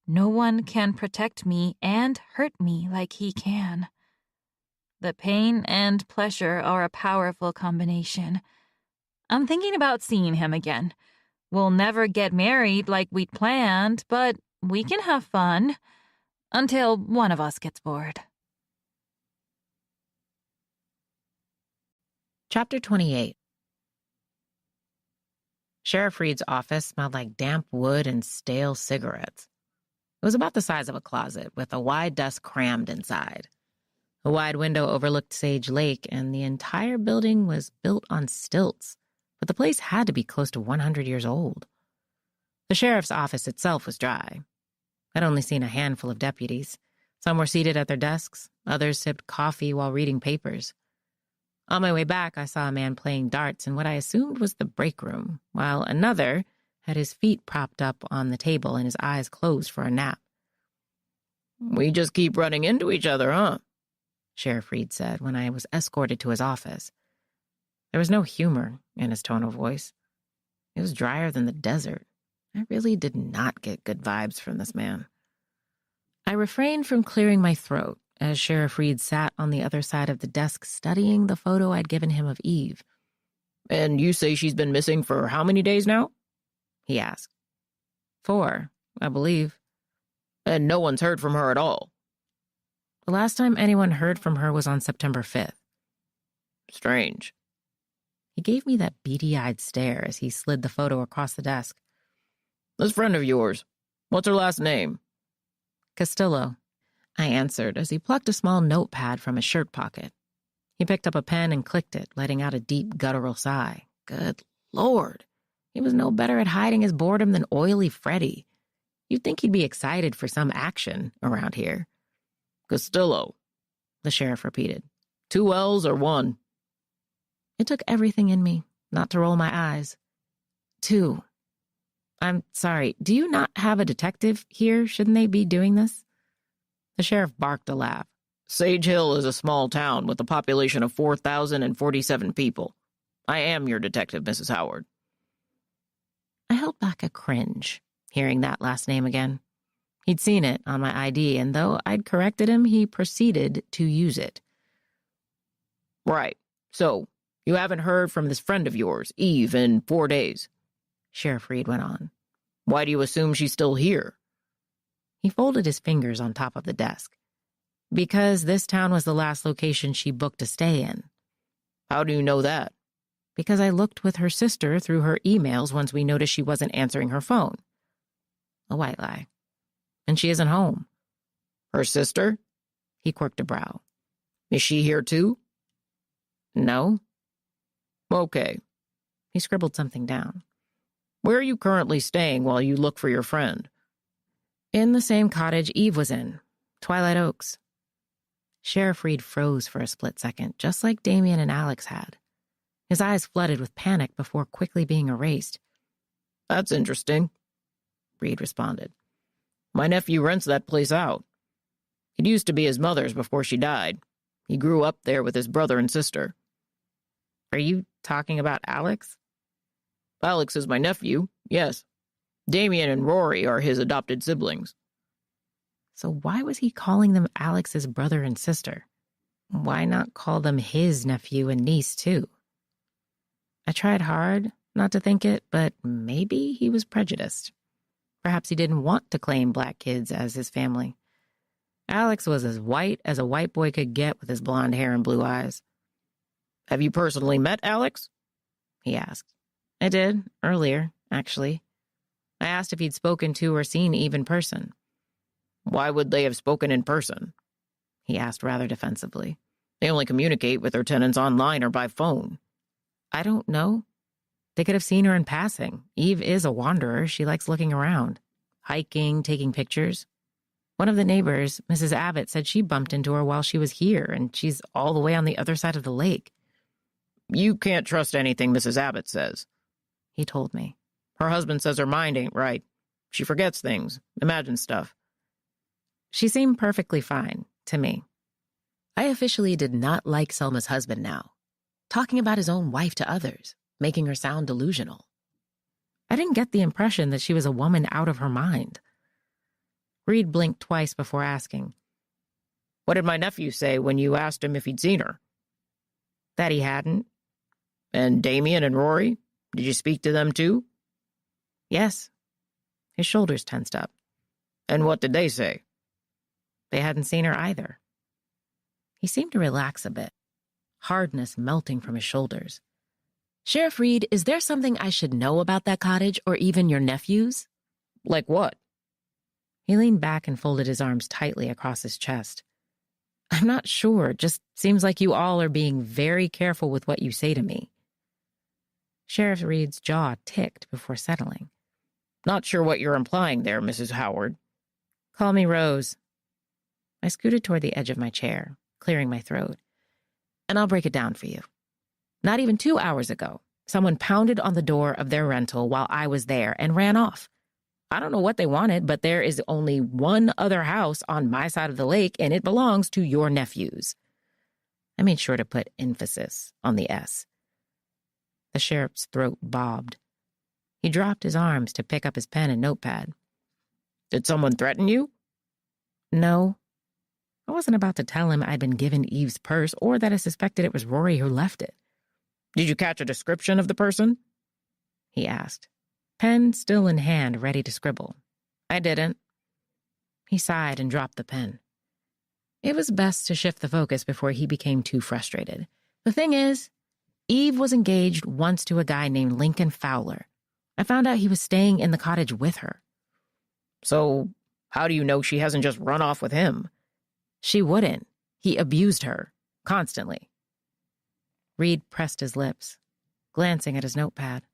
No one can protect me and hurt me like he can. The pain and pleasure are a powerful combination. I'm thinking about seeing him again. We'll never get married like we'd planned, but we can have fun. Until one of us gets bored. Chapter 28. Sheriff Reed's office smelled like damp wood and stale cigarettes. It was about the size of a closet, with a wide desk crammed inside. A wide window overlooked Sage Lake, and the entire building was built on stilts, but the place had to be close to 100 years old. The sheriff's office itself was dry. I'd only seen a handful of deputies. Some were seated at their desks, others sipped coffee while reading papers. On my way back, I saw a man playing darts in what I assumed was the break room, while another had his feet propped up on the table and his eyes closed for a nap. "We just keep running into each other, huh?" Sheriff Reed said when I was escorted to his office. There was no humor in his tone of voice. It was drier than the desert. I really did not get good vibes from this man. I refrained from clearing my throat as Sheriff Reed sat on the other side of the desk studying the photo I'd given him of Eve. "And you say she's been missing for how many days now?" he asked. 4, I believe. "And no one's heard from her at all?" "The last time anyone heard from her was on September 5th. "Strange." He gave me that beady-eyed stare as he slid the photo across the desk. "This friend of yours, what's her last name?" "Castillo," I answered as he plucked a small notepad from his shirt pocket. He picked up a pen and clicked it, letting out a deep guttural sigh. Good Lord. He was no better at hiding his boredom than Oily Freddy. You'd think he'd be excited for some action around here. "Castillo," the sheriff repeated. 2 L's or 1? It took everything in me not to roll my eyes. 2. "I'm sorry, do you not have a detective here? Shouldn't they be doing this?" The sheriff barked a laugh. "Sage Hill is a small town with a population of 4,047 people. I am your detective, Mrs. Howard." I held back a cringe, hearing that last name again. He'd seen it on my ID, and though I'd corrected him, he proceeded to use it. "Right. So, you haven't heard from this friend of yours, Eve, in 4 days?" Sheriff Reed went on. "Why do you assume she's still here?" He folded his fingers on top of the desk. "Because this town was the last location she booked to stay in." "How do you know that?" "Because I looked with her sister through her emails once we noticed she wasn't answering her phone." A white lie. "And she isn't home." "Her sister?" He quirked a brow. "Is she here too?" "No." "Okay." He scribbled something down. "Where are you currently staying while you look for your friend?" "In the same cottage Eve was in, Twilight Oaks." Sheriff Reed froze for a split second, just like Damien and Alex had. His eyes flooded with panic before quickly being erased. "That's interesting," Reed responded. "My nephew rents that place out. It used to be his mother's before she died. He grew up there with his brother and sister." "Are you talking about Alex?" "Alex is my nephew, yes. Damien and Rory are his adopted siblings." So why was he calling them Alex's brother and sister? Why not call them his nephew and niece, too? I tried hard not to think it, but maybe he was prejudiced. Perhaps he didn't want to claim black kids as his family. Alex was as white as a white boy could get with his blonde hair and blue eyes. "Have you personally met Alex?" he asked. I did, earlier, actually. I asked if he'd spoken to or seen Eve in person. Why would they have spoken in person? He asked rather defensively. They only communicate with their tenants online or by phone. I don't know. They could have seen her in passing. Eve is a wanderer. She likes looking around, hiking, taking pictures. One of the neighbors, Mrs. Abbott, said she bumped into her while she was here, and she's all the way on the other side of the lake. You can't trust anything Mrs. Abbott says, he told me. Her husband says her mind ain't right. She forgets things, imagines stuff. She seemed perfectly fine, to me. I officially did not like Selma's husband now, talking about his own wife to others, making her sound delusional. I didn't get the impression that she was a woman out of her mind. Reed blinked twice before asking, What did my nephew say when you asked him if he'd seen her? That he hadn't. And Damien and Rory? Did you speak to them too? Yes. His shoulders tensed up. And what did they say? They hadn't seen her either. He seemed to relax a bit, hardness melting from his shoulders. Sheriff Reed, is there something I should know about that cottage or even your nephews? Like what? He leaned back and folded his arms tightly across his chest. I'm not sure. Just seems like you all are being very careful with what you say to me. Sheriff Reed's jaw ticked before settling. Not sure what you're implying there, Mrs. Howard. Call me Rose. I scooted toward the edge of my chair, clearing my throat. And I'll break it down for you. Not even 2 hours ago, someone pounded on the door of their rental while I was there and ran off. I don't know what they wanted, but there is only one other house on my side of the lake, and it belongs to your nephews. I made sure to put emphasis on the S. The sheriff's throat bobbed. He dropped his arms to pick up his pen and notepad. Did someone threaten you? No. I wasn't about to tell him I'd been given Eve's purse or that I suspected it was Rory who left it. Did you catch a description of the person? He asked, pen still in hand, ready to scribble. I didn't. He sighed and dropped the pen. It was best to shift the focus before he became too frustrated. The thing is, Eve was engaged once to a guy named Lincoln Fowler. I found out he was staying in the cottage with her. So, how do you know she hasn't just run off with him? She wouldn't. He abused her, constantly. Reed pressed his lips, glancing at his notepad.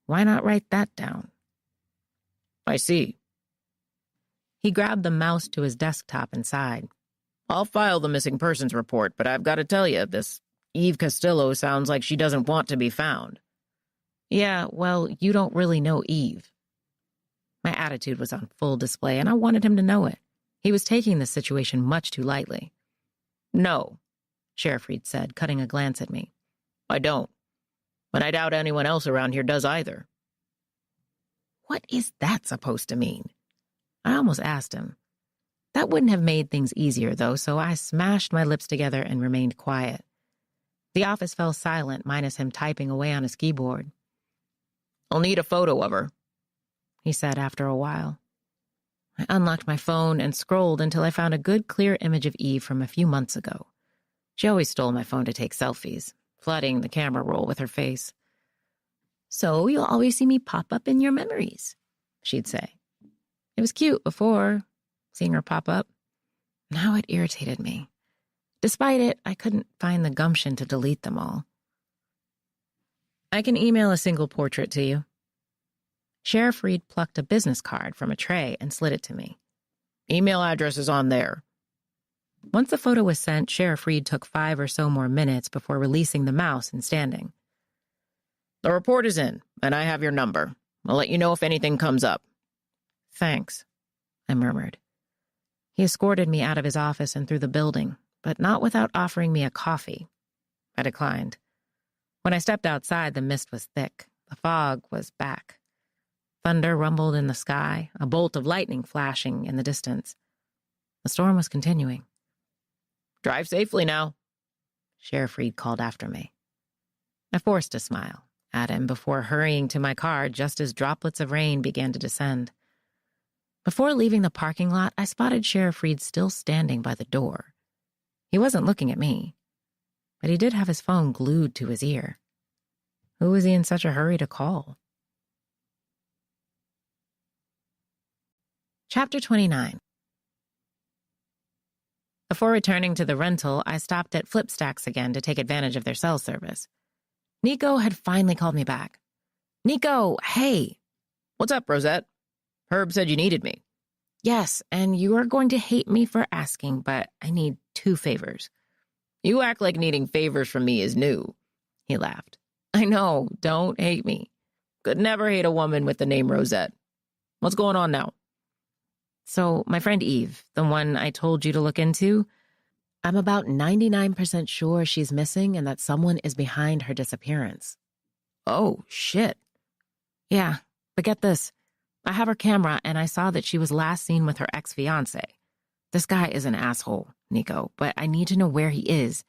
Why not write that down? I see. He grabbed the mouse to his desktop and sighed. I'll file the missing persons report, but I've got to tell you, this Eve Castillo sounds like she doesn't want to be found. Yeah, well, you don't really know Eve. My attitude was on full display, and I wanted him to know it. He was taking the situation much too lightly. No, Sheriff Reed said, cutting a glance at me. I don't. And I doubt anyone else around here does either. What is that supposed to mean? I almost asked him. That wouldn't have made things easier, though, so I smashed my lips together and remained quiet. The office fell silent, minus him typing away on his keyboard. I'll need a photo of her, he said after a while. I unlocked my phone and scrolled until I found a good, clear image of Eve from a few months ago. She always stole my phone to take selfies, flooding the camera roll with her face. So you'll always see me pop up in your memories, she'd say. It was cute before, seeing her pop up. Now it irritated me. Despite it, I couldn't find the gumption to delete them all. I can email a single portrait to you. Sheriff Reed plucked a business card from a tray and slid it to me. Email address is on there. Once the photo was sent, Sheriff Reed took 5 or so more minutes before releasing the mouse and standing. The report is in, and I have your number. I'll let you know if anything comes up. Thanks, I murmured. He escorted me out of his office and through the building, but not without offering me a coffee. I declined. When I stepped outside, the mist was thick. The fog was back. Thunder rumbled in the sky, a bolt of lightning flashing in the distance. The storm was continuing. Drive safely now, Sheriff Reed called after me. I forced a smile at him before hurrying to my car just as droplets of rain began to descend. Before leaving the parking lot, I spotted Sheriff Reed still standing by the door. He wasn't looking at me, but he did have his phone glued to his ear. Who was he in such a hurry to call? Chapter 29. Before returning to the rental, I stopped at Flipstacks again to take advantage of their cell service. Nico had finally called me back. Nico, hey. What's up, Rosette? Herb said you needed me. Yes, and you are going to hate me for asking, but I need 2 favors. You act like needing favors from me is new. He laughed. I know, don't hate me. Could never hate a woman with the name Rosette. What's going on now? So, my friend Eve, the one I told you to look into, I'm about 99% sure she's missing and that someone is behind her disappearance. Oh, shit. Yeah, but get this. I have her camera and I saw that she was last seen with her ex-fiancé. This guy is an asshole, Nico, but I need to know where he is.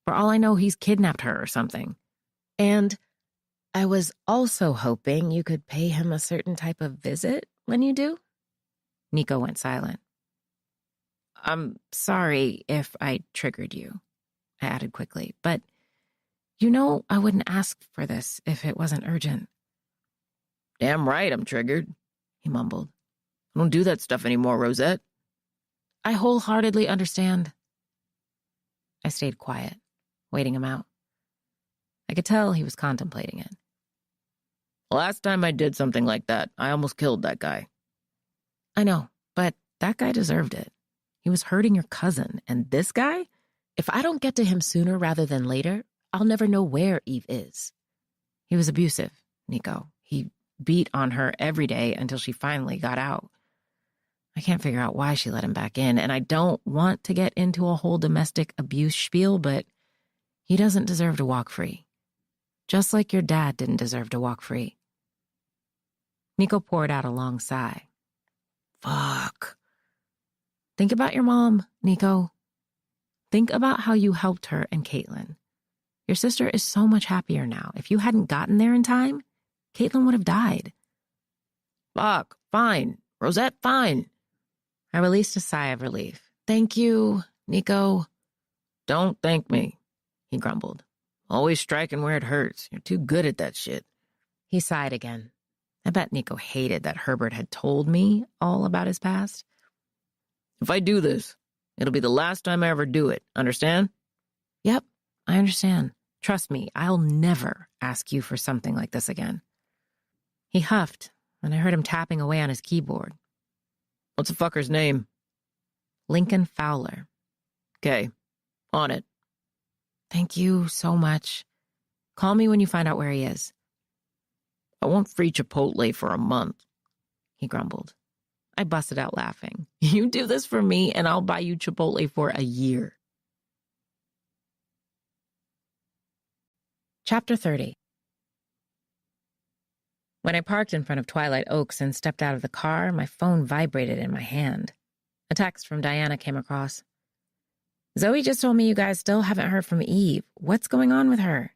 For all I know, he's kidnapped her or something. And I was also hoping you could pay him a certain type of visit when you do. Nico went silent. I'm sorry if I triggered you, I added quickly, but you know I wouldn't ask for this if it wasn't urgent. Damn right I'm triggered, he mumbled. I don't do that stuff anymore, Rosette. I wholeheartedly understand. I stayed quiet, waiting him out. I could tell he was contemplating it. Last time I did something like that, I almost killed that guy. I know, but that guy deserved it. He was hurting your cousin, and this guy? If I don't get to him sooner rather than later, I'll never know where Eve is. He was abusive, Nico. He beat on her every day until she finally got out. I can't figure out why she let him back in, and I don't want to get into a whole domestic abuse spiel, but he doesn't deserve to walk free. Just like your dad didn't deserve to walk free. Nico poured out a long sigh. Fuck. Think about your mom, Nico. Think about how you helped her and Caitlin. Your sister is so much happier now. If you hadn't gotten there in time, Caitlin would have died. Fuck, fine. Rosette, fine. I released a sigh of relief. Thank you, Nico. Don't thank me, he grumbled. Always striking where it hurts. You're too good at that shit. He sighed again. I bet Nico hated that Herbert had told me all about his past. If I do this, it'll be the last time I ever do it. Understand? Yep, I understand. Trust me, I'll never ask you for something like this again. He huffed, and I heard him tapping away on his keyboard. What's the fucker's name? Lincoln Fowler. Okay, on it. Thank you so much. Call me when you find out where he is. I want free Chipotle for a month, he grumbled. I busted out laughing. You do this for me, and I'll buy you Chipotle for a year. Chapter 30. When I parked in front of Twilight Oaks and stepped out of the car, my phone vibrated in my hand. A text from Diana came across. Zoe just told me you guys still haven't heard from Eve. What's going on with her?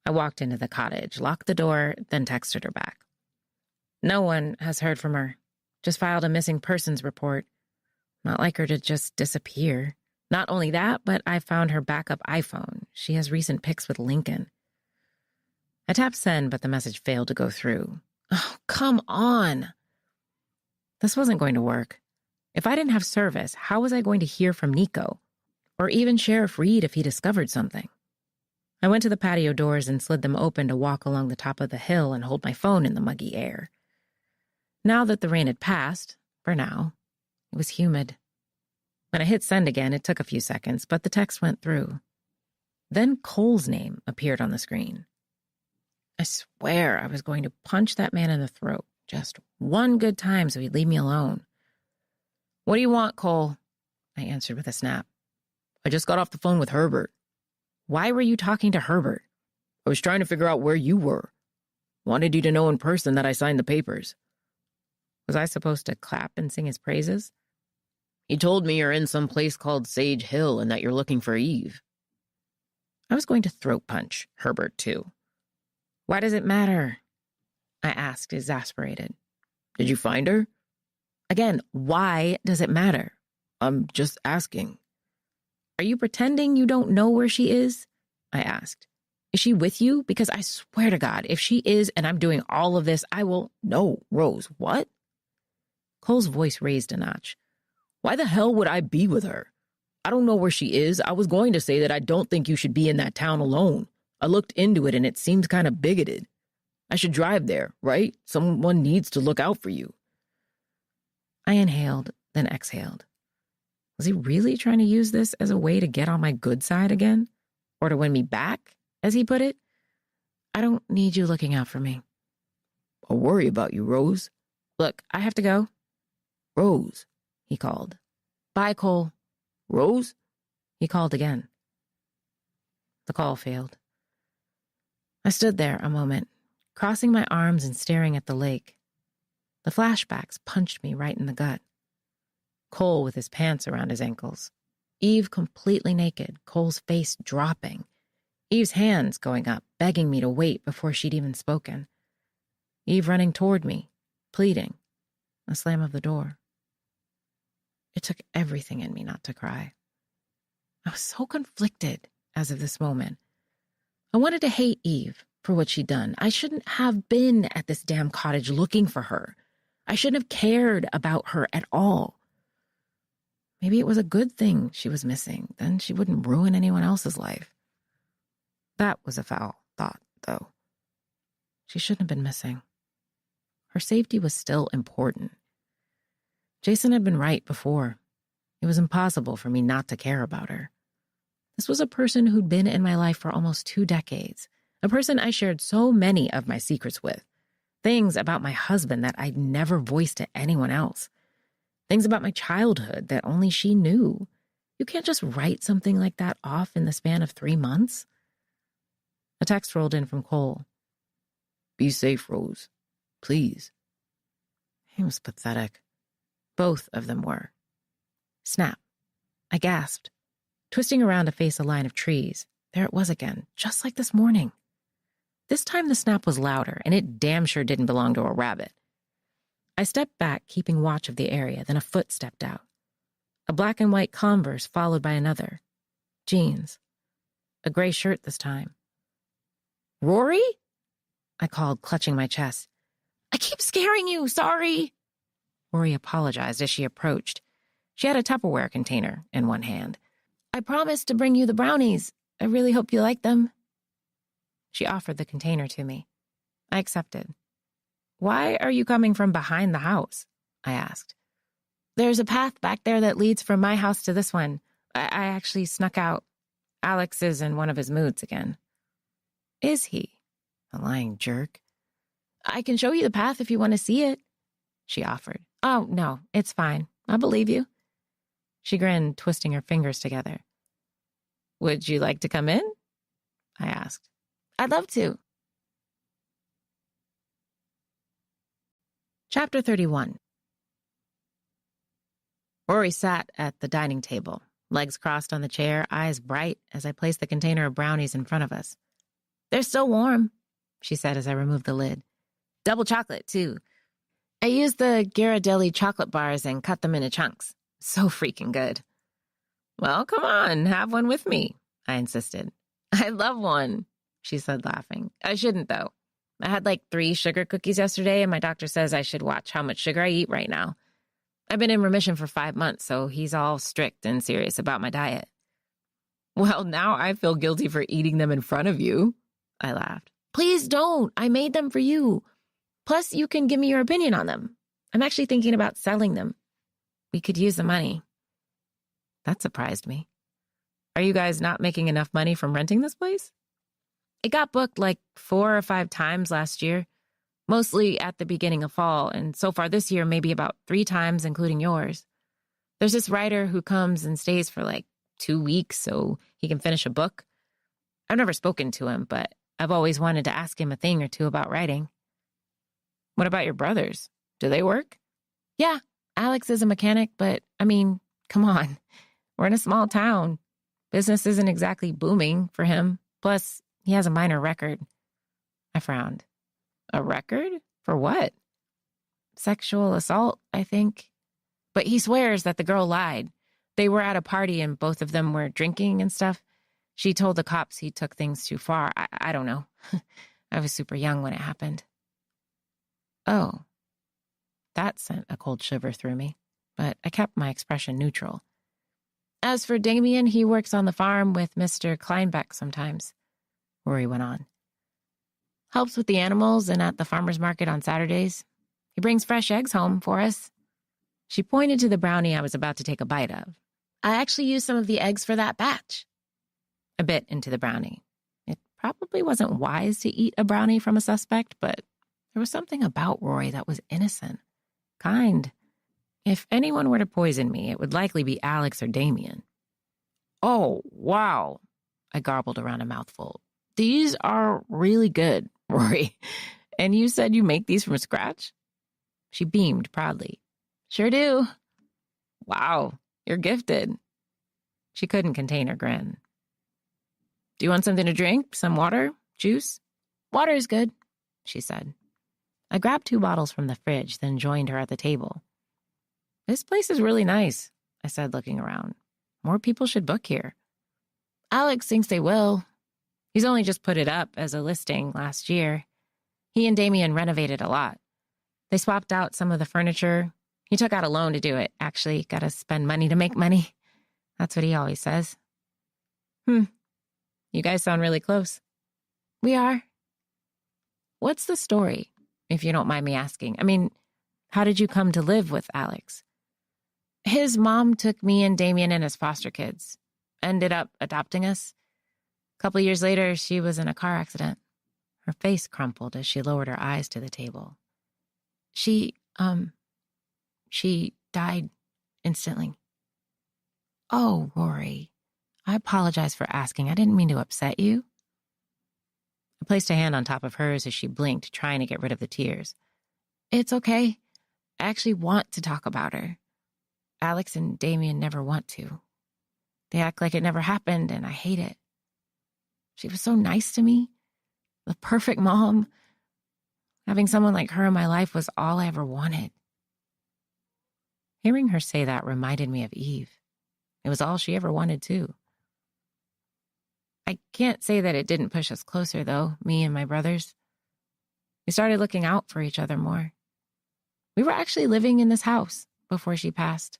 I walked into the cottage, locked the door, then texted her back. No one has heard from her. Just filed a missing persons report. Not like her to just disappear. Not only that, but I found her backup iPhone. She has recent pics with Lincoln. I tapped send, but the message failed to go through. Oh, come on. This wasn't going to work. If I didn't have service, how was I going to hear from Nico? Or even Sheriff Reed if he discovered something? I went to the patio doors and slid them open to walk along the top of the hill and hold my phone in the muggy air. Now that the rain had passed, for now, it was humid. When I hit send again, it took a few seconds, but the text went through. Then Cole's name appeared on the screen. I swear I was going to punch that man in the throat just one good time so he'd leave me alone. What do you want, Cole? I answered with a snap. I just got off the phone with Herbert. Why were you talking to Herbert? I was trying to figure out where you were. Wanted you to know in person that I signed the papers. Was I supposed to clap and sing his praises? He told me you're in some place called Sage Hill and that you're looking for Eve. I was going to throat punch Herbert, too. Why does it matter? I asked, exasperated. Did you find her? Again, why does it matter? I'm just asking. Are you pretending you don't know where she is? I asked. Is she with you? Because I swear to God, if she is and I'm doing all of this, I will... No, Rose, what? Cole's voice raised a notch. Why the hell would I be with her? I don't know where she is. I was going to say that I don't think you should be in that town alone. I looked into it and it seems kind of bigoted. I should drive there, right? Someone needs to look out for you. I inhaled, then exhaled. Was he really trying to use this as a way to get on my good side again? Or to win me back, as he put it? I don't need you looking out for me. I'll worry about you, Rose. Look, I have to go. Rose, he called. Bye, Cole. Rose? He called again. The call failed. I stood there a moment, crossing my arms and staring at the lake. The flashbacks punched me right in the gut. Cole with his pants around his ankles. Eve completely naked, Cole's face dropping. Eve's hands going up, begging me to wait before she'd even spoken. Eve running toward me, pleading. A slam of the door. It took everything in me not to cry. I was so conflicted as of this moment. I wanted to hate Eve for what she'd done. I shouldn't have been at this damn cottage looking for her. I shouldn't have cared about her at all. Maybe it was a good thing she was missing. Then she wouldn't ruin anyone else's life. That was a foul thought, though. She shouldn't have been missing. Her safety was still important. Jason had been right before. It was impossible for me not to care about her. This was a person who'd been in my life for almost 2 decades, a person I shared so many of my secrets with, things about my husband that I'd never voiced to anyone else, things about my childhood that only she knew. You can't just write something like that off in the span of 3 months. A text rolled in from Cole. Be safe, Rose. Please. He was pathetic. Both of them were. Snap. I gasped. Twisting around to face a line of trees, there it was again, just like this morning. This time the snap was louder, and it damn sure didn't belong to a rabbit. I stepped back, keeping watch of the area, then a foot stepped out. A black and white Converse followed by another. Jeans. A gray shirt this time. Rory? I called, clutching my chest. I keep scaring you, sorry. Rory apologized as she approached. She had a Tupperware container in one hand. I promised to bring you the brownies. I really hope you like them. She offered the container to me. I accepted. Why are you coming from behind the house? I asked. There's a path back there that leads from my house to this one. I actually snuck out. Alex is in one of his moods again. Is he? A lying jerk. I can show you the path if you want to see it, she offered. Oh, no, it's fine. I believe you. She grinned, twisting her fingers together. Would you like to come in? I asked. I'd love to. Chapter 31. Rory sat at the dining table, legs crossed on the chair, eyes bright as I placed the container of brownies in front of us. They're still warm, she said as I removed the lid. Double chocolate, too. I used the Ghirardelli chocolate bars and cut them into chunks. So freaking good. Well, come on, have one with me, I insisted. I love one, she said, laughing. I shouldn't, though. I had like 3 sugar cookies yesterday, and my doctor says I should watch how much sugar I eat right now. I've been in remission for 5 months, so he's all strict and serious about my diet. Well, now I feel guilty for eating them in front of you, I laughed. Please don't. I made them for you. Plus, you can give me your opinion on them. I'm actually thinking about selling them. We could use the money. That surprised me. Are you guys not making enough money from renting this place? It got booked like 4 or 5 times last year, mostly at the beginning of fall, and so far this year maybe about 3 times, including yours. There's this writer who comes and stays for like 2 weeks so he can finish a book. I've never spoken to him, but I've always wanted to ask him a thing or two about writing. What about your brothers? Do they work? Yeah, Alex is a mechanic, but I mean, come on. We're in a small town. Business isn't exactly booming for him. Plus, he has a minor record. I frowned. A record? For what? Sexual assault, I think. But he swears that the girl lied. They were at a party and both of them were drinking and stuff. She told the cops he took things too far. I don't know. I was super young when it happened. Oh. That sent a cold shiver through me, but I kept my expression neutral. As for Damien, he works on the farm with Mr. Kleinbeck sometimes, Rory went on. Helps with the animals and at the farmer's market on Saturdays. He brings fresh eggs home for us. She pointed to the brownie I was about to take a bite of. I actually used some of the eggs for that batch. A bit into the brownie. It probably wasn't wise to eat a brownie from a suspect, but there was something about Rory that was innocent, kind. If anyone were to poison me, it would likely be Alex or Damien. Oh, wow, I garbled around a mouthful. These are really good, Rory. And you said you make these from scratch? She beamed proudly. Sure do. Wow, you're gifted. She couldn't contain her grin. Do you want something to drink? Some water? Juice? Water is good, she said. I grabbed 2 bottles from the fridge, then joined her at the table. This place is really nice, I said, looking around. More people should book here. Alex thinks they will. He's only just put it up as a listing last year. He and Damien renovated a lot. They swapped out some of the furniture. He took out a loan to do it, actually. Gotta spend money to make money. That's what he always says. You guys sound really close. We are. What's the story, if you don't mind me asking? I mean, how did you come to live with Alex? His mom took me and Damien in as foster kids. Ended up adopting us. A couple years later, she was in a car accident. Her face crumpled as she lowered her eyes to the table. She died instantly. Oh, Rory, I apologize for asking. I didn't mean to upset you. I placed a hand on top of hers as she blinked, trying to get rid of the tears. It's okay. I actually want to talk about her. Alex and Damien never want to. They act like it never happened, and I hate it. She was so nice to me. The perfect mom. Having someone like her in my life was all I ever wanted. Hearing her say that reminded me of Eve. It was all she ever wanted, too. I can't say that it didn't push us closer, though, me and my brothers. We started looking out for each other more. We were actually living in this house before she passed.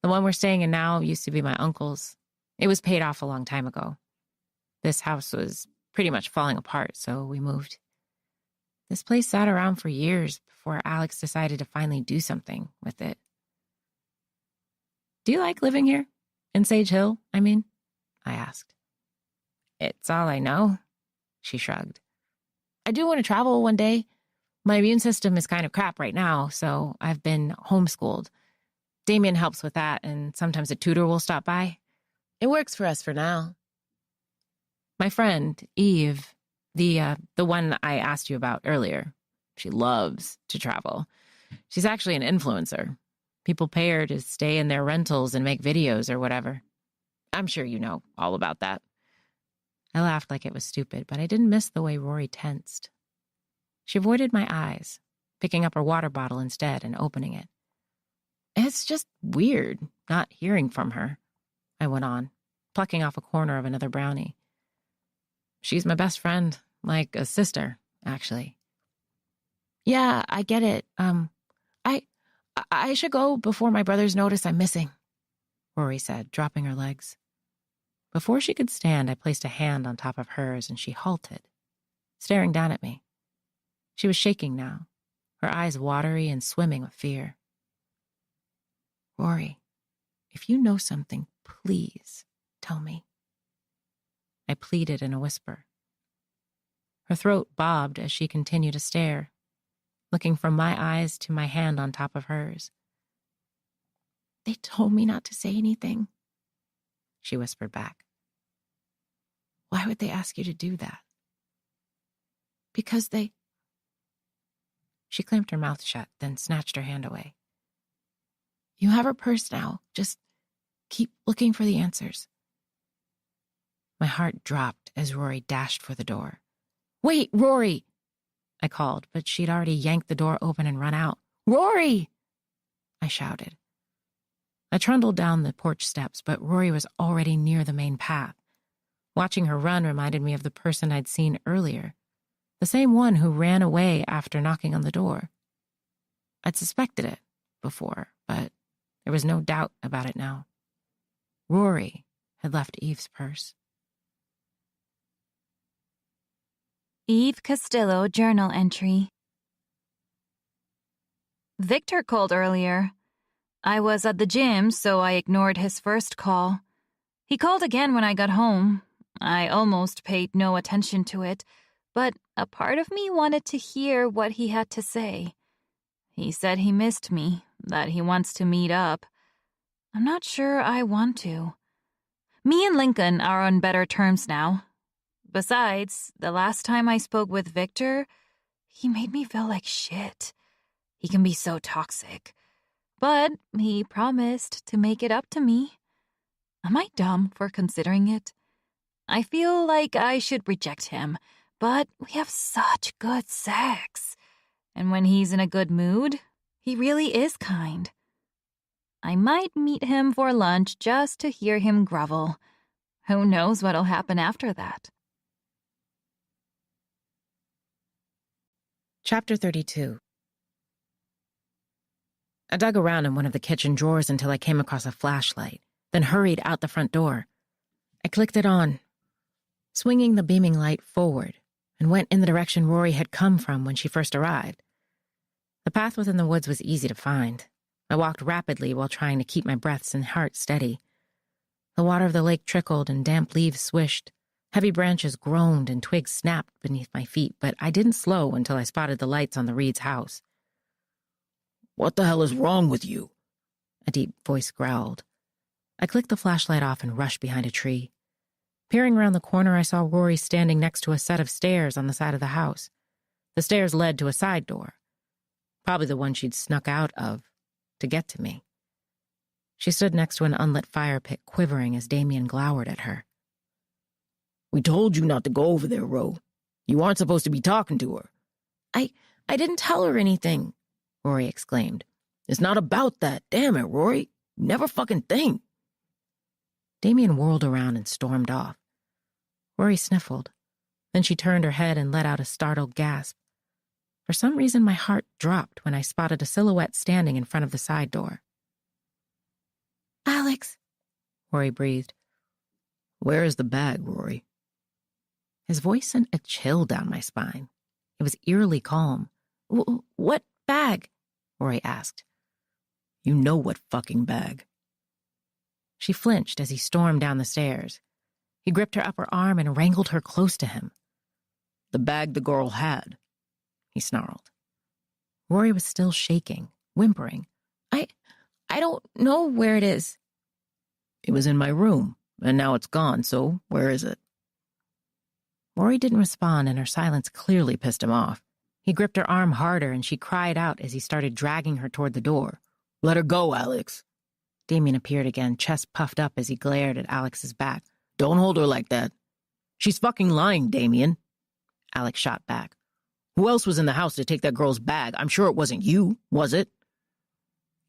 The one we're staying in now used to be my uncle's. It was paid off a long time ago. This house was pretty much falling apart, so we moved. This place sat around for years before Alex decided to finally do something with it. Do you like living here? In Sage Hill, I mean? I asked. It's all I know, she shrugged. I do want to travel one day. My immune system is kind of crap right now, so I've been homeschooled. Damien helps with that, and sometimes a tutor will stop by. It works for us for now. My friend, Eve, the one I asked you about earlier, she loves to travel. She's actually an influencer. People pay her to stay in their rentals and make videos or whatever. I'm sure you know all about that. I laughed like it was stupid, but I didn't miss the way Rory tensed. She avoided my eyes, picking up her water bottle instead and opening it. It's just weird not hearing from her, I went on, plucking off a corner of another brownie. She's my best friend, like a sister, actually. Yeah, I get it. I should go before my brothers notice I'm missing, Rory said, dropping her legs. Before she could stand, I placed a hand on top of hers and she halted, staring down at me. She was shaking now, her eyes watery and swimming with fear. Rory, if you know something, please tell me. I pleaded in a whisper. Her throat bobbed as she continued to stare, looking from my eyes to my hand on top of hers. They told me not to say anything, she whispered back. Why would they ask you to do that? Because they... She clamped her mouth shut, then snatched her hand away. You have her purse now. Just keep looking for the answers. My heart dropped as Rory dashed for the door. Wait, Rory! I called, but she'd already yanked the door open and run out. Rory! I shouted. I trundled down the porch steps, but Rory was already near the main path. Watching her run reminded me of the person I'd seen earlier, the same one who ran away after knocking on the door. I'd suspected it before, but there was no doubt about it now. Rory had left Eve's purse. Eve Castillo journal entry. Victor called earlier. I was at the gym, so I ignored his first call. He called again when I got home. I almost paid no attention to it, but a part of me wanted to hear what he had to say. He said he missed me, that he wants to meet up. I'm not sure I want to. Me and Lincoln are on better terms now. Besides, the last time I spoke with Victor, he made me feel like shit. He can be so toxic. But he promised to make it up to me. Am I dumb for considering it? I feel like I should reject him, but we have such good sex. And when he's in a good mood, he really is kind. I might meet him for lunch just to hear him grovel. Who knows what'll happen after that? Chapter 32. I dug around in one of the kitchen drawers until I came across a flashlight, then hurried out the front door. I clicked it on, swinging the beaming light forward, and went in the direction Rory had come from when she first arrived. The path within the woods was easy to find. I walked rapidly while trying to keep my breaths and heart steady. The water of the lake trickled and damp leaves swished. Heavy branches groaned and twigs snapped beneath my feet, but I didn't slow until I spotted the lights on the Reed's house. "What the hell is wrong with you?" A deep voice growled. I clicked the flashlight off and rushed behind a tree. Peering around the corner, I saw Rory standing next to a set of stairs on the side of the house. The stairs led to a side door, probably the one she'd snuck out of to get to me. She stood next to an unlit fire pit, quivering as Damien glowered at her. "We told you not to go over there, Ro. You aren't supposed to be talking to her." I didn't tell her anything," Rory exclaimed. "It's not about that. Damn it, Rory. You never fucking think." Damien whirled around and stormed off. Rory sniffled. Then she turned her head and let out a startled gasp. For some reason, my heart dropped when I spotted a silhouette standing in front of the side door. "Alex," Rory breathed. "Where is the bag, Rory?" His voice sent a chill down my spine. It was eerily calm. What bag?" Rory asked. "You know what fucking bag." She flinched as he stormed down the stairs. He gripped her upper arm and wrangled her close to him. "The bag the girl had," he snarled. Rory was still shaking, whimpering. I don't know where it is." "It was in my room, and now it's gone, so where is it?" Rory didn't respond, and her silence clearly pissed him off. He gripped her arm harder, and she cried out as he started dragging her toward the door. "Let her go, Alex." Damien appeared again, chest puffed up as he glared at Alex's back. "Don't hold her like that. She's fucking lying, Damien." Alex shot back. "Who else was in the house to take that girl's bag? I'm sure it wasn't you, was it?"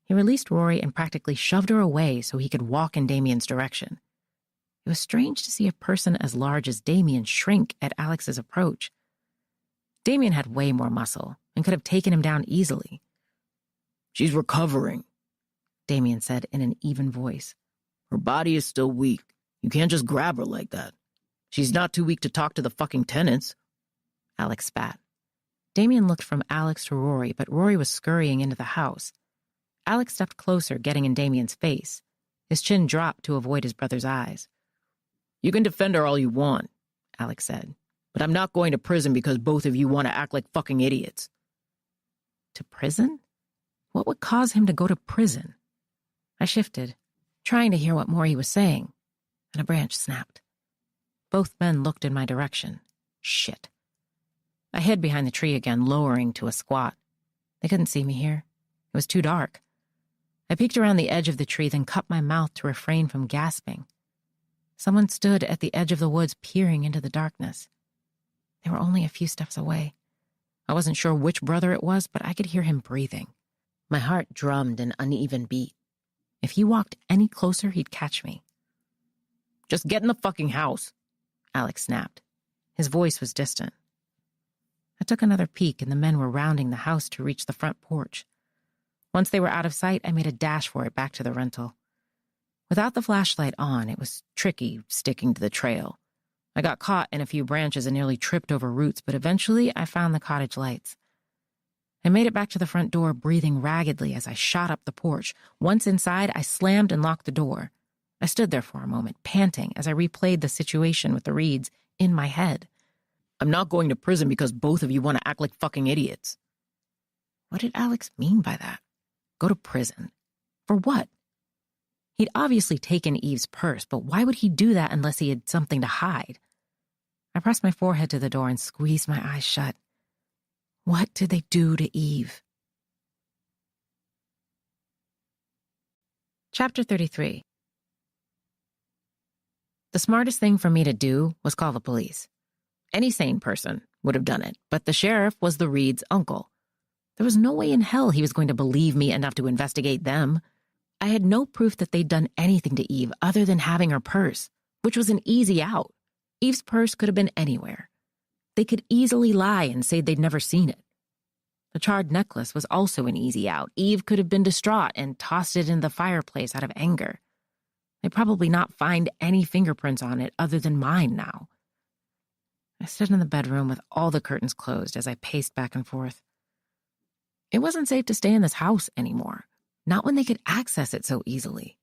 He released Rory and practically shoved her away so he could walk in Damien's direction. It was strange to see a person as large as Damien shrink at Alex's approach. Damien had way more muscle and could have taken him down easily. "She's recovering," Damien said in an even voice. "Her body is still weak. You can't just grab her like that. She's not too weak to talk to the fucking tenants." Alex spat. Damien looked from Alex to Rory, but Rory was scurrying into the house. Alex stepped closer, getting in Damien's face. His chin dropped to avoid his brother's eyes. "You can defend her all you want," Alex said, "but I'm not going to prison because both of you want to act like fucking idiots." To prison? What would cause him to go to prison? I shifted, trying to hear what more he was saying, and a branch snapped. Both men looked in my direction. Shit. I hid behind the tree again, lowering to a squat. They couldn't see me here. It was too dark. I peeked around the edge of the tree, then cut my mouth to refrain from gasping. Someone stood at the edge of the woods, peering into the darkness. They were only a few steps away. I wasn't sure which brother it was, but I could hear him breathing. My heart drummed an uneven beat. If he walked any closer, he'd catch me. "Just get in the fucking house," Alex snapped. His voice was distant. I took another peek, and the men were rounding the house to reach the front porch. Once they were out of sight, I made a dash for it back to the rental. Without the flashlight on, it was tricky sticking to the trail. I got caught in a few branches and nearly tripped over roots, but eventually I found the cottage lights. I made it back to the front door, breathing raggedly as I shot up the porch. Once inside, I slammed and locked the door. I stood there for a moment, panting as I replayed the situation with the Reeds in my head. I'm not going to prison because both of you want to act like fucking idiots. What did Alex mean by that? Go to prison? For what? He'd obviously taken Eve's purse, but why would he do that unless he had something to hide? I pressed my forehead to the door and squeezed my eyes shut. What did they do to Eve? Chapter 33. The smartest thing for me to do was call the police. Any sane person would have done it, but the sheriff was the Reed's uncle. There was no way in hell he was going to believe me enough to investigate them. I had no proof that they'd done anything to Eve other than having her purse, which was an easy out. Eve's purse could have been anywhere. They could easily lie and say they'd never seen it. The charred necklace was also an easy out. Eve could have been distraught and tossed it in the fireplace out of anger. They'd probably not find any fingerprints on it other than mine now. I stood in the bedroom with all the curtains closed as I paced back and forth. It wasn't safe to stay in this house anymore, not when they could access it so easily.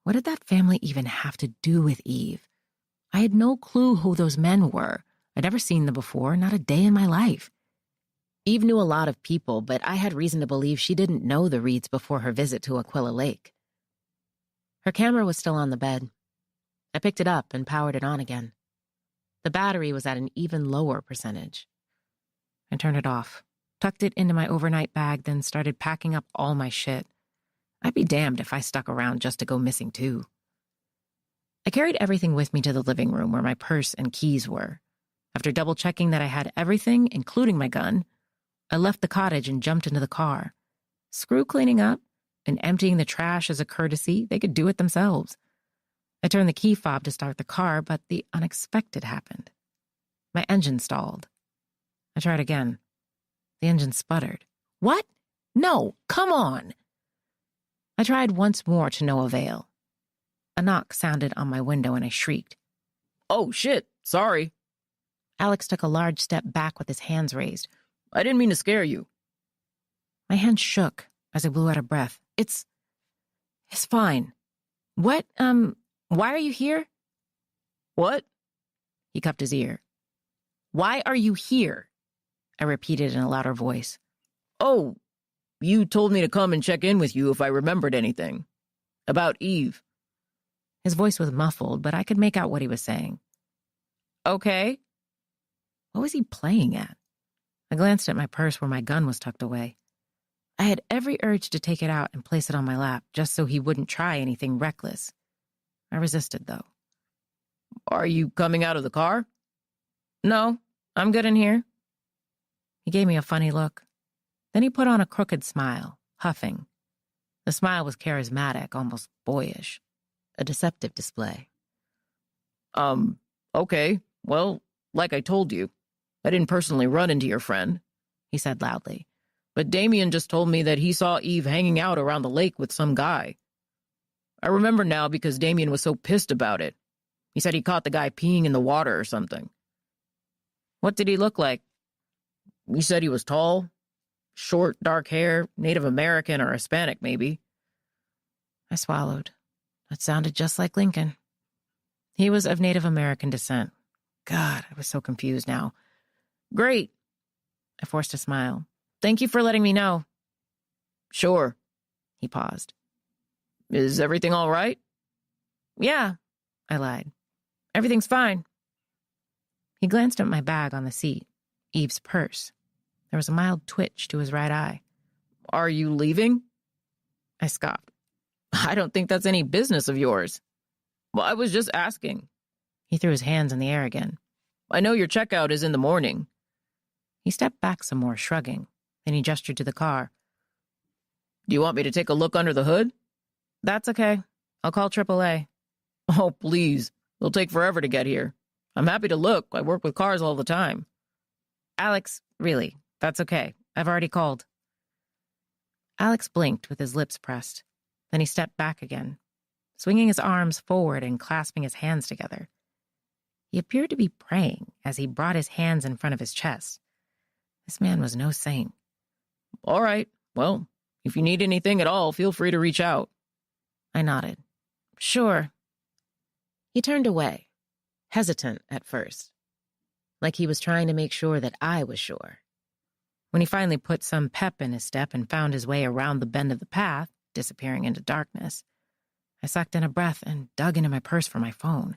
What did that family even have to do with Eve? I had no clue who those men were. I'd never seen them before, not a day in my life. Eve knew a lot of people, but I had reason to believe she didn't know the Reeds before her visit to Aquila Lake. Her camera was still on the bed. I picked it up and powered it on again. The battery was at an even lower percentage. I turned it off, tucked it into my overnight bag, then started packing up all my shit. I'd be damned if I stuck around just to go missing too. I carried everything with me to the living room where my purse and keys were. After double-checking that I had everything, including my gun, I left the cottage and jumped into the car. Screw cleaning up and emptying the trash as a courtesy, they could do it themselves. I turned the key fob to start the car, but the unexpected happened. My engine stalled. I tried again. The engine sputtered. What? No, come on! I tried once more to no avail. A knock sounded on my window and I shrieked. Oh, shit, sorry. Alex took a large step back with his hands raised. I didn't mean to scare you. My hand shook as I blew out of breath. It's fine. What, why are you here? What? He cupped his ear. Why are you here? I repeated in a louder voice. Oh, you told me to come and check in with you if I remembered anything. About Eve. His voice was muffled, but I could make out what he was saying. Okay. What was he playing at? I glanced at my purse where my gun was tucked away. I had every urge to take it out and place it on my lap, just so he wouldn't try anything reckless. I resisted, though. Are you coming out of the car? No, I'm good in here. He gave me a funny look. Then he put on a crooked smile, huffing. The smile was charismatic, almost boyish. A deceptive display. Okay. Well, like I told you, I didn't personally run into your friend, he said loudly. But Damien just told me that he saw Eve hanging out around the lake with some guy. I remember now because Damien was so pissed about it. He said he caught the guy peeing in the water or something. What did he look like? He said he was tall, short, dark hair, Native American or Hispanic maybe. I swallowed. That sounded just like Lincoln. He was of Native American descent. God, I was so confused now. Great. I forced a smile. Thank you for letting me know. Sure. He paused. Is everything all right? Yeah, I lied. Everything's fine. He glanced at my bag on the seat, Eve's purse. There was a mild twitch to his right eye. Are you leaving? I scoffed. I don't think that's any business of yours. Well, I was just asking. He threw his hands in the air again. I know your checkout is in the morning. He stepped back some more, shrugging. Then he gestured to the car. Do you want me to take a look under the hood? That's okay. I'll call AAA. Oh, please. It'll take forever to get here. I'm happy to look. I work with cars all the time. Alex, really, that's okay. I've already called. Alex blinked with his lips pressed. Then he stepped back again, swinging his arms forward and clasping his hands together. He appeared to be praying as he brought his hands in front of his chest. This man was no saint. All right. Well, if you need anything at all, feel free to reach out. I nodded. Sure. He turned away, hesitant at first, like he was trying to make sure that I was sure. When he finally put some pep in his step and found his way around the bend of the path, disappearing into darkness, I sucked in a breath and dug into my purse for my phone.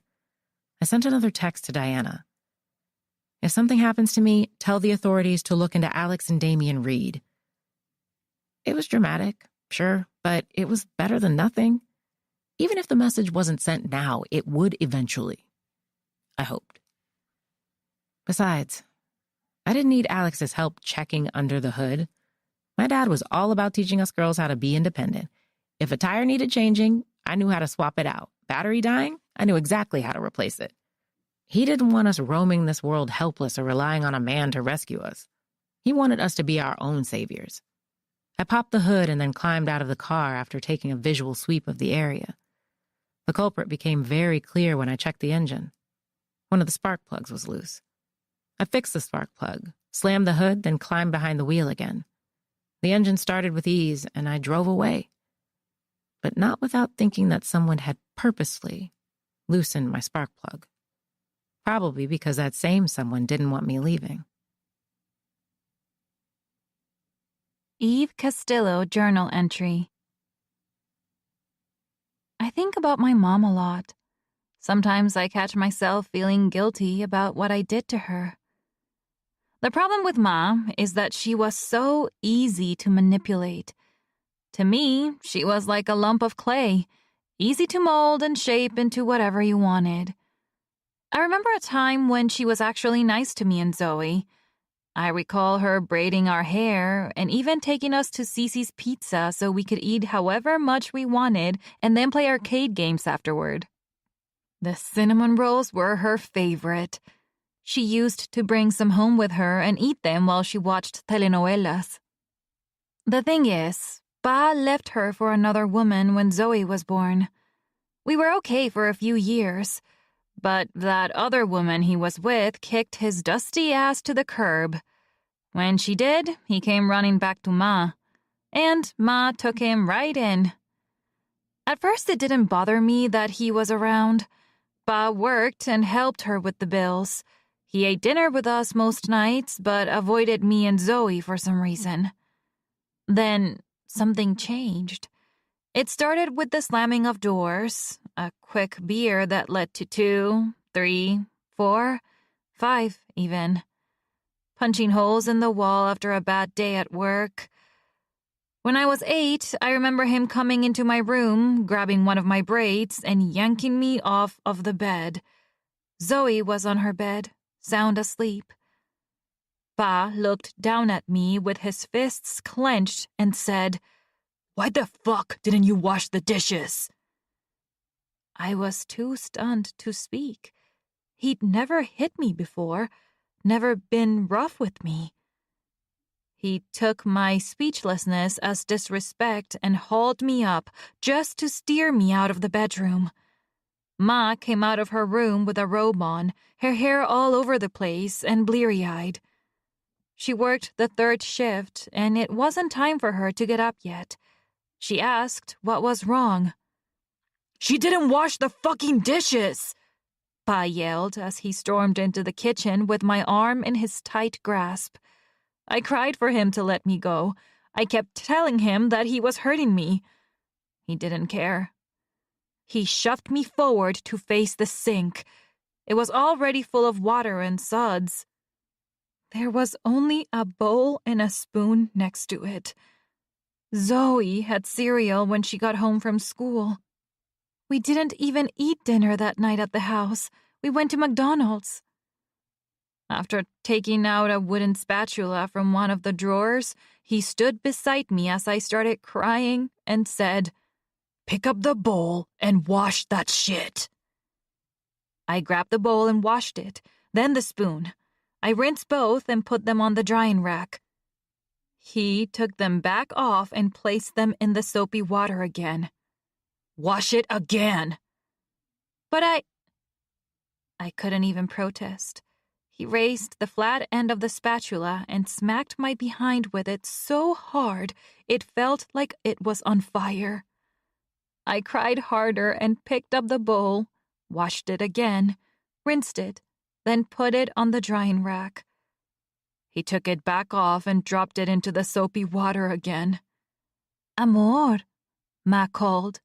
I sent another text to Diana. If something happens to me, tell the authorities to look into Alex and Damien Reed. It was dramatic, sure, but it was better than nothing. Even if the message wasn't sent now, it would eventually. I hoped. Besides, I didn't need Alex's help checking under the hood. My dad was all about teaching us girls how to be independent. If a tire needed changing, I knew how to swap it out. Battery dying, I knew exactly how to replace it. He didn't want us roaming this world helpless or relying on a man to rescue us. He wanted us to be our own saviors. I popped the hood and then climbed out of the car after taking a visual sweep of the area. The culprit became very clear when I checked the engine. One of the spark plugs was loose. I fixed the spark plug, slammed the hood, then climbed behind the wheel again. The engine started with ease, and I drove away. But not without thinking that someone had purposely loosened my spark plug. Probably because that same someone didn't want me leaving. Eve Castillo journal entry. I think about my mom a lot. Sometimes I catch myself feeling guilty about what I did to her. The problem with Mom is that she was so easy to manipulate. To me, she was like a lump of clay, easy to mold and shape into whatever you wanted. I remember a time when she was actually nice to me and Zoe. I recall her braiding our hair and even taking us to Cece's Pizza so we could eat however much we wanted and then play arcade games afterward. The cinnamon rolls were her favorite. She used to bring some home with her and eat them while she watched telenovelas. The thing is, Pa left her for another woman when Zoe was born. We were okay for a few years, but that other woman he was with kicked his dusty ass to the curb. When she did, he came running back to Ma, and Ma took him right in. At first it didn't bother me that he was around. Pa worked and helped her with the bills. He ate dinner with us most nights, but avoided me and Zoe for some reason. Then something changed. It started with the slamming of doors, a quick beer that led to 2, 3, 4, 5 even. Punching holes in the wall after a bad day at work. When I was 8, I remember him coming into my room, grabbing one of my braids, and yanking me off of the bed. Zoe was on her bed, sound asleep. Pa looked down at me with his fists clenched and said, "Why the fuck didn't you wash the dishes?" I was too stunned to speak. He'd never hit me before, never been rough with me. He took my speechlessness as disrespect and hauled me up just to steer me out of the bedroom. Ma came out of her room with a robe on, her hair all over the place and bleary-eyed. She worked the 3rd shift, and it wasn't time for her to get up yet. She asked what was wrong. "She didn't wash the fucking dishes!" Pa yelled as he stormed into the kitchen with my arm in his tight grasp. I cried for him to let me go. I kept telling him that he was hurting me. He didn't care. He shoved me forward to face the sink. It was already full of water and suds. There was only a bowl and a spoon next to it. Zoe had cereal when she got home from school. We didn't even eat dinner that night at the house. We went to McDonald's. After taking out a wooden spatula from one of the drawers, he stood beside me as I started crying and said, "Pick up the bowl and wash that shit." I grabbed the bowl and washed it, then the spoon. I rinsed both and put them on the drying rack. He took them back off and placed them in the soapy water again. Wash it again! But I couldn't even protest. He raised the flat end of the spatula and smacked my behind with it so hard it felt like it was on fire. I cried harder and picked up the bowl, washed it again, rinsed it, then put it on the drying rack. He took it back off and dropped it into the soapy water again. Amor, Ma called,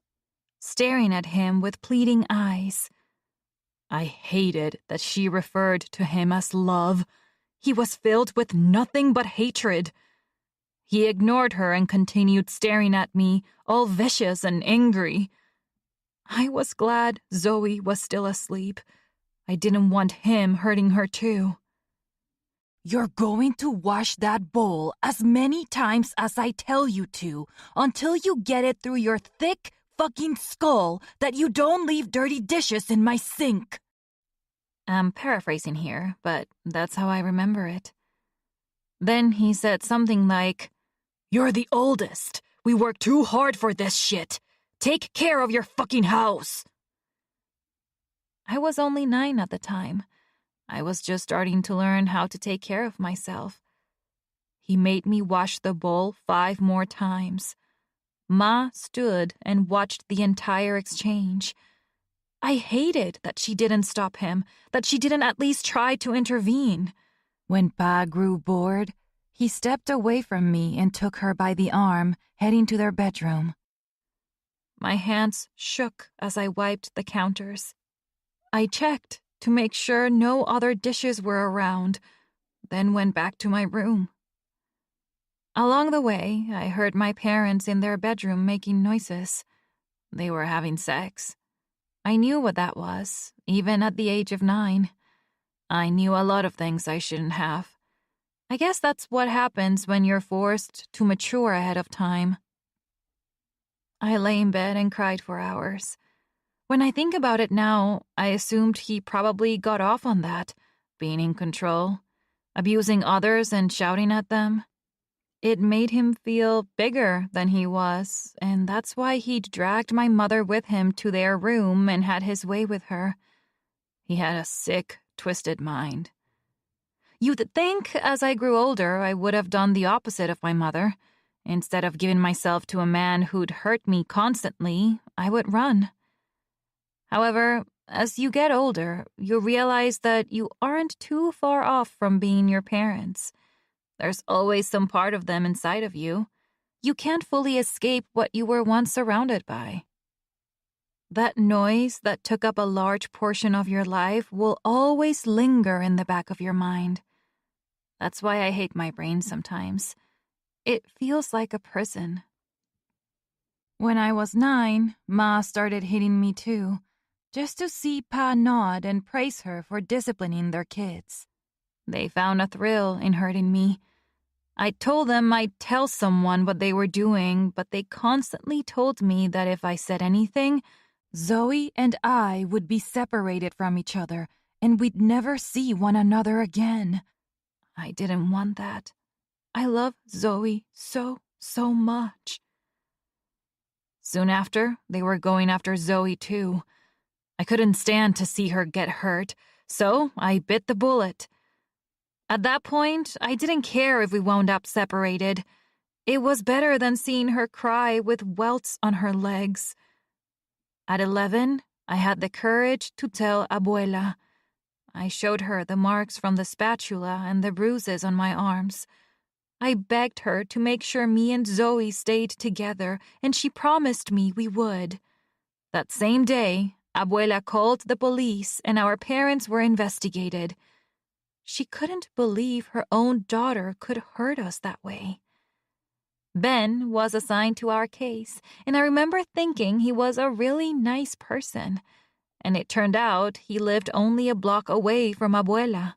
staring at him with pleading eyes. I hated that she referred to him as love. He was filled with nothing but hatred. He ignored her and continued staring at me, all vicious and angry. I was glad Zoe was still asleep. I didn't want him hurting her too. You're going to wash that bowl as many times as I tell you to, until you get it through your thick fucking skull that you don't leave dirty dishes in my sink. I'm paraphrasing here, but that's how I remember it. Then he said something like, "You're the oldest. We work too hard for this shit. Take care of your fucking house." I was only 9 at the time. I was just starting to learn how to take care of myself. He made me wash the bowl 5 more times. Ma stood and watched the entire exchange. I hated that she didn't stop him, that she didn't at least try to intervene. When Pa grew bored, he stepped away from me and took her by the arm, heading to their bedroom. My hands shook as I wiped the counters. I checked to make sure no other dishes were around, then went back to my room. Along the way, I heard my parents in their bedroom making noises. They were having sex. I knew what that was, even at the age of 9. I knew a lot of things I shouldn't have. I guess that's what happens when you're forced to mature ahead of time. I lay in bed and cried for hours. When I think about it now, I assumed he probably got off on that, being in control, abusing others and shouting at them. It made him feel bigger than he was, and that's why he'd dragged my mother with him to their room and had his way with her. He had a sick, twisted mind. You'd think as I grew older I would have done the opposite of my mother. Instead of giving myself to a man who'd hurt me constantly, I would run. However, as you get older, you realize that you aren't too far off from being your parents. There's always some part of them inside of you. You can't fully escape what you were once surrounded by. That noise that took up a large portion of your life will always linger in the back of your mind. That's why I hate my brain sometimes. It feels like a prison. When I was 9, Ma started hitting me too, just to see Pa nod and praise her for disciplining their kids. They found a thrill in hurting me. I told them I'd tell someone what they were doing, but they constantly told me that if I said anything, Zoe and I would be separated from each other and we'd never see one another again. I didn't want that. I love Zoe so much. Soon after, they were going after Zoe too. I couldn't stand to see her get hurt, so I bit the bullet. At that point, I didn't care if we wound up separated. It was better than seeing her cry with welts on her legs. At 11, I had the courage to tell Abuela. I showed her the marks from the spatula and the bruises on my arms. I begged her to make sure me and Zoe stayed together, and she promised me we would. That same day, Abuela called the police and our parents were investigated. She couldn't believe her own daughter could hurt us that way. Ben was assigned to our case, and I remember thinking he was a really nice person. And it turned out he lived only a block away from Abuela.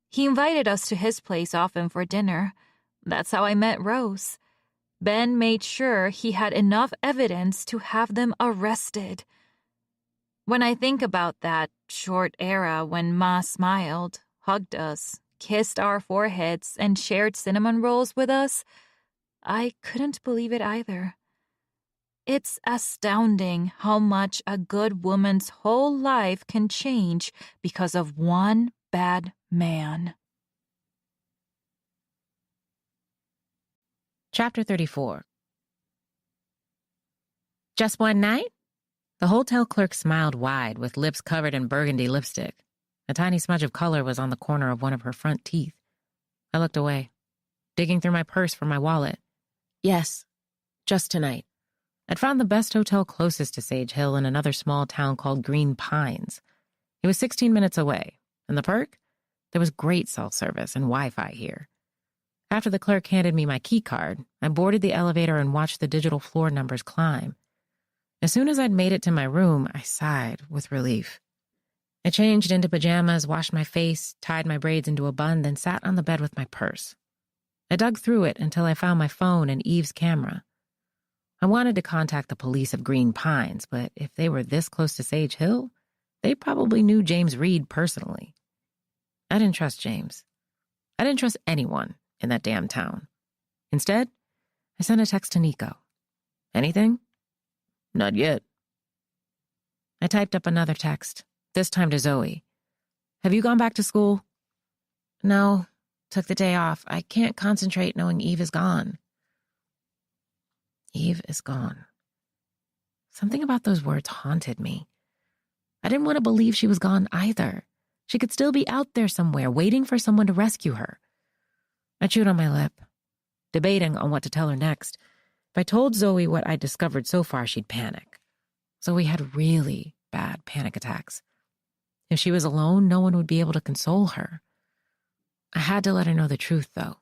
He invited us to his place often for dinner. That's how I met Rose. Ben made sure he had enough evidence to have them arrested. When I think about that short era when Ma smiled, hugged us, kissed our foreheads, and shared cinnamon rolls with us, I couldn't believe it either. It's astounding how much a good woman's whole life can change because of one bad man. Chapter 34. Just one night? The hotel clerk smiled wide, with lips covered in burgundy lipstick. A tiny smudge of color was on the corner of one of her front teeth. I looked away, digging through my purse for my wallet. Yes, just tonight. I'd found the best hotel closest to Sage Hill in another small town called Green Pines. It was 16 minutes away, and the perk? There was great self-service and Wi-Fi here. After the clerk handed me my key card, I boarded the elevator and watched the digital floor numbers climb. As soon as I'd made it to my room, I sighed with relief. I changed into pajamas, washed my face, tied my braids into a bun, then sat on the bed with my purse. I dug through it until I found my phone and Eve's camera. I wanted to contact the police of Green Pines, but if they were this close to Sage Hill, they probably knew James Reed personally. I didn't trust James. I didn't trust anyone in that damn town. Instead, I sent a text to Nico. Anything? Not yet. I typed up another text, this time to Zoe. Have you gone back to school? No, took the day off. I can't concentrate knowing Eve is gone. Eve is gone. Something about those words haunted me. I didn't want to believe she was gone either. She could still be out there somewhere, waiting for someone to rescue her. I chewed on my lip, debating on what to tell her next. If I told Zoe what I'd discovered so far, she'd panic. Zoe had really bad panic attacks. If she was alone, no one would be able to console her. I had to let her know the truth, though.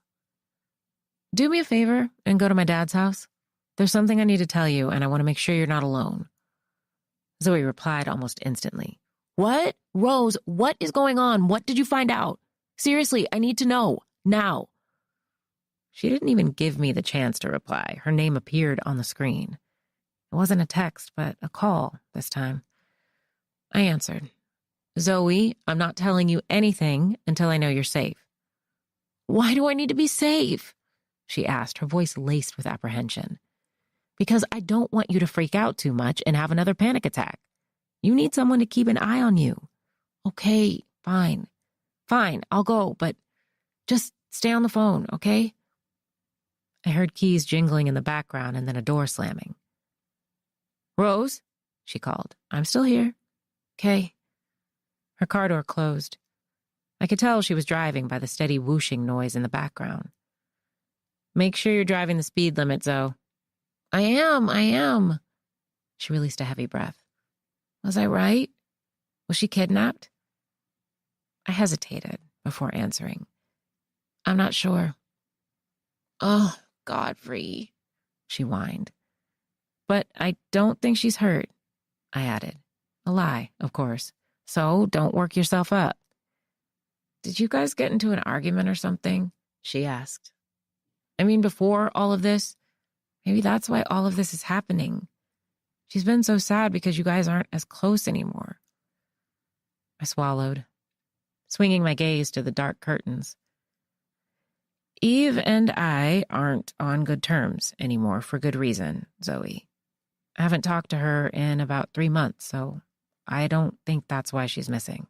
Do me a favor and go to my dad's house. There's something I need to tell you, and I want to make sure you're not alone. Zoe replied almost instantly. What? Rose, what is going on? What did you find out? Seriously, I need to know. Now. She didn't even give me the chance to reply. Her name appeared on the screen. It wasn't a text, but a call this time. I answered. Zoe, I'm not telling you anything until I know you're safe. Why do I need to be safe? She asked, her voice laced with apprehension. Because I don't want you to freak out too much and have another panic attack. You need someone to keep an eye on you. Okay, fine. Fine, I'll go, but just stay on the phone, okay? I heard keys jingling in the background and then a door slamming. Rose, she called. I'm still here. Okay. Her car door closed. I could tell she was driving by the steady whooshing noise in the background. Make sure you're driving the speed limit, Zoe. I am. She released a heavy breath. Was I right? Was she kidnapped? I hesitated before answering. I'm not sure. Oh, Godfrey, she whined. But I don't think she's hurt, I added. A lie, of course. So don't work yourself up. Did you guys get into an argument or something? She asked. I mean, before all of this, maybe that's why all of this is happening. She's been so sad because you guys aren't as close anymore. I swallowed, swinging my gaze to the dark curtains. Eve and I aren't on good terms anymore for good reason, Zoe. I haven't talked to her in about 3 months, so I don't think that's why she's missing.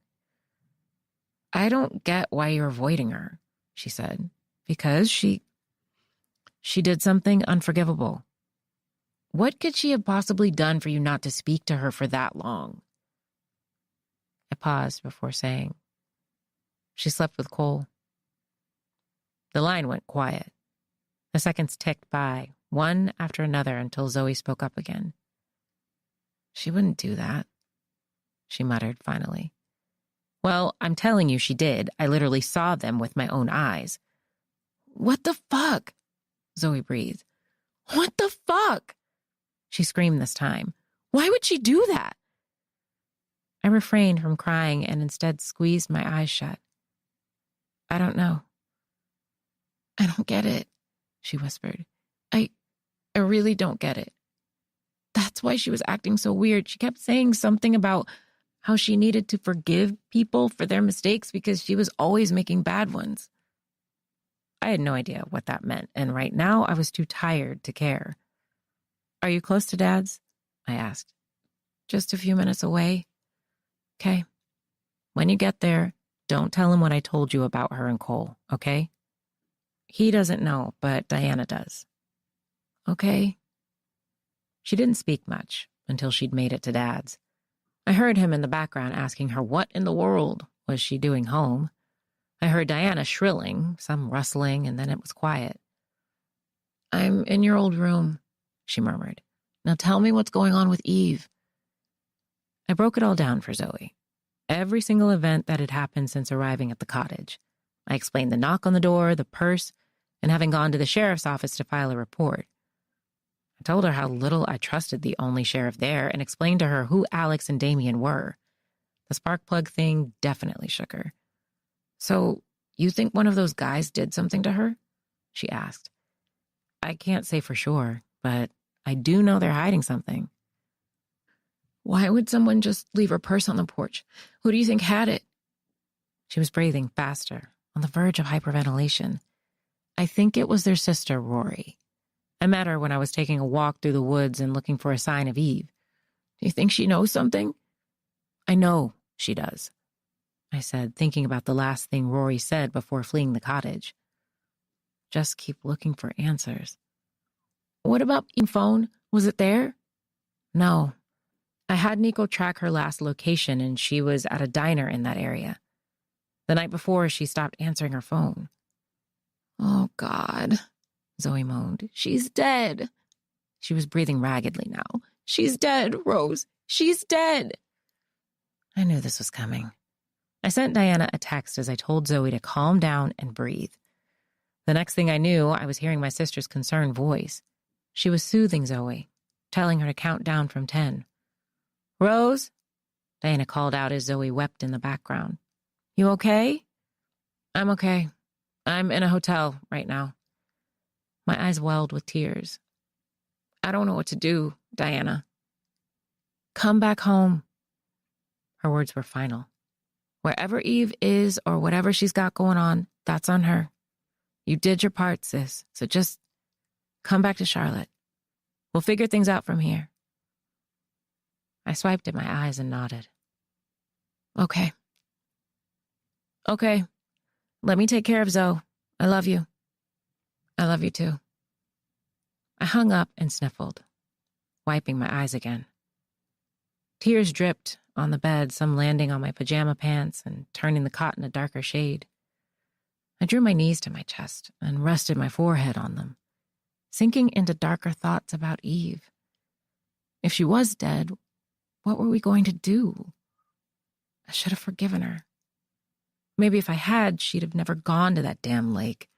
I don't get why you're avoiding her, she said, because she did something unforgivable. What could she have possibly done for you not to speak to her for that long? I paused before saying, she slept with Cole. The line went quiet. The seconds ticked by, one after another, until Zoe spoke up again. She wouldn't do that, she muttered finally. Well, I'm telling you she did. I literally saw them with my own eyes. What the fuck? Zoe breathed. What the fuck? She screamed this time. Why would she do that? I refrained from crying and instead squeezed my eyes shut. I don't know. I don't get it, she whispered. I really don't get it. That's why she was acting so weird. She kept saying something about how she needed to forgive people for their mistakes because she was always making bad ones. I had no idea what that meant, and right now I was too tired to care. Are you close to Dad's? I asked. Just a few minutes away. Okay. When you get there, don't tell him what I told you about her and Cole, okay? He doesn't know, but Diana does. Okay. She didn't speak much until she'd made it to Dad's. I heard him in the background asking her what in the world was she doing home. I heard Diana shrilling, some rustling, and then it was quiet. I'm in your old room, she murmured. Now tell me what's going on with Eve. I broke it all down for Zoe. Every single event that had happened since arriving at the cottage. I explained the knock on the door, the purse, and having gone to the sheriff's office to file a report. I told her how little I trusted the only sheriff there and explained to her who Alex and Damien were. The spark plug thing definitely shook her. So, you think one of those guys did something to her? She asked. I can't say for sure, but I do know they're hiding something. Why would someone just leave her purse on the porch? Who do you think had it? She was breathing faster, on the verge of hyperventilation. I think it was their sister, Rory. I met her when I was taking a walk through the woods and looking for a sign of Eve. Do you think she knows something? I know she does, I said, thinking about the last thing Rory said before fleeing the cottage. Just keep looking for answers. What about Eve's phone? Was it there? No. I had Nico track her last location, and she was at a diner in that area. The night before, she stopped answering her phone. Oh, God, Zoe moaned. She's dead. She was breathing raggedly now. She's dead, Rose. She's dead. I knew this was coming. I sent Diana a text as I told Zoe to calm down and breathe. The next thing I knew, I was hearing my sister's concerned voice. She was soothing Zoe, telling her to count down from 10. Rose? Diana called out as Zoe wept in the background. You okay? I'm okay. I'm in a hotel right now. My eyes welled with tears. I don't know what to do, Diana. Come back home. Her words were final. Wherever Eve is or whatever she's got going on, that's on her. You did your part, sis, so just come back to Charlotte. We'll figure things out from here. I swiped at my eyes and nodded. Okay. Okay. Let me take care of Zoe. I love you. I love you too. I hung up and sniffled, wiping my eyes again. Tears dripped on the bed, some landing on my pajama pants and turning the cotton a darker shade. I drew my knees to my chest and rested my forehead on them, sinking into darker thoughts about Eve. If she was dead, what were we going to do? I should have forgiven her. Maybe if I had, she'd have never gone to that damn lake.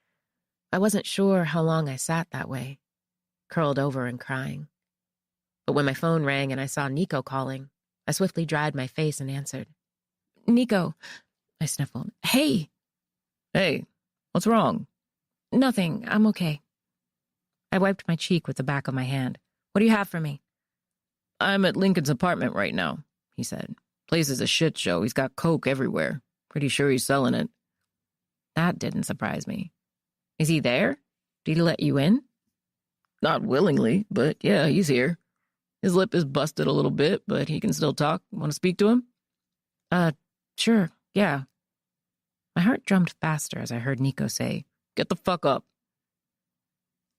I wasn't sure how long I sat that way, curled over and crying. But when my phone rang and I saw Nico calling, I swiftly dried my face and answered. Nico, I sniffled. Hey. Hey, what's wrong? Nothing, I'm okay. I wiped my cheek with the back of my hand. What do you have for me? I'm at Lincoln's apartment right now, he said. Place is a shit show. He's got coke everywhere. Pretty sure he's selling it. That didn't surprise me. Is he there? Did he let you in? Not willingly, but yeah, he's here. His lip is busted a little bit, but he can still talk. Want to speak to him? Sure, yeah. My heart drummed faster as I heard Nico say, Get the fuck up.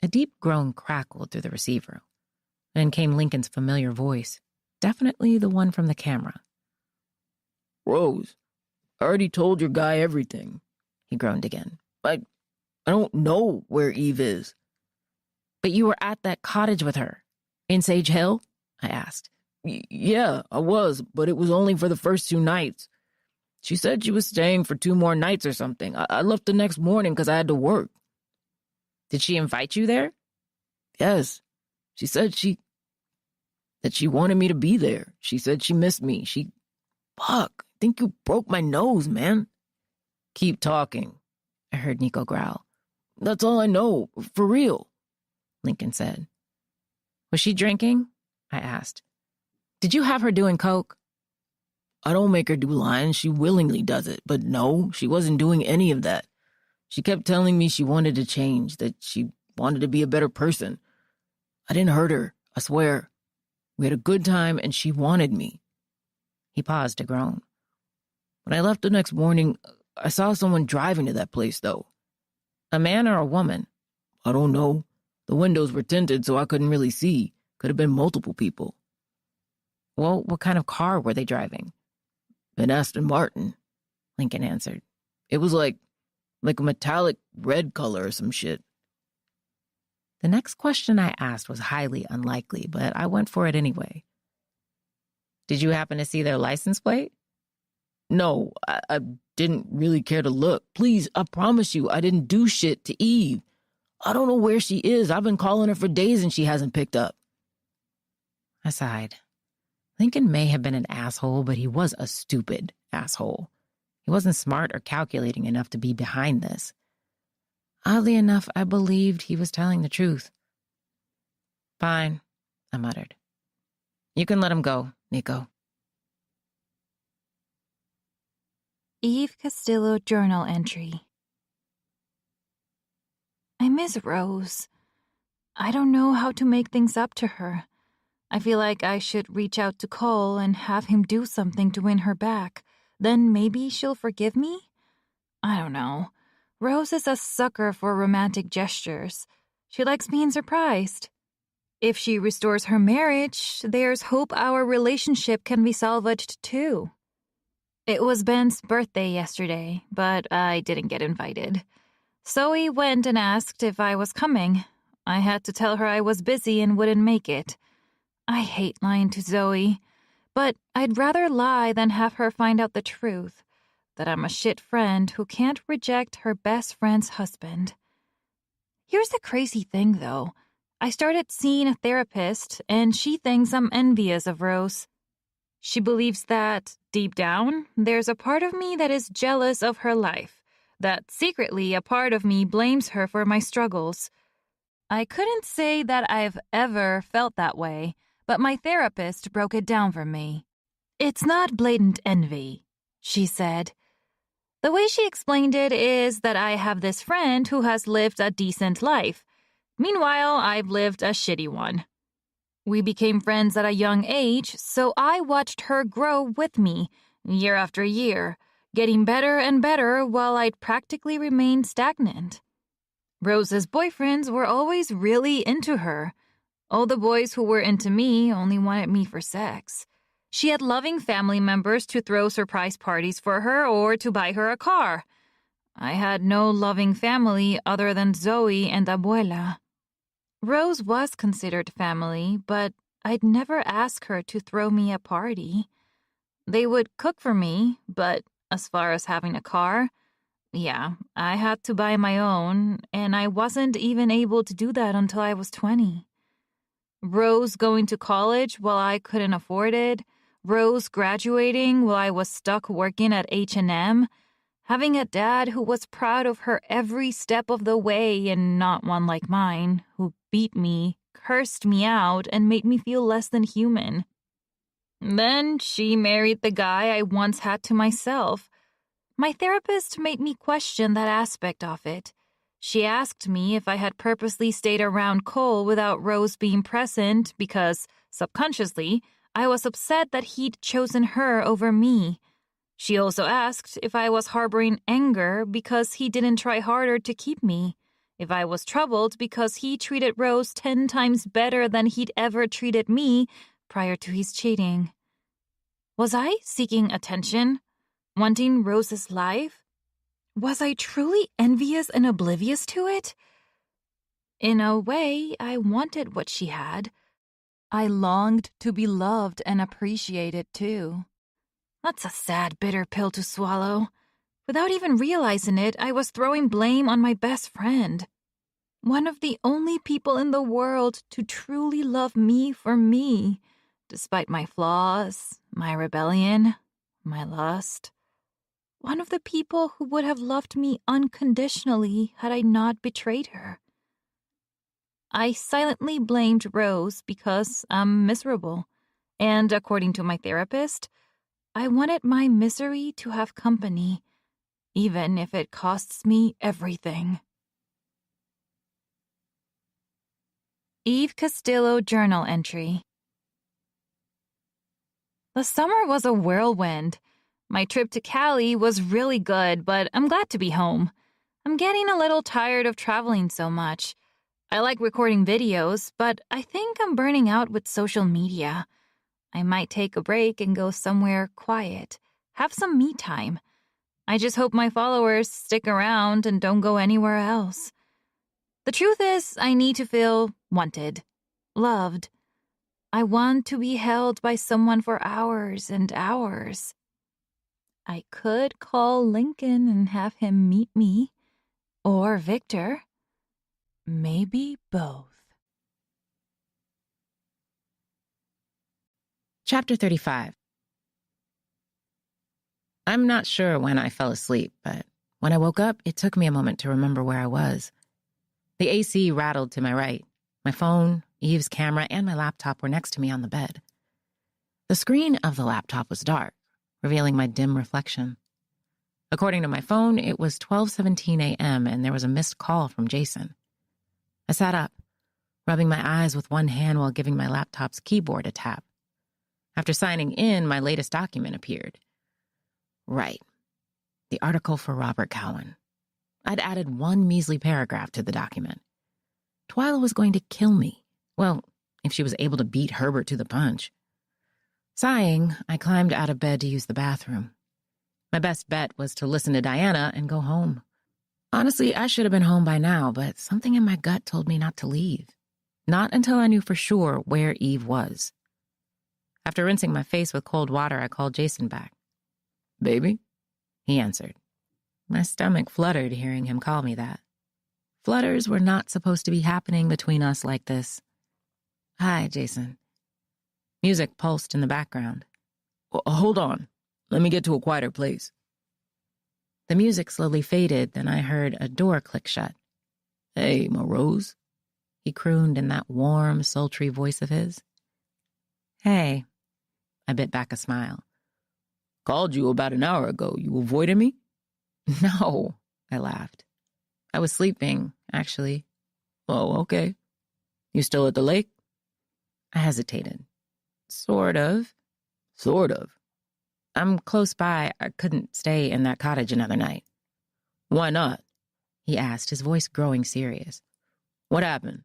A deep groan crackled through the receiver. Then came Lincoln's familiar voice, definitely the one from the camera. Rose, I already told your guy everything, he groaned again. I don't know where Eve is. But you were at that cottage with her, in Sage Hill? I asked. Yeah, I was, but it was only for the first 2 nights. She said she was staying for 2 more nights or something. I left the next morning because I had to work. Did she invite you there? Yes. She said that she wanted me to be there. She said she missed me. Fuck, I think you broke my nose, man. Keep talking, I heard Nico growl. That's all I know, for real, Lincoln said. Was she drinking? I asked. Did you have her doing coke? I don't make her do lines. She willingly does it. But no, she wasn't doing any of that. She kept telling me she wanted to change, that she wanted to be a better person. I didn't hurt her, I swear. We had a good time and she wanted me. He paused to groan. When I left the next morning, I saw someone driving to that place, though. A man or a woman? I don't know. The windows were tinted, so I couldn't really see. Could have been multiple people. Well, what kind of car were they driving? An Aston Martin, Lincoln answered. It was like a metallic red color or some shit. The next question I asked was highly unlikely, but I went for it anyway. Did you happen to see their license plate? No, I didn't really care to look. Please, I promise you, I didn't do shit to Eve. I don't know where she is. I've been calling her for days and she hasn't picked up. I sighed. Lincoln may have been an asshole, but he was a stupid asshole. He wasn't smart or calculating enough to be behind this. Oddly enough, I believed he was telling the truth. Fine, I muttered. You can let him go, Nico. Eve Castillo journal entry. I miss Rose. I don't know how to make things up to her. I feel like I should reach out to Cole and have him do something to win her back. Then maybe she'll forgive me? I don't know. Rose is a sucker for romantic gestures. She likes being surprised. If she restores her marriage, there's hope our relationship can be salvaged too. It was Ben's birthday yesterday, but I didn't get invited. Zoe went and asked if I was coming. I had to tell her I was busy and wouldn't make it. I hate lying to Zoe, but I'd rather lie than have her find out the truth, that I'm a shit friend who can't reject her best friend's husband. Here's the crazy thing, though. I started seeing a therapist, and she thinks I'm envious of Rose. She believes that, deep down, there's a part of me that is jealous of her life, that secretly a part of me blames her for my struggles. I couldn't say that I've ever felt that way, but my therapist broke it down for me. It's not blatant envy, she said. The way she explained it is that I have this friend who has lived a decent life. Meanwhile, I've lived a shitty one. We became friends at a young age, so I watched her grow with me, year after year, getting better and better while I'd practically remained stagnant. Rose's boyfriends were always really into her. All the boys who were into me only wanted me for sex. She had loving family members to throw surprise parties for her or to buy her a car. I had no loving family other than Zoe and Abuela. Rose was considered family, but I'd never ask her to throw me a party. They would cook for me, but as far as having a car, yeah, I had to buy my own, and I wasn't even able to do that until I was 20. Rose going to college while I couldn't afford it, Rose graduating while I was stuck working at H&M, having a dad who was proud of her every step of the way and not one like mine, who beat me, cursed me out, and made me feel less than human. Then she married the guy I once had to myself. My therapist made me question that aspect of it. She asked me if I had purposely stayed around Cole without Rose being present because, subconsciously, I was upset that he'd chosen her over me. She also asked if I was harboring anger because he didn't try harder to keep me, if I was troubled because he treated Rose 10 times better than he'd ever treated me prior to his cheating. Was I seeking attention? Wanting Rose's life? Was I truly envious and oblivious to it? In a way, I wanted what she had. I longed to be loved and appreciated, too. That's a sad, bitter pill to swallow. Without even realizing it, I was throwing blame on my best friend. One of the only people in the world to truly love me for me, despite my flaws, my rebellion, my lust. One of the people who would have loved me unconditionally had I not betrayed her. I silently blamed Rose because I'm miserable, and according to my therapist, I wanted my misery to have company, even if it costs me everything. Eve Castillo journal entry. The summer was a whirlwind. My trip to Cali was really good, but I'm glad to be home. I'm getting a little tired of traveling so much. I like recording videos, but I think I'm burning out with social media. I might take a break and go somewhere quiet, have some me time. I just hope my followers stick around and don't go anywhere else. The truth is, I need to feel wanted, loved. I want to be held by someone for hours and hours. I could call Lincoln and have him meet me, or Victor. Maybe both. Chapter 35. I'm not sure when I fell asleep, but when I woke up, it took me a moment to remember where I was. The AC rattled to my right. My phone, Eve's camera, and my laptop were next to me on the bed. The screen of the laptop was dark, revealing my dim reflection. According to my phone, it was 12:17 a.m. and there was a missed call from Jason. I sat up, rubbing my eyes with one hand while giving my laptop's keyboard a tap. After signing in, my latest document appeared. Right. The article for Robert Cowan. I'd added one measly paragraph to the document. Twyla was going to kill me. Well, if she was able to beat Herbert to the punch. Sighing, I climbed out of bed to use the bathroom. My best bet was to listen to Diana and go home. Honestly, I should have been home by now, but something in my gut told me not to leave. Not until I knew for sure where Eve was. After rinsing my face with cold water, I called Jason back. Baby? He answered. My stomach fluttered hearing him call me that. Flutters were not supposed to be happening between us like this. Hi, Jason. Music pulsed in the background. Hold on. Let me get to a quieter place. The music slowly faded, then I heard a door click shut. Hey, my rose. He crooned in that warm, sultry voice of his. Hey. I bit back a smile. Called you about an hour ago. You avoided me? No, I laughed. I was sleeping, actually. Oh, okay. You still at the lake? I hesitated. Sort of. Sort of. I'm close by. I couldn't stay in that cottage another night. Why not? He asked, his voice growing serious. What happened?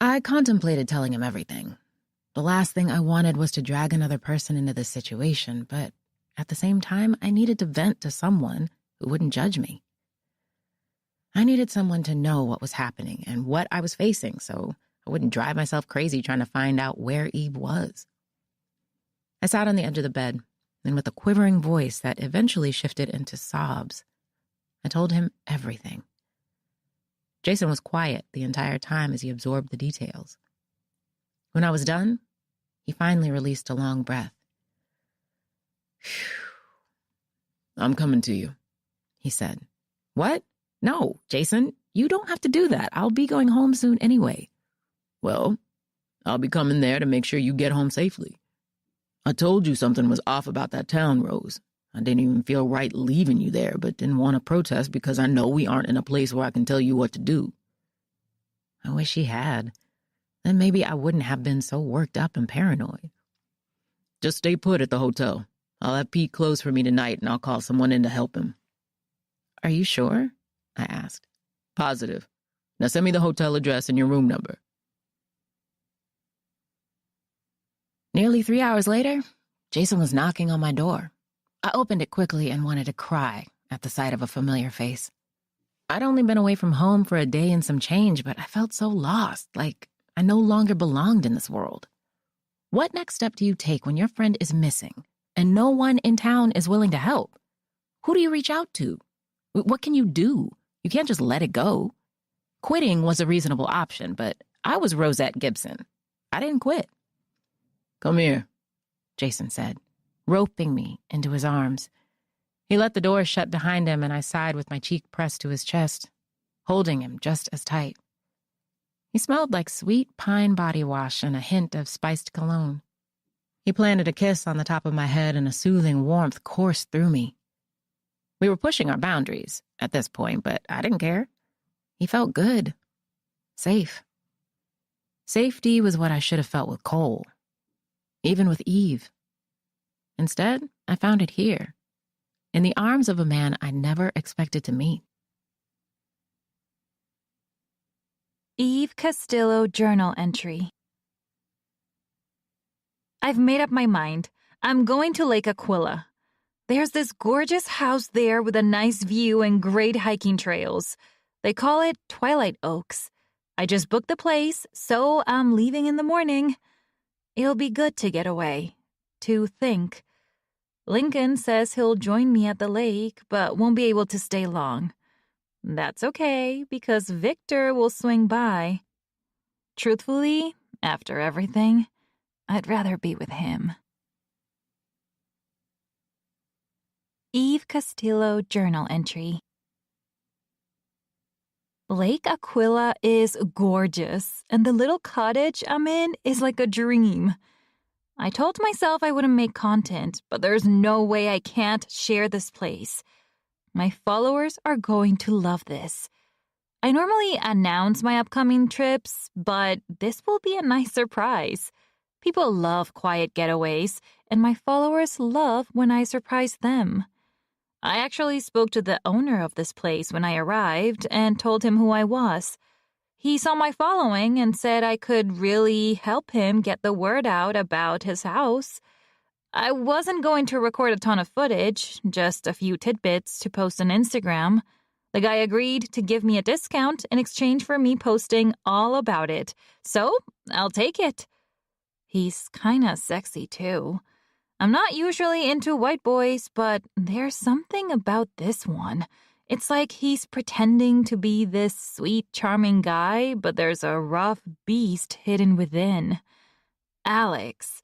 I contemplated telling him everything. The last thing I wanted was to drag another person into this situation, but at the same time, I needed to vent to someone who wouldn't judge me. I needed someone to know what was happening and what I was facing, so I wouldn't drive myself crazy trying to find out where Eve was. I sat on the edge of the bed, and with a quivering voice that eventually shifted into sobs, I told him everything. Jason was quiet the entire time as he absorbed the details. When I was done, he finally released a long breath. I'm coming to you, he said. What? No, Jason, you don't have to do that. I'll be going home soon anyway. Well, I'll be coming there to make sure you get home safely. I told you something was off about that town, Rose. I didn't even feel right leaving you there, but didn't want to protest because I know we aren't in a place where I can tell you what to do. I wish he had. Then maybe I wouldn't have been so worked up and paranoid. Just stay put at the hotel. I'll have Pete close for me tonight, and I'll call someone in to help him. Are you sure? I asked. Positive. Now send me the hotel address and your room number. Nearly 3 hours later, Jason was knocking on my door. I opened it quickly and wanted to cry at the sight of a familiar face. I'd only been away from home for a day and some change, but I felt so lost, like I no longer belonged in this world. What next step do you take when your friend is missing and no one in town is willing to help? Who do you reach out to? What can you do? You can't just let it go. Quitting was a reasonable option, but I was Rosette Gibson. I didn't quit. Come here, Jason said, roping me into his arms. He let the door shut behind him, and I sighed with my cheek pressed to his chest, holding him just as tight. He smelled like sweet pine body wash and a hint of spiced cologne. He planted a kiss on the top of my head and a soothing warmth coursed through me. We were pushing our boundaries at this point, but I didn't care. He felt good. Safe. Safety was what I should have felt with Cole. Even with Eve. Instead, I found it here, in the arms of a man I never expected to meet. Eve Castillo journal entry. I've made up my mind. I'm going to Lake Aquila. There's this gorgeous house there with a nice view and great hiking trails. They call it Twilight Oaks. I just booked the place, so I'm leaving in the morning. It'll be good to get away, to think. Lincoln says he'll join me at the lake, but won't be able to stay long. That's okay, because Victor will swing by. Truthfully, after everything, I'd rather be with him. Eve Castillo journal entry. Lake Aquila is gorgeous, and the little cottage I'm in is like a dream. I told myself I wouldn't make content, but there's no way I can't share this place. My followers are going to love this. I normally announce my upcoming trips, but this will be a nice surprise. People love quiet getaways, and my followers love when I surprise them. I actually spoke to the owner of this place when I arrived and told him who I was. He saw my following and said I could really help him get the word out about his house. I wasn't going to record a ton of footage, just a few tidbits to post on Instagram. The guy agreed to give me a discount in exchange for me posting all about it, so I'll take it. He's kinda sexy, too. I'm not usually into white boys, but there's something about this one. It's like he's pretending to be this sweet, charming guy, but there's a rough beast hidden within. Alex.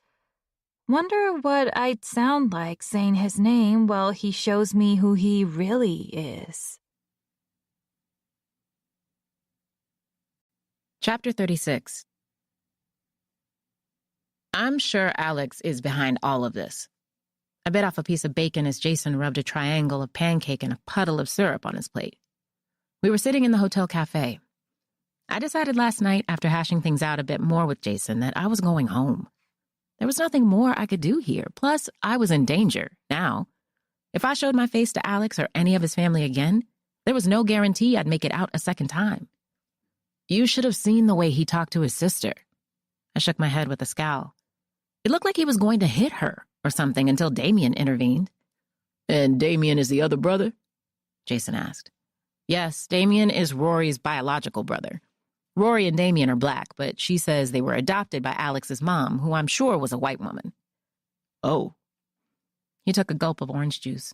Wonder what I'd sound like saying his name while he shows me who he really is. Chapter 36. I'm sure Alex is behind all of this. I bit off a piece of bacon as Jason rubbed a triangle of pancake and a puddle of syrup on his plate. We were sitting in the hotel cafe. I decided last night, after hashing things out a bit more with Jason, that I was going home. There was nothing more I could do here. Plus, I was in danger, now. If I showed my face to Alex or any of his family again, there was no guarantee I'd make it out a second time. You should have seen the way he talked to his sister. I shook my head with a scowl. It looked like he was going to hit her or something until Damien intervened. And Damien is the other brother? Jason asked. Yes, Damien is Rory's biological brother. Rory and Damien are black, but she says they were adopted by Alex's mom, who I'm sure was a white woman. Oh. He took a gulp of orange juice.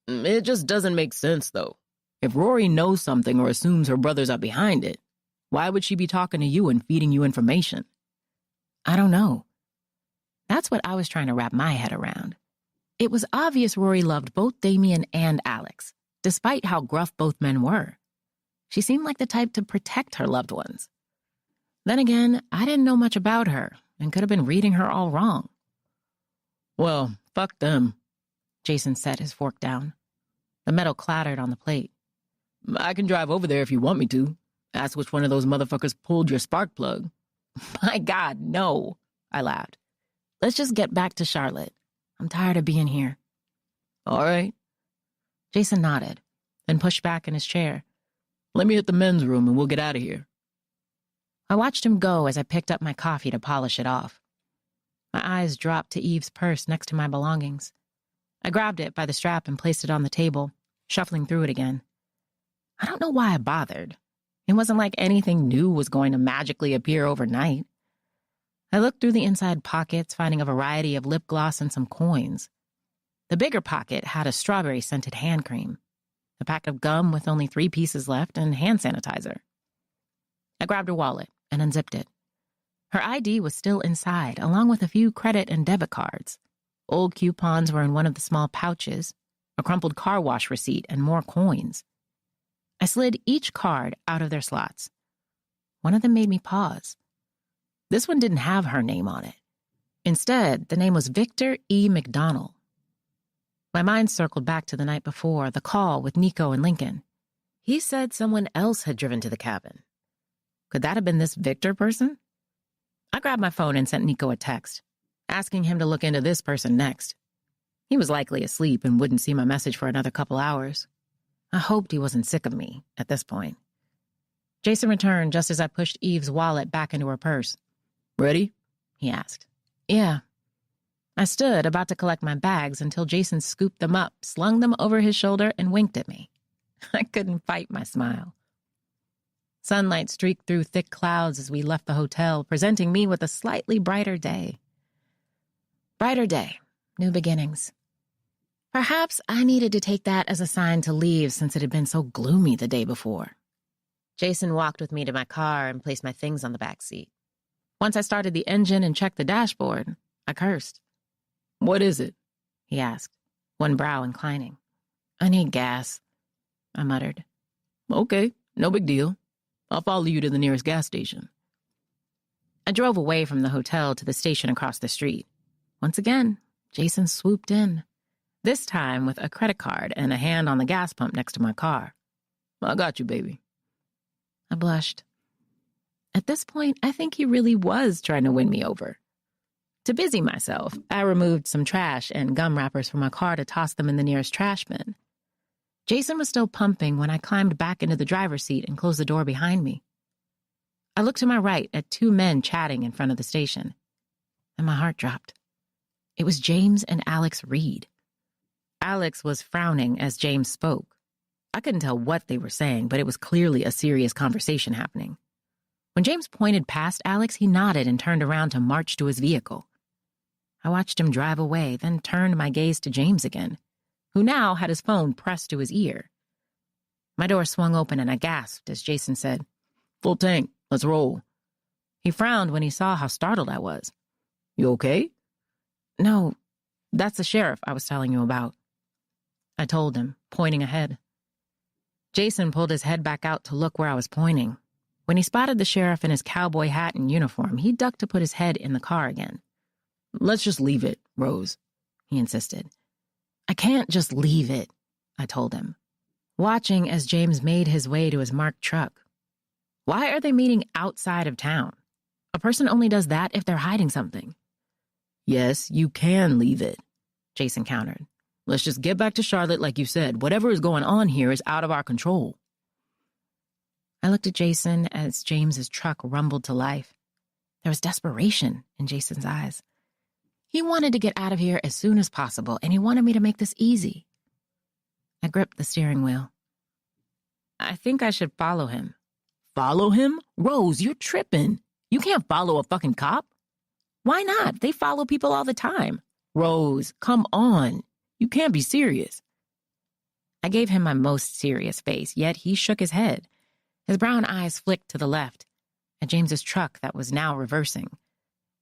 It just doesn't make sense, though. If Rory knows something or assumes her brothers are behind it, why would she be talking to you and feeding you information? I don't know. That's what I was trying to wrap my head around. It was obvious Rory loved both Damien and Alex, despite how gruff both men were. She seemed like the type to protect her loved ones. Then again, I didn't know much about her and could have been reading her all wrong. Well, fuck them. Jason set his fork down. The metal clattered on the plate. I can drive over there if you want me to. Ask which one of those motherfuckers pulled your spark plug. My God, no, I laughed. Let's just get back to Charlotte. I'm tired of being here. All right. Jason nodded, then pushed back in his chair. Let me hit the men's room and we'll get out of here. I watched him go as I picked up my coffee to polish it off. My eyes dropped to Eve's purse next to my belongings. I grabbed it by the strap and placed it on the table, shuffling through it again. I don't know why I bothered. It wasn't like anything new was going to magically appear overnight. I looked through the inside pockets, finding a variety of lip gloss and some coins. The bigger pocket had a strawberry-scented hand cream, a pack of gum with only 3 pieces left, and hand sanitizer. I grabbed her wallet and unzipped it. Her ID was still inside, along with a few credit and debit cards. Old coupons were in one of the small pouches, a crumpled car wash receipt, and more coins. I slid each card out of their slots. One of them made me pause. This one didn't have her name on it. Instead, the name was Victor E. McDonald. My mind circled back to the night before, the call with Nico and Lincoln. He said someone else had driven to the cabin. Could that have been this Victor person? I grabbed my phone and sent Nico a text, asking him to look into this person next. He was likely asleep and wouldn't see my message for another couple hours. I hoped he wasn't sick of me at this point. Jason returned just as I pushed Eve's wallet back into her purse. Ready? He asked. Yeah. I stood about to collect my bags until Jason scooped them up, slung them over his shoulder, and winked at me. I couldn't fight my smile. Sunlight streaked through thick clouds as we left the hotel, presenting me with a slightly brighter day. Brighter day, new beginnings. Perhaps I needed to take that as a sign to leave since it had been so gloomy the day before. Jason walked with me to my car and placed my things on the back seat. Once I started the engine and checked the dashboard, I cursed. What is it? He asked, one brow inclining. I need gas, I muttered. Okay, no big deal. I'll follow you to the nearest gas station. I drove away from the hotel to the station across the street. Once again, Jason swooped in, this time with a credit card and a hand on the gas pump next to my car. I got you, baby. I blushed. At this point, I think he really was trying to win me over. To busy myself, I removed some trash and gum wrappers from my car to toss them in the nearest trash bin. Jason was still pumping when I climbed back into the driver's seat and closed the door behind me. I looked to my right at two men chatting in front of the station, and my heart dropped. It was James and Alex Reed. Alex was frowning as James spoke. I couldn't tell what they were saying, but it was clearly a serious conversation happening. When James pointed past Alex, he nodded and turned around to march to his vehicle. I watched him drive away, then turned my gaze to James again, who now had his phone pressed to his ear. My door swung open and I gasped as Jason said, Full tank, let's roll. He frowned when he saw how startled I was. You okay? No, that's the sheriff I was telling you about, I told him, pointing ahead. Jason pulled his head back out to look where I was pointing. When he spotted the sheriff in his cowboy hat and uniform, he ducked to put his head in the car again. Let's just leave it, Rose, he insisted. I can't just leave it, I told him, watching as James made his way to his marked truck. Why are they meeting outside of town? A person only does that if they're hiding something. Yes, you can leave it, Jason countered. Let's just get back to Charlotte like you said. Whatever is going on here is out of our control. I looked at Jason as James's truck rumbled to life. There was desperation in Jason's eyes. He wanted to get out of here as soon as possible, and he wanted me to make this easy. I gripped the steering wheel. I think I should follow him. Follow him? Rose, you're tripping. You can't follow a fucking cop. Why not? They follow people all the time. Rose, come on. You can't be serious. I gave him my most serious face, yet he shook his head. His brown eyes flicked to the left, at James's truck that was now reversing.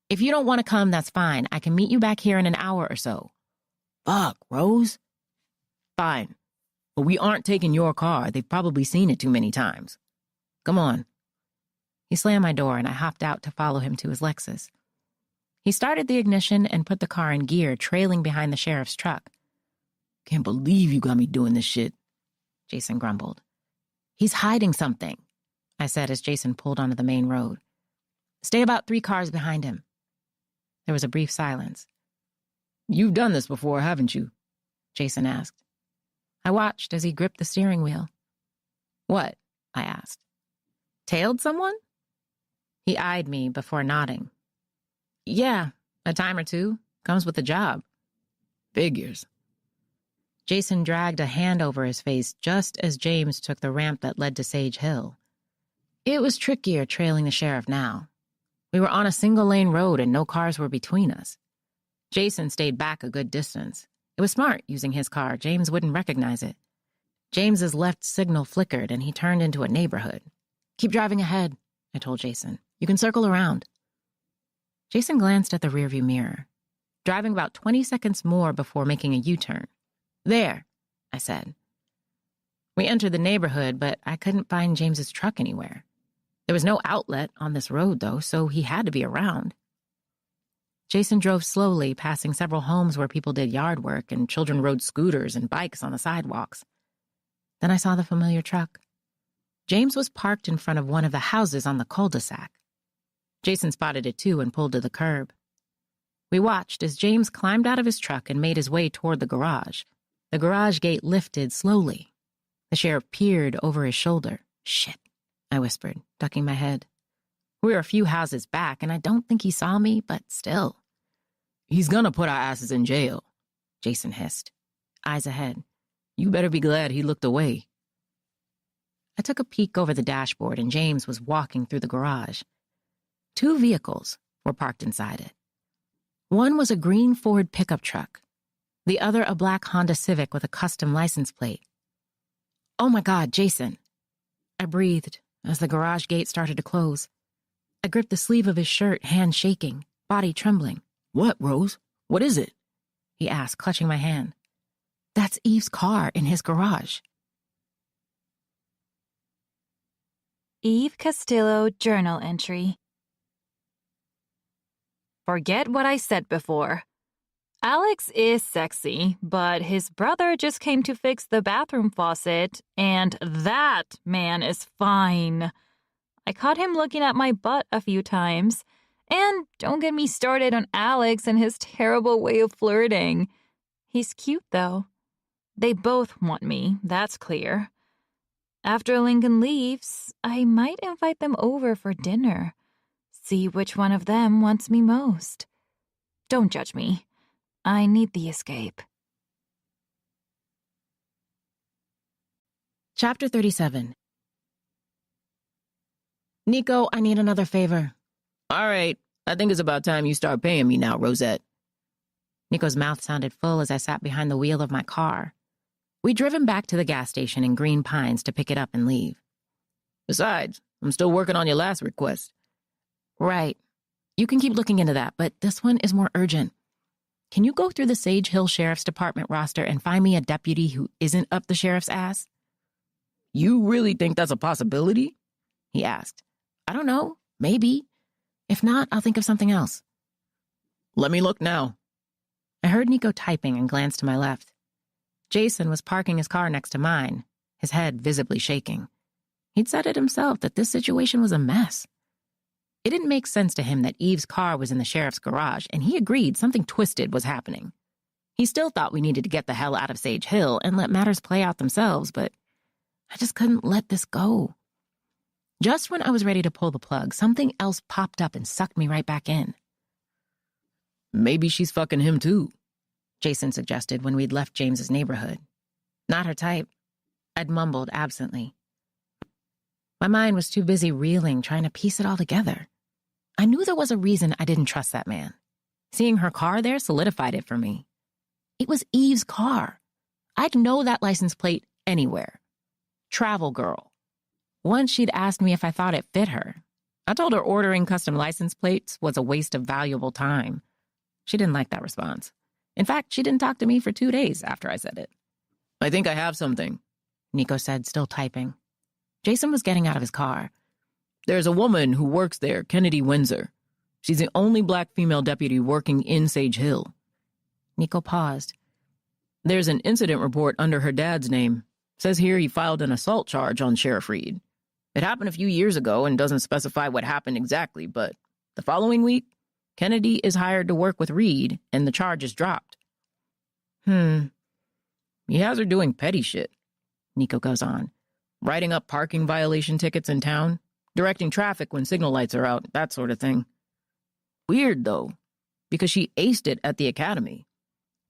If you don't want to come, that's fine. I can meet you back here in an hour or so. Fuck, Rose. Fine. But we aren't taking your car. They've probably seen it too many times. Come on. He slammed my door and I hopped out to follow him to his Lexus. He started the ignition and put the car in gear, trailing behind the sheriff's truck. Can't believe you got me doing this shit, Jason grumbled. He's hiding something, I said as Jason pulled onto the main road. Stay about 3 cars behind him. There was a brief silence. You've done this before, haven't you? Jason asked. I watched as he gripped the steering wheel. What? I asked. Tailed someone? He eyed me before nodding. Yeah, a time or two. Comes with the job. Figures. Jason dragged a hand over his face just as James took the ramp that led to Sage Hill. It was trickier trailing the sheriff now. We were on a single-lane road and no cars were between us. Jason stayed back a good distance. It was smart using his car. James wouldn't recognize it. James's left signal flickered and he turned into a neighborhood. Keep driving ahead, I told Jason. You can circle around. Jason glanced at the rearview mirror, driving about 20 seconds more before making a U-turn. There, I said. We entered the neighborhood, but I couldn't find James's truck anywhere. There was no outlet on this road, though, so he had to be around. Jason drove slowly, passing several homes where people did yard work and children rode scooters and bikes on the sidewalks. Then I saw the familiar truck. James was parked in front of one of the houses on the cul-de-sac. Jason spotted it too and pulled to the curb. We watched as James climbed out of his truck and made his way toward the garage. The garage gate lifted slowly. The sheriff peered over his shoulder. "Shit," I whispered, ducking my head. We were a few houses back, and I don't think he saw me, but still. "He's gonna put our asses in jail," Jason hissed, eyes ahead. "You better be glad he looked away." I took a peek over the dashboard, and James was walking through the garage. 2 vehicles were parked inside it. One was a green Ford pickup truck, the other a black Honda Civic with a custom license plate. "Oh my God, Jason." I breathed as the garage gate started to close. I gripped the sleeve of his shirt, hand shaking, body trembling. "What, Rose? What is it?" he asked, clutching my hand. "That's Eve's car in his garage." Eve Castillo journal entry. Forget what I said before. Alex is sexy, but his brother just came to fix the bathroom faucet, and that man is fine. I caught him looking at my butt a few times. And don't get me started on Alex and his terrible way of flirting. He's cute, though. They both want me, that's clear. After Lincoln leaves, I might invite them over for dinner. See which one of them wants me most. Don't judge me. I need the escape. Chapter 37. Nico, I need another favor. "All right, I think it's about time you start paying me now, Rosette." Nico's mouth sounded full as I sat behind the wheel of my car. We'd driven back to the gas station in Green Pines to pick it up and leave. "Besides, I'm still working on your last request." Right. You can keep looking into that, but this one is more urgent. Can you go through the Sage Hill Sheriff's Department roster and find me a deputy who isn't up the sheriff's ass? "You really think that's a possibility?" he asked. I don't know. Maybe. If not, I'll think of something else. "Let me look now." I heard Nico typing and glanced to my left. Jason was parking his car next to mine, his head visibly shaking. He'd said it himself that this situation was a mess. It didn't make sense to him that Eve's car was in the sheriff's garage, and he agreed something twisted was happening. He still thought we needed to get the hell out of Sage Hill and let matters play out themselves, but I just couldn't let this go. Just when I was ready to pull the plug, something else popped up and sucked me right back in. "Maybe she's fucking him too," Jason suggested when we'd left James's neighborhood. Not her type. I'd mumbled absently. My mind was too busy reeling, trying to piece it all together. I knew there was a reason I didn't trust that man. Seeing her car there solidified it for me. It was Eve's car. I'd know that license plate anywhere. Travel girl. Once she'd asked me if I thought it fit her. I told her ordering custom license plates was a waste of valuable time. She didn't like that response. In fact, she didn't talk to me for 2 days after I said it. "I think I have something," Nico said, still typing. Jason was getting out of his car. "There's a woman who works there, Kennedy Windsor. She's the only black female deputy working in Sage Hill." Nico paused. "There's an incident report under her dad's name. Says here he filed an assault charge on Sheriff Reed. It happened a few years ago and doesn't specify what happened exactly, but the following week, Kennedy is hired to work with Reed and the charge is dropped." "He has her doing petty shit," Nico goes on. "Writing up parking violation tickets in town, directing traffic when signal lights are out, that sort of thing. Weird, though, because she aced it at the academy.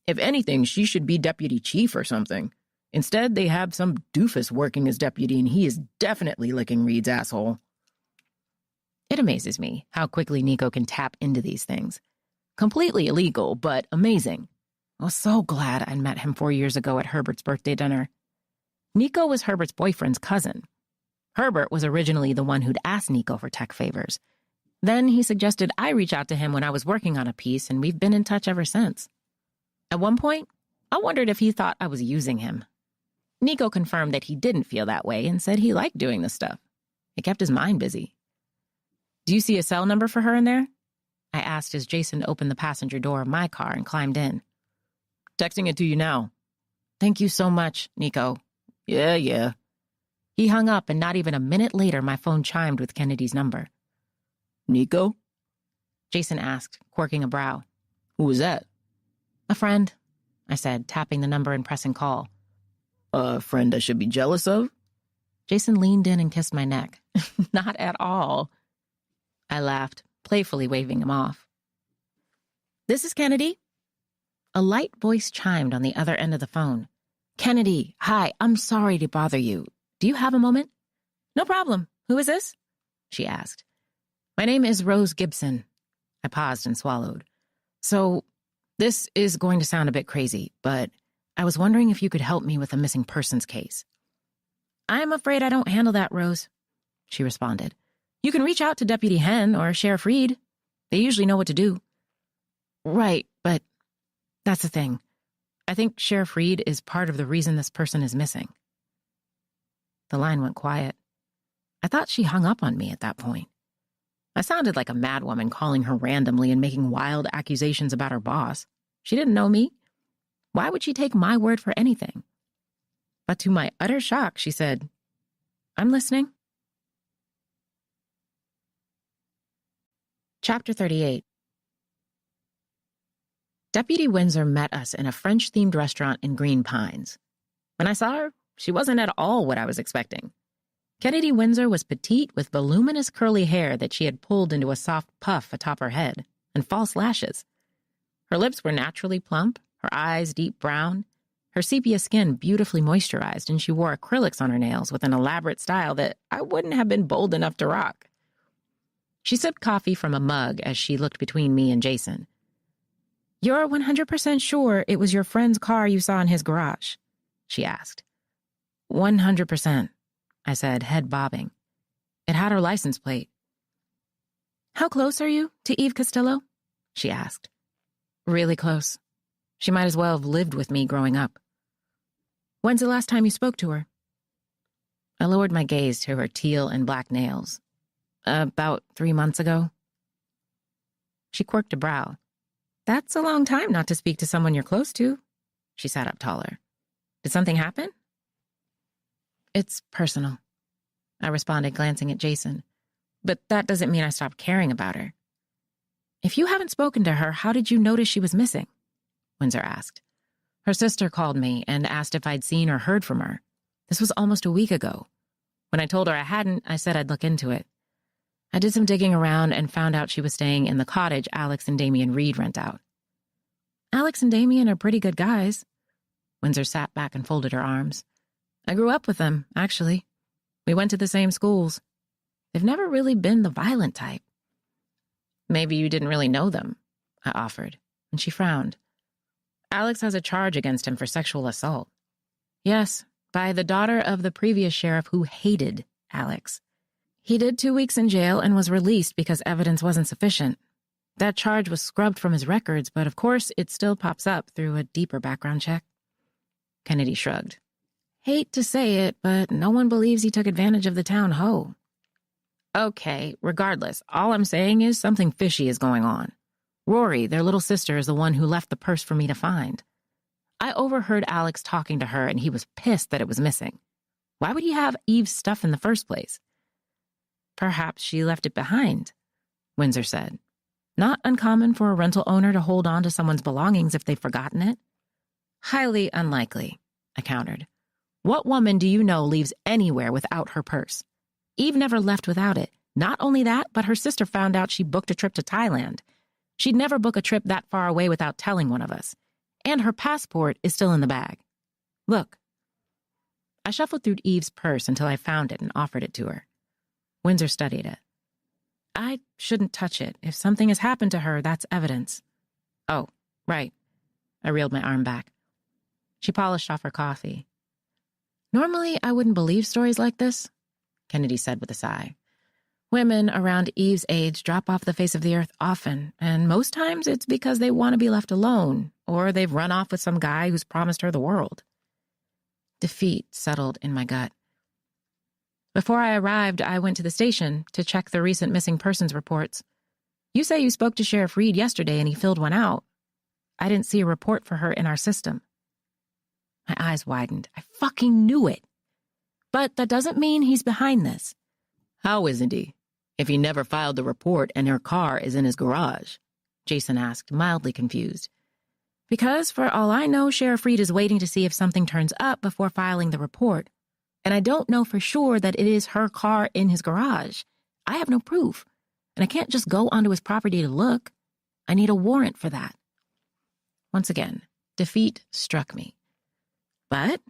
If anything, she should be deputy chief or something. Instead, they have some doofus working as deputy, and he is definitely licking Reed's asshole." It amazes me how quickly Nico can tap into these things. Completely illegal, but amazing. I was so glad I'd met him 4 years ago at Herbert's birthday dinner. Nico was Herbert's boyfriend's cousin. Herbert was originally the one who'd asked Nico for tech favors. Then he suggested I reach out to him when I was working on a piece, and we've been in touch ever since. At one point, I wondered if he thought I was using him. Nico confirmed that he didn't feel that way and said he liked doing this stuff. It kept his mind busy. "Do you see a cell number for her in there?" I asked as Jason opened the passenger door of my car and climbed in. Texting it to you now. Thank you so much, Nico. Yeah. He hung up, and not even a minute later, my phone chimed with Kennedy's number. Nico? Jason asked, quirking a brow. Who was that? A friend, I said, tapping the number and pressing call. A friend I should be jealous of? Jason leaned in and kissed my neck. Not at all. I laughed, playfully waving him off. This is Kennedy. A light voice chimed on the other end of the phone. Kennedy, hi, I'm sorry to bother you. Do you have a moment? No problem. Who is this? She asked. My name is Rose Gibson. I paused and swallowed. So, this is going to sound a bit crazy, but I was wondering if you could help me with a missing persons case. I'm afraid I don't handle that, Rose, she responded. You can reach out to Deputy Hen or Sheriff Reed. They usually know what to do. Right, but that's the thing. I think Sheriff Reed is part of the reason this person is missing. The line went quiet. I thought she hung up on me at that point. I sounded like a madwoman calling her randomly and making wild accusations about her boss. She didn't know me. Why would she take my word for anything? But to my utter shock, she said, I'm listening. Chapter 38. Deputy Windsor met us in a French-themed restaurant in Green Pines. When I saw her, she wasn't at all what I was expecting. Kennedy Windsor was petite with voluminous curly hair that she had pulled into a soft puff atop her head, and false lashes. Her lips were naturally plump, her eyes deep brown, her sepia skin beautifully moisturized, and she wore acrylics on her nails with an elaborate style that I wouldn't have been bold enough to rock. She sipped coffee from a mug as she looked between me and Jason. You're 100% sure it was your friend's car you saw in his garage? She asked. 100%, I said, head bobbing. It had her license plate. How close are you to Eve Costello? She asked. Really close. She might as well have lived with me growing up. When's the last time you spoke to her? I lowered my gaze to her teal and black nails. About 3 months ago. She quirked a brow. That's a long time not to speak to someone you're close to. She sat up taller. Did something happen? It's personal, I responded, glancing at Jason. But that doesn't mean I stopped caring about her. If you haven't spoken to her, how did you notice she was missing? Windsor asked. Her sister called me and asked if I'd seen or heard from her. This was almost a week ago. When I told her I hadn't, I said I'd look into it. I did some digging around and found out she was staying in the cottage Alex and Damian Reed rent out. Alex and Damian are pretty good guys. Windsor sat back and folded her arms. I grew up with them, actually. We went to the same schools. They've never really been the violent type. Maybe you didn't really know them, I offered, and she frowned. Alex has a charge against him for sexual assault. Yes, by the daughter of the previous sheriff who hated Alex. He did 2 weeks in jail and was released because evidence wasn't sufficient. That charge was scrubbed from his records, but of course it still pops up through a deeper background check. Kennedy shrugged. Hate to say it, but no one believes he took advantage of the town hoe. Okay, regardless, all I'm saying is something fishy is going on. Rory, their little sister, is the one who left the purse for me to find. I overheard Alex talking to her, and he was pissed that it was missing. Why would he have Eve's stuff in the first place? Perhaps she left it behind, Windsor said. Not uncommon for a rental owner to hold on to someone's belongings if they've forgotten it. Highly unlikely, I countered. What woman do you know leaves anywhere without her purse? Eve never left without it. Not only that, but her sister found out she booked a trip to Thailand. She'd never book a trip that far away without telling one of us. And her passport is still in the bag. Look. I shuffled through Eve's purse until I found it and offered it to her. Windsor studied it. I shouldn't touch it. If something has happened to her, that's evidence. Oh, right. I reeled my arm back. She polished off her coffee. Normally, I wouldn't believe stories like this, Kennedy said with a sigh. Women around Eve's age drop off the face of the earth often, and most times it's because they want to be left alone, or they've run off with some guy who's promised her the world. Defeat settled in my gut. Before I arrived, I went to the station to check the recent missing persons reports. You say you spoke to Sheriff Reed yesterday and he filled one out. I didn't see a report for her in our system. My eyes widened. I fucking knew it. But that doesn't mean he's behind this. How isn't he? If he never filed the report and her car is in his garage? Jason asked, mildly confused. Because, for all I know, Sheriff Reed is waiting to see if something turns up before filing the report. And I don't know for sure that it is her car in his garage. I have no proof. And I can't just go onto his property to look. I need a warrant for that. Once again, defeat struck me. But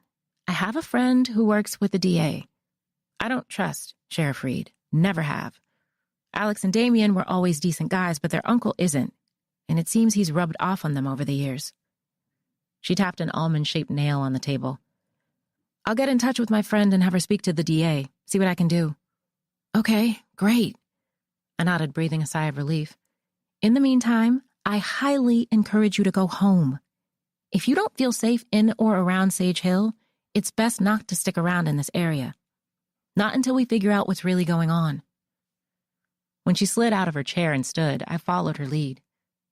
I have a friend who works with the DA. I don't trust Sheriff Reed. Never have. Alex and Damien were always decent guys, but their uncle isn't. And it seems he's rubbed off on them over the years. She tapped an almond-shaped nail on the table. I'll get in touch with my friend and have her speak to the DA, see what I can do. Okay, great. I nodded, breathing a sigh of relief. In the meantime, I highly encourage you to go home. If you don't feel safe in or around Sage Hill, it's best not to stick around in this area. Not until we figure out what's really going on. When she slid out of her chair and stood, I followed her lead.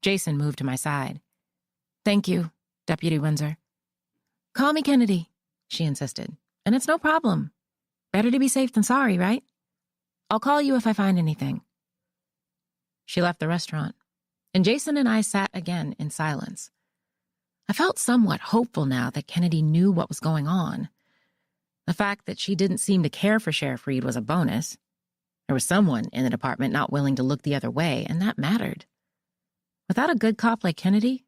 Jason moved to my side. Thank you, Deputy Windsor. Call me Kennedy, she insisted. And it's no problem. Better to be safe than sorry, right? I'll call you if I find anything. She left the restaurant, and Jason and I sat again in silence. I felt somewhat hopeful now that Kennedy knew what was going on. The fact that she didn't seem to care for Sheriff Reed was a bonus. There was someone in the department not willing to look the other way, and that mattered. Without a good cop like Kennedy,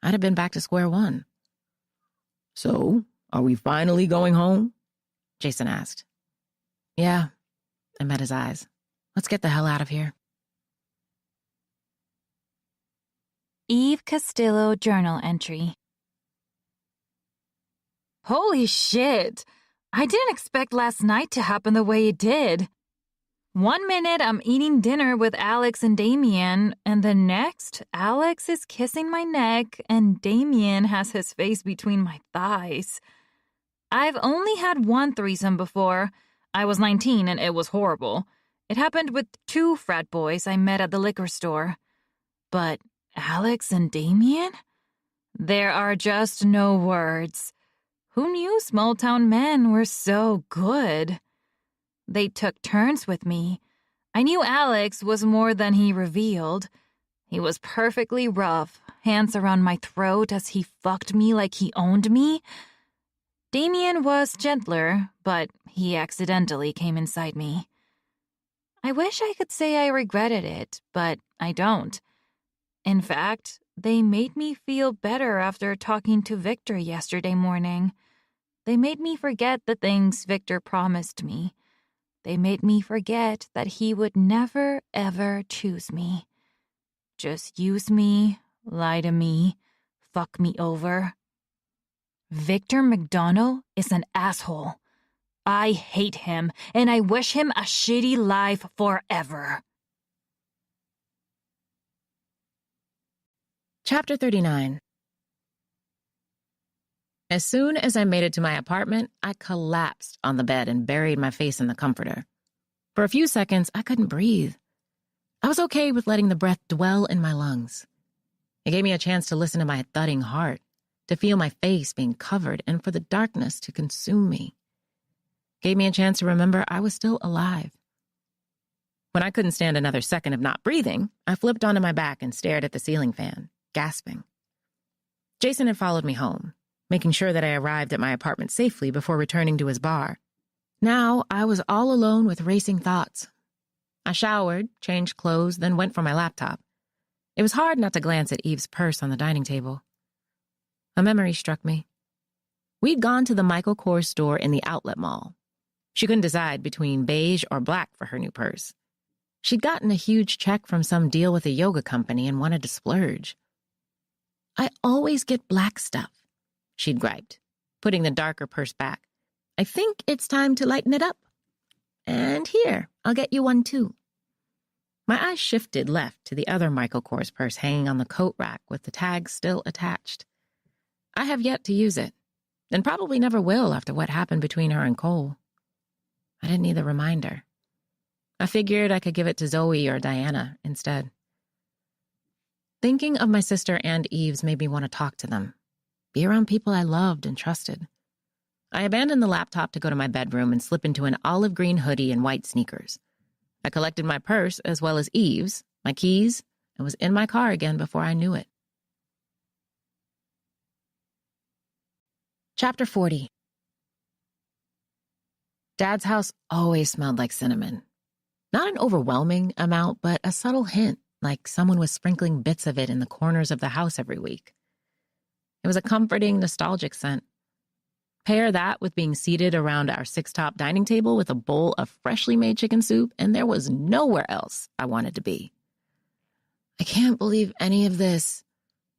I'd have been back to square one. So, are we finally going home? Jason asked. Yeah, I met his eyes. Let's get the hell out of here. Eve Castillo journal entry. Holy shit! I didn't expect last night to happen the way it did. 1 minute I'm eating dinner with Alex and Damien, and the next, Alex is kissing my neck and Damien has his face between my thighs. I've only had one threesome before. I was 19 and it was horrible. It happened with 2 frat boys I met at the liquor store. But Alex and Damien? There are just no words. Who knew small-town men were so good? They took turns with me. I knew Alex was more than he revealed. He was perfectly rough, hands around my throat as he fucked me like he owned me. Damien was gentler, but he accidentally came inside me. I wish I could say I regretted it, but I don't. In fact, they made me feel better after talking to Victor yesterday morning. They made me forget the things Victor promised me. They made me forget that he would never, ever choose me. Just use me, lie to me, fuck me over. Victor McDonald is an asshole. I hate him, and I wish him a shitty life forever. Chapter 39. As soon as I made it to my apartment, I collapsed on the bed and buried my face in the comforter. For a few seconds, I couldn't breathe. I was okay with letting the breath dwell in my lungs. It gave me a chance to listen to my thudding heart, to feel my face being covered, and for the darkness to consume me. It gave me a chance to remember I was still alive. When I couldn't stand another second of not breathing, I flipped onto my back and stared at the ceiling fan, gasping. Jason had followed me home, making sure that I arrived at my apartment safely before returning to his bar. Now I was all alone with racing thoughts. I showered, changed clothes, then went for my laptop. It was hard not to glance at Eve's purse on the dining table. A memory struck me. We'd gone to the Michael Kors store in the outlet mall. She couldn't decide between beige or black for her new purse. She'd gotten a huge check from some deal with a yoga company and wanted to splurge. I always get black stuff, she'd griped, putting the darker purse back. I think it's time to lighten it up. And here, I'll get you one too. My eyes shifted left to the other Michael Kors purse hanging on the coat rack with the tag still attached. I have yet to use it, and probably never will after what happened between her and Cole. I didn't need the reminder. I figured I could give it to Zoe or Diana instead. Thinking of my sister and Eve's made me want to talk to them, be around people I loved and trusted. I abandoned the laptop to go to my bedroom and slip into an olive green hoodie and white sneakers. I collected my purse as well as Eve's, my keys, and was in my car again before I knew it. Chapter 40. Dad's house always smelled like cinnamon. Not an overwhelming amount, but a subtle hint, like someone was sprinkling bits of it in the corners of the house every week. It was a comforting, nostalgic scent. Pair that with being seated around our six-top dining table with a bowl of freshly made chicken soup, and there was nowhere else I wanted to be. I can't believe any of this.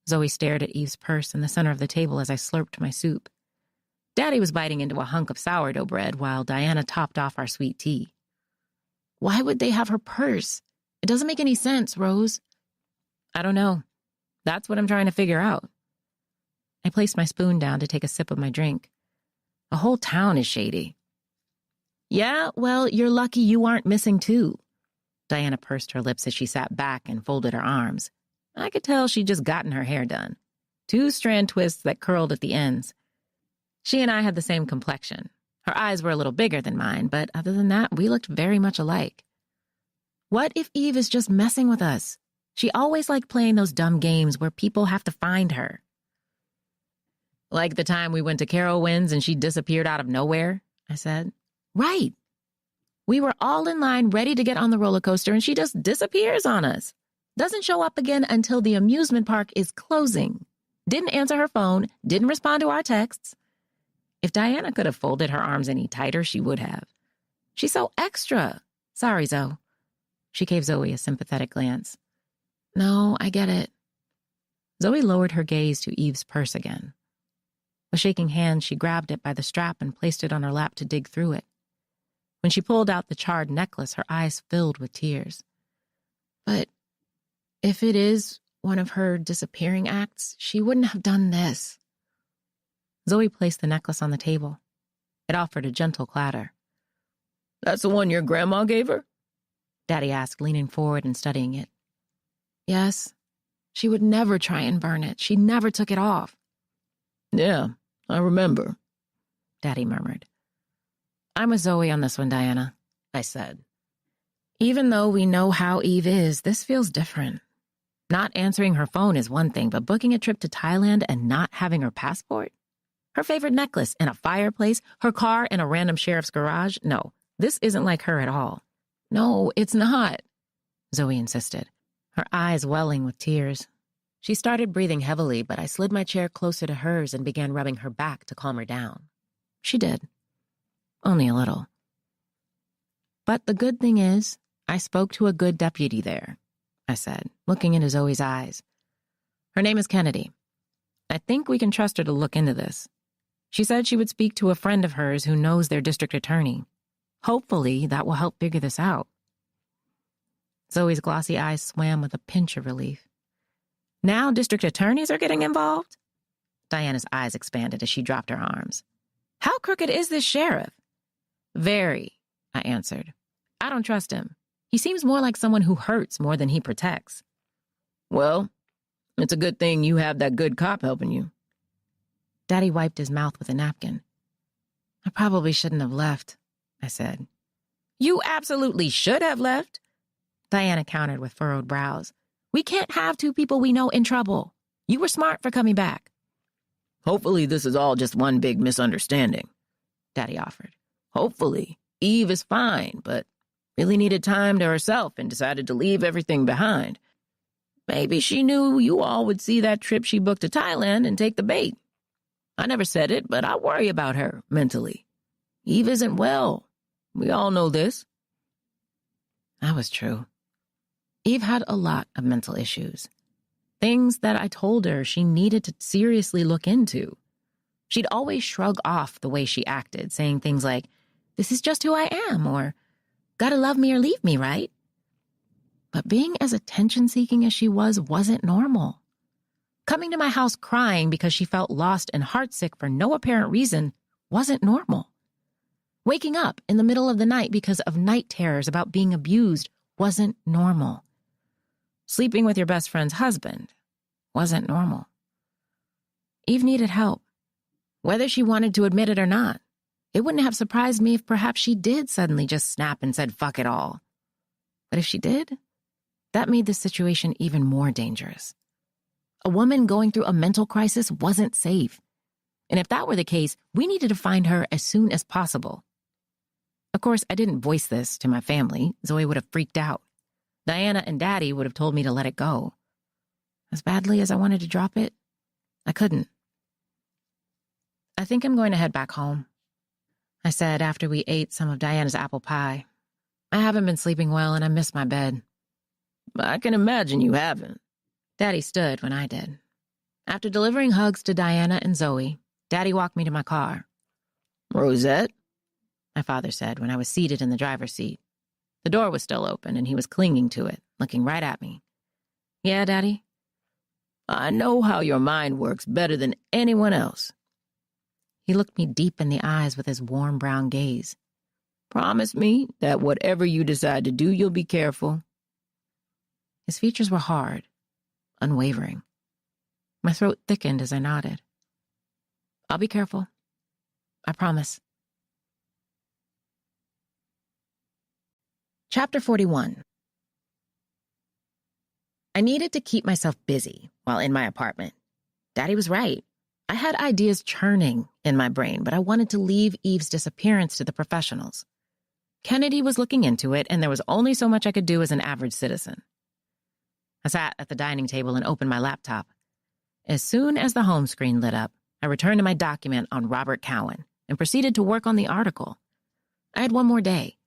Zoe stared at Eve's purse in the center of the table as I slurped my soup. Daddy was biting into a hunk of sourdough bread while Diana topped off our sweet tea. Why would they have her purse? It doesn't make any sense, Rose. I don't know. That's what I'm trying to figure out. I placed my spoon down to take a sip of my drink. The whole town is shady. Yeah, well, you're lucky you aren't missing too. Diana pursed her lips as she sat back and folded her arms. I could tell she'd just gotten her hair done. 2 strand twists that curled at the ends. She and I had the same complexion. Her eyes were a little bigger than mine, but other than that, we looked very much alike. What if Eve is just messing with us? She always liked playing those dumb games where people have to find her. Like the time we went to Carowinds and she disappeared out of nowhere, I said. Right. We were all in line ready to get on the roller coaster and she just disappears on us. Doesn't show up again until the amusement park is closing. Didn't answer her phone, didn't respond to our texts. If Diana could have folded her arms any tighter, she would have. She's so extra. Sorry, Zoe. She gave Zoe a sympathetic glance. No, I get it. Zoe lowered her gaze to Eve's purse again. With shaking hands, she grabbed it by the strap and placed it on her lap to dig through it. When she pulled out the charred necklace, her eyes filled with tears. But if it is one of her disappearing acts, she wouldn't have done this. Zoe placed the necklace on the table. It offered a gentle clatter. That's the one your grandma gave her? Daddy asked, leaning forward and studying it. Yes. She would never try and burn it. She never took it off. Yeah, I remember, Daddy murmured. I'm with Zoe on this one, Diana, I said. Even though we know how Eve is, this feels different. Not answering her phone is one thing, but booking a trip to Thailand and not having her passport? Her favorite necklace in a fireplace, her car in a random sheriff's garage? No, this isn't like her at all. No, it's not, Zoe insisted, her eyes welling with tears. She started breathing heavily, but I slid my chair closer to hers and began rubbing her back to calm her down. She did. Only a little. But the good thing is, I spoke to a good deputy there, I said, looking into Zoe's eyes. Her name is Kennedy. I think we can trust her to look into this. She said she would speak to a friend of hers who knows their district attorney. Hopefully, that will help figure this out. Zoe's glossy eyes swam with a pinch of relief. Now district attorneys are getting involved? Diana's eyes expanded as she dropped her arms. How crooked is this sheriff? Very, I answered. I don't trust him. He seems more like someone who hurts more than he protects. Well, it's a good thing you have that good cop helping you. Daddy wiped his mouth with a napkin. I probably shouldn't have left, I said. You absolutely should have left, Diana countered with furrowed brows. We can't have 2 people we know in trouble. You were smart for coming back. Hopefully this is all just one big misunderstanding, Daddy offered. Hopefully Eve is fine, but really needed time to herself and decided to leave everything behind. Maybe she knew you all would see that trip she booked to Thailand and take the bait. I never said it, but I worry about her mentally. Eve isn't well. We all know this. That was true. Eve had a lot of mental issues. Things that I told her she needed to seriously look into. She'd always shrug off the way she acted, saying things like, this is just who I am, or gotta love me or leave me, right? But being as attention-seeking as she was wasn't normal. Coming to my house crying because she felt lost and heartsick for no apparent reason wasn't normal. Waking up in the middle of the night because of night terrors about being abused wasn't normal. Sleeping with your best friend's husband wasn't normal. Eve needed help. Whether she wanted to admit it or not, it wouldn't have surprised me if perhaps she did suddenly just snap and said, "Fuck it all." But if she did, that made the situation even more dangerous. A woman going through a mental crisis wasn't safe. And if that were the case, we needed to find her as soon as possible. Of course, I didn't voice this to my family. Zoe would have freaked out. Diana and Daddy would have told me to let it go. As badly as I wanted to drop it, I couldn't. "I think I'm going to head back home," I said after we ate some of Diana's apple pie. "I haven't been sleeping well and I miss my bed." I can imagine you haven't. Daddy stood when I did. After delivering hugs to Diana and Zoe, Daddy walked me to my car. "Rosette?" my father said when I was seated in the driver's seat. The door was still open and he was clinging to it, looking right at me. "Yeah, Daddy?" "I know how your mind works better than anyone else." He looked me deep in the eyes with his warm brown gaze. "Promise me that whatever you decide to do, you'll be careful." His features were hard, unwavering. My throat thickened as I nodded. "I'll be careful. I promise." Chapter 41. I needed to keep myself busy while in my apartment. Daddy was right. I had ideas churning in my brain, but I wanted to leave Eve's disappearance to the professionals. Kennedy was looking into it, and there was only so much I could do as an average citizen. I sat at the dining table and opened my laptop. As soon as the home screen lit up, I returned to my document on Robert Cowan and proceeded to work on the article. I had one more day,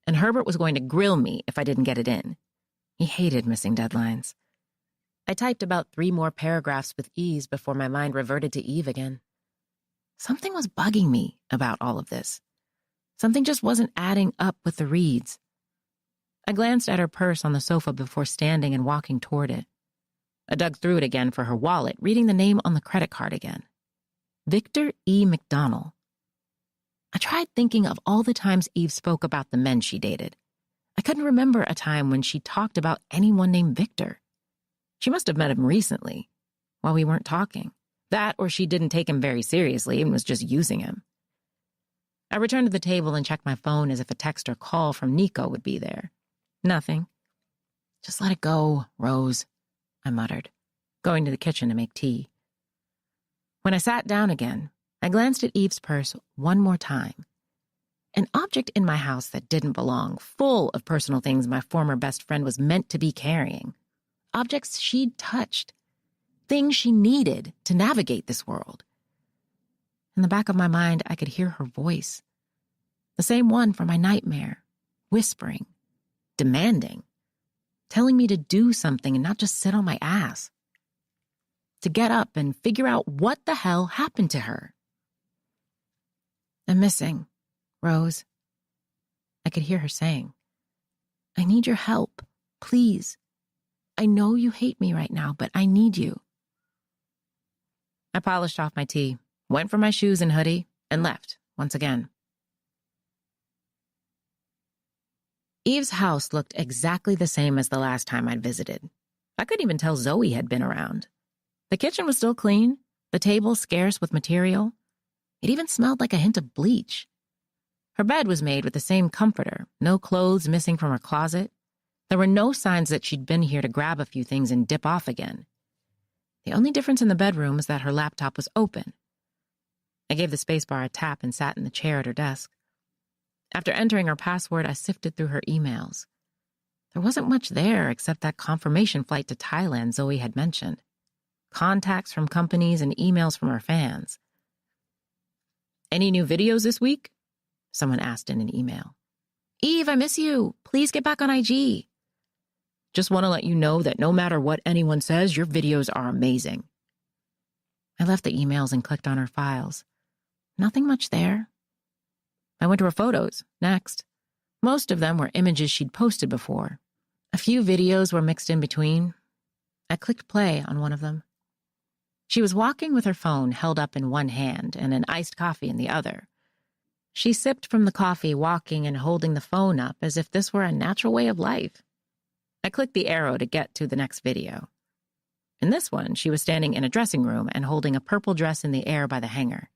and Herbert was going to grill me if I didn't get it in. He hated missing deadlines. I typed about 3 more paragraphs with ease before my mind reverted to Eve again. Something was bugging me about all of this. Something just wasn't adding up with the reads. I glanced at her purse on the sofa before standing and walking toward it. I dug through it again for her wallet, reading the name on the credit card again. Victor E. McDonnell. I tried thinking of all the times Eve spoke about the men she dated. I couldn't remember a time when she talked about anyone named Victor. She must have met him recently, while we weren't talking. That or she didn't take him very seriously and was just using him. I returned to the table and checked my phone as if a text or call from Nico would be there. Nothing. "Just let it go, Rose," I muttered, going to the kitchen to make tea. When I sat down again, I glanced at Eve's purse one more time. An object in my house that didn't belong, full of personal things my former best friend was meant to be carrying. Objects she'd touched. Things she needed to navigate this world. In the back of my mind, I could hear her voice. The same one from my nightmare, whispering, demanding, telling me to do something and not just sit on my ass. To get up and figure out what the hell happened to her. "I'm missing, Rose," I could hear her saying. "I need your help, please. I know you hate me right now, but I need you." I polished off my tea, went for my shoes and hoodie, and left once again. Eve's house looked exactly the same as the last time I'd visited. I couldn't even tell Zoe had been around. The kitchen was still clean, the table scarce with material. It even smelled like a hint of bleach. Her bed was made with the same comforter, no clothes missing from her closet. There were no signs that she'd been here to grab a few things and dip off again. The only difference in the bedroom was that her laptop was open. I gave the spacebar a tap and sat in the chair at her desk. After entering her password, I sifted through her emails. There wasn't much there except that confirmation flight to Thailand Zoe had mentioned. Contacts from companies and emails from her fans. "Any new videos this week?" someone asked in an email. "Eve, I miss you. Please get back on IG. Just want to let you know that no matter what anyone says, your videos are amazing." I left the emails and clicked on her files. Nothing much there. I went to her photos, next. Most of them were images she'd posted before. A few videos were mixed in between. I clicked play on one of them. She was walking with her phone held up in one hand and an iced coffee in the other. She sipped from the coffee, walking and holding the phone up as if this were a natural way of life. I clicked the arrow to get to the next video. In this one, she was standing in a dressing room and holding a purple dress in the air by the hanger.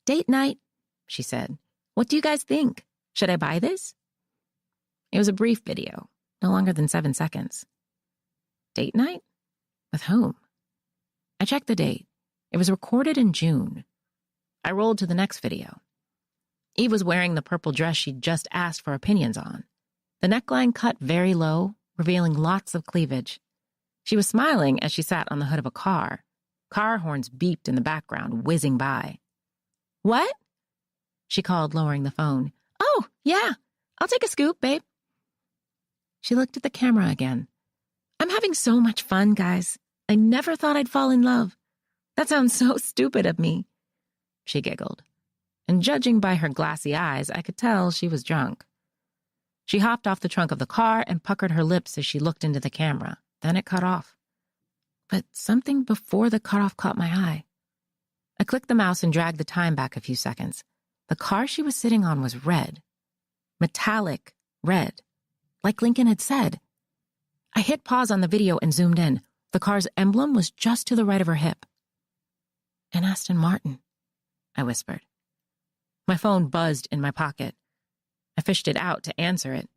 "Date night," she said. "What do you guys think? Should I buy this?" It was a brief video, no longer than 7 seconds. Date night? With whom? I checked the date. It was recorded in June. I rolled to the next video. Eve was wearing the purple dress she'd just asked for opinions on. The neckline cut very low, revealing lots of cleavage. She was smiling as she sat on the hood of a car. Car horns beeped in the background, whizzing by. "What?" she called, lowering the phone. "Oh, yeah. I'll take a scoop, babe." She looked at the camera again. "I'm having so much fun, guys. I never thought I'd fall in love. That sounds so stupid of me." She giggled. And judging by her glassy eyes, I could tell she was drunk. She hopped off the trunk of the car and puckered her lips as she looked into the camera. Then it cut off. But something before the cutoff caught my eye. I clicked the mouse and dragged the time back a few seconds. The car she was sitting on was red. Metallic red. Like Lincoln had said. I hit pause on the video and zoomed in. The car's emblem was just to the right of her hip. "An Aston Martin," I whispered. My phone buzzed in my pocket. I fished it out to answer it.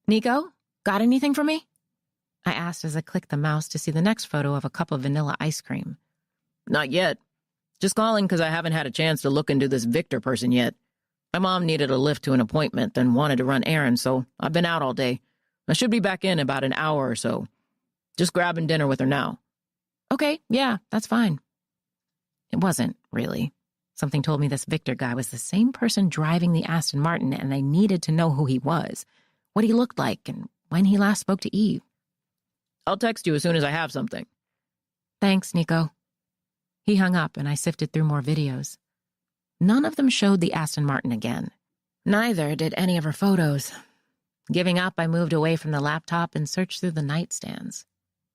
"Nico, got anything for me?" I asked as I clicked the mouse to see the next photo of a cup of vanilla ice cream. Not yet. Just calling because I haven't had a chance to look into this Victor person yet. My mom needed a lift to an appointment and wanted to run errands, so I've been out all day. I should be back in about an hour or so. Just grabbing dinner with her now." "Okay, yeah, that's fine." It wasn't, really. Something told me this Victor guy was the same person driving the Aston Martin, and I needed to know who he was, what he looked like, and when he last spoke to Eve. "I'll text you as soon as I have something." "Thanks, Nico." He hung up, and I sifted through more videos. None of them showed the Aston Martin again. Neither did any of her photos. Giving up, I moved away from the laptop and searched through the nightstands.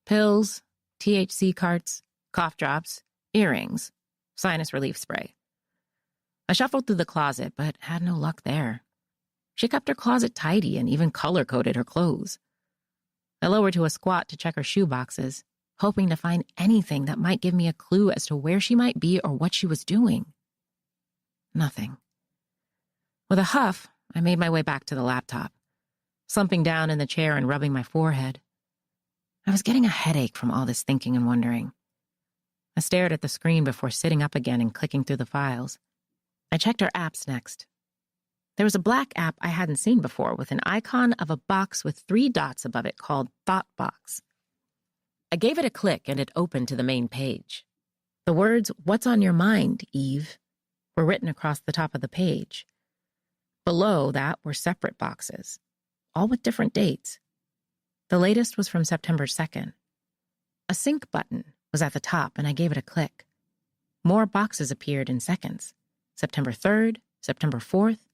Pills, THC carts, cough drops, earrings, sinus relief spray. I shuffled through the closet, but had no luck there. She kept her closet tidy and even color-coded her clothes. I lowered to a squat to check her shoe boxes, hoping to find anything that might give me a clue as to where she might be or what she was doing. Nothing. With a huff, I made my way back to the laptop, slumping down in the chair and rubbing my forehead. I was getting a headache from all this thinking and wondering. I stared at the screen before sitting up again and clicking through the files. I checked her apps next. There was a black app I hadn't seen before with an icon of a box with 3 dots above it called Thought Box. I gave it a click and it opened to the main page. The words, "What's on your mind, Eve?" were written across the top of the page. Below that were separate boxes, all with different dates. The latest was from September 2nd. A sync button was at the top and I gave it a click. More boxes appeared in seconds. September 3rd, September 4th.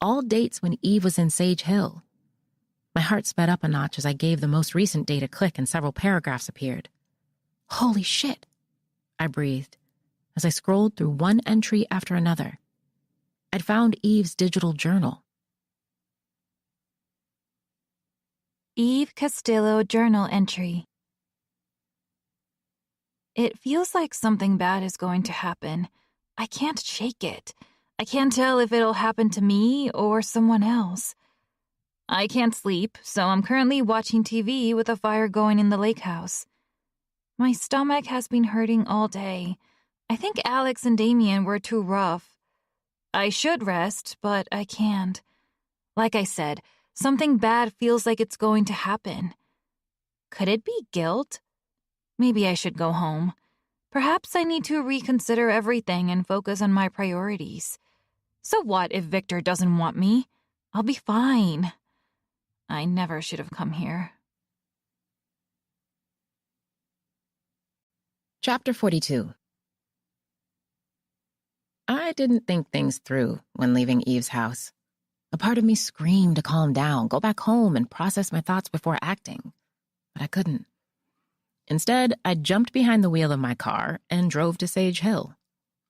All dates when Eve was in Sage Hill. My heart sped up a notch as I gave the most recent date a click and several paragraphs appeared. "Holy shit," I breathed as I scrolled through one entry after another. I'd found Eve's digital journal. Eve Castillo journal entry. It feels like something bad is going to happen. I can't shake it. I can't tell if it'll happen to me or someone else. I can't sleep, so I'm currently watching TV with a fire going in the lake house. My stomach has been hurting all day. I think Alex and Damien were too rough. I should rest, but I can't. Like I said, something bad feels like it's going to happen. Could it be guilt? Maybe I should go home. Perhaps I need to reconsider everything and focus on my priorities. So what if Victor doesn't want me? I'll be fine. I never should have come here. Chapter 42. I didn't think things through when leaving Eve's house. A part of me screamed to calm down, go back home, and process my thoughts before acting. But I couldn't. Instead, I jumped behind the wheel of my car and drove to Sage Hill.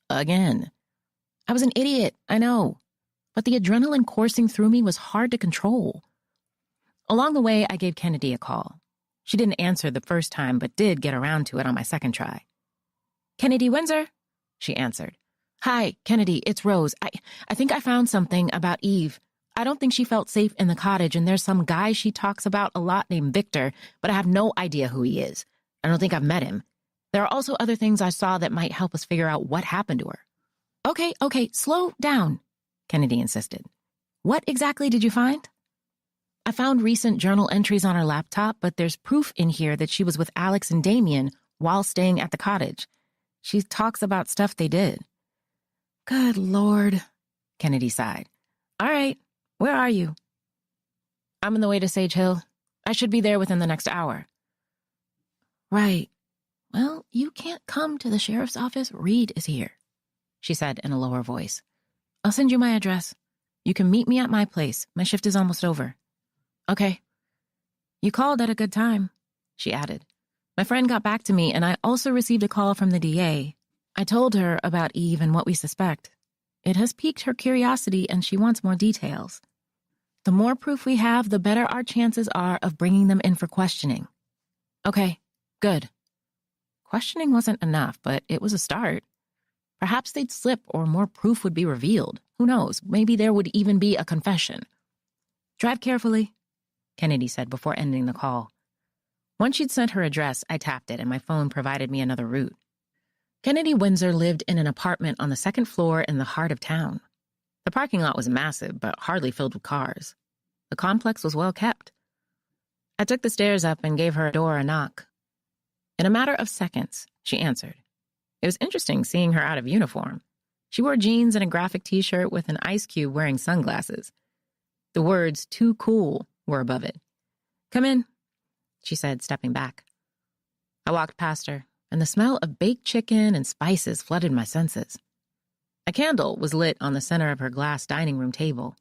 Again. I was an idiot, I know. But the adrenaline coursing through me was hard to control. Along the way, I gave Kennedy a call. She didn't answer the first time, but did get around to it on my second try. "Kennedy Windsor," she answered. "Hi, Kennedy, it's Rose. I think I found something about Eve. I don't think she felt safe in the cottage, and there's some guy she talks about a lot named Victor, but I have no idea who he is. I don't think I've met him. There are also other things I saw that might help us figure out what happened to her." Okay, slow down," Kennedy insisted. "What exactly did you find?" "I found recent journal entries on her laptop, but there's proof in here that she was with Alex and Damien while staying at the cottage. She talks about stuff they did." "Good Lord," Kennedy sighed. "All right, where are you?" "I'm on the way to Sage Hill. I should be there within the next hour." "Right. Well, you can't come to the sheriff's office. Reed is here," she said in a lower voice. "I'll send you my address. You can meet me at my place. My shift is almost over." "Okay." "You called at a good time," she added. "My friend got back to me, and I also received a call from the DA. I told her about Eve and what we suspect. It has piqued her curiosity, and she wants more details. The more proof we have, the better our chances are of bringing them in for questioning." "Okay, good." Questioning wasn't enough, but it was a start. Perhaps they'd slip or more proof would be revealed. Who knows? Maybe there would even be a confession. "Drive carefully," Kennedy said before ending the call. Once she'd sent her address, I tapped it, and my phone provided me another route. Kennedy Windsor lived in an apartment on the second floor in the heart of town. The parking lot was massive, but hardly filled with cars. The complex was well kept. I took the stairs up and gave her door a knock. In a matter of seconds, she answered. It was interesting seeing her out of uniform. She wore jeans and a graphic t-shirt with an ice cube wearing sunglasses. The words, "too cool," were above it. "Come in," she said, stepping back. I walked past her, and the smell of baked chicken and spices flooded my senses. A candle was lit on the center of her glass dining room table.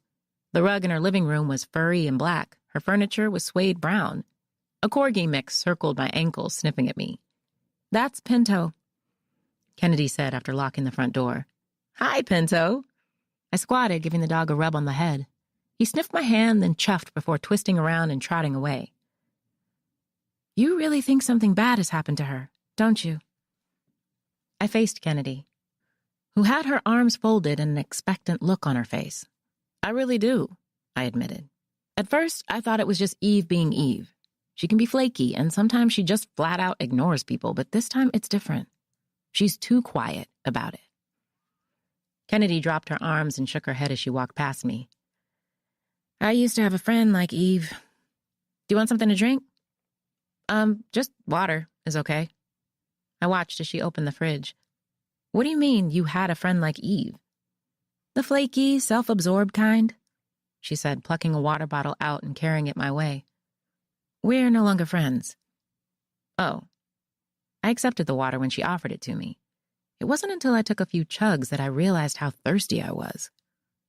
The rug in her living room was furry and black. Her furniture was suede brown. A corgi mix circled my ankles, sniffing at me. "That's Pinto," Kennedy said after locking the front door. "Hi, Pinto." I squatted, giving the dog a rub on the head. He sniffed my hand, then chuffed before twisting around and trotting away. "You really think something bad has happened to her, don't you?" I faced Kennedy, who had her arms folded and an expectant look on her face. "I really do," I admitted. At first, I thought it was just Eve being Eve. She can be flaky, and sometimes she just flat out ignores people, but this time it's different. She's too quiet about it. Kennedy dropped her arms and shook her head as she walked past me. "I used to have a friend like Eve. Do you want something to drink?" Just water is okay." I watched as she opened the fridge. "What do you mean you had a friend like Eve?" "The flaky, self-absorbed kind," she said, plucking a water bottle out and carrying it my way. "We're no longer friends." "Oh." I accepted the water when she offered it to me. It wasn't until I took a few chugs that I realized how thirsty I was.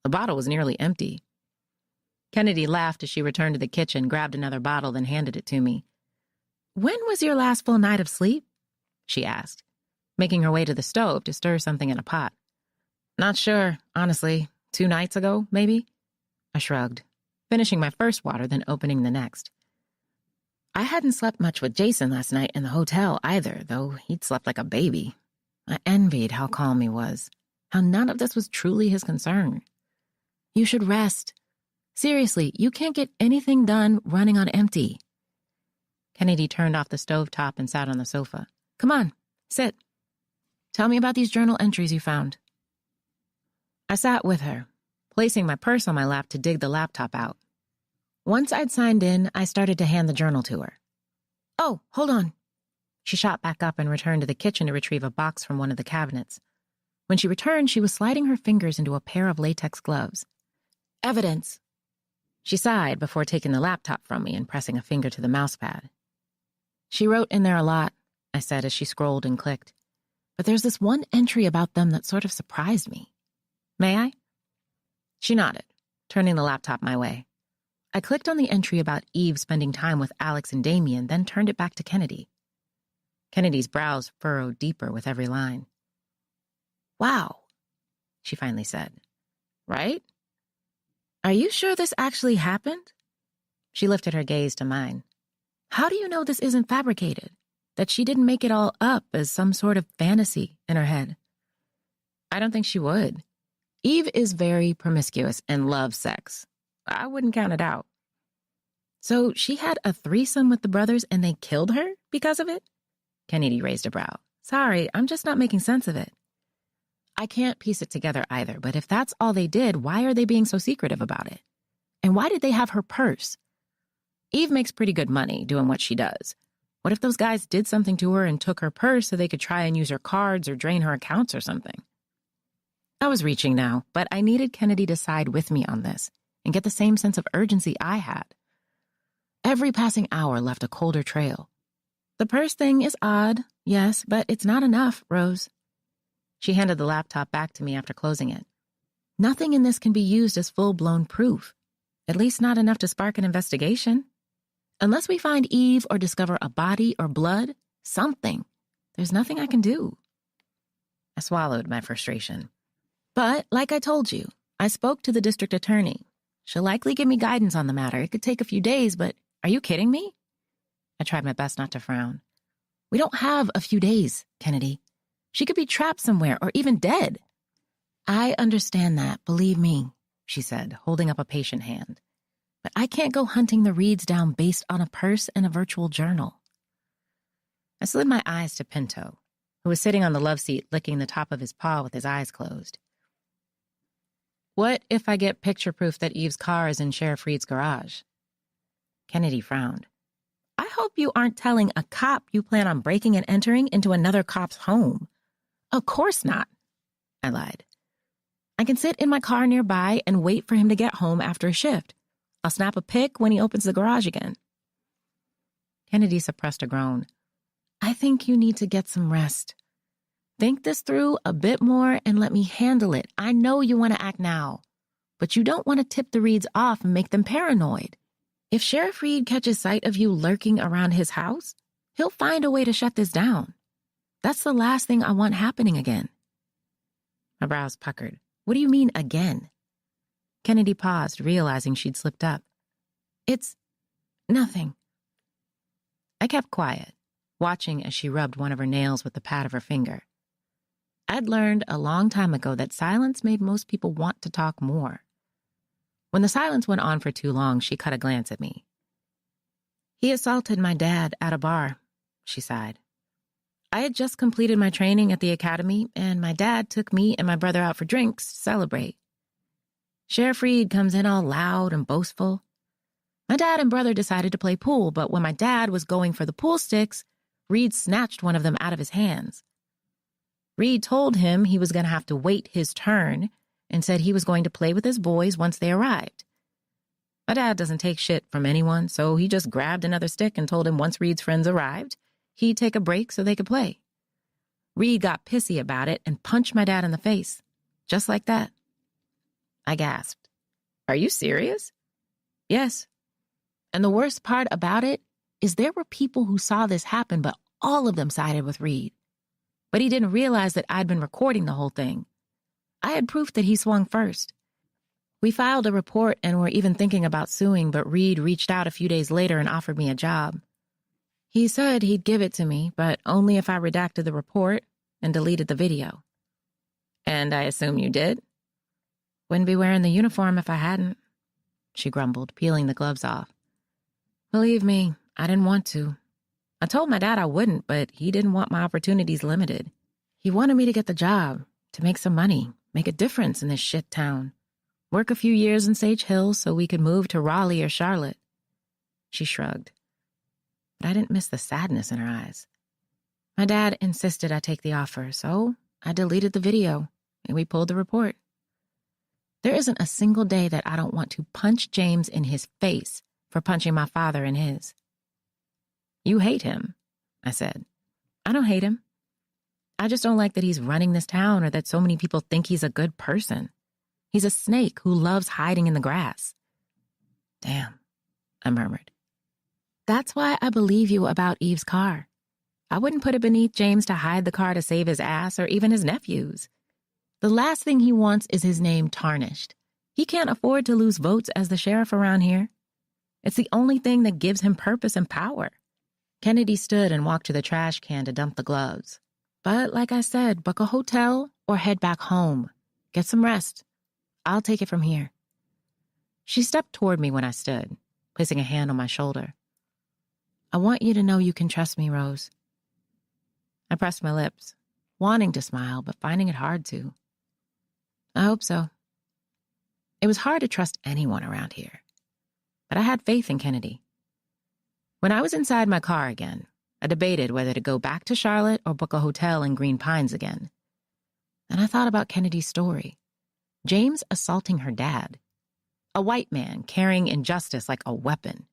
The bottle was nearly empty. Kennedy laughed as she returned to the kitchen, grabbed another bottle, then handed it to me. "When was your last full night of sleep?" she asked, making her way to the stove to stir something in a pot. "Not sure, honestly. 2 nights ago, maybe?" I shrugged, finishing my first water, then opening the next. I hadn't slept much with Jason last night in the hotel either, though he'd slept like a baby. I envied how calm he was, how none of this was truly his concern. "You should rest. Seriously, you can't get anything done running on empty." Kennedy turned off the stovetop and sat on the sofa. "Come on, sit. Tell me about these journal entries you found." I sat with her, placing my purse on my lap to dig the laptop out. Once I'd signed in, I started to hand the journal to her. "Oh, hold on." She shot back up and returned to the kitchen to retrieve a box from one of the cabinets. When she returned, she was sliding her fingers into a pair of latex gloves. "Evidence." She sighed before taking the laptop from me and pressing a finger to the mousepad. "She wrote in there a lot," I said as she scrolled and clicked. "But there's this one entry about them that sort of surprised me. May I?" She nodded, turning the laptop my way. I clicked on the entry about Eve spending time with Alex and Damien, then turned it back to Kennedy. Kennedy's brows furrowed deeper with every line. "Wow," she finally said. "Right? Are you sure this actually happened?" She lifted her gaze to mine. How do you know this isn't fabricated? That she didn't make it all up as some sort of fantasy in her head? I don't think she would. Eve is very promiscuous and loves sex. I wouldn't count it out. So she had a threesome with the brothers and they killed her because of it? Kennedy raised a brow. Sorry, I'm just not making sense of it. I can't piece it together either, but if that's all they did, why are they being so secretive about it? And why did they have her purse? Eve makes pretty good money doing what she does. What if those guys did something to her and took her purse so they could try and use her cards or drain her accounts or something? I was reaching now, but I needed Kennedy to side with me on this and get the same sense of urgency I had. Every passing hour left a colder trail. The purse thing is odd, yes, but it's not enough, Rose. She handed the laptop back to me after closing it. Nothing in this can be used as full-blown proof, at least not enough to spark an investigation. Unless we find Eve or discover a body or blood, something, there's nothing I can do. I swallowed my frustration. But, like I told you, I spoke to the district attorney. She'll likely give me guidance on the matter. It could take a few days, but are you kidding me? I tried my best not to frown. We don't have a few days, Kennedy. She could be trapped somewhere or even dead. I understand that, believe me, she said, holding up a patient hand. But I can't go hunting the Reeds down based on a purse and a virtual journal. I slid my eyes to Pinto, who was sitting on the love seat licking the top of his paw with his eyes closed. What if I get picture proof that Eve's car is in Sheriff Reed's garage? Kennedy frowned. I hope you aren't telling a cop you plan on breaking and entering into another cop's home. Of course not, I lied. I can sit in my car nearby and wait for him to get home after a shift. I'll snap a pic when he opens the garage again. Kennedy suppressed a groan. I think you need to get some rest. Think this through a bit more and let me handle it. I know you want to act now, but you don't want to tip the Reeds off and make them paranoid. If Sheriff Reed catches sight of you lurking around his house, he'll find a way to shut this down. That's the last thing I want happening again. My brows puckered. What do you mean, again? Kennedy paused, realizing she'd slipped up. It's nothing. I kept quiet, watching as she rubbed one of her nails with the pad of her finger. I'd learned a long time ago that silence made most people want to talk more. When the silence went on for too long, she cut a glance at me. He assaulted my dad at a bar, she sighed. I had just completed my training at the academy, and my dad took me and my brother out for drinks to celebrate. Sheriff Reed comes in all loud and boastful. My dad and brother decided to play pool, but when my dad was going for the pool sticks, Reed snatched one of them out of his hands. Reed told him he was going to have to wait his turn and said he was going to play with his boys once they arrived. My dad doesn't take shit from anyone, so he just grabbed another stick and told him once Reed's friends arrived, he'd take a break so they could play. Reed got pissy about it and punched my dad in the face, just like that. I gasped. Are you serious? Yes. And the worst part about it is there were people who saw this happen, but all of them sided with Reed. But he didn't realize that I'd been recording the whole thing. I had proof that he swung first. We filed a report and were even thinking about suing, but Reed reached out a few days later and offered me a job. He said he'd give it to me, but only if I redacted the report and deleted the video. And I assume you did? Wouldn't be wearing the uniform if I hadn't, she grumbled, peeling the gloves off. Believe me, I didn't want to. I told my dad I wouldn't, but he didn't want my opportunities limited. He wanted me to get the job, to make some money, make a difference in this shit town. Work a few years in Sage Hills so we could move to Raleigh or Charlotte. She shrugged. But I didn't miss the sadness in her eyes. My dad insisted I take the offer, so I deleted the video, and we pulled the report. There isn't a single day that I don't want to punch James in his face for punching my father in his. You hate him, I said. I don't hate him. I just don't like that he's running this town or that so many people think he's a good person. He's a snake who loves hiding in the grass. Damn, I murmured. That's why I believe you about Eve's car. I wouldn't put it beneath James to hide the car to save his ass or even his nephews. The last thing he wants is his name tarnished. He can't afford to lose votes as the sheriff around here. It's the only thing that gives him purpose and power. Kennedy stood and walked to the trash can to dump the gloves. But like I said, book a hotel or head back home. Get some rest. I'll take it from here. She stepped toward me when I stood, placing a hand on my shoulder. I want you to know you can trust me, Rose. I pressed my lips, wanting to smile, but finding it hard to. I hope so. It was hard to trust anyone around here, but I had faith in Kennedy. When I was inside my car again, I debated whether to go back to Charlotte or book a hotel in Green Pines again. Then I thought about Kennedy's story. James assaulting her dad. A white man carrying injustice like a weapon.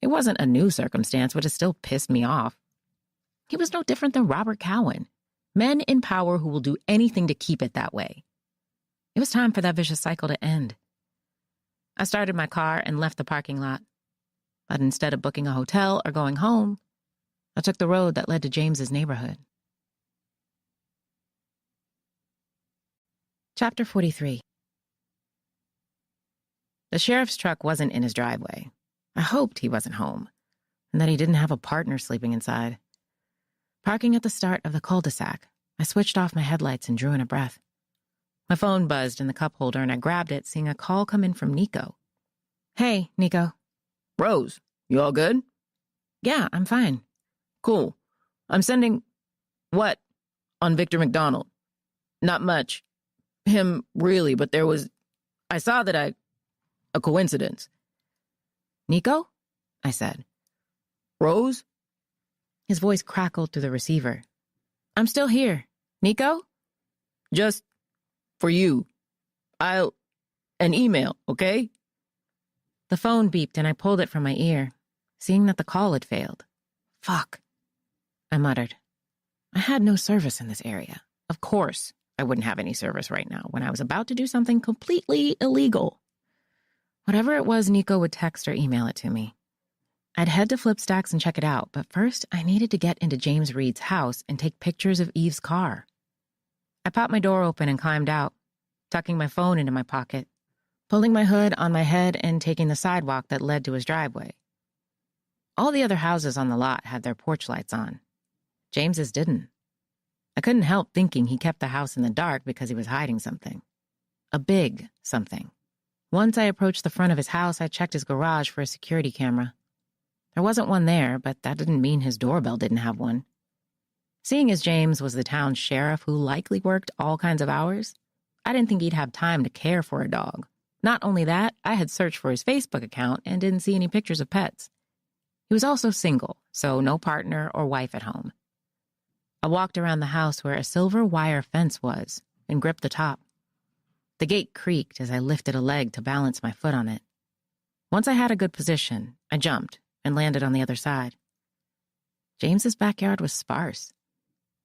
It wasn't a new circumstance, but it still pissed me off. He was no different than Robert Cowan. Men in power who will do anything to keep it that way. It was time for that vicious cycle to end. I started my car and left the parking lot. But instead of booking a hotel or going home, I took the road that led to James's neighborhood. Chapter 43. The sheriff's truck wasn't in his driveway. I hoped he wasn't home, and that he didn't have a partner sleeping inside. Parking at the start of the cul-de-sac, I switched off my headlights and drew in a breath. My phone buzzed in the cup holder, and I grabbed it, seeing a call come in from Nico. Hey, Nico. Rose, you all good? Yeah, I'm fine. Cool. I'm sending... What? On Victor McDonald. Not much. Him, really, but there was... I saw that a coincidence. Nico? I said. Rose? His voice crackled through the receiver. I'm still here. Nico? Just for you. An email, okay? The phone beeped and I pulled it from my ear, seeing that the call had failed. Fuck, I muttered. I had no service in this area. Of course, I wouldn't have any service right now when I was about to do something completely illegal. Whatever it was, Nico would text or email it to me. I'd head to Flipstacks and check it out, but first I needed to get into James Reed's house and take pictures of Eve's car. I popped my door open and climbed out, tucking my phone into my pocket, pulling my hood on my head and taking the sidewalk that led to his driveway. All the other houses on the lot had their porch lights on. James's didn't. I couldn't help thinking he kept the house in the dark because he was hiding something. A big something. Once I approached the front of his house, I checked his garage for a security camera. There wasn't one there, but that didn't mean his doorbell didn't have one. Seeing as James was the town's sheriff who likely worked all kinds of hours, I didn't think he'd have time to care for a dog. Not only that, I had searched for his Facebook account and didn't see any pictures of pets. He was also single, so no partner or wife at home. I walked around the house where a silver wire fence was and gripped the top. The gate creaked as I lifted a leg to balance my foot on it. Once I had a good position, I jumped and landed on the other side. James's backyard was sparse.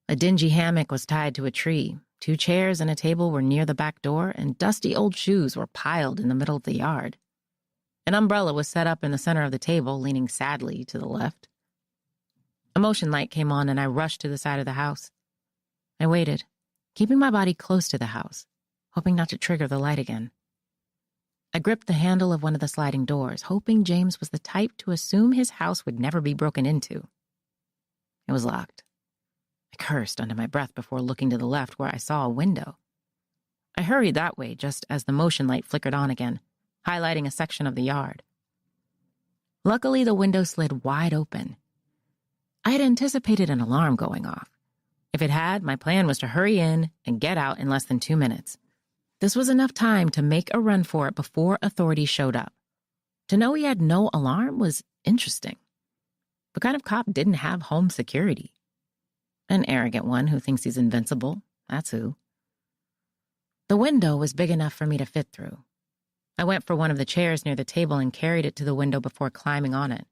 A dingy hammock was tied to a tree, 2 chairs and a table were near the back door, and dusty old shoes were piled in the middle of the yard. An umbrella was set up in the center of the table, leaning sadly to the left. A motion light came on and I rushed to the side of the house. I waited, keeping my body close to the house, hoping not to trigger the light again. I gripped the handle of one of the sliding doors, hoping James was the type to assume his house would never be broken into. It was locked. I cursed under my breath before looking to the left where I saw a window. I hurried that way just as the motion light flickered on again, highlighting a section of the yard. Luckily, the window slid wide open. I had anticipated an alarm going off. If it had, my plan was to hurry in and get out in less than 2 minutes. This was enough time to make a run for it before authorities showed up. To know he had no alarm was interesting. What kind of cop didn't have home security? An arrogant one who thinks he's invincible, that's who. The window was big enough for me to fit through. I went for one of the chairs near the table and carried it to the window before climbing on it.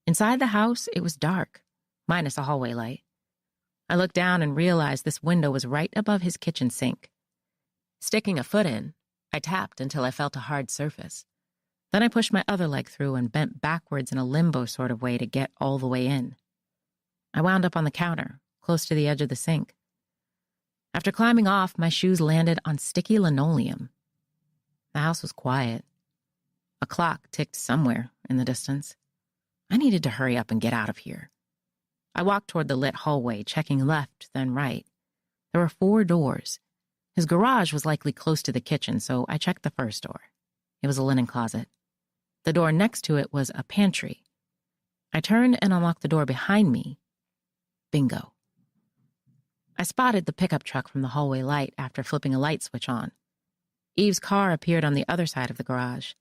Inside the house, it was dark, minus a hallway light. I looked down and realized this window was right above his kitchen sink. Sticking a foot in, I tapped until I felt a hard surface. Then I pushed my other leg through and bent backwards in a limbo sort of way to get all the way in. I wound up on the counter, close to the edge of the sink. After climbing off, my shoes landed on sticky linoleum. The house was quiet. A clock ticked somewhere in the distance. I needed to hurry up and get out of here. I walked toward the lit hallway, checking left, then right. There were 4 doors. His garage was likely close to the kitchen, so I checked the first door. It was a linen closet. The door next to it was a pantry. I turned and unlocked the door behind me. Bingo. I spotted the pickup truck from the hallway light after flipping a light switch on. Eve's car appeared on the other side of the garage.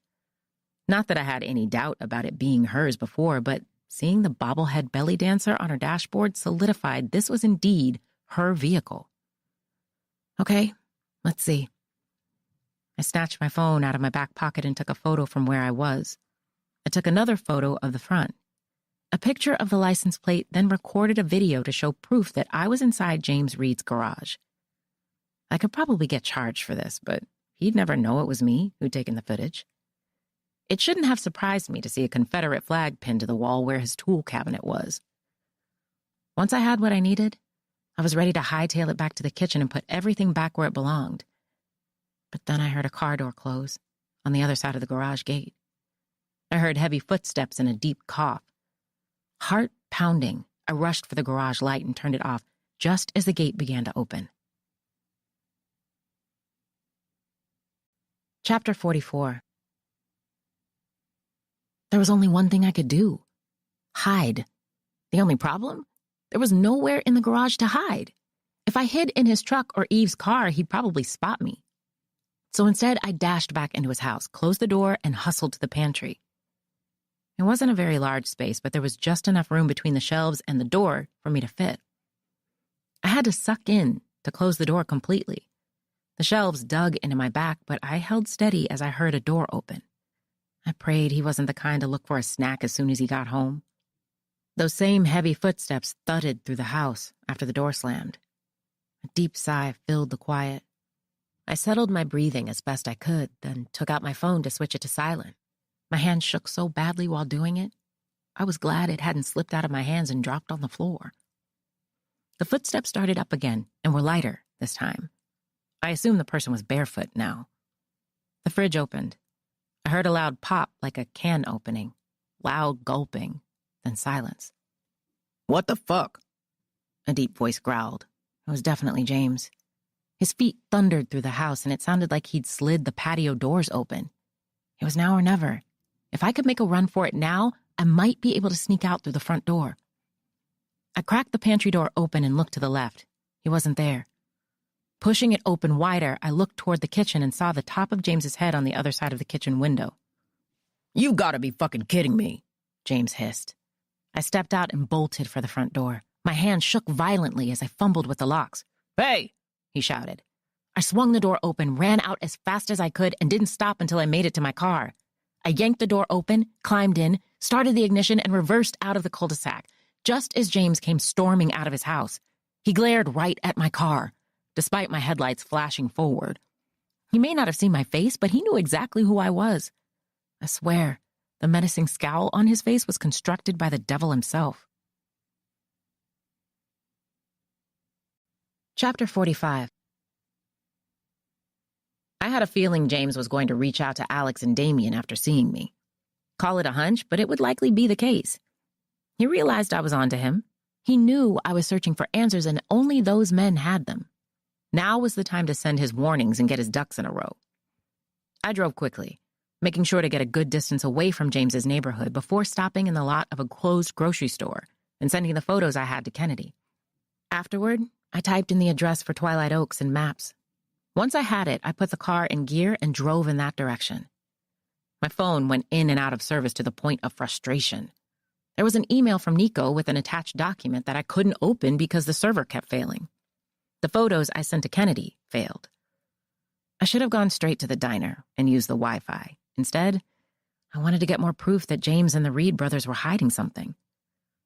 Not that I had any doubt about it being hers before, but seeing the bobblehead belly dancer on her dashboard solidified this was indeed her vehicle. Okay, let's see. I snatched my phone out of my back pocket and took a photo from where I was. I took another photo of the front. A picture of the license plate, then recorded a video to show proof that I was inside James Reed's garage. I could probably get charged for this, but he'd never know it was me who'd taken the footage. It shouldn't have surprised me to see a Confederate flag pinned to the wall where his tool cabinet was. Once I had what I needed, I was ready to hightail it back to the kitchen and put everything back where it belonged. But then I heard a car door close on the other side of the garage gate. I heard heavy footsteps and a deep cough. Heart pounding, I rushed for the garage light and turned it off just as the gate began to open. Chapter 44. There was only one thing I could do. Hide. The only problem? There was nowhere in the garage to hide. If I hid in his truck or Eve's car, he'd probably spot me. So instead, I dashed back into his house, closed the door, and hustled to the pantry. It wasn't a very large space, but there was just enough room between the shelves and the door for me to fit. I had to suck in to close the door completely. The shelves dug into my back, but I held steady as I heard a door open. I prayed he wasn't the kind to look for a snack as soon as he got home. Those same heavy footsteps thudded through the house after the door slammed. A deep sigh filled the quiet. I settled my breathing as best I could, then took out my phone to switch it to silent. My hand shook so badly while doing it, I was glad it hadn't slipped out of my hands and dropped on the floor. The footsteps started up again and were lighter this time. I assumed the person was barefoot now. The fridge opened. I heard a loud pop like a can opening, loud gulping, then silence. What the fuck? A deep voice growled. It was definitely James. His feet thundered through the house, and it sounded like he'd slid the patio doors open. It was now or never. If I could make a run for it now, I might be able to sneak out through the front door. I cracked the pantry door open and looked to the left. He wasn't there. Pushing it open wider, I looked toward the kitchen and saw the top of James's head on the other side of the kitchen window. You gotta be fucking kidding me, James hissed. I stepped out and bolted for the front door. My hand shook violently as I fumbled with the locks. Hey, he shouted. I swung the door open, ran out as fast as I could, and didn't stop until I made it to my car. I yanked the door open, climbed in, started the ignition, and reversed out of the cul-de-sac, just as James came storming out of his house. He glared right at my car, despite my headlights flashing forward. He may not have seen my face, but he knew exactly who I was. I swear, the menacing scowl on his face was constructed by the devil himself. Chapter 45. I had a feeling James was going to reach out to Alex and Damien after seeing me. Call it a hunch, but it would likely be the case. He realized I was onto him. He knew I was searching for answers, and only those men had them. Now was the time to send his warnings and get his ducks in a row. I drove quickly, making sure to get a good distance away from James's neighborhood before stopping in the lot of a closed grocery store and sending the photos I had to Kennedy. Afterward, I typed in the address for Twilight Oaks in maps. Once I had it, I put the car in gear and drove in that direction. My phone went in and out of service to the point of frustration. There was an email from Nico with an attached document that I couldn't open because the server kept failing. The photos I sent to Kennedy failed. I should have gone straight to the diner and used the Wi-Fi. Instead, I wanted to get more proof that James and the Reed brothers were hiding something.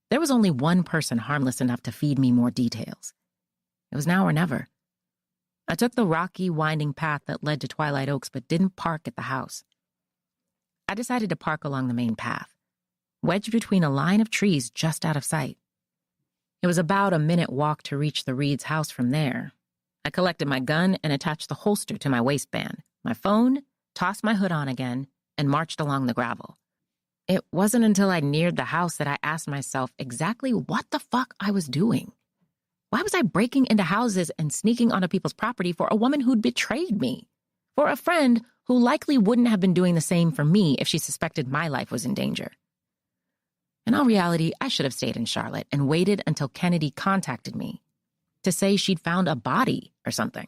There was only one person harmless enough to feed me more details. It was now or never. I took the rocky, winding path that led to Twilight Oaks but didn't park at the house. I decided to park along the main path, wedged between a line of trees just out of sight. It was about a minute walk to reach the Reed's house from there. I collected my gun and attached the holster to my waistband, my phone, tossed my hood on again, and marched along the gravel. It wasn't until I neared the house that I asked myself exactly what the fuck I was doing. Why was I breaking into houses and sneaking onto people's property for a woman who'd betrayed me? For a friend who likely wouldn't have been doing the same for me if she suspected my life was in danger. In all reality, I should have stayed in Charlotte and waited until Kennedy contacted me to say she'd found a body or something.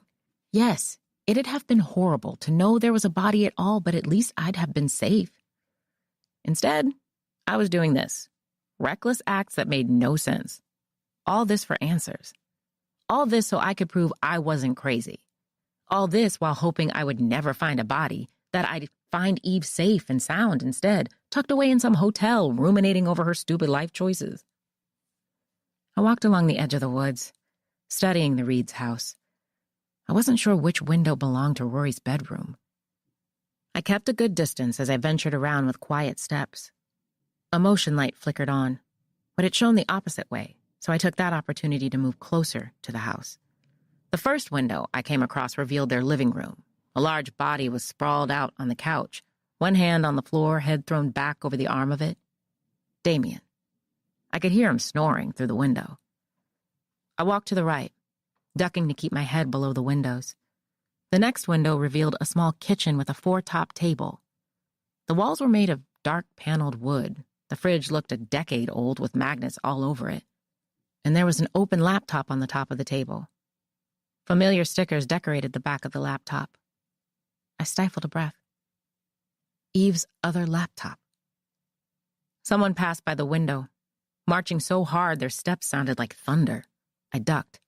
Yes, it'd have been horrible to know there was a body at all, but at least I'd have been safe. Instead, I was doing this. Reckless acts that made no sense. All this for answers. All this so I could prove I wasn't crazy. All this while hoping I would never find a body, that I'd find Eve safe and sound instead, tucked away in some hotel, ruminating over her stupid life choices. I walked along the edge of the woods, studying the Reed's house. I wasn't sure which window belonged to Rory's bedroom. I kept a good distance as I ventured around with quiet steps. A motion light flickered on, but it shone the opposite way, so I took that opportunity to move closer to the house. The first window I came across revealed their living room. A large body was sprawled out on the couch, one hand on the floor, head thrown back over the arm of it. Damien. I could hear him snoring through the window. I walked to the right, ducking to keep my head below the windows. The next window revealed a small kitchen with a 4-top table. The walls were made of dark paneled wood. The fridge looked a decade old with magnets all over it. And there was an open laptop on the top of the table. Familiar stickers decorated the back of the laptop. I stifled a breath. Eve's other laptop. Someone passed by the window, marching so hard their steps sounded like thunder. I ducked.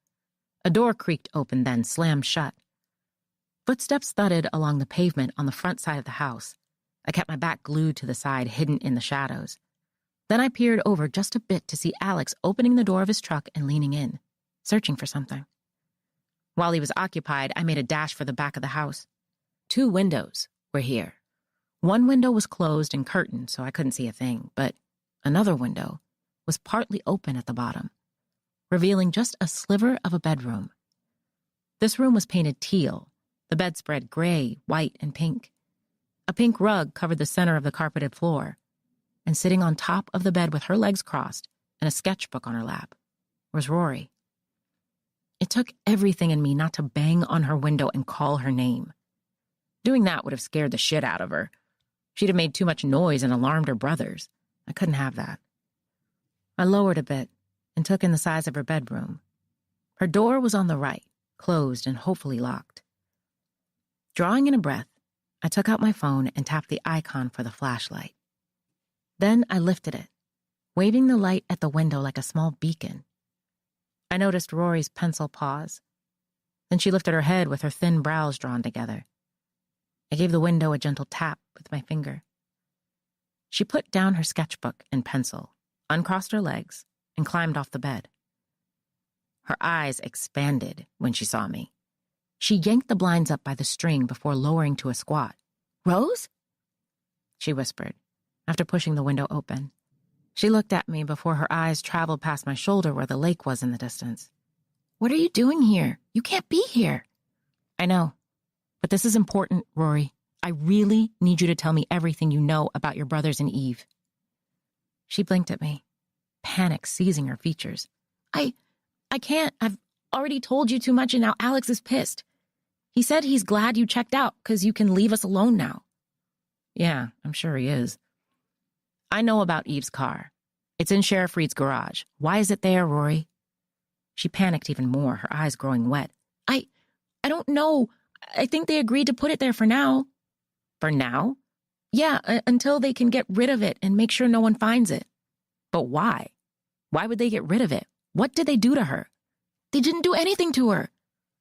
A door creaked open, then slammed shut. Footsteps thudded along the pavement on the front side of the house. I kept my back glued to the side, hidden in the shadows. Then I peered over just a bit to see Alex opening the door of his truck and leaning in, searching for something. While he was occupied, I made a dash for the back of the house. 2 windows were here. One window was closed and curtained, so I couldn't see a thing, but another window was partly open at the bottom, revealing just a sliver of a bedroom. This room was painted teal, the bedspread gray, white, and pink. A pink rug covered the center of the carpeted floor, and sitting on top of the bed with her legs crossed and a sketchbook on her lap was Rory. It took everything in me not to bang on her window and call her name. Doing that would have scared the shit out of her. She'd have made too much noise and alarmed her brothers. I couldn't have that. I lowered a bit and took in the size of her bedroom. Her door was on the right, closed and hopefully locked. Drawing in a breath, I took out my phone and tapped the icon for the flashlight. Then I lifted it, waving the light at the window like a small beacon. I noticed Rory's pencil pause. Then she lifted her head with her thin brows drawn together. I gave the window a gentle tap with my finger. She put down her sketchbook and pencil, uncrossed her legs, and climbed off the bed. Her eyes expanded when she saw me. She yanked the blinds up by the string before lowering to a squat. "Rose?" she whispered, after pushing the window open. She looked at me before her eyes traveled past my shoulder where the lake was in the distance. "What are you doing here? You can't be here." "I know, but this is important, Rory. I really need you to tell me everything you know about your brothers and Eve." She blinked at me, panic seizing her features. I can't. I've already told you too much and now Alex is pissed. He said he's glad you checked out because you can leave us alone now." "Yeah, I'm sure he is." "I know about Eve's car. It's in Sheriff Reed's garage. Why is it there, Rory?" She panicked even more, her eyes growing wet. I don't know. I think they agreed to put it there for now." "For now?" "Yeah, until they can get rid of it and make sure no one finds it." "But why? Why would they get rid of it? What did they do to her?" "They didn't do anything to her,"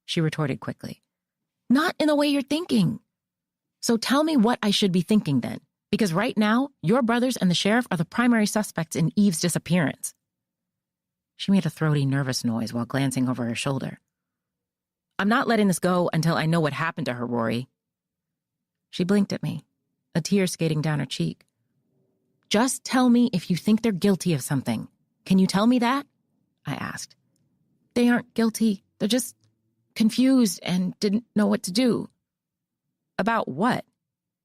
she retorted quickly. "Not in the way you're thinking." "So tell me what I should be thinking then. Because right now, your brothers and the sheriff are the primary suspects in Eve's disappearance." She made a throaty, nervous noise while glancing over her shoulder. "I'm not letting this go until I know what happened to her, Rory." She blinked at me, a tear skating down her cheek. "Just tell me if you think they're guilty of something. Can you tell me that?" I asked. "They aren't guilty. They're just confused and didn't know what to do." "About what?"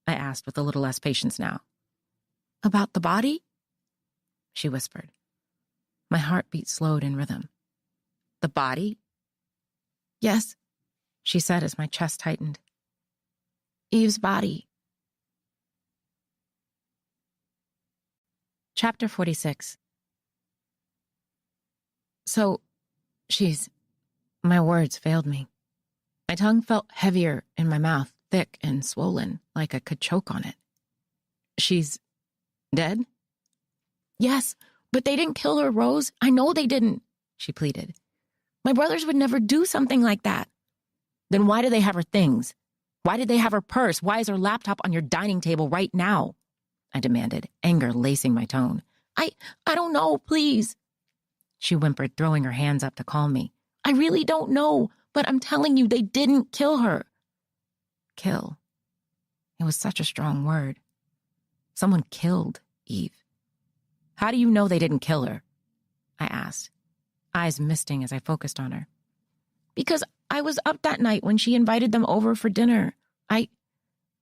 I asked with a little less patience now. About the body? She whispered. My heartbeat slowed in rhythm. The body? Yes, she said as my chest tightened. Eve's body. Chapter 46. So, my words failed me. My tongue felt heavier in my mouth, thick and swollen, like I could choke on it. She's dead? Yes, but they didn't kill her, Rose. I know they didn't, she pleaded. My brothers would never do something like that. Then why do they have her things? Why did they have her purse? Why is her laptop on your dining table right now? I demanded, anger lacing my tone. I don't know, please. She whimpered, throwing her hands up to calm me. I really don't know, but I'm telling you, they didn't kill her. Kill. It was such a strong word. Someone killed Eve. How do you know they didn't kill her? I asked, eyes misting as I focused on her. Because I was up that night when she invited them over for dinner. I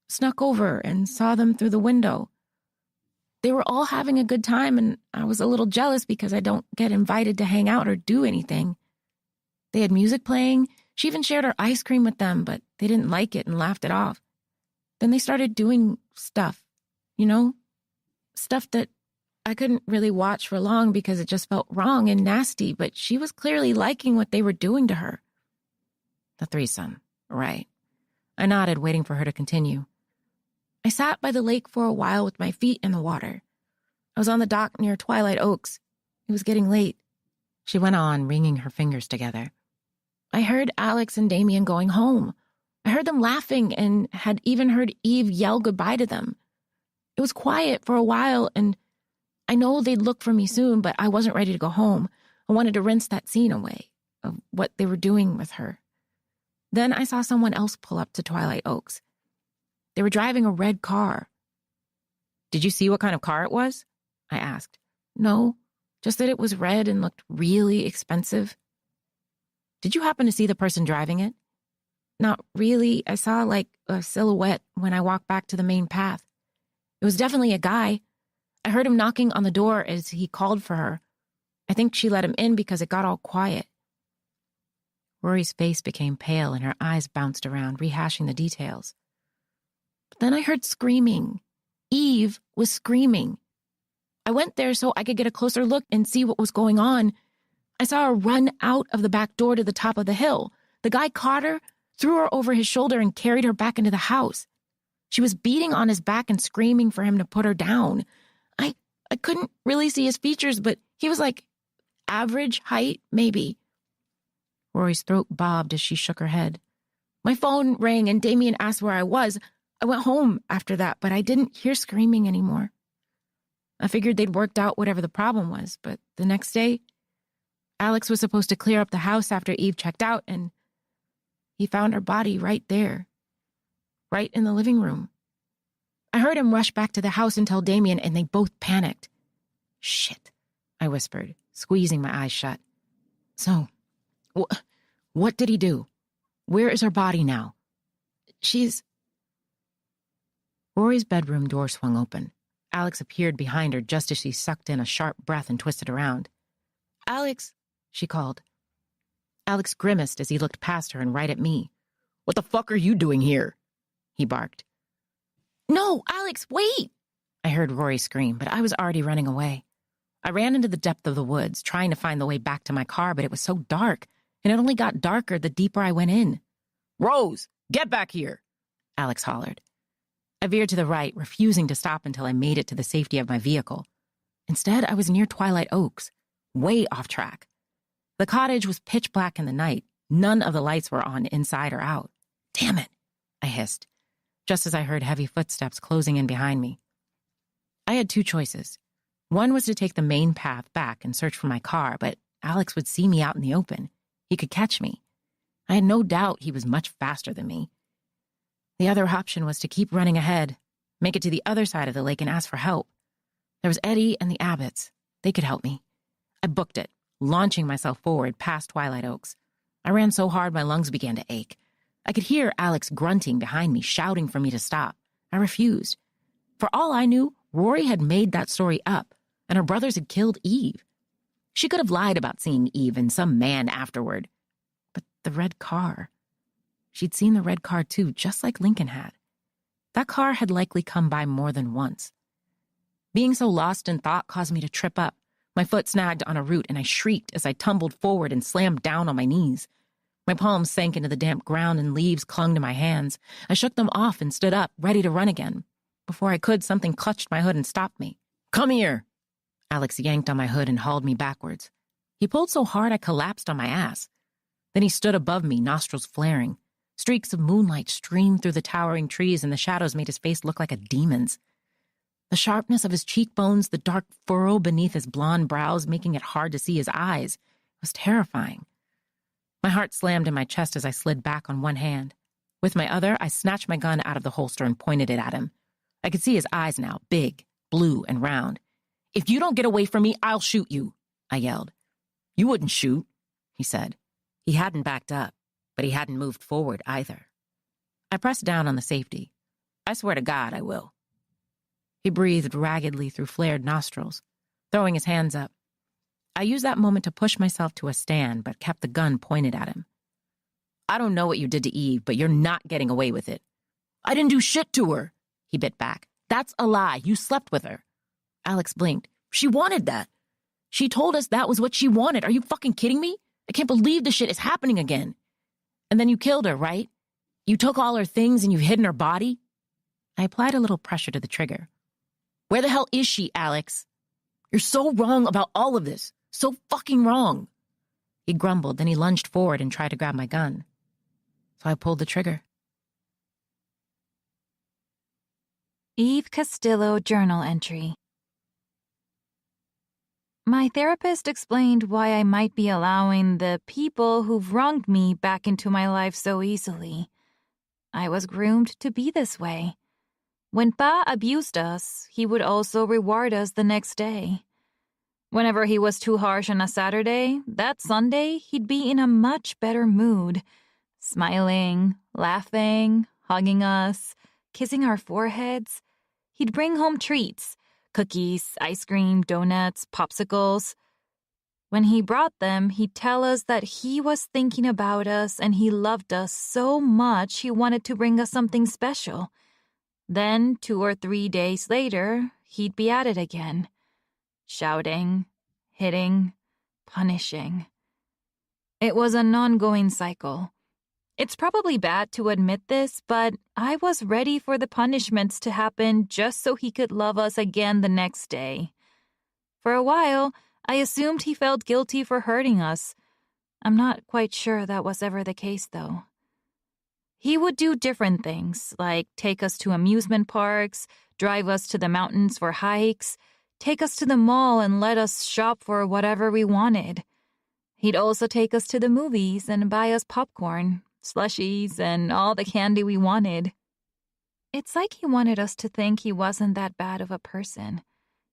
snuck over and saw them through the window. They were all having a good time, and I was a little jealous because I don't get invited to hang out or do anything. They had music playing. She even shared her ice cream with them, but they didn't like it and laughed it off. Then they started doing stuff, stuff that I couldn't really watch for long because it just felt wrong and nasty, but she was clearly liking what they were doing to her. The threesome, right. I nodded, waiting for her to continue. I sat by the lake for a while with my feet in the water. I was on the dock near Twilight Oaks. It was getting late. She went on, wringing her fingers together. I heard Alex and Damien going home. I heard them laughing and had even heard Eve yell goodbye to them. It was quiet for a while, and I know they'd look for me soon, but I wasn't ready to go home. I wanted to rinse that scene away of what they were doing with her. Then I saw someone else pull up to Twilight Oaks. They were driving a red car. Did you see what kind of car it was? I asked. No, just that it was red and looked really expensive. Did you happen to see the person driving it? Not really. I saw like a silhouette when I walked back to the main path. It was definitely a guy. I heard him knocking on the door as he called for her. I think she let him in because it got all quiet. Rory's face became pale and her eyes bounced around, rehashing the details. But then I heard screaming. Eve was screaming. I went there so I could get a closer look and see what was going on. I saw her run out of the back door to the top of the hill. The guy caught her, threw her over his shoulder, and carried her back into the house. She was beating on his back and screaming for him to put her down. I couldn't really see his features, but he was like average height, maybe. Rory's throat bobbed as she shook her head. My phone rang and Damien asked where I was. I went home after that, but I didn't hear screaming anymore. I figured they'd worked out whatever the problem was, but the next day, Alex was supposed to clear up the house after Eve checked out, and he found her body right there, right in the living room. I heard him rush back to the house and tell Damien, and they both panicked. Shit, I whispered, squeezing my eyes shut. So, what did he do? Where is her body now? Rory's bedroom door swung open. Alex appeared behind her just as she sucked in a sharp breath and twisted around. Alex, she called. Alex grimaced as he looked past her and right at me. What the fuck are you doing here? He barked. No, Alex, wait! I heard Rory scream, but I was already running away. I ran into the depth of the woods, trying to find the way back to my car, but it was so dark, and it only got darker the deeper I went in. Rose, get back here! Alex hollered. I veered to the right, refusing to stop until I made it to the safety of my vehicle. Instead, I was near Twilight Oaks, way off track. The cottage was pitch black in the night. None of the lights were on inside or out. Damn it, I hissed, just as I heard heavy footsteps closing in behind me. I had two choices. One was to take the main path back and search for my car, but Alex would see me out in the open. He could catch me. I had no doubt he was much faster than me. The other option was to keep running ahead, make it to the other side of the lake and ask for help. There was Eddie and the Abbotts. They could help me. I booked it, launching myself forward past Twilight Oaks. I ran so hard my lungs began to ache. I could hear Alex grunting behind me, shouting for me to stop. I refused. For all I knew, Rory had made that story up, and her brothers had killed Eve. She could have lied about seeing Eve and some man afterward. But the red car. She'd seen the red car too, just like Lincoln had. That car had likely come by more than once. Being so lost in thought caused me to trip up. My foot snagged on a root, and I shrieked as I tumbled forward and slammed down on my knees. My palms sank into the damp ground and leaves clung to my hands. I shook them off and stood up, ready to run again. Before I could, something clutched my hood and stopped me. "Come here!" Alex yanked on my hood and hauled me backwards. He pulled so hard I collapsed on my ass. Then he stood above me, nostrils flaring. Streaks of moonlight streamed through the towering trees, and the shadows made his face look like a demon's. The sharpness of his cheekbones, the dark furrow beneath his blonde brows, making it hard to see his eyes, was terrifying. My heart slammed in my chest as I slid back on one hand. With my other, I snatched my gun out of the holster and pointed it at him. I could see his eyes now, big, blue, and round. "If you don't get away from me, I'll shoot you," I yelled. "You wouldn't shoot," he said. He hadn't backed up, but he hadn't moved forward either. I pressed down on the safety. "I swear to God, I will." He breathed raggedly through flared nostrils, throwing his hands up. I used that moment to push myself to a stand, but kept the gun pointed at him. "I don't know what you did to Eve, but you're not getting away with it." "I didn't do shit to her," he bit back. "That's a lie. You slept with her." Alex blinked. "She wanted that. She told us that was what she wanted. Are you fucking kidding me? I can't believe this shit is happening again. And then you killed her, right? You took all her things and you've hidden her body?" I applied a little pressure to the trigger. "Where the hell is she, Alex? You're so wrong about all of this. So fucking wrong." He grumbled, then he lunged forward and tried to grab my gun. So I pulled the trigger. Eve Castillo journal entry. My therapist explained why I might be allowing the people who've wronged me back into my life so easily. I was groomed to be this way. When Pa abused us, he would also reward us the next day. Whenever he was too harsh on a Saturday, that Sunday he'd be in a much better mood, smiling, laughing, hugging us, kissing our foreheads. He'd bring home treats, cookies, ice cream, donuts, popsicles. When he brought them, he'd tell us that he was thinking about us and he loved us so much he wanted to bring us something special. Then, 2 or 3 days later, he'd be at it again. Shouting, hitting, punishing. It was an ongoing cycle. It's probably bad to admit this, but I was ready for the punishments to happen just so he could love us again the next day. For a while, I assumed he felt guilty for hurting us. I'm not quite sure that was ever the case, though. He would do different things, like take us to amusement parks, drive us to the mountains for hikes, take us to the mall and let us shop for whatever we wanted. He'd also take us to the movies and buy us popcorn, slushies, and all the candy we wanted. It's like he wanted us to think he wasn't that bad of a person.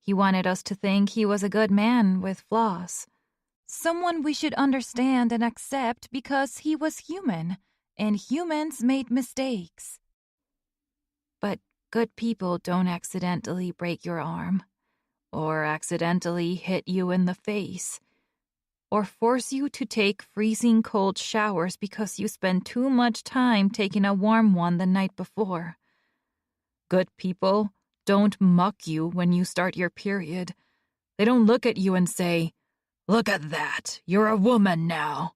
He wanted us to think he was a good man with flaws. Someone we should understand and accept because he was human, and humans made mistakes. But good people don't accidentally break your arm, or accidentally hit you in the face, or force you to take freezing cold showers because you spent too much time taking a warm one the night before. Good people don't muck you when you start your period. They don't look at you and say, "Look at that, you're a woman now,"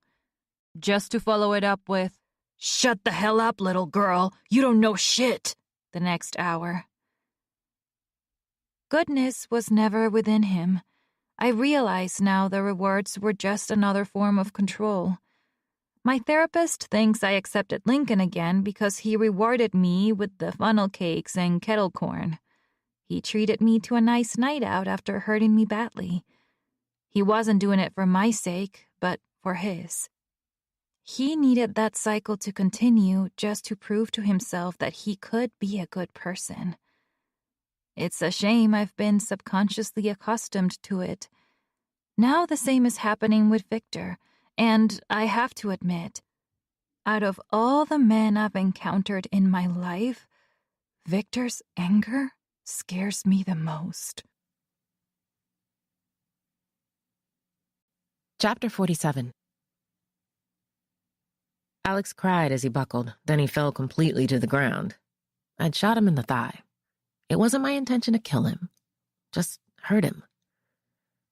just to follow it up with, "Shut the hell up, little girl, you don't know shit," the next hour. Goodness was never within him. I realize now the rewards were just another form of control. My therapist thinks I accepted Lincoln again because he rewarded me with the funnel cakes and kettle corn. He treated me to a nice night out after hurting me badly. He wasn't doing it for my sake, but for his. He needed that cycle to continue just to prove to himself that he could be a good person. It's a shame I've been subconsciously accustomed to it. Now the same is happening with Victor, and I have to admit, out of all the men I've encountered in my life, Victor's anger scares me the most. Chapter 47. Alex cried as he buckled, then he fell completely to the ground. I'd shot him in the thigh. It wasn't my intention to kill him, just hurt him.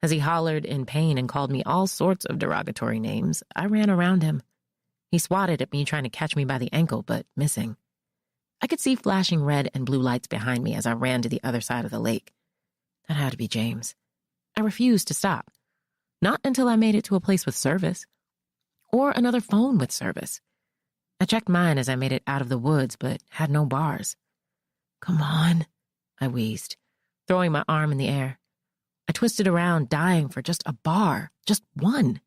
As he hollered in pain and called me all sorts of derogatory names, I ran around him. He swatted at me, trying to catch me by the ankle, but missing. I could see flashing red and blue lights behind me as I ran to the other side of the lake. That had to be James. I refused to stop. Not until I made it to a place with service. Or another phone with service. I checked mine as I made it out of the woods, but had no bars. Come on, I wheezed, throwing my arm in the air. I twisted around, dying for just a bar, just one.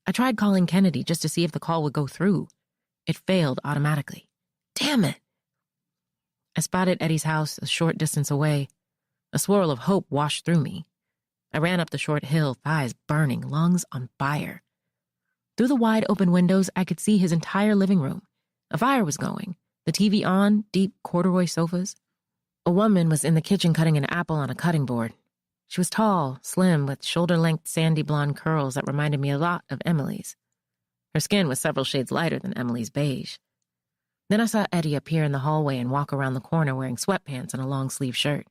I tried calling Kennedy just to see if the call would go through. It failed automatically. Damn it. I spotted Eddie's house a short distance away. A swirl of hope washed through me. I ran up the short hill, thighs burning, lungs on fire. Through the wide open windows, I could see his entire living room. A fire was going, the TV on, deep corduroy sofas. A woman was in the kitchen cutting an apple on a cutting board. She was tall, slim, with shoulder-length sandy blonde curls that reminded me a lot of Emily's. Her skin was several shades lighter than Emily's beige. Then I saw Eddie appear in the hallway and walk around the corner wearing sweatpants and a long-sleeve shirt.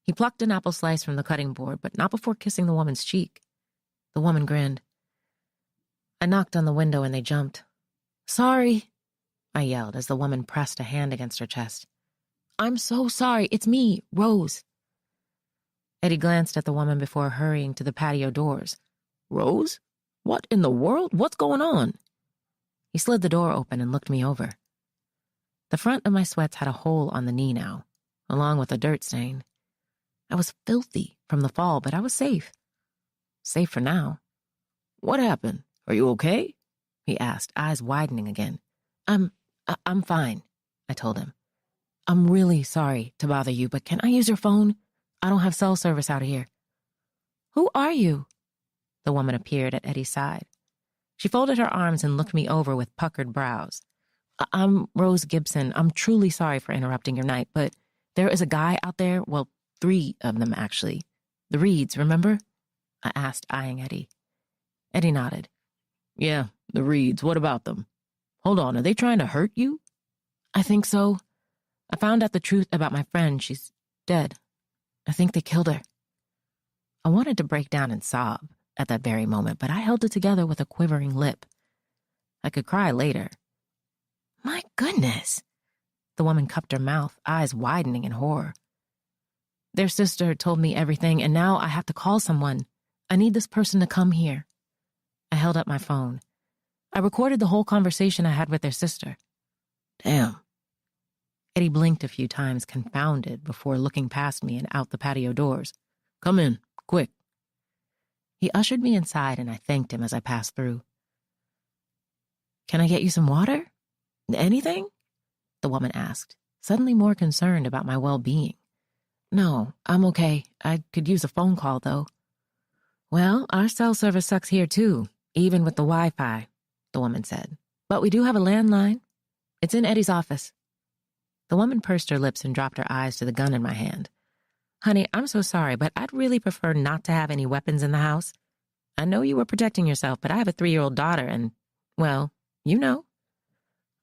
He plucked an apple slice from the cutting board, but not before kissing the woman's cheek. The woman grinned. I knocked on the window and they jumped. Sorry, I yelled as the woman pressed a hand against her chest. I'm so sorry. It's me, Rose. Eddie glanced at the woman before hurrying to the patio doors. Rose? What in the world? What's going on? He slid the door open and looked me over. The front of my sweats had a hole on the knee now, along with a dirt stain. I was filthy from the fall, but I was safe. Safe for now. What happened? Are you okay? He asked, eyes widening again. I'm fine, I told him. I'm really sorry to bother you, but can I use your phone? I don't have cell service out here. Who are you? The woman appeared at Eddie's side. She folded her arms and looked me over with puckered brows. I'm Rose Gibson. I'm truly sorry for interrupting your night, but there is a guy out there, well, 3 of them actually. The Reeds, remember? I asked, eyeing Eddie. Eddie nodded. Yeah, the Reeds. What about them? Hold on, are they trying to hurt you? I think so. I found out the truth about my friend. She's dead. I think they killed her. I wanted to break down and sob at that very moment, but I held it together with a quivering lip. I could cry later. My goodness. The woman cupped her mouth, eyes widening in horror. Their sister told me everything, and now I have to call someone. I need this person to come here. I held up my phone. I recorded the whole conversation I had with their sister. Damn. Eddie blinked a few times, confounded, before looking past me and out the patio doors. Come in, quick. He ushered me inside, and I thanked him as I passed through. Can I get you some water? Anything? The woman asked, suddenly more concerned about my well-being. No, I'm okay. I could use a phone call, though. Well, our cell service sucks here, too, even with the Wi-Fi, the woman said. But we do have a landline. It's in Eddie's office. The woman pursed her lips and dropped her eyes to the gun in my hand. Honey, I'm so sorry, but I'd really prefer not to have any weapons in the house. I know you were protecting yourself, but I have a 3-year-old daughter and, well, you know.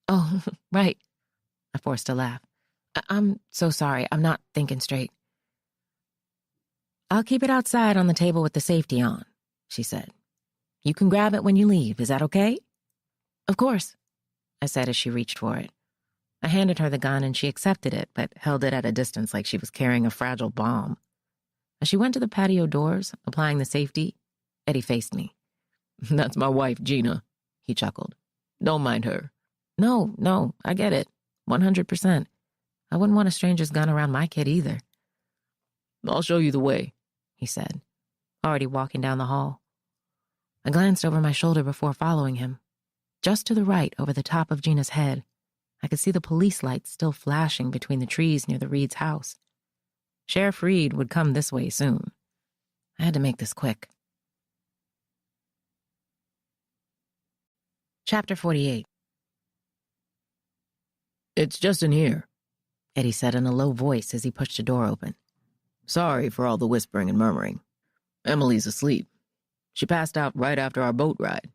Oh, right. I forced a laugh. I'm so sorry. I'm not thinking straight. I'll keep it outside on the table with the safety on, she said. You can grab it when you leave. Is that okay? Of course, I said as she reached for it. I handed her the gun and she accepted it, but held it at a distance like she was carrying a fragile bomb. As she went to the patio doors, applying the safety, Eddie faced me. That's my wife, Gina, he chuckled. Don't mind her. No, I get it. 100%. I wouldn't want a stranger's gun around my kid either. I'll show you the way, he said, already walking down the hall. I glanced over my shoulder before following him. Just to the right, over the top of Gina's head, I could see the police lights still flashing between the trees near the Reed's house. Sheriff Reed would come this way soon. I had to make this quick. Chapter 48. It's just in here. Eddie said in a low voice as he pushed a door open. Sorry for all the whispering and murmuring. Emily's asleep. She passed out right after our boat ride.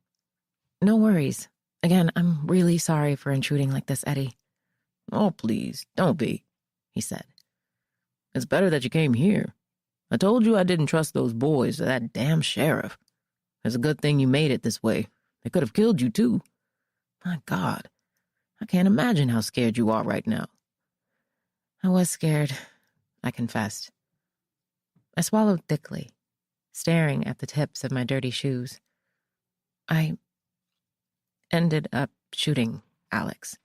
No worries. Again, I'm really sorry for intruding like this, Eddie. Oh, please, don't be, he said. It's better that you came here. I told you I didn't trust those boys or that damn sheriff. It's a good thing you made it this way. They could have killed you, too. My God, I can't imagine how scared you are right now. I was scared, I confessed. I swallowed thickly, staring at the tips of my dirty shoes. I ended up shooting Alex,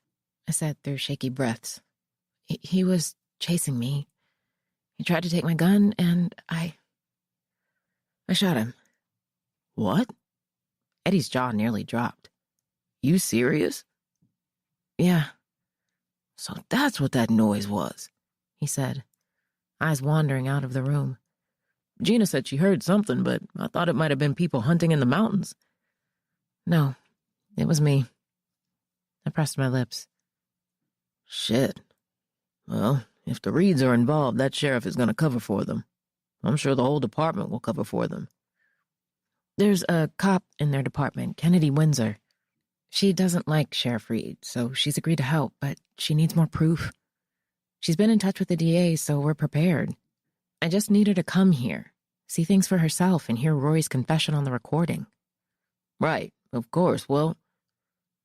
I said through shaky breaths. He was chasing me. He tried to take my gun, and I shot him. What? Eddie's jaw nearly dropped. You serious? Yeah. So that's what that noise was, he said, eyes wandering out of the room. Gina said she heard something, but I thought it might have been people hunting in the mountains. No, it was me. I pressed my lips. Shit. Well, if the Reeds are involved, that sheriff is going to cover for them. I'm sure the whole department will cover for them. There's a cop in their department, Kennedy Windsor. She doesn't like Sheriff Reed, so she's agreed to help, but she needs more proof. She's been in touch with the DA, so we're prepared. I just need her to come here, see things for herself, and hear Rory's confession on the recording. Right, of course. Well,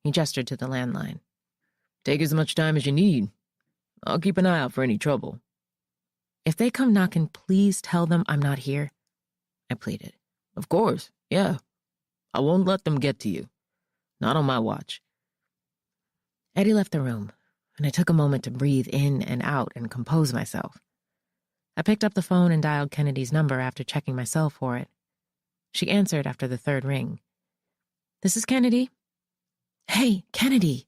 he gestured to the landline. Take as much time as you need. I'll keep an eye out for any trouble. If they come knocking, please tell them I'm not here, I pleaded. Of course, yeah. I won't let them get to you. Not on my watch. Eddie left the room, and I took a moment to breathe in and out and compose myself. I picked up the phone and dialed Kennedy's number after checking my cell for it. She answered after the third ring. This is Kennedy. Hey, Kennedy,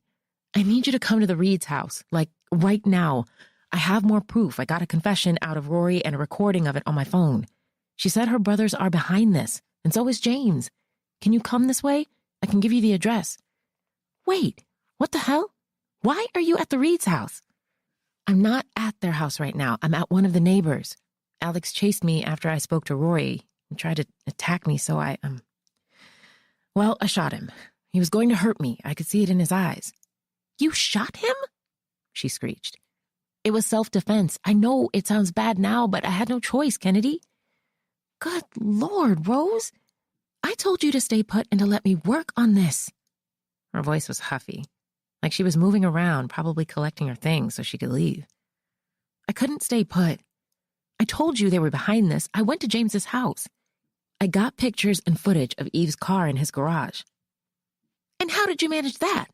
I need you to come to the Reed's house, like right now. I have more proof. I got a confession out of Rory and a recording of it on my phone. She said her brothers are behind this, and so is James. Can you come this way? I can give you the address. Wait, what the hell? Why are you at the Reed's house? I'm not at their house right now. I'm at one of the neighbors. Alex chased me after I spoke to Rory and tried to attack me, so I shot him. He was going to hurt me. I could see it in his eyes. You shot him? She screeched. It was self-defense. I know it sounds bad now, but I had no choice, Kennedy. Good Lord, Rose. I told you to stay put and to let me work on this. Her voice was huffy, like she was moving around, probably collecting her things so she could leave. I couldn't stay put. I told you they were behind this. I went to James's house. I got pictures and footage of Eve's car in his garage. And how did you manage that?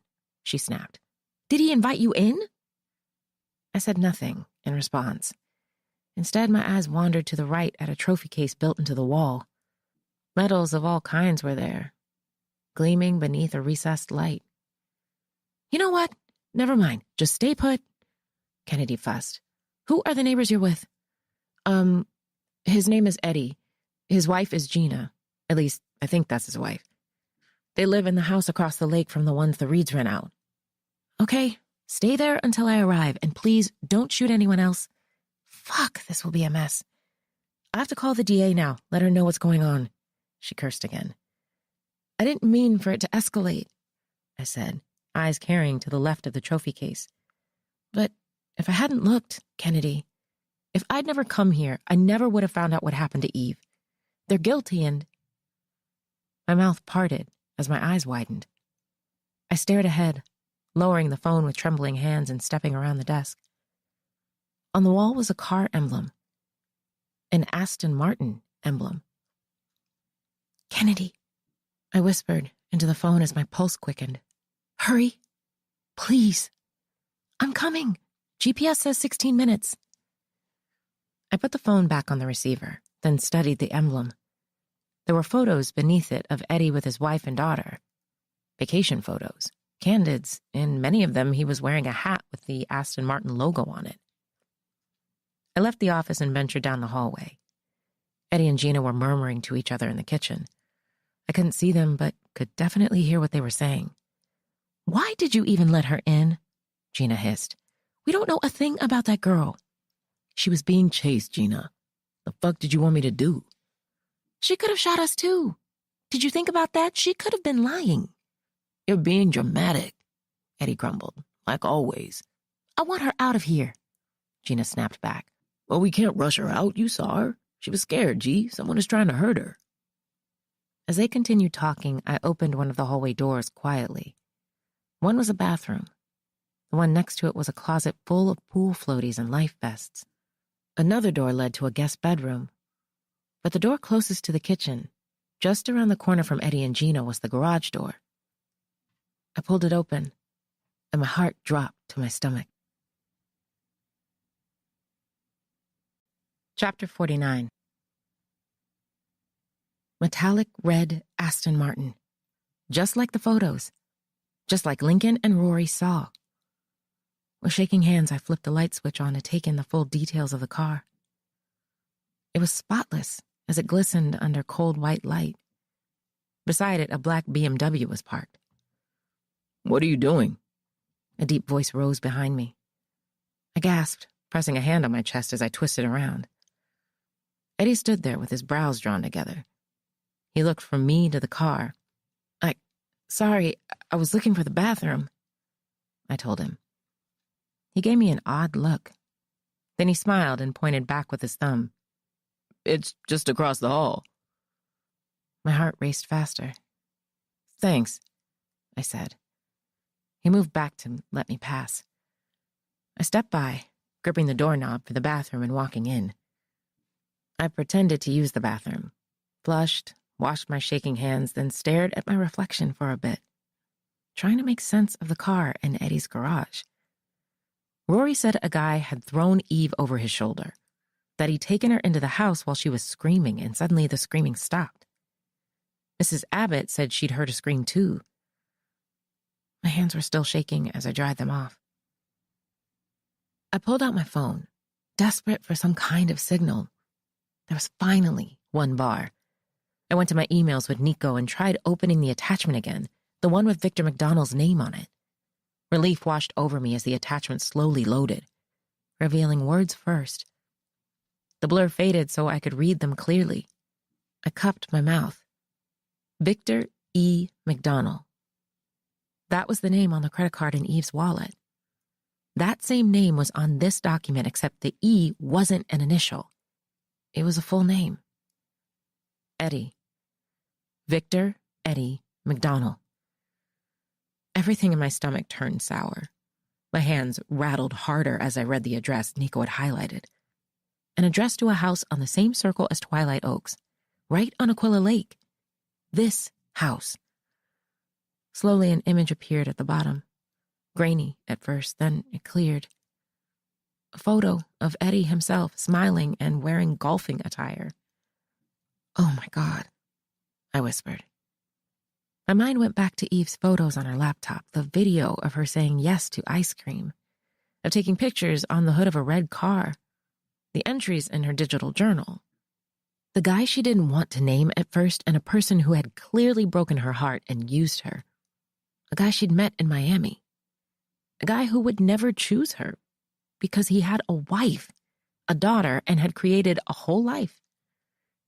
She snapped. Did he invite you in? I said nothing in response. Instead, my eyes wandered to the right at a trophy case built into the wall. Medals of all kinds were there, gleaming beneath a recessed light. You know what? Never mind. Just stay put. Kennedy fussed. Who are the neighbors you're with? His name is Eddie. His wife is Gina. At least, I think that's his wife. They live in the house across the lake from the ones the Reeds rent out. Okay, stay there until I arrive, and please don't shoot anyone else. Fuck, this will be a mess. I have to call the DA now, let her know what's going on. She cursed again. I didn't mean for it to escalate, I said, eyes carrying to the left of the trophy case. But if I hadn't looked, Kennedy, if I'd never come here, I never would have found out what happened to Eve. They're guilty and... My mouth parted as my eyes widened. I stared ahead, lowering the phone with trembling hands and stepping around the desk. On the wall was a car emblem, an Aston Martin emblem. Kennedy, I whispered into the phone as my pulse quickened. Hurry, please. I'm coming. GPS says 16 minutes. I put the phone back on the receiver, then studied the emblem. There were photos beneath it of Eddie with his wife and daughter. Vacation photos, candids. In many of them, he was wearing a hat with the Aston Martin logo on it. I left the office and ventured down the hallway. Eddie and Gina were murmuring to each other in the kitchen. I couldn't see them, but could definitely hear what they were saying. Why did you even let her in? Gina hissed. We don't know a thing about that girl. She was being chased, Gina. The fuck did you want me to do? She could have shot us too. Did you think about that? She could have been lying. You're being dramatic, Eddie grumbled, like always. I want her out of here, Gina snapped back. Well, we can't rush her out. You saw her. She was scared, G. Someone is trying to hurt her. As they continued talking, I opened one of the hallway doors quietly. One was a bathroom. The one next to it was a closet full of pool floaties and life vests. Another door led to a guest bedroom. But the door closest to the kitchen, just around the corner from Eddie and Gina, was the garage door. I pulled it open, and my heart dropped to my stomach. Chapter 49. Metallic red Aston Martin. Just like the photos. Just like Lincoln and Rory saw. With shaking hands, I flipped the light switch on to take in the full details of the car. It was spotless as it glistened under cold white light. Beside it, a black BMW was parked. What are you doing? A deep voice rose behind me. I gasped, pressing a hand on my chest as I twisted around. Eddie stood there with his brows drawn together. He looked from me to the car. Sorry, I was looking for the bathroom, I told him. He gave me an odd look. Then he smiled and pointed back with his thumb. It's just across the hall. My heart raced faster. Thanks, I said. He moved back to let me pass. I stepped by, gripping the doorknob for the bathroom and walking in. I pretended to use the bathroom, flushed, washed my shaking hands, then stared at my reflection for a bit, trying to make sense of the car in Eddie's garage. Rory said a guy had thrown Eve over his shoulder, that he'd taken her into the house while she was screaming, and suddenly the screaming stopped. Mrs. Abbott said she'd heard a scream too. My hands were still shaking as I dried them off. I pulled out my phone, desperate for some kind of signal. There was finally one bar. I went to my emails with Nico and tried opening the attachment again, the one with Victor McDonald's name on it. Relief washed over me as the attachment slowly loaded, revealing words first. The blur faded so I could read them clearly. I cupped my mouth. Victor E. McDonald. That was the name on the credit card in Eve's wallet. That same name was on this document, except the E wasn't an initial. It was a full name. Eddie. Victor Eddie McDonald. Everything in my stomach turned sour. My hands rattled harder as I read the address Nico had highlighted. An address to a house on the same circle as Twilight Oaks, right on Aquila Lake. This house. Slowly an image appeared at the bottom. Grainy at first, then it cleared. A photo of Eddie himself, smiling and wearing golfing attire. Oh my God, I whispered. My mind went back to Eve's photos on her laptop, the video of her saying yes to ice cream, of taking pictures on the hood of a red car, the entries in her digital journal. The guy she didn't want to name at first, and a person who had clearly broken her heart and used her. A guy she'd met in Miami. A guy who would never choose her because he had a wife, a daughter, and had created a whole life.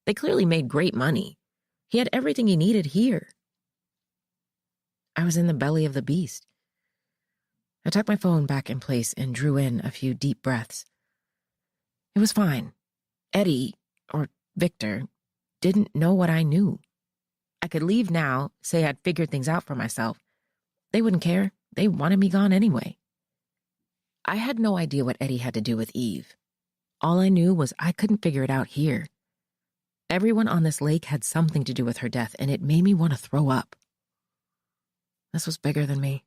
They clearly made great money. He had everything he needed here. I was in the belly of the beast. I tucked my phone back in place and drew in a few deep breaths. It was fine. Eddie, or Victor, didn't know what I knew. I could leave now, say I'd figured things out for myself. They wouldn't care. They wanted me gone anyway. I had no idea what Eddie had to do with Eve. All I knew was I couldn't figure it out here. Everyone on this lake had something to do with her death, and it made me want to throw up. This was bigger than me.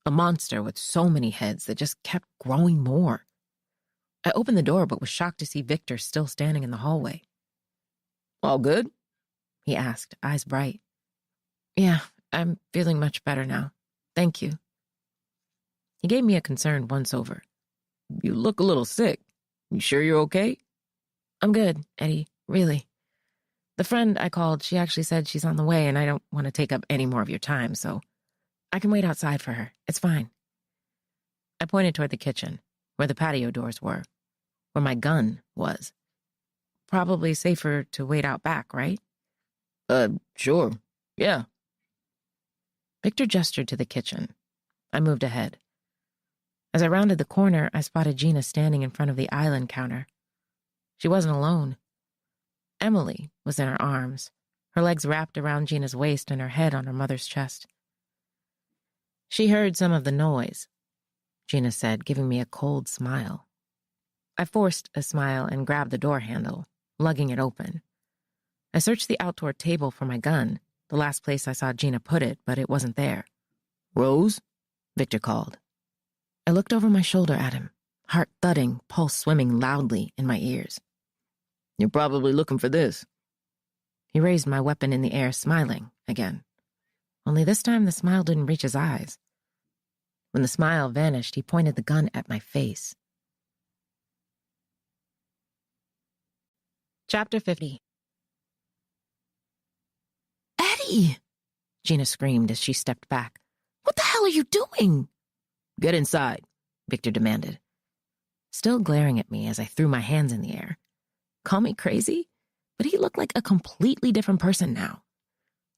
A monster with so many heads that just kept growing more. I opened the door but was shocked to see Victor still standing in the hallway. All good? He asked, eyes bright. Yeah, I'm feeling much better now. Thank you. He gave me a concerned once-over. You look a little sick. You sure you're okay? I'm good, Eddie, really. The friend I called, she actually said she's on the way, and I don't want to take up any more of your time, so I can wait outside for her. It's fine. I pointed toward the kitchen. where the patio doors were, where my gun was. Probably safer to wait out back, right? Sure. Yeah. Victor gestured to the kitchen. I moved ahead. As I rounded the corner, I spotted Gina standing in front of the island counter. She wasn't alone. Emily was in her arms, her legs wrapped around Gina's waist and her head on her mother's chest. She heard some of the noise, Gina said, giving me a cold smile. I forced a smile and grabbed the door handle, lugging it open. I searched the outdoor table for my gun, the last place I saw Gina put it, but it wasn't there. Rose? Victor called. I looked over my shoulder at him, heart thudding, pulse swimming loudly in my ears. You're probably looking for this. He raised my weapon in the air, smiling again. Only this time the smile didn't reach his eyes. When the smile vanished, he pointed the gun at my face. Chapter 50. Eddie! Gina screamed as she stepped back. What the hell are you doing? Get inside, Victor demanded, still glaring at me as I threw my hands in the air. Call me crazy, but he looked like a completely different person now.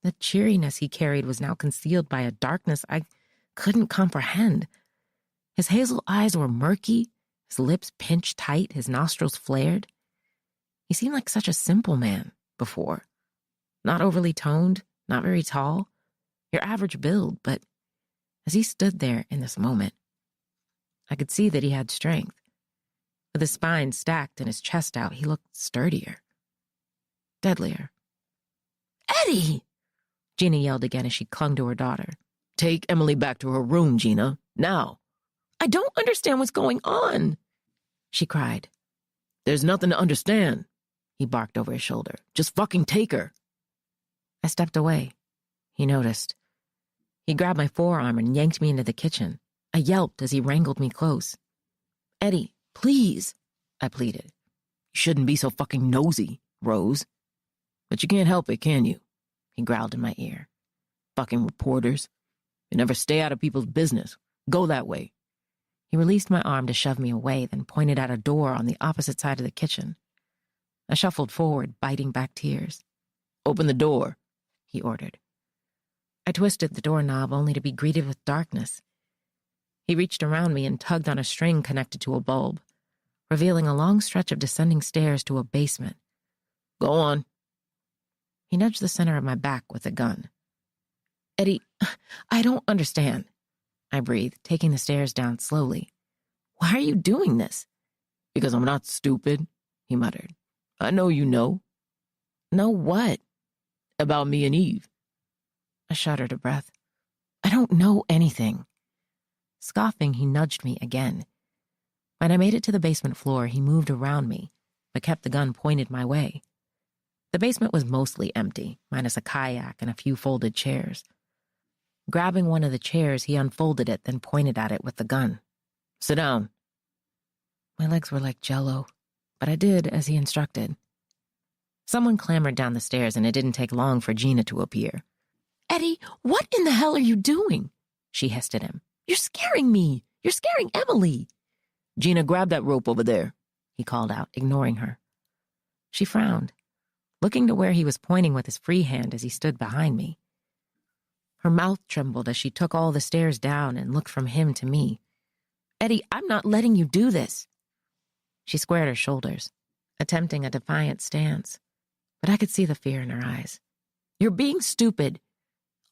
The cheeriness he carried was now concealed by a darkness I couldn't comprehend. His hazel eyes were murky, his lips pinched tight, his nostrils flared. He seemed like such a simple man before. Not overly toned, not very tall, your average build, but as he stood there in this moment, I could see that he had strength. With his spine stacked and his chest out, he looked sturdier, deadlier. Eddie! Gina yelled again as she clung to her daughter. Take Emily back to her room, Gina. Now. I don't understand what's going on, she cried. There's nothing to understand, he barked over his shoulder. Just fucking take her. I stepped away. He noticed. He grabbed my forearm and yanked me into the kitchen. I yelped as he wrangled me close. Eddie, please, I pleaded. You shouldn't be so fucking nosy, Rose. But you can't help it, can you? He growled in my ear. Fucking reporters. You never stay out of people's business. Go that way. He released my arm to shove me away, then pointed at a door on the opposite side of the kitchen. I shuffled forward, biting back tears. Open the door, he ordered. I twisted the doorknob only to be greeted with darkness. He reached around me and tugged on a string connected to a bulb, revealing a long stretch of descending stairs to a basement. Go on. He nudged the center of my back with a gun. Eddie, I don't understand, I breathed, taking the stairs down slowly. Why are you doing this? Because I'm not stupid, he muttered. I know you know. Know what? About me and Eve. I shuddered a breath. I don't know anything. Scoffing, he nudged me again. When I made it to the basement floor, he moved around me, but kept the gun pointed my way. The basement was mostly empty, minus a kayak and a few folded chairs. Grabbing one of the chairs, he unfolded it, then pointed at it with the gun. Sit down. My legs were like jello, but I did as he instructed. Someone clambered down the stairs, and it didn't take long for Gina to appear. Eddie, what in the hell are you doing? She hissed at him. You're scaring me. You're scaring Emily. Gina, grab that rope over there, he called out, ignoring her. She frowned, looking to where he was pointing with his free hand as he stood behind me. Her mouth trembled as she took all the stairs down and looked from him to me. Eddie, I'm not letting you do this. She squared her shoulders, attempting a defiant stance, but I could see the fear in her eyes. You're being stupid.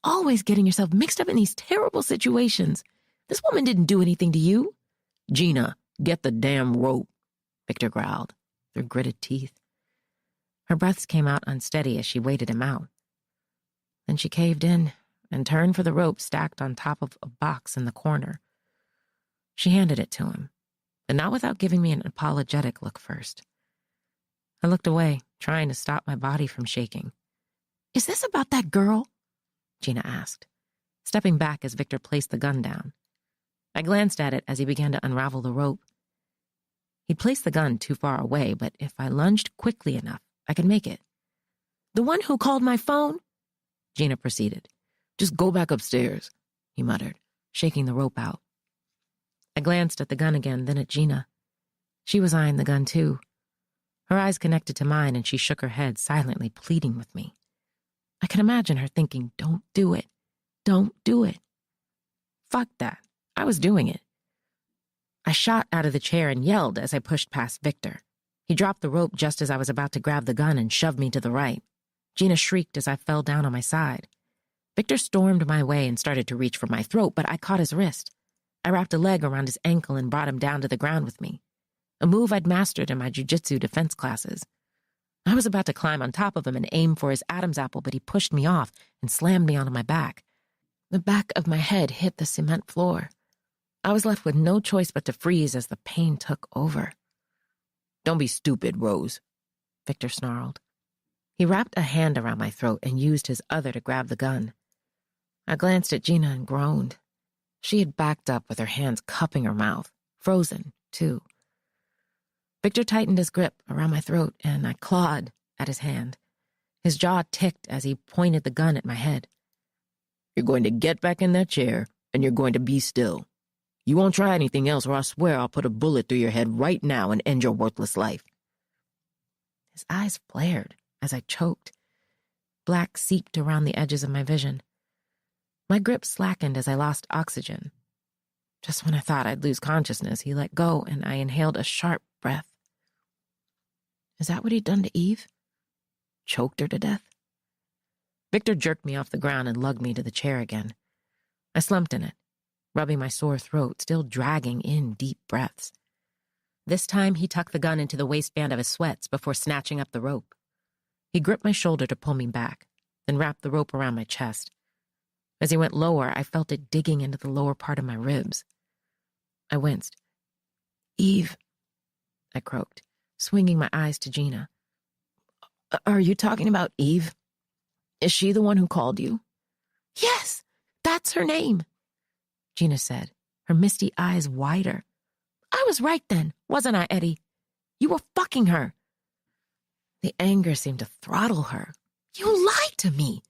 Always getting yourself mixed up in these terrible situations. This woman didn't do anything to you. Gina, get the damn rope, Victor growled through gritted teeth. Her breaths came out unsteady as she waited him out. Then she caved in and turned for the rope stacked on top of a box in the corner. She handed it to him, but not without giving me an apologetic look first. I looked away, trying to stop my body from shaking. Is this about that girl? Gina asked, stepping back as Victor placed the gun down. I glanced at it as he began to unravel the rope. He'd placed the gun too far away, but if I lunged quickly enough, I could make it. The one who called my phone? Gina proceeded. Just go back upstairs, he muttered, shaking the rope out. I glanced at the gun again, then at Gina. She was eyeing the gun too. Her eyes connected to mine, and she shook her head, silently pleading with me. I could imagine her thinking, "Don't do it. Don't do it." Fuck that. I was doing it. I shot out of the chair and yelled as I pushed past Victor. He dropped the rope just as I was about to grab the gun and shoved me to the right. Gina shrieked as I fell down on my side. Victor stormed my way and started to reach for my throat, but I caught his wrist. I wrapped a leg around his ankle and brought him down to the ground with me, a move I'd mastered in my jiu-jitsu defense classes. I was about to climb on top of him and aim for his Adam's apple, but he pushed me off and slammed me onto my back. The back of my head hit the cement floor. I was left with no choice but to freeze as the pain took over. "Don't be stupid, Rose," Victor snarled. He wrapped a hand around my throat and used his other to grab the gun. I glanced at Gina and groaned. She had backed up with her hands cupping her mouth, frozen, too. Victor tightened his grip around my throat, and I clawed at his hand. His jaw ticked as he pointed the gun at my head. "You're going to get back in that chair, and you're going to be still. You won't try anything else, or I swear I'll put a bullet through your head right now and end your worthless life." His eyes flared as I choked. Black seeped around the edges of my vision. My grip slackened as I lost oxygen. Just when I thought I'd lose consciousness, he let go, and I inhaled a sharp breath. Is that what he'd done to Eve? Choked her to death? Victor jerked me off the ground and lugged me to the chair again. I slumped in it, rubbing my sore throat, still dragging in deep breaths. This time he tucked the gun into the waistband of his sweats before snatching up the rope. He gripped my shoulder to pull me back, then wrapped the rope around my chest. As he went lower, I felt it digging into the lower part of my ribs. I winced. "Eve," I croaked, swinging my eyes to Gina. "Are you talking about Eve? Is she the one who called you?" "Yes, that's her name," Gina said, her misty eyes wider. "I was right then, wasn't I, Eddie? You were fucking her." The anger seemed to throttle her. "You lied to me.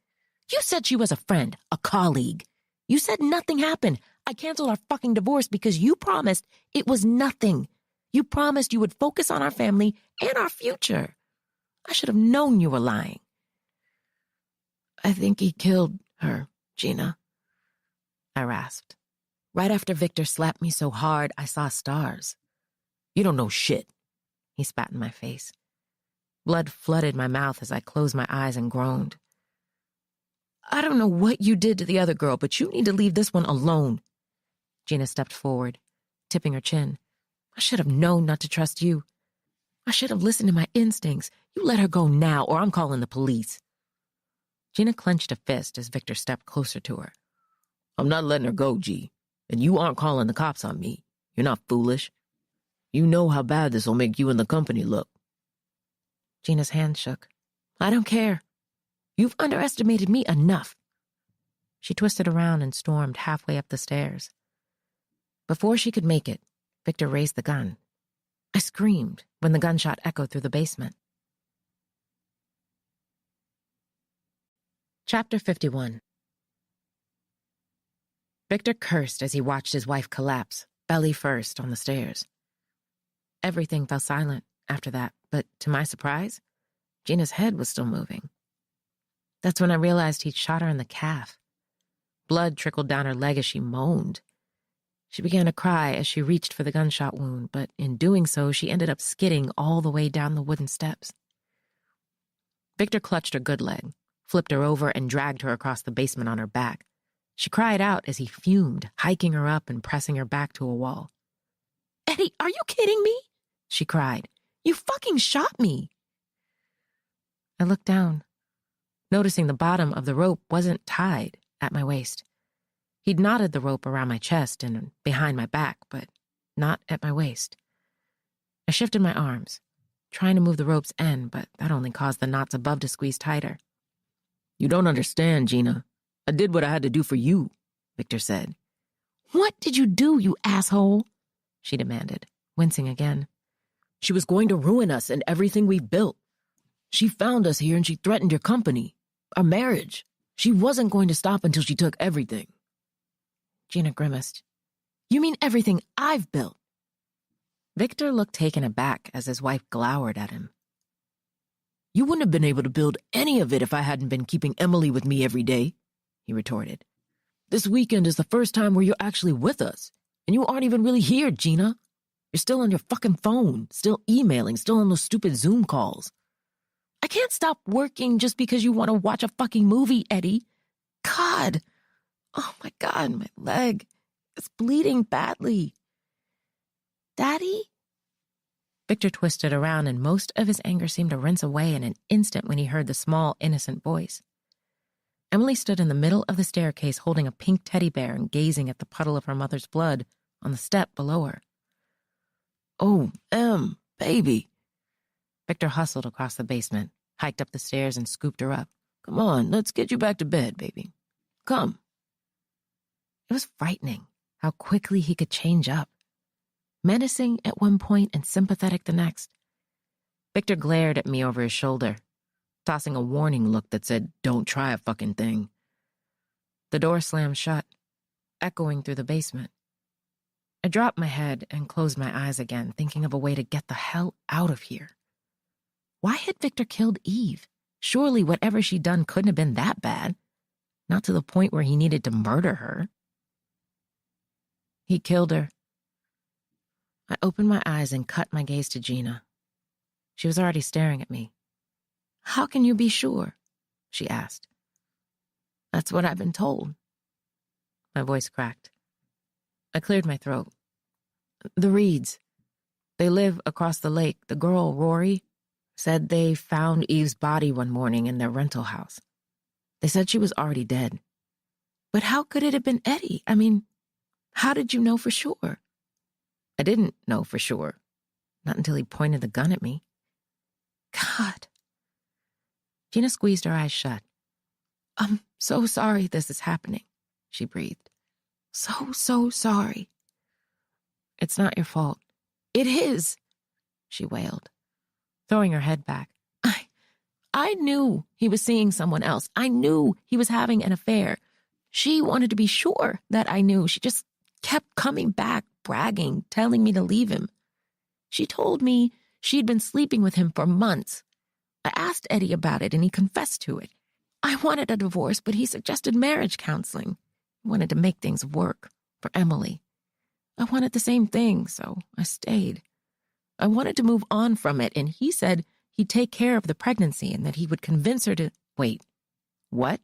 You said she was a friend, a colleague. You said nothing happened. I canceled our fucking divorce because you promised it was nothing. You promised you would focus on our family and our future. I should have known you were lying." "I think he killed her, Gina," I rasped. Right after Victor slapped me so hard, I saw stars. "You don't know shit," he spat in my face. Blood flooded my mouth as I closed my eyes and groaned. "I don't know what you did to the other girl, but you need to leave this one alone." Gina stepped forward, tipping her chin. "I should have known not to trust you. I should have listened to my instincts. You let her go now, or I'm calling the police." Gina clenched a fist as Victor stepped closer to her. "I'm not letting her go, G. And you aren't calling the cops on me. You're not foolish. You know how bad this will make you and the company look." Gina's hand shook. "I don't care. You've underestimated me enough." She twisted around and stormed halfway up the stairs. Before she could make it, Victor raised the gun. I screamed when the gunshot echoed through the basement. Chapter 51. Victor cursed as he watched his wife collapse, belly first, on the stairs. Everything fell silent after that, but to my surprise, Gina's head was still moving. That's when I realized he'd shot her in the calf. Blood trickled down her leg as she moaned. She began to cry as she reached for the gunshot wound, but in doing so, she ended up skidding all the way down the wooden steps. Victor clutched her good leg, flipped her over, and dragged her across the basement on her back. She cried out as he fumed, hiking her up and pressing her back to a wall. "Eddie, are you kidding me?" she cried. "You fucking shot me." I looked down, noticing the bottom of the rope wasn't tied at my waist. He'd knotted the rope around my chest and behind my back, but not at my waist. I shifted my arms, trying to move the rope's end, but that only caused the knots above to squeeze tighter. "You don't understand, Gina. I did what I had to do for you," Victor said. "What did you do, you asshole?" she demanded, wincing again. "She was going to ruin us and everything we built. She found us here and she threatened your company, our marriage. She wasn't going to stop until she took everything." Gina grimaced. You mean everything I've built? Victor looked taken aback as his wife glowered at him. You wouldn't have been able to build any of it if I hadn't been keeping Emily with me every day, he retorted. This weekend is the first time where you're actually with us, and you aren't even really here, Gina. You're still on your fucking phone, still emailing, still on those stupid Zoom calls. I can't stop working just because you want to watch a fucking movie, Eddie. God. Oh my God, my leg. It's bleeding badly. Daddy? Victor twisted around, and most of his anger seemed to rinse away in an instant when he heard the small, innocent voice. Emily stood in the middle of the staircase holding a pink teddy bear and gazing at the puddle of her mother's blood on the step below her. Oh, baby. Victor hustled across the basement, hiked up the stairs, and scooped her up. Come on, let's get you back to bed, baby. Come. It was frightening how quickly he could change up. Menacing at one point and sympathetic the next. Victor glared at me over his shoulder, tossing a warning look that said, "Don't try a fucking thing." The door slammed shut, echoing through the basement. I dropped my head and closed my eyes again, thinking of a way to get the hell out of here. Why had Victor killed Eve? Surely whatever she'd done couldn't have been that bad. Not to the point where he needed to murder her. He killed her. I opened my eyes and cut my gaze to Gina. She was already staring at me. How can you be sure? She asked. That's what I've been told. My voice cracked. I cleared my throat. The Reeds. They live across the lake. The girl, Rory, said they found Eve's body one morning in their rental house. They said she was already dead. But how could it have been Eddie? I mean, how did you know for sure? I didn't know for sure. Not until he pointed the gun at me. God. Gina squeezed her eyes shut. I'm so sorry this is happening, she breathed. So sorry. It's not your fault. It is, she wailed, throwing her head back. I knew he was seeing someone else. I knew he was having an affair. She wanted to be sure that I knew. She just kept coming back, bragging, telling me to leave him. She told me she'd been sleeping with him for months. I asked Eddie about it, and he confessed to it. I wanted a divorce, but he suggested marriage counseling. He wanted to make things work for Emily. I wanted the same thing, so I stayed. I wanted to move on from it, and he said he'd take care of the pregnancy and that he would convince her to... Wait, what?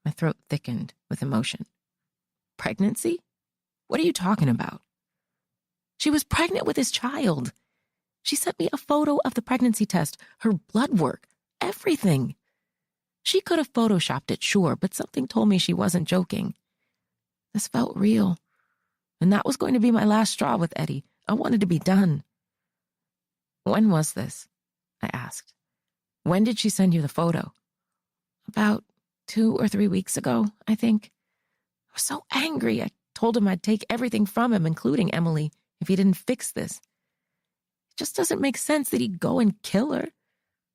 My throat thickened with emotion. Pregnancy? What are you talking about? She was pregnant with his child. She sent me a photo of the pregnancy test, her blood work, everything. She could have photoshopped it, sure, but something told me she wasn't joking. This felt real. And that was going to be my last straw with Eddie. I wanted to be done. When was this? I asked. When did she send you the photo? About 2 or 3 weeks ago, I think. I was so angry. I told him I'd take everything from him, including Emily, if he didn't fix this. It just doesn't make sense that he'd go and kill her.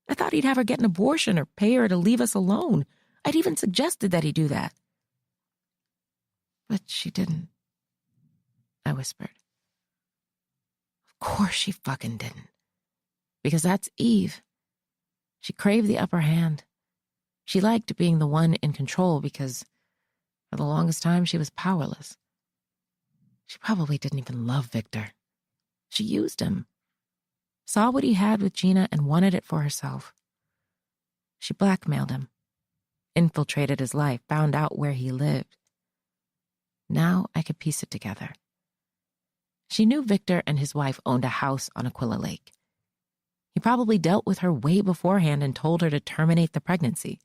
I thought he'd have her get an abortion or pay her to leave us alone. I'd even suggested that he do that. But she didn't, I whispered. Of course she fucking didn't. Because that's Eve. She craved the upper hand. She liked being the one in control because for the longest time she was powerless. She probably didn't even love Victor. She used him. Saw what he had with Gina and wanted it for herself. She blackmailed him, infiltrated his life, found out where he lived. Now I could piece it together. She knew Victor and his wife owned a house on Aquila Lake. He probably dealt with her way beforehand and told her to terminate the pregnancy.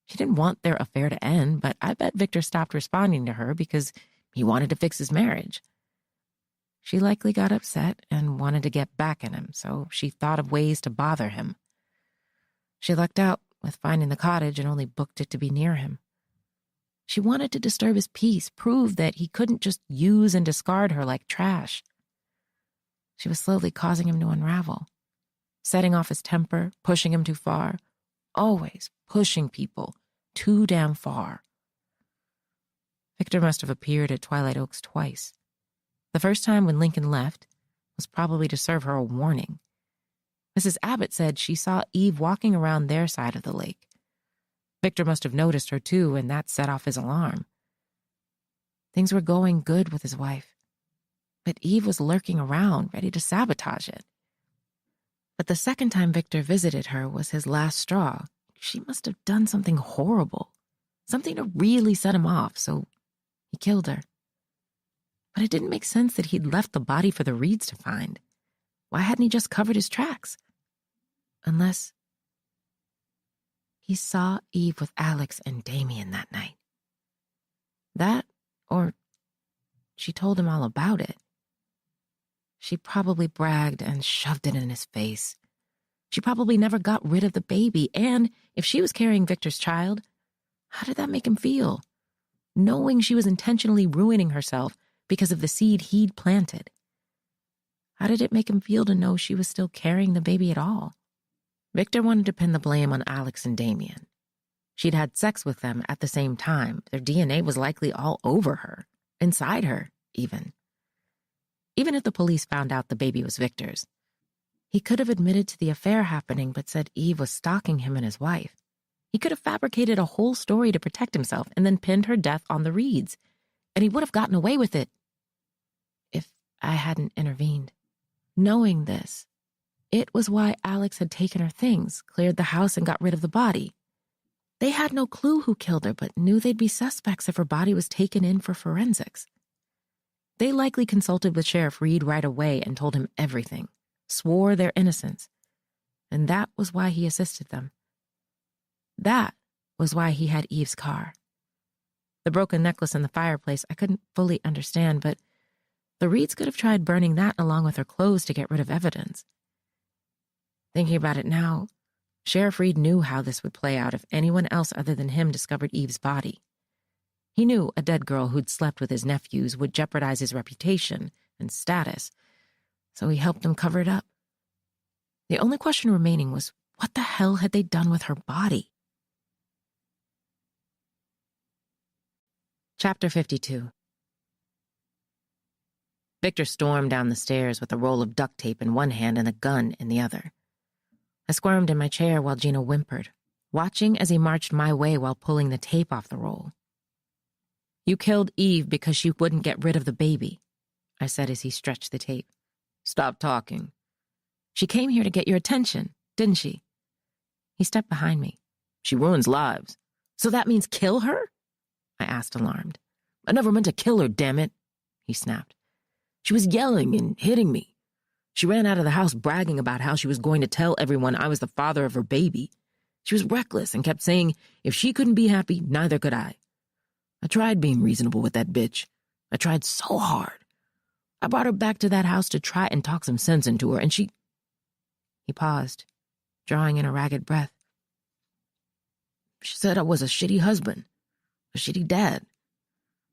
She didn't want their affair to end, but I bet Victor stopped responding to her because he wanted to fix his marriage. She likely got upset and wanted to get back at him, so she thought of ways to bother him. She lucked out with finding the cottage and only booked it to be near him. She wanted to disturb his peace, prove that he couldn't just use and discard her like trash. She was slowly causing him to unravel, setting off his temper, pushing him too far, always pushing people too damn far. Victor must have appeared at Twilight Oaks twice. The first time when Lincoln left was probably to serve her a warning. Mrs. Abbott said she saw Eve walking around their side of the lake. Victor must have noticed her too, and that set off his alarm. Things were going good with his wife, but Eve was lurking around, ready to sabotage it. But the second time Victor visited her was his last straw. She must have done something horrible, something to really set him off, so he killed her. But it didn't make sense that he'd left the body for the Reeds to find. Why hadn't he just covered his tracks? Unless he saw Eve with Alex and Damien that night. That, or she told him all about it. She probably bragged and shoved it in his face. She probably never got rid of the baby, and if she was carrying Victor's child, how did that make him feel? Knowing she was intentionally ruining herself because of the seed he'd planted. How did it make him feel to know she was still carrying the baby at all? Victor wanted to pin the blame on Alex and Damien. She'd had sex with them at the same time. Their DNA was likely all over her, inside her, even. Even if the police found out the baby was Victor's, he could have admitted to the affair happening but said Eve was stalking him and his wife. He could have fabricated a whole story to protect himself and then pinned her death on the Reeds, and he would have gotten away with it if I hadn't intervened. Knowing this, it was why Alex had taken her things, cleared the house, and got rid of the body. They had no clue who killed her, but knew they'd be suspects if her body was taken in for forensics. They likely consulted with Sheriff Reed right away and told him everything, swore their innocence, and that was why he assisted them. That was why he had Eve's car. The broken necklace in the fireplace I couldn't fully understand, but the Reeds could have tried burning that along with her clothes to get rid of evidence. Thinking about it now, Sheriff Reed knew how this would play out if anyone else other than him discovered Eve's body. He knew a dead girl who'd slept with his nephews would jeopardize his reputation and status, so he helped him cover it up. The only question remaining was, what the hell had they done with her body? Chapter 52. Victor stormed down the stairs with a roll of duct tape in one hand and a gun in the other. I squirmed in my chair while Gina whimpered, watching as he marched my way while pulling the tape off the roll. "You killed Eve because she wouldn't get rid of the baby," I said as he stretched the tape. "Stop talking. She came here to get your attention, didn't she?" He stepped behind me. "She ruins lives. So that means kill her?" I asked, alarmed. "I never meant to kill her, damn it," he snapped. "She was yelling and hitting me. She ran out of the house bragging about how she was going to tell everyone I was the father of her baby. She was reckless and kept saying if she couldn't be happy, neither could I. I tried being reasonable with that bitch. I tried so hard. I brought her back to that house to try and talk some sense into her, and she..." He paused, drawing in a ragged breath. "She said I was a shitty husband, a shitty dad.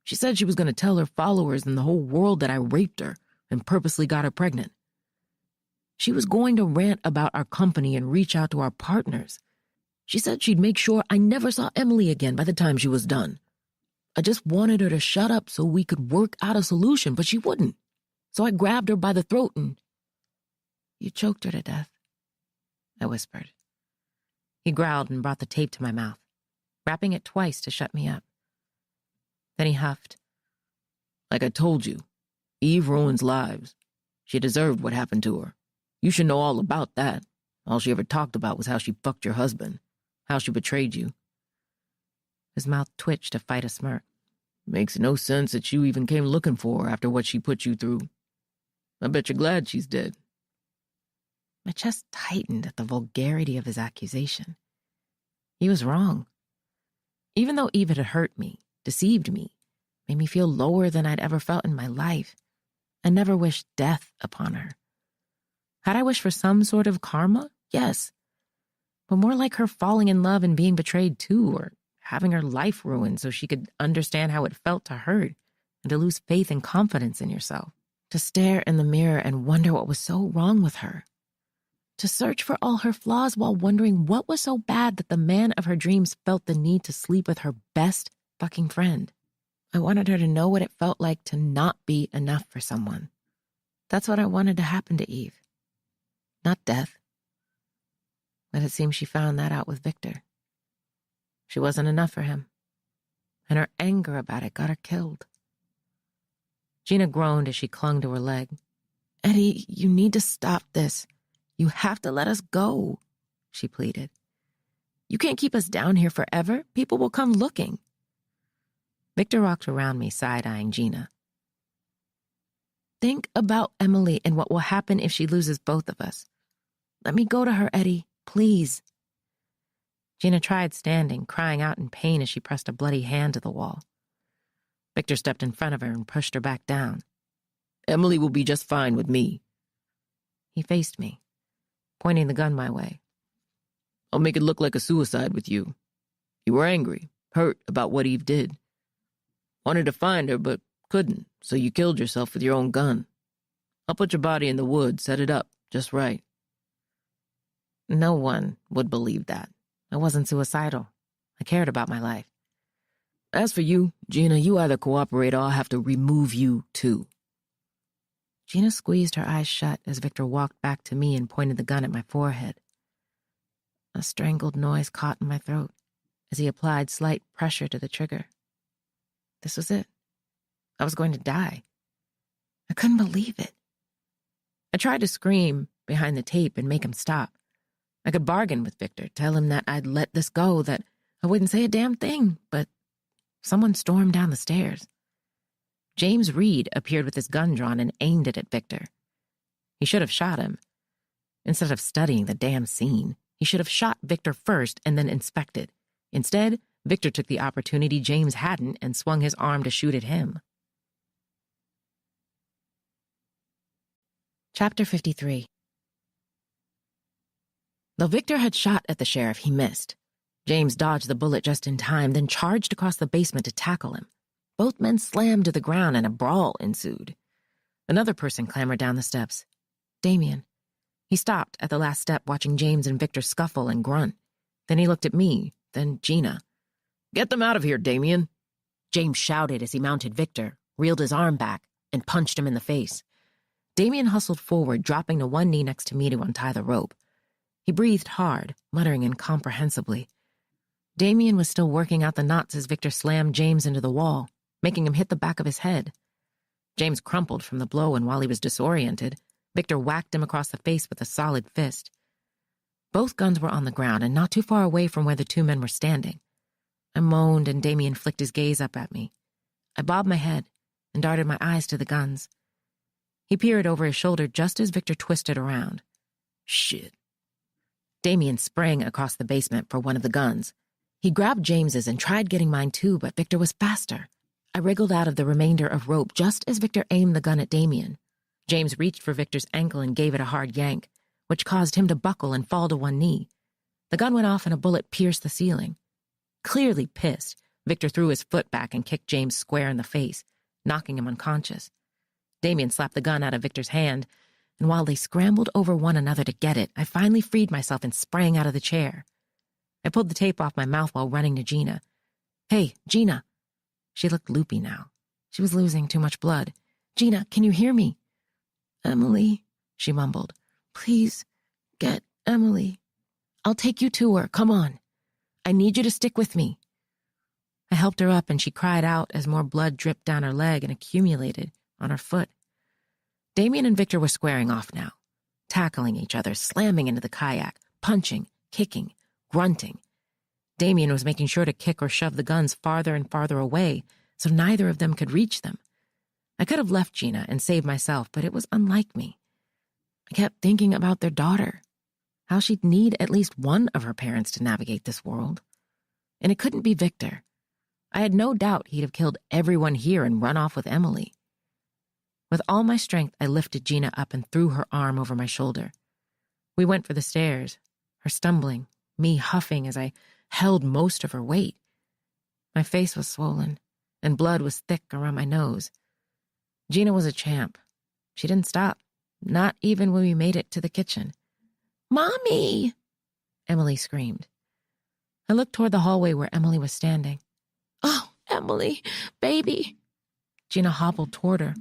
She said she was going to tell her followers and the whole world that I raped her and purposely got her pregnant. She was going to rant about our company and reach out to our partners. She said she'd make sure I never saw Emily again by the time she was done. I just wanted her to shut up so we could work out a solution, but she wouldn't. So I grabbed her by the throat and..." "You choked her to death," I whispered. He growled and brought the tape to my mouth, wrapping it twice to shut me up. Then he huffed. "Like I told you, Eve ruins lives. She deserved what happened to her. You should know all about that. All she ever talked about was how she fucked your husband, how she betrayed you." His mouth twitched to fight a smirk. "Makes no sense that you even came looking for her after what she put you through. I bet you're glad she's dead." My chest tightened at the vulgarity of his accusation. He was wrong. Even though Eve had hurt me, deceived me, made me feel lower than I'd ever felt in my life, I never wished death upon her. Had I wished for some sort of karma? Yes. But more like her falling in love and being betrayed too, or having her life ruined so she could understand how it felt to hurt and to lose faith and confidence in yourself. To stare in the mirror and wonder what was so wrong with her. To search for all her flaws while wondering what was so bad that the man of her dreams felt the need to sleep with her best fucking friend. I wanted her to know what it felt like to not be enough for someone. That's what I wanted to happen to Eve. Not death. But it seems she found that out with Victor. She wasn't enough for him, and her anger about it got her killed. Gina groaned as she clung to her leg. Eddie, you need to stop this. You have to let us go, she pleaded. You can't keep us down here forever. People will come looking. Victor rocked around me, side-eyeing Gina. Think about Emily and what will happen if she loses both of us. Let me go to her, Eddie, please. Gina tried standing, crying out in pain as she pressed a bloody hand to the wall. Victor stepped in front of her and pushed her back down. Emily will be just fine with me. He faced me, pointing the gun my way. I'll make it look like a suicide with you. You were angry, hurt about what Eve did. Wanted to find her, but couldn't, so you killed yourself with your own gun. I'll put your body in the woods, set it up, just right. No one would believe that. I wasn't suicidal. I cared about my life. As for you, Gina, you either cooperate or I'll have to remove you, too. Gina squeezed her eyes shut as Victor walked back to me and pointed the gun at my forehead. A strangled noise caught in my throat as he applied slight pressure to the trigger. This was it. I was going to die. I couldn't believe it. I tried to scream behind the tape and make him stop. I could bargain with Victor, tell him that I'd let this go, that I wouldn't say a damn thing, but someone stormed down the stairs. James Reed appeared with his gun drawn and aimed it at Victor. He should have shot him. Instead of studying the damn scene, he should have shot Victor first and then inspected. Instead, Victor took the opportunity James hadn't and swung his arm to shoot at him. Chapter 53. Though Victor had shot at the sheriff, he missed. James dodged the bullet just in time, then charged across the basement to tackle him. Both men slammed to the ground and a brawl ensued. Another person clambered down the steps. Damien. He stopped at the last step, watching James and Victor scuffle and grunt. Then he looked at me, then Gina. Get them out of here, Damien. James shouted as he mounted Victor, reeled his arm back, and punched him in the face. Damien hustled forward, dropping to one knee next to me to untie the rope. He breathed hard, muttering incomprehensibly. Damien was still working out the knots as Victor slammed James into the wall, making him hit the back of his head. James crumpled from the blow, and while he was disoriented, Victor whacked him across the face with a solid fist. Both guns were on the ground and not too far away from where the two men were standing. I moaned, and Damien flicked his gaze up at me. I bobbed my head and darted my eyes to the guns. He peered over his shoulder just as Victor twisted around. Shit. Damien sprang across the basement for one of the guns. He grabbed James's and tried getting mine too, but Victor was faster. I wriggled out of the remainder of rope just as Victor aimed the gun at Damien. James reached for Victor's ankle and gave it a hard yank, which caused him to buckle and fall to one knee. The gun went off and a bullet pierced the ceiling. Clearly pissed, Victor threw his foot back and kicked James square in the face, knocking him unconscious. Damien slapped the gun out of Victor's hand, and while they scrambled over one another to get it, I finally freed myself and sprang out of the chair. I pulled the tape off my mouth while running to Gina. Hey, Gina. She looked loopy now. She was losing too much blood. Gina, can you hear me? Emily, she mumbled. Please, get Emily. I'll take you to her. Come on. I need you to stick with me. I helped her up and she cried out as more blood dripped down her leg and accumulated on her foot. Damien and Victor were squaring off now, tackling each other, slamming into the kayak, punching, kicking, grunting. Damien was making sure to kick or shove the guns farther and farther away so neither of them could reach them. I could have left Gina and saved myself, but it was unlike me. I kept thinking about their daughter, how she'd need at least one of her parents to navigate this world. And it couldn't be Victor. I had no doubt he'd have killed everyone here and run off with Emily. With all my strength, I lifted Gina up and threw her arm over my shoulder. We went for the stairs, her stumbling, me huffing as I held most of her weight. My face was swollen, and blood was thick around my nose. Gina was a champ. She didn't stop, not even when we made it to the kitchen. Mommy! Emily screamed. I looked toward the hallway where Emily was standing. Oh, Emily, baby. Gina hobbled toward her.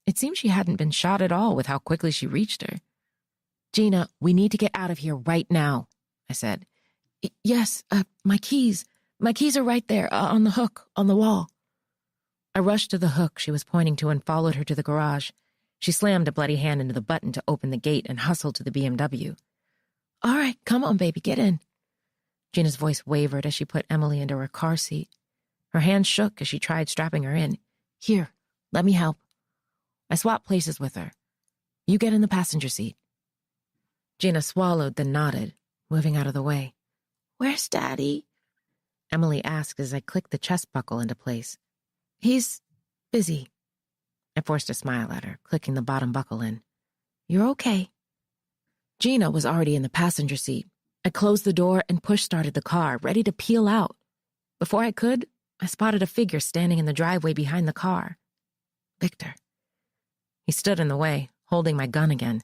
It seemed she hadn't been shot at all with how quickly she reached her. Gina, we need to get out of here right now, I said. Yes, my keys. My keys are right there, on the hook, on the wall. I rushed to the hook she was pointing to and followed her to the garage. She slammed a bloody hand into the button to open the gate and hustled to the BMW. All right, come on, baby, get in. Gina's voice wavered as she put Emily into her car seat. Her hand shook as she tried strapping her in. Here, let me help. I swapped places with her. You get in the passenger seat. Gina swallowed, then nodded, moving out of the way. Where's Daddy? Emily asked as I clicked the chest buckle into place. He's busy. I forced a smile at her, clicking the bottom buckle in. You're okay. Gina was already in the passenger seat. I closed the door and push-started the car, ready to peel out. Before I could, I spotted a figure standing in the driveway behind the car. Victor. He stood in the way, holding my gun again.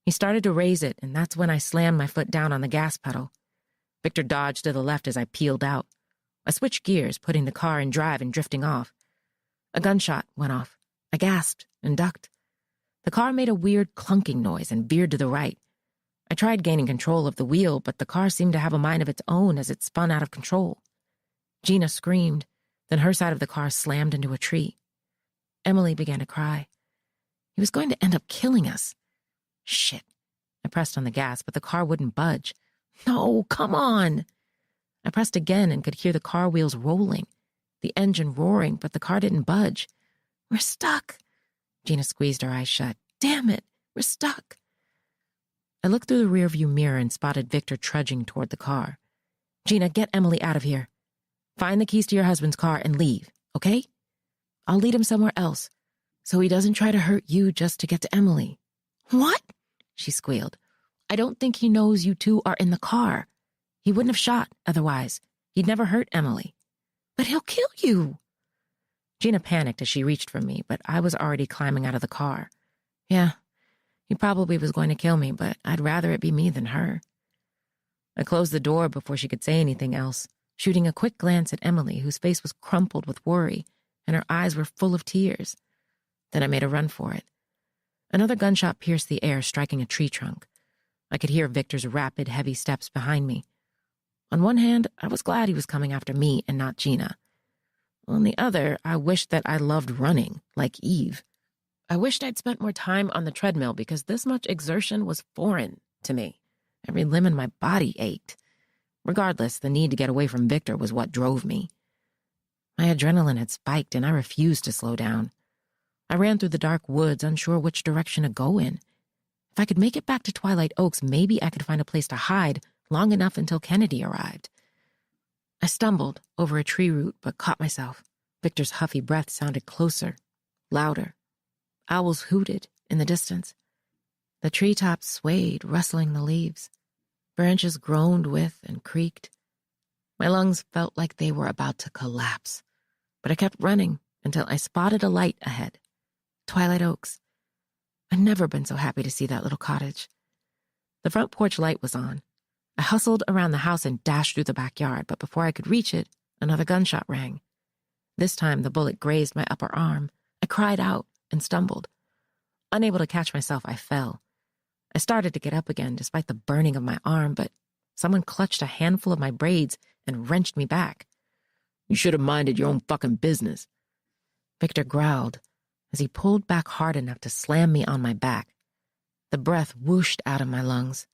He started to raise it, and that's when I slammed my foot down on the gas pedal. Victor dodged to the left as I peeled out. I switched gears, putting the car in drive and drifting off. A gunshot went off. I gasped and ducked. The car made a weird clunking noise and veered to the right. I tried gaining control of the wheel, but the car seemed to have a mind of its own as it spun out of control. Gina screamed, then her side of the car slammed into a tree. Emily began to cry. He was going to end up killing us. Shit. I pressed on the gas, but the car wouldn't budge. No, come on. I pressed again and could hear the car wheels rolling, the engine roaring, but the car didn't budge. We're stuck. Gina squeezed her eyes shut. Damn it, we're stuck. I looked through the rearview mirror and spotted Victor trudging toward the car. Gina, get Emily out of here. Find the keys to your husband's car and leave, okay? I'll lead him somewhere else, so he doesn't try to hurt you just to get to Emily. What? She squealed. I don't think he knows you two are in the car. He wouldn't have shot otherwise. He'd never hurt Emily. But he'll kill you. Gina panicked as she reached for me, but I was already climbing out of the car. Yeah, he probably was going to kill me, but I'd rather it be me than her. I closed the door before she could say anything else, shooting a quick glance at Emily, whose face was crumpled with worry, and her eyes were full of tears. Then I made a run for it. Another gunshot pierced the air, striking a tree trunk. I could hear Victor's rapid, heavy steps behind me. On one hand, I was glad he was coming after me and not Gina. On the other, I wished that I loved running, like Eve. I wished I'd spent more time on the treadmill because this much exertion was foreign to me. Every limb in my body ached. Regardless, the need to get away from Victor was what drove me. My adrenaline had spiked and I refused to slow down. I ran through the dark woods, unsure which direction to go in. If I could make it back to Twilight Oaks, maybe I could find a place to hide long enough until Kennedy arrived. I stumbled over a tree root, but caught myself. Victor's huffy breath sounded closer, louder. Owls hooted in the distance. The treetops swayed, rustling the leaves. Branches groaned with and creaked. My lungs felt like they were about to collapse, but I kept running until I spotted a light ahead. Twilight Oaks. I'd never been so happy to see that little cottage. The front porch light was on. I hustled around the house and dashed through the backyard, but before I could reach it, another gunshot rang. This time, the bullet grazed my upper arm. I cried out and stumbled. Unable to catch myself, I fell. I started to get up again despite the burning of my arm, but someone clutched a handful of my braids and wrenched me back. You should have minded your own fucking business. Victor growled as he pulled back hard enough to slam me on my back. The breath whooshed out of my lungs.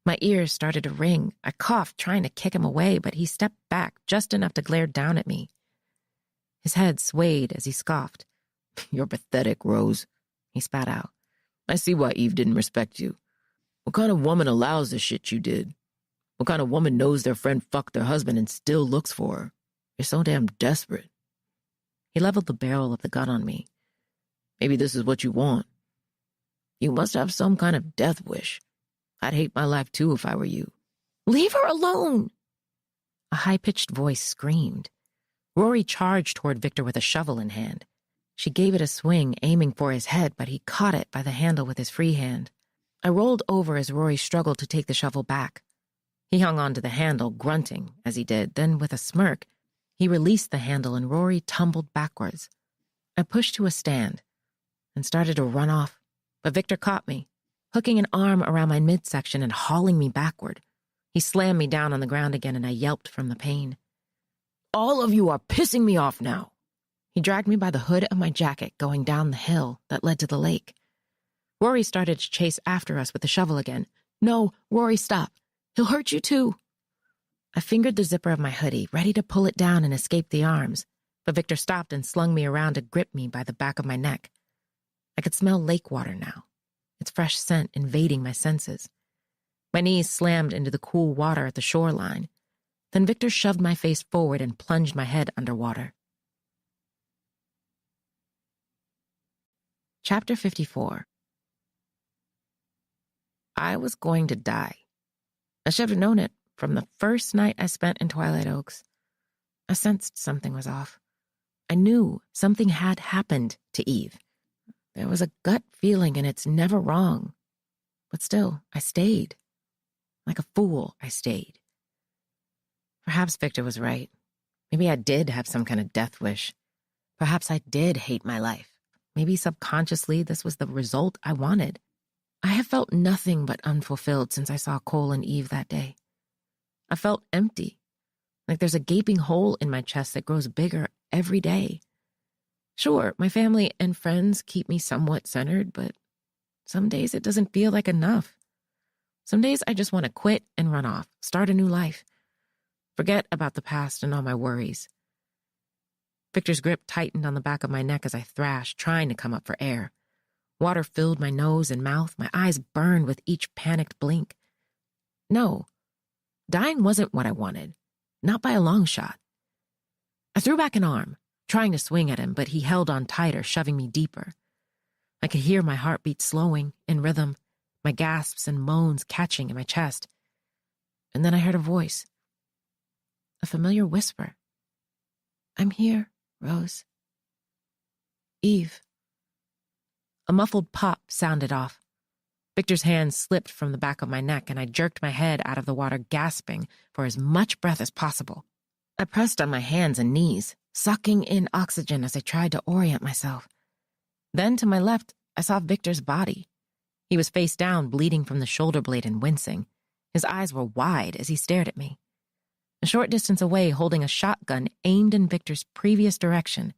My ears started to ring. I coughed, trying to kick him away, but he stepped back just enough to glare down at me. His head swayed as he scoffed. You're pathetic, Rose, he spat out. I see why Eve didn't respect you. What kind of woman allows the shit you did? What kind of woman knows their friend fucked their husband and still looks for her? You're so damn desperate. He leveled the barrel of the gun on me. Maybe this is what you want. You must have some kind of death wish. I'd hate my life too if I were you. Leave her alone! A high-pitched voice screamed. Rory charged toward Victor with a shovel in hand. She gave it a swing, aiming for his head, but he caught it by the handle with his free hand. I rolled over as Rory struggled to take the shovel back. He hung on to the handle, grunting as he did. Then, with a smirk, He released the handle and Rory tumbled backwards. I pushed to a stand and started to run off, but Victor caught me, hooking an arm around my midsection and hauling me backward. He slammed me down on the ground again and I yelped from the pain. All of you are pissing me off now. He dragged me by the hood of my jacket going down the hill that led to the lake. Rory started to chase after us with the shovel again. No, Rory, stop. He'll hurt you too. I fingered the zipper of my hoodie, ready to pull it down and escape the arms, but Victor stopped and slung me around to grip me by the back of my neck. I could smell lake water now, its fresh scent invading my senses. My knees slammed into the cool water at the shoreline. Then Victor shoved my face forward and plunged my head underwater. Chapter 54. I was going to die. I should have known it from the first night I spent in Twilight Oaks. I sensed something was off. I knew something had happened to Eve. There was a gut feeling and it's never wrong. But still, I stayed. Like a fool, I stayed. Perhaps Victor was right. Maybe I did have some kind of death wish. Perhaps I did hate my life. Maybe subconsciously this was the result I wanted. I have felt nothing but unfulfilled since I saw Cole and Eve that day. I felt empty, like there's a gaping hole in my chest that grows bigger every day. Sure, my family and friends keep me somewhat centered, but some days it doesn't feel like enough. Some days I just want to quit and run off, start a new life. Forget about the past and all my worries. Victor's grip tightened on the back of my neck as I thrashed, trying to come up for air. Water filled my nose and mouth. My eyes burned with each panicked blink. No, dying wasn't what I wanted. Not by a long shot. I threw back an arm, trying to swing at him, but he held on tighter, shoving me deeper. I could hear my heartbeat slowing, in rhythm, my gasps and moans catching in my chest. And then I heard a voice. A familiar whisper. I'm here, Rose. Eve. A muffled pop sounded off. Victor's hand slipped from the back of my neck, and I jerked my head out of the water, gasping for as much breath as possible. I pressed on my hands and knees, sucking in oxygen as I tried to orient myself. Then, to my left, I saw Victor's body. He was face down, bleeding from the shoulder blade and wincing. His eyes were wide as he stared at me. A short distance away, holding a shotgun aimed in Victor's previous direction,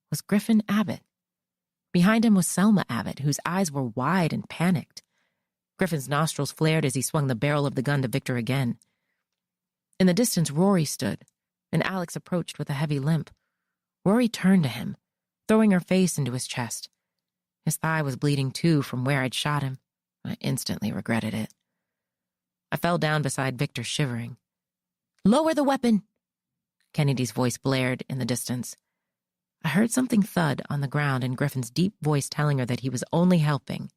was Griffin Abbott. Behind him was Selma Abbott, whose eyes were wide and panicked. Griffin's nostrils flared as he swung the barrel of the gun to Victor again. In the distance, Rory stood, and Alex approached with a heavy limp. Rory turned to him, throwing her face into his chest. His thigh was bleeding too from where I'd shot him. I instantly regretted it. I fell down beside Victor, shivering. Lower the weapon! Kennedy's voice blared in the distance. I heard something thud on the ground and Griffin's deep voice telling her that he was only helping.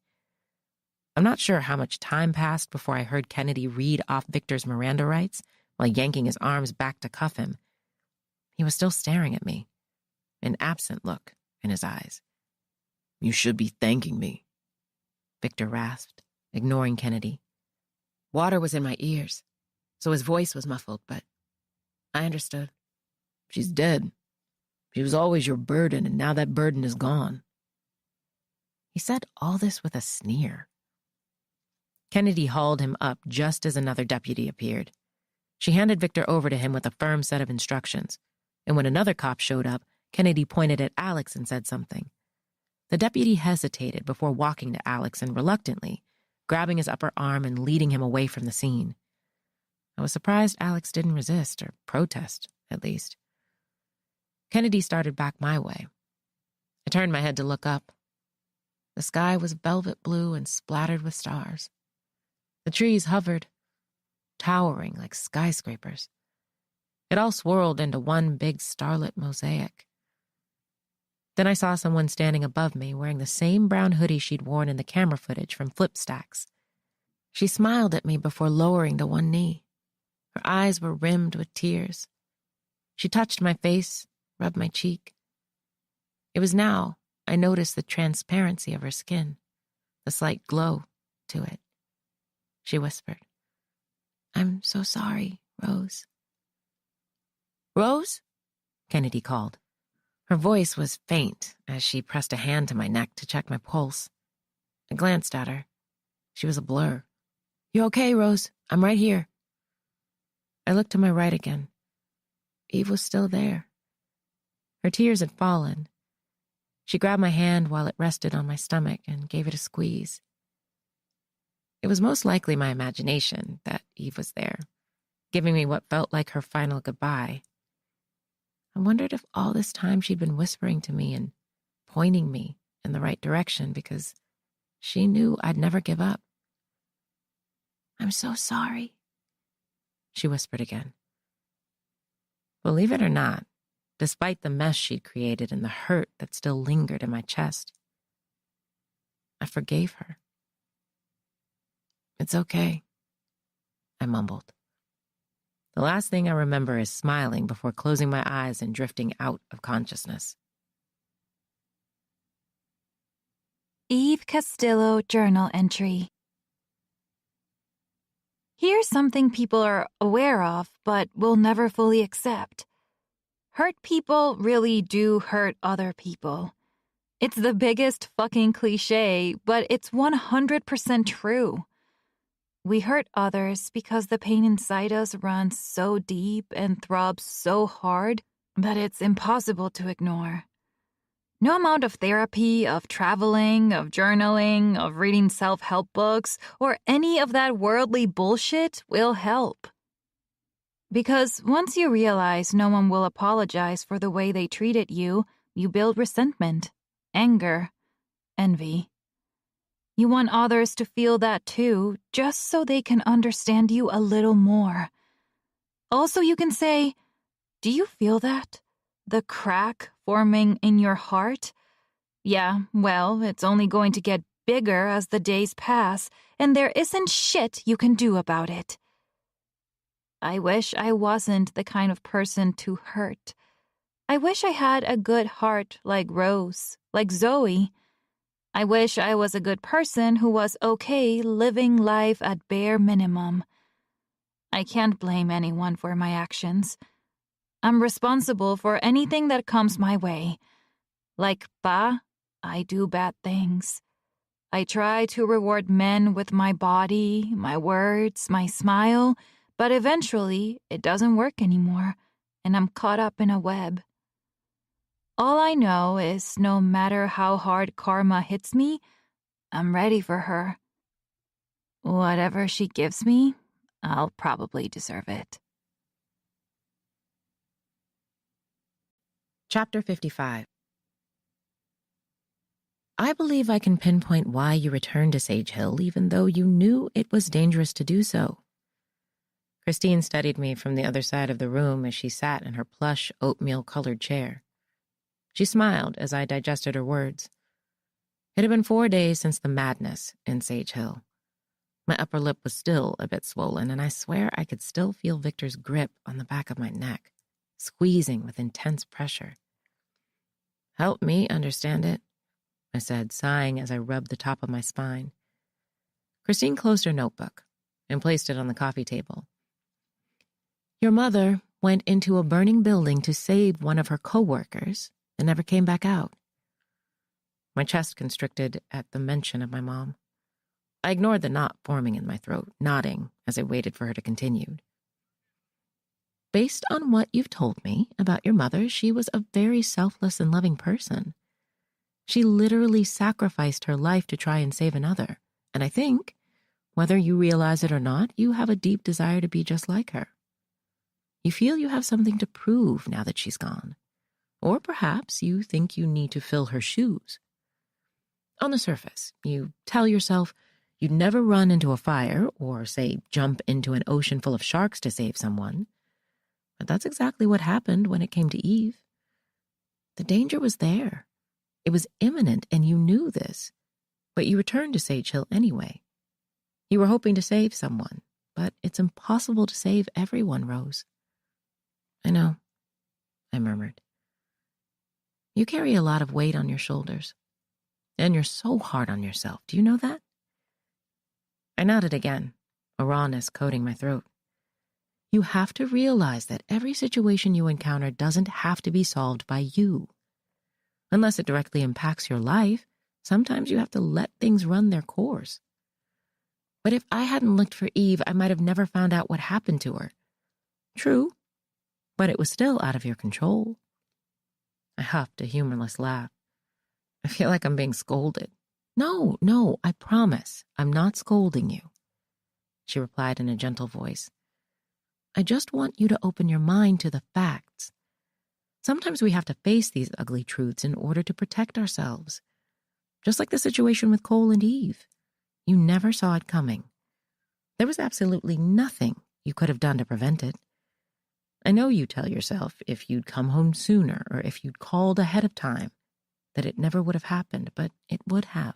I'm not sure how much time passed before I heard Kennedy read off Victor's Miranda rights while yanking his arms back to cuff him. He was still staring at me, an absent look in his eyes. You should be thanking me, Victor rasped, ignoring Kennedy. Water was in my ears, so his voice was muffled, but I understood. She's dead. She was always your burden, and now that burden is gone. He said all this with a sneer. Kennedy hauled him up just as another deputy appeared. She handed Victor over to him with a firm set of instructions, and when another cop showed up, Kennedy pointed at Alex and said something. The deputy hesitated before walking to Alex and reluctantly, grabbing his upper arm and leading him away from the scene. I was surprised Alex didn't resist, or protest, at least. Kennedy started back my way. I turned my head to look up. The sky was velvet blue and splattered with stars. The trees hovered, towering like skyscrapers. It all swirled into one big starlit mosaic. Then I saw someone standing above me wearing the same brown hoodie she'd worn in the camera footage from Flip Stacks. She smiled at me before lowering to one knee. Her eyes were rimmed with tears. She touched my face, rubbed my cheek. It was now I noticed the transparency of her skin, the slight glow to it. She whispered, "I'm so sorry, Rose." "Rose?" Kennedy called. Her voice was faint as she pressed a hand to my neck to check my pulse. I glanced at her. She was a blur. "You okay, Rose? I'm right here." I looked to my right again. Eve was still there. Her tears had fallen. She grabbed my hand while it rested on my stomach and gave it a squeeze. It was most likely my imagination that Eve was there, giving me what felt like her final goodbye. I wondered if all this time she'd been whispering to me and pointing me in the right direction because she knew I'd never give up. "I'm so sorry," she whispered again. Believe it or not, despite the mess she'd created and the hurt that still lingered in my chest, I forgave her. "It's okay," I mumbled. The last thing I remember is smiling before closing my eyes and drifting out of consciousness. Eve Castillo journal entry. Here's something people are aware of but will never fully accept. Hurt people really do hurt other people. It's the biggest fucking cliche, but it's 100% true. We hurt others because the pain inside us runs so deep and throbs so hard that it's impossible to ignore. No amount of therapy, of traveling, of journaling, of reading self-help books, or any of that worldly bullshit will help. Because once you realize no one will apologize for the way they treated you, you build resentment, anger, envy. You want others to feel that too, just so they can understand you a little more. Also, you can say, "Do you feel that? The crack forming in your heart? Yeah, well, it's only going to get bigger as the days pass, and there isn't shit you can do about it." I wish I wasn't the kind of person to hurt. I wish I had a good heart like Rose, like Zoe. I wish I was a good person who was okay living life at bare minimum. I can't blame anyone for my actions. I'm responsible for anything that comes my way. Like Pa, I do bad things. I try to reward men with my body, my words, my smile, but eventually it doesn't work anymore, and I'm caught up in a web. All I know is no matter how hard karma hits me, I'm ready for her. Whatever she gives me, I'll probably deserve it. Chapter 55. I believe I can pinpoint why you returned to Sage Hill even though you knew it was dangerous to do so. Christine studied me from the other side of the room as she sat in her plush, oatmeal-colored chair. She smiled as I digested her words. It had been 4 days since the madness in Sage Hill. My upper lip was still a bit swollen, and I swear I could still feel Victor's grip on the back of my neck, squeezing with intense pressure. "Help me understand it," I said, sighing as I rubbed the top of my spine. Christine closed her notebook and placed it on the coffee table. "Your mother went into a burning building to save one of her co-workers and never came back out." My chest constricted at the mention of my mom. I ignored the knot forming in my throat, nodding as I waited for her to continue. "Based on what you've told me about your mother, she was a very selfless and loving person. She literally sacrificed her life to try and save another, and I think, whether you realize it or not, you have a deep desire to be just like her. You feel you have something to prove now that she's gone. Or perhaps you think you need to fill her shoes. On the surface, you tell yourself you'd never run into a fire or, say, jump into an ocean full of sharks to save someone. But that's exactly what happened when it came to Eve. The danger was there. It was imminent, and you knew this. But you returned to Sage Hill anyway. You were hoping to save someone, but it's impossible to save everyone, Rose." "I know," I murmured. "You carry a lot of weight on your shoulders. And you're so hard on yourself. Do you know that?" I nodded again, a rawness coating my throat. You have to realize that every situation you encounter doesn't have to be solved by you. Unless it directly impacts your life, sometimes you have to let things run their course. But if I hadn't looked for Eve, I might have never found out what happened to her. True, but it was still out of your control. I huffed a humorless laugh. I feel like I'm being scolded. No, I promise. I'm not scolding you, she replied in a gentle voice. I just want you to open your mind to the facts. Sometimes we have to face these ugly truths in order to protect ourselves. Just like the situation with Cole and Eve. You never saw it coming. There was absolutely nothing you could have done to prevent it. I know you tell yourself if you'd come home sooner or if you'd called ahead of time that it never would have happened, but it would have.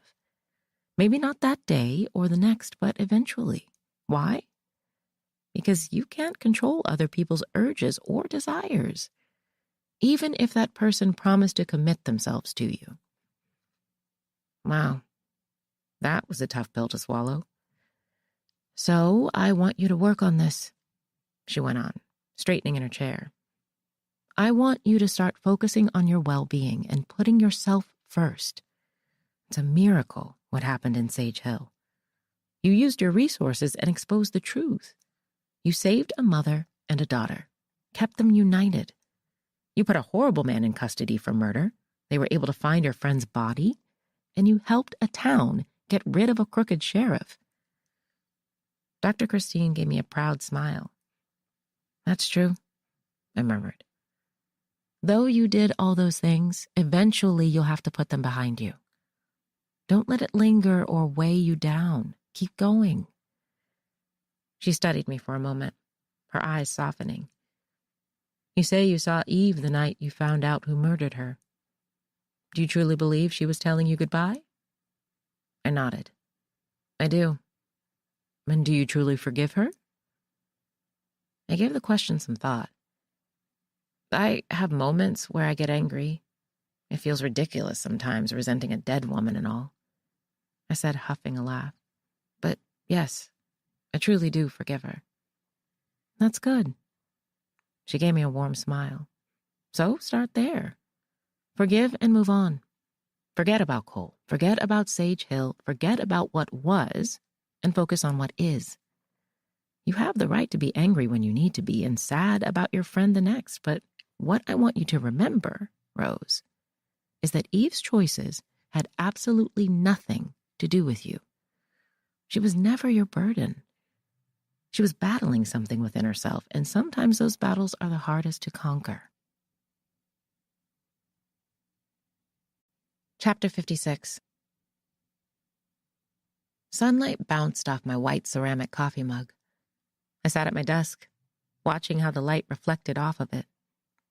Maybe not that day or the next, but eventually. Why? Because you can't control other people's urges or desires, even if that person promised to commit themselves to you. Wow, that was a tough pill to swallow. So I want you to work on this, she went on, straightening in her chair. I want you to start focusing on your well-being and putting yourself first. It's a miracle what happened in Sage Hill. You used your resources and exposed the truth. You saved a mother and a daughter, kept them united. You put a horrible man in custody for murder. They were able to find your friend's body, and you helped a town get rid of a crooked sheriff. Dr. Christine gave me a proud smile. That's true, I murmured. Though you did all those things, eventually you'll have to put them behind you. Don't let it linger or weigh you down. Keep going. She studied me for a moment, her eyes softening. You say you saw Eve the night you found out who murdered her. Do you truly believe she was telling you goodbye? I nodded. I do. And do you truly forgive her? I gave the question some thought. I have moments where I get angry. It feels ridiculous sometimes, resenting a dead woman and all. I said, huffing a laugh. But yes, I truly do forgive her. That's good. She gave me a warm smile. So start there. Forgive and move on. Forget about Cole. Forget about Sage Hill. Forget about what was and focus on what is. You have the right to be angry when you need to be and sad about your friend the next, but what I want you to remember, Rose, is that Eve's choices had absolutely nothing to do with you. She was never your burden. She was battling something within herself, and sometimes those battles are the hardest to conquer. Chapter 56. Sunlight bounced off my white ceramic coffee mug. I sat at my desk, watching how the light reflected off of it,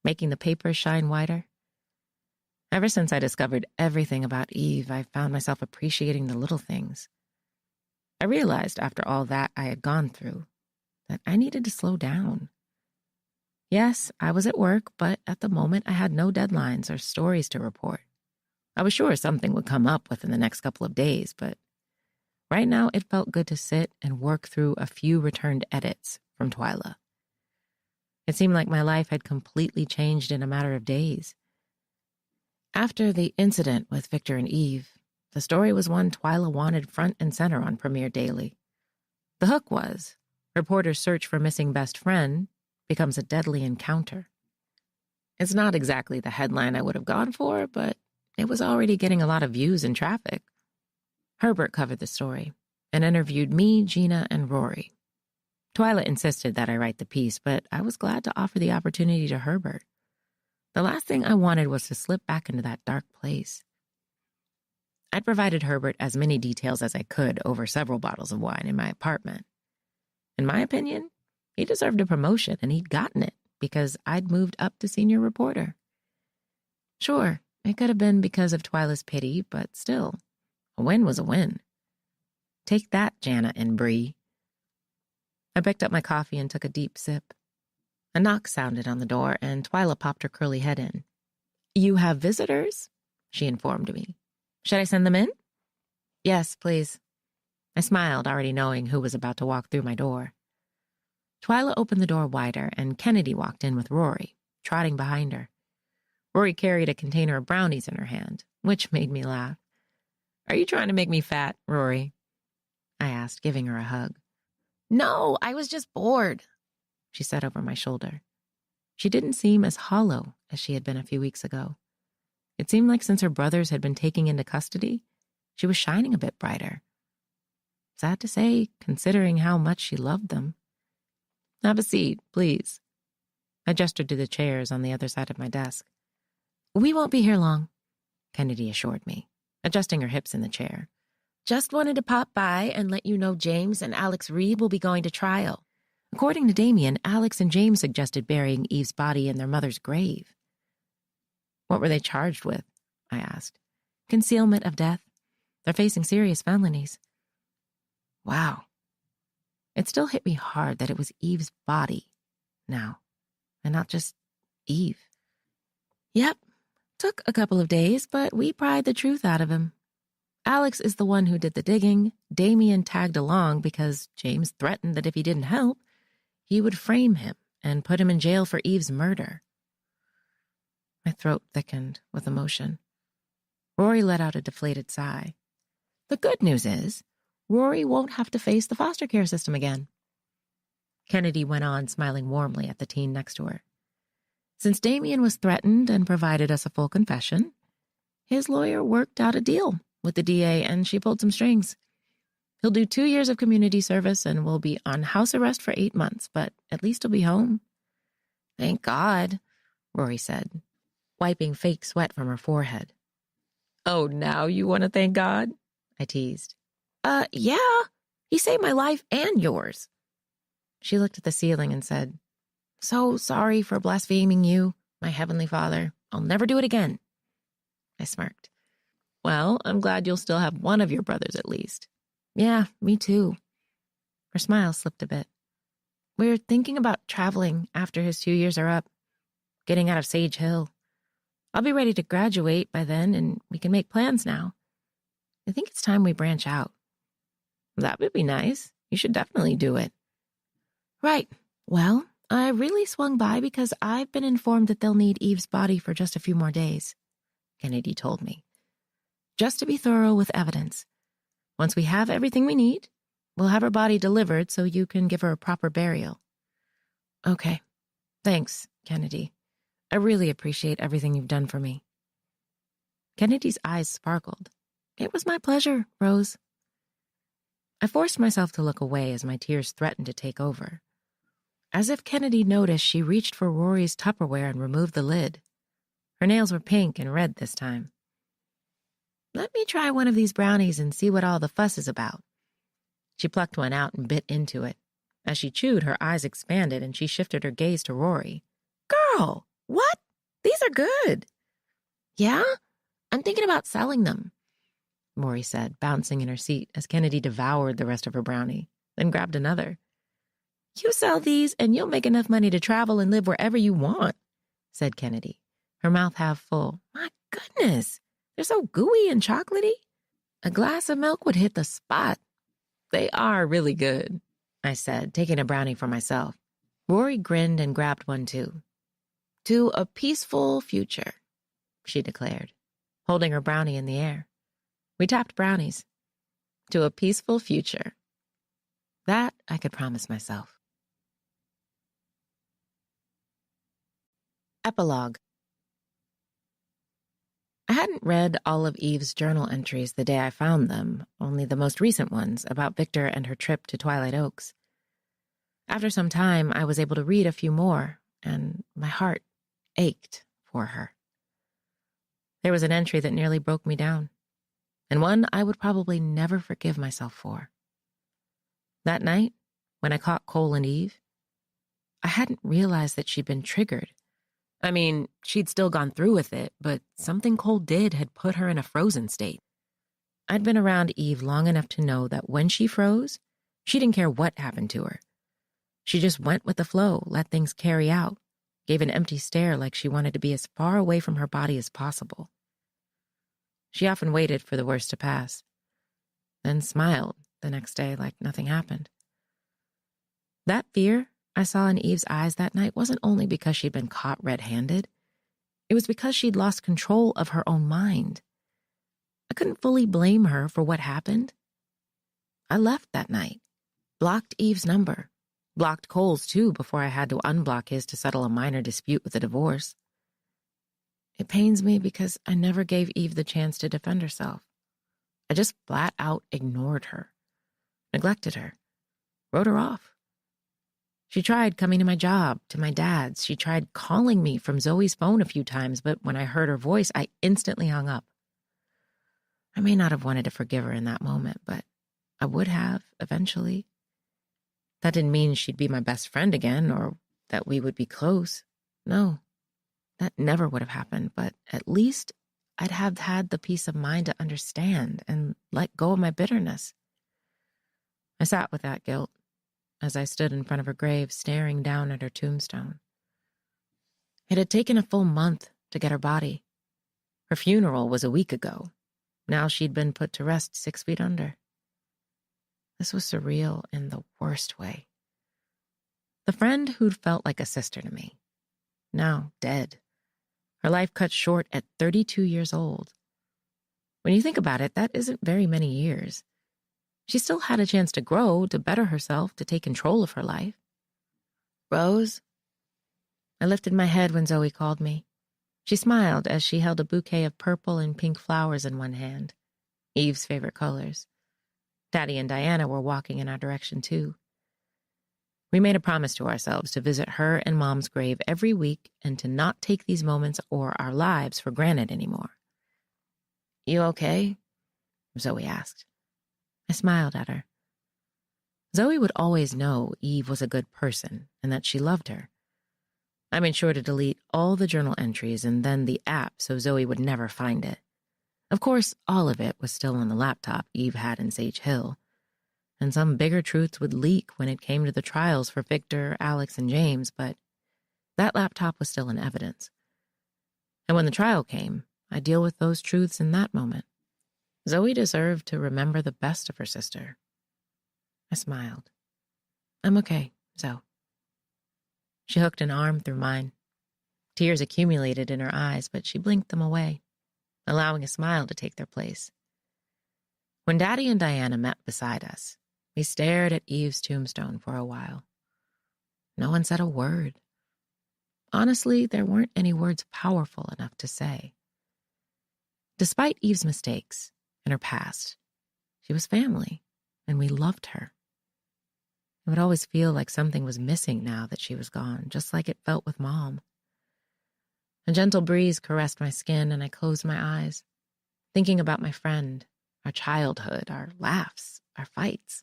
making the paper shine whiter. Ever since I discovered everything about Eve, I found myself appreciating the little things. I realized after all that I had gone through that I needed to slow down. Yes, I was at work, but at the moment I had no deadlines or stories to report. I was sure something would come up within the next couple of days, but right now it felt good to sit and work through a few returned edits from Twyla. It seemed like my life had completely changed in a matter of days. After the incident with Victor and Eve, the story was one Twyla wanted front and center on Premiere Daily. The hook was, reporters search for missing best friend becomes a deadly encounter. It's not exactly the headline I would have gone for, but it was already getting a lot of views and traffic. Herbert covered the story and interviewed me, Gina, and Rory. Twyla insisted that I write the piece, but I was glad to offer the opportunity to Herbert. The last thing I wanted was to slip back into that dark place. I'd provided Herbert as many details as I could over several bottles of wine in my apartment. In my opinion, he deserved a promotion, and he'd gotten it because I'd moved up to senior reporter. Sure, it could have been because of Twyla's pity, but still, a win was a win. Take that, Jana and Bree. I picked up my coffee and took a deep sip. A knock sounded on the door, and Twyla popped her curly head in. You have visitors? She informed me. Should I send them in? Yes, please. I smiled, already knowing who was about to walk through my door. Twyla opened the door wider, and Kennedy walked in with Rory, trotting behind her. Rory carried a container of brownies in her hand, which made me laugh. "Are you trying to make me fat, Rory?" I asked, giving her a hug. "No, I was just bored," she said over my shoulder. She didn't seem as hollow as she had been a few weeks ago. It seemed like since her brothers had been taken into custody, she was shining a bit brighter. Sad to say, considering how much she loved them. "Have a seat, please." I gestured to the chairs on the other side of my desk. "We won't be here long," Kennedy assured me, adjusting her hips in the chair. "Just wanted to pop by and let you know James and Alex Reed will be going to trial." According to Damien, Alex and James suggested burying Eve's body in their mother's grave. "What were they charged with?" I asked. "Concealment of death. They're facing serious felonies." Wow. It still hit me hard that it was Eve's body now, and not just Eve. "Yep. Took a couple of days, but we pried the truth out of him. Alex is the one who did the digging. Damien tagged along because James threatened that if he didn't help, he would frame him and put him in jail for Eve's murder." My throat thickened with emotion. Rory let out a deflated sigh. "The good news is, Rory won't have to face the foster care system again." Kennedy went on, smiling warmly at the teen next to her. "Since Damien was threatened and provided us a full confession, his lawyer worked out a deal with the DA and she pulled some strings. He'll do 2 years of community service and will be on house arrest for 8 months, but at least he'll be home." "Thank God," Rory said, wiping fake sweat from her forehead. "Oh, now you want to thank God?" I teased. Yeah. He saved my life and yours." She looked at the ceiling and said, "So sorry for blaspheming you, my heavenly Father. I'll never do it again." I smirked. "Well, I'm glad you'll still have one of your brothers at least." "Yeah, me too." Her smile slipped a bit. "We're thinking about traveling after his 2 years are up, getting out of Sage Hill. I'll be ready to graduate by then and we can make plans now. I think it's time we branch out." "That would be nice. You should definitely do it." "Right. Well, I really swung by because I've been informed that they'll need Eve's body for just a few more days," Kennedy told me. "Just to be thorough with evidence. Once we have everything we need, we'll have her body delivered so you can give her a proper burial." "Okay. Thanks, Kennedy. I really appreciate everything you've done for me." Kennedy's eyes sparkled. "It was my pleasure, Rose." I forced myself to look away as my tears threatened to take over. As if Kennedy noticed, she reached for Rory's Tupperware and removed the lid. Her nails were pink and red this time. "Let me try one of these brownies and see what all the fuss is about." She plucked one out and bit into it. As she chewed, her eyes expanded and she shifted her gaze to Rory. "Girl, what? These are good." "Yeah? I'm thinking about selling them," Rory said, bouncing in her seat as Kennedy devoured the rest of her brownie, then grabbed another. "You sell these and you'll make enough money to travel and live wherever you want," said Kennedy, her mouth half full. "My goodness, they're so gooey and chocolatey. A glass of milk would hit the spot." "They are really good," I said, taking a brownie for myself. Rory grinned and grabbed one too. "To a peaceful future," she declared, holding her brownie in the air. We tapped brownies. To a peaceful future. That I could promise myself. Epilogue. I hadn't read all of Eve's journal entries the day I found them, only the most recent ones about Victor and her trip to Twilight Oaks. After some time, I was able to read a few more, and my heart ached for her. There was an entry that nearly broke me down, and one I would probably never forgive myself for. That night, when I caught Cole and Eve, I hadn't realized that she'd been triggered. I mean, she'd still gone through with it, but something Cole did had put her in a frozen state. I'd been around Eve long enough to know that when she froze, she didn't care what happened to her. She just went with the flow, let things carry out, gave an empty stare like she wanted to be as far away from her body as possible. She often waited for the worst to pass, then smiled the next day like nothing happened. That fear I saw in Eve's eyes that night wasn't only because she'd been caught red-handed. It was because she'd lost control of her own mind. I couldn't fully blame her for what happened. I left that night, blocked Eve's number, blocked Cole's too before I had to unblock his to settle a minor dispute with a divorce. It pains me because I never gave Eve the chance to defend herself. I just flat out ignored her, neglected her, wrote her off. She tried coming to my job, to my dad's. She tried calling me from Zoe's phone a few times, but when I heard her voice, I instantly hung up. I may not have wanted to forgive her in that moment, but I would have eventually. That didn't mean she'd be my best friend again or that we would be close. No, that never would have happened, but at least I'd have had the peace of mind to understand and let go of my bitterness. I sat with that guilt as I stood in front of her grave, staring down at her tombstone. It had taken a full month to get her body. Her funeral was a week ago. Now she'd been put to rest 6 feet under. This was surreal in the worst way. The friend who'd felt like a sister to me, now dead. Her life cut short at 32 years old. When you think about it, that isn't very many years. She still had a chance to grow, to better herself, to take control of her life. Rose? I lifted my head when Zoe called me. She smiled as she held a bouquet of purple and pink flowers in one hand, Eve's favorite colors. Daddy and Diana were walking in our direction, too. We made a promise to ourselves to visit her and Mom's grave every week and to not take these moments or our lives for granted anymore. You okay? Zoe asked. I smiled at her. Zoe would always know Eve was a good person and that she loved her. I made sure to delete all the journal entries and then the app so Zoe would never find it. Of course, all of it was still on the laptop Eve had in Sage Hill, and some bigger truths would leak when it came to the trials for Victor, Alex, and James, but that laptop was still in evidence. And when the trial came, I'd deal with those truths in that moment. Zoe deserved to remember the best of her sister. I smiled. I'm okay, Zoe. She hooked an arm through mine. Tears accumulated in her eyes, but she blinked them away, allowing a smile to take their place. When Daddy and Diana met beside us, we stared at Eve's tombstone for a while. No one said a word. Honestly, there weren't any words powerful enough to say. Despite Eve's mistakes and her past, she was family, and we loved her. It would always feel like something was missing now that she was gone, just like it felt with Mom. A gentle breeze caressed my skin, and I closed my eyes, thinking about my friend, our childhood, our laughs, our fights,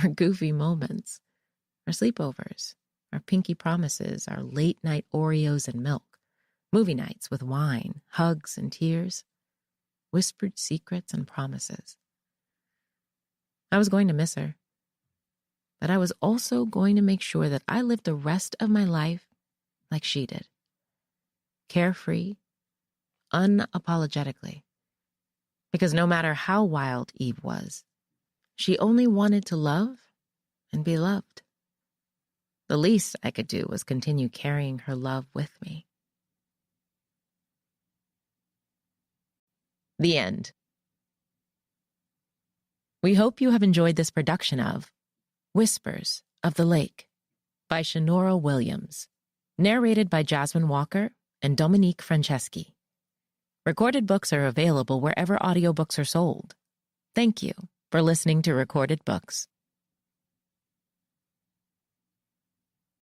our goofy moments, our sleepovers, our pinky promises, our late-night Oreos and milk, movie nights with wine, hugs and tears, whispered secrets and promises. I was going to miss her, but I was also going to make sure that I lived the rest of my life like she did. Carefree, unapologetically. Because no matter how wild Eve was, she only wanted to love and be loved. The least I could do was continue carrying her love with me. The end. We hope you have enjoyed this production of Whispers of the Lake by Shanora Williams, narrated by Jasmine Walker and Dominique Franceschi. Recorded books are available wherever audiobooks are sold. Thank you for listening to Recorded Books.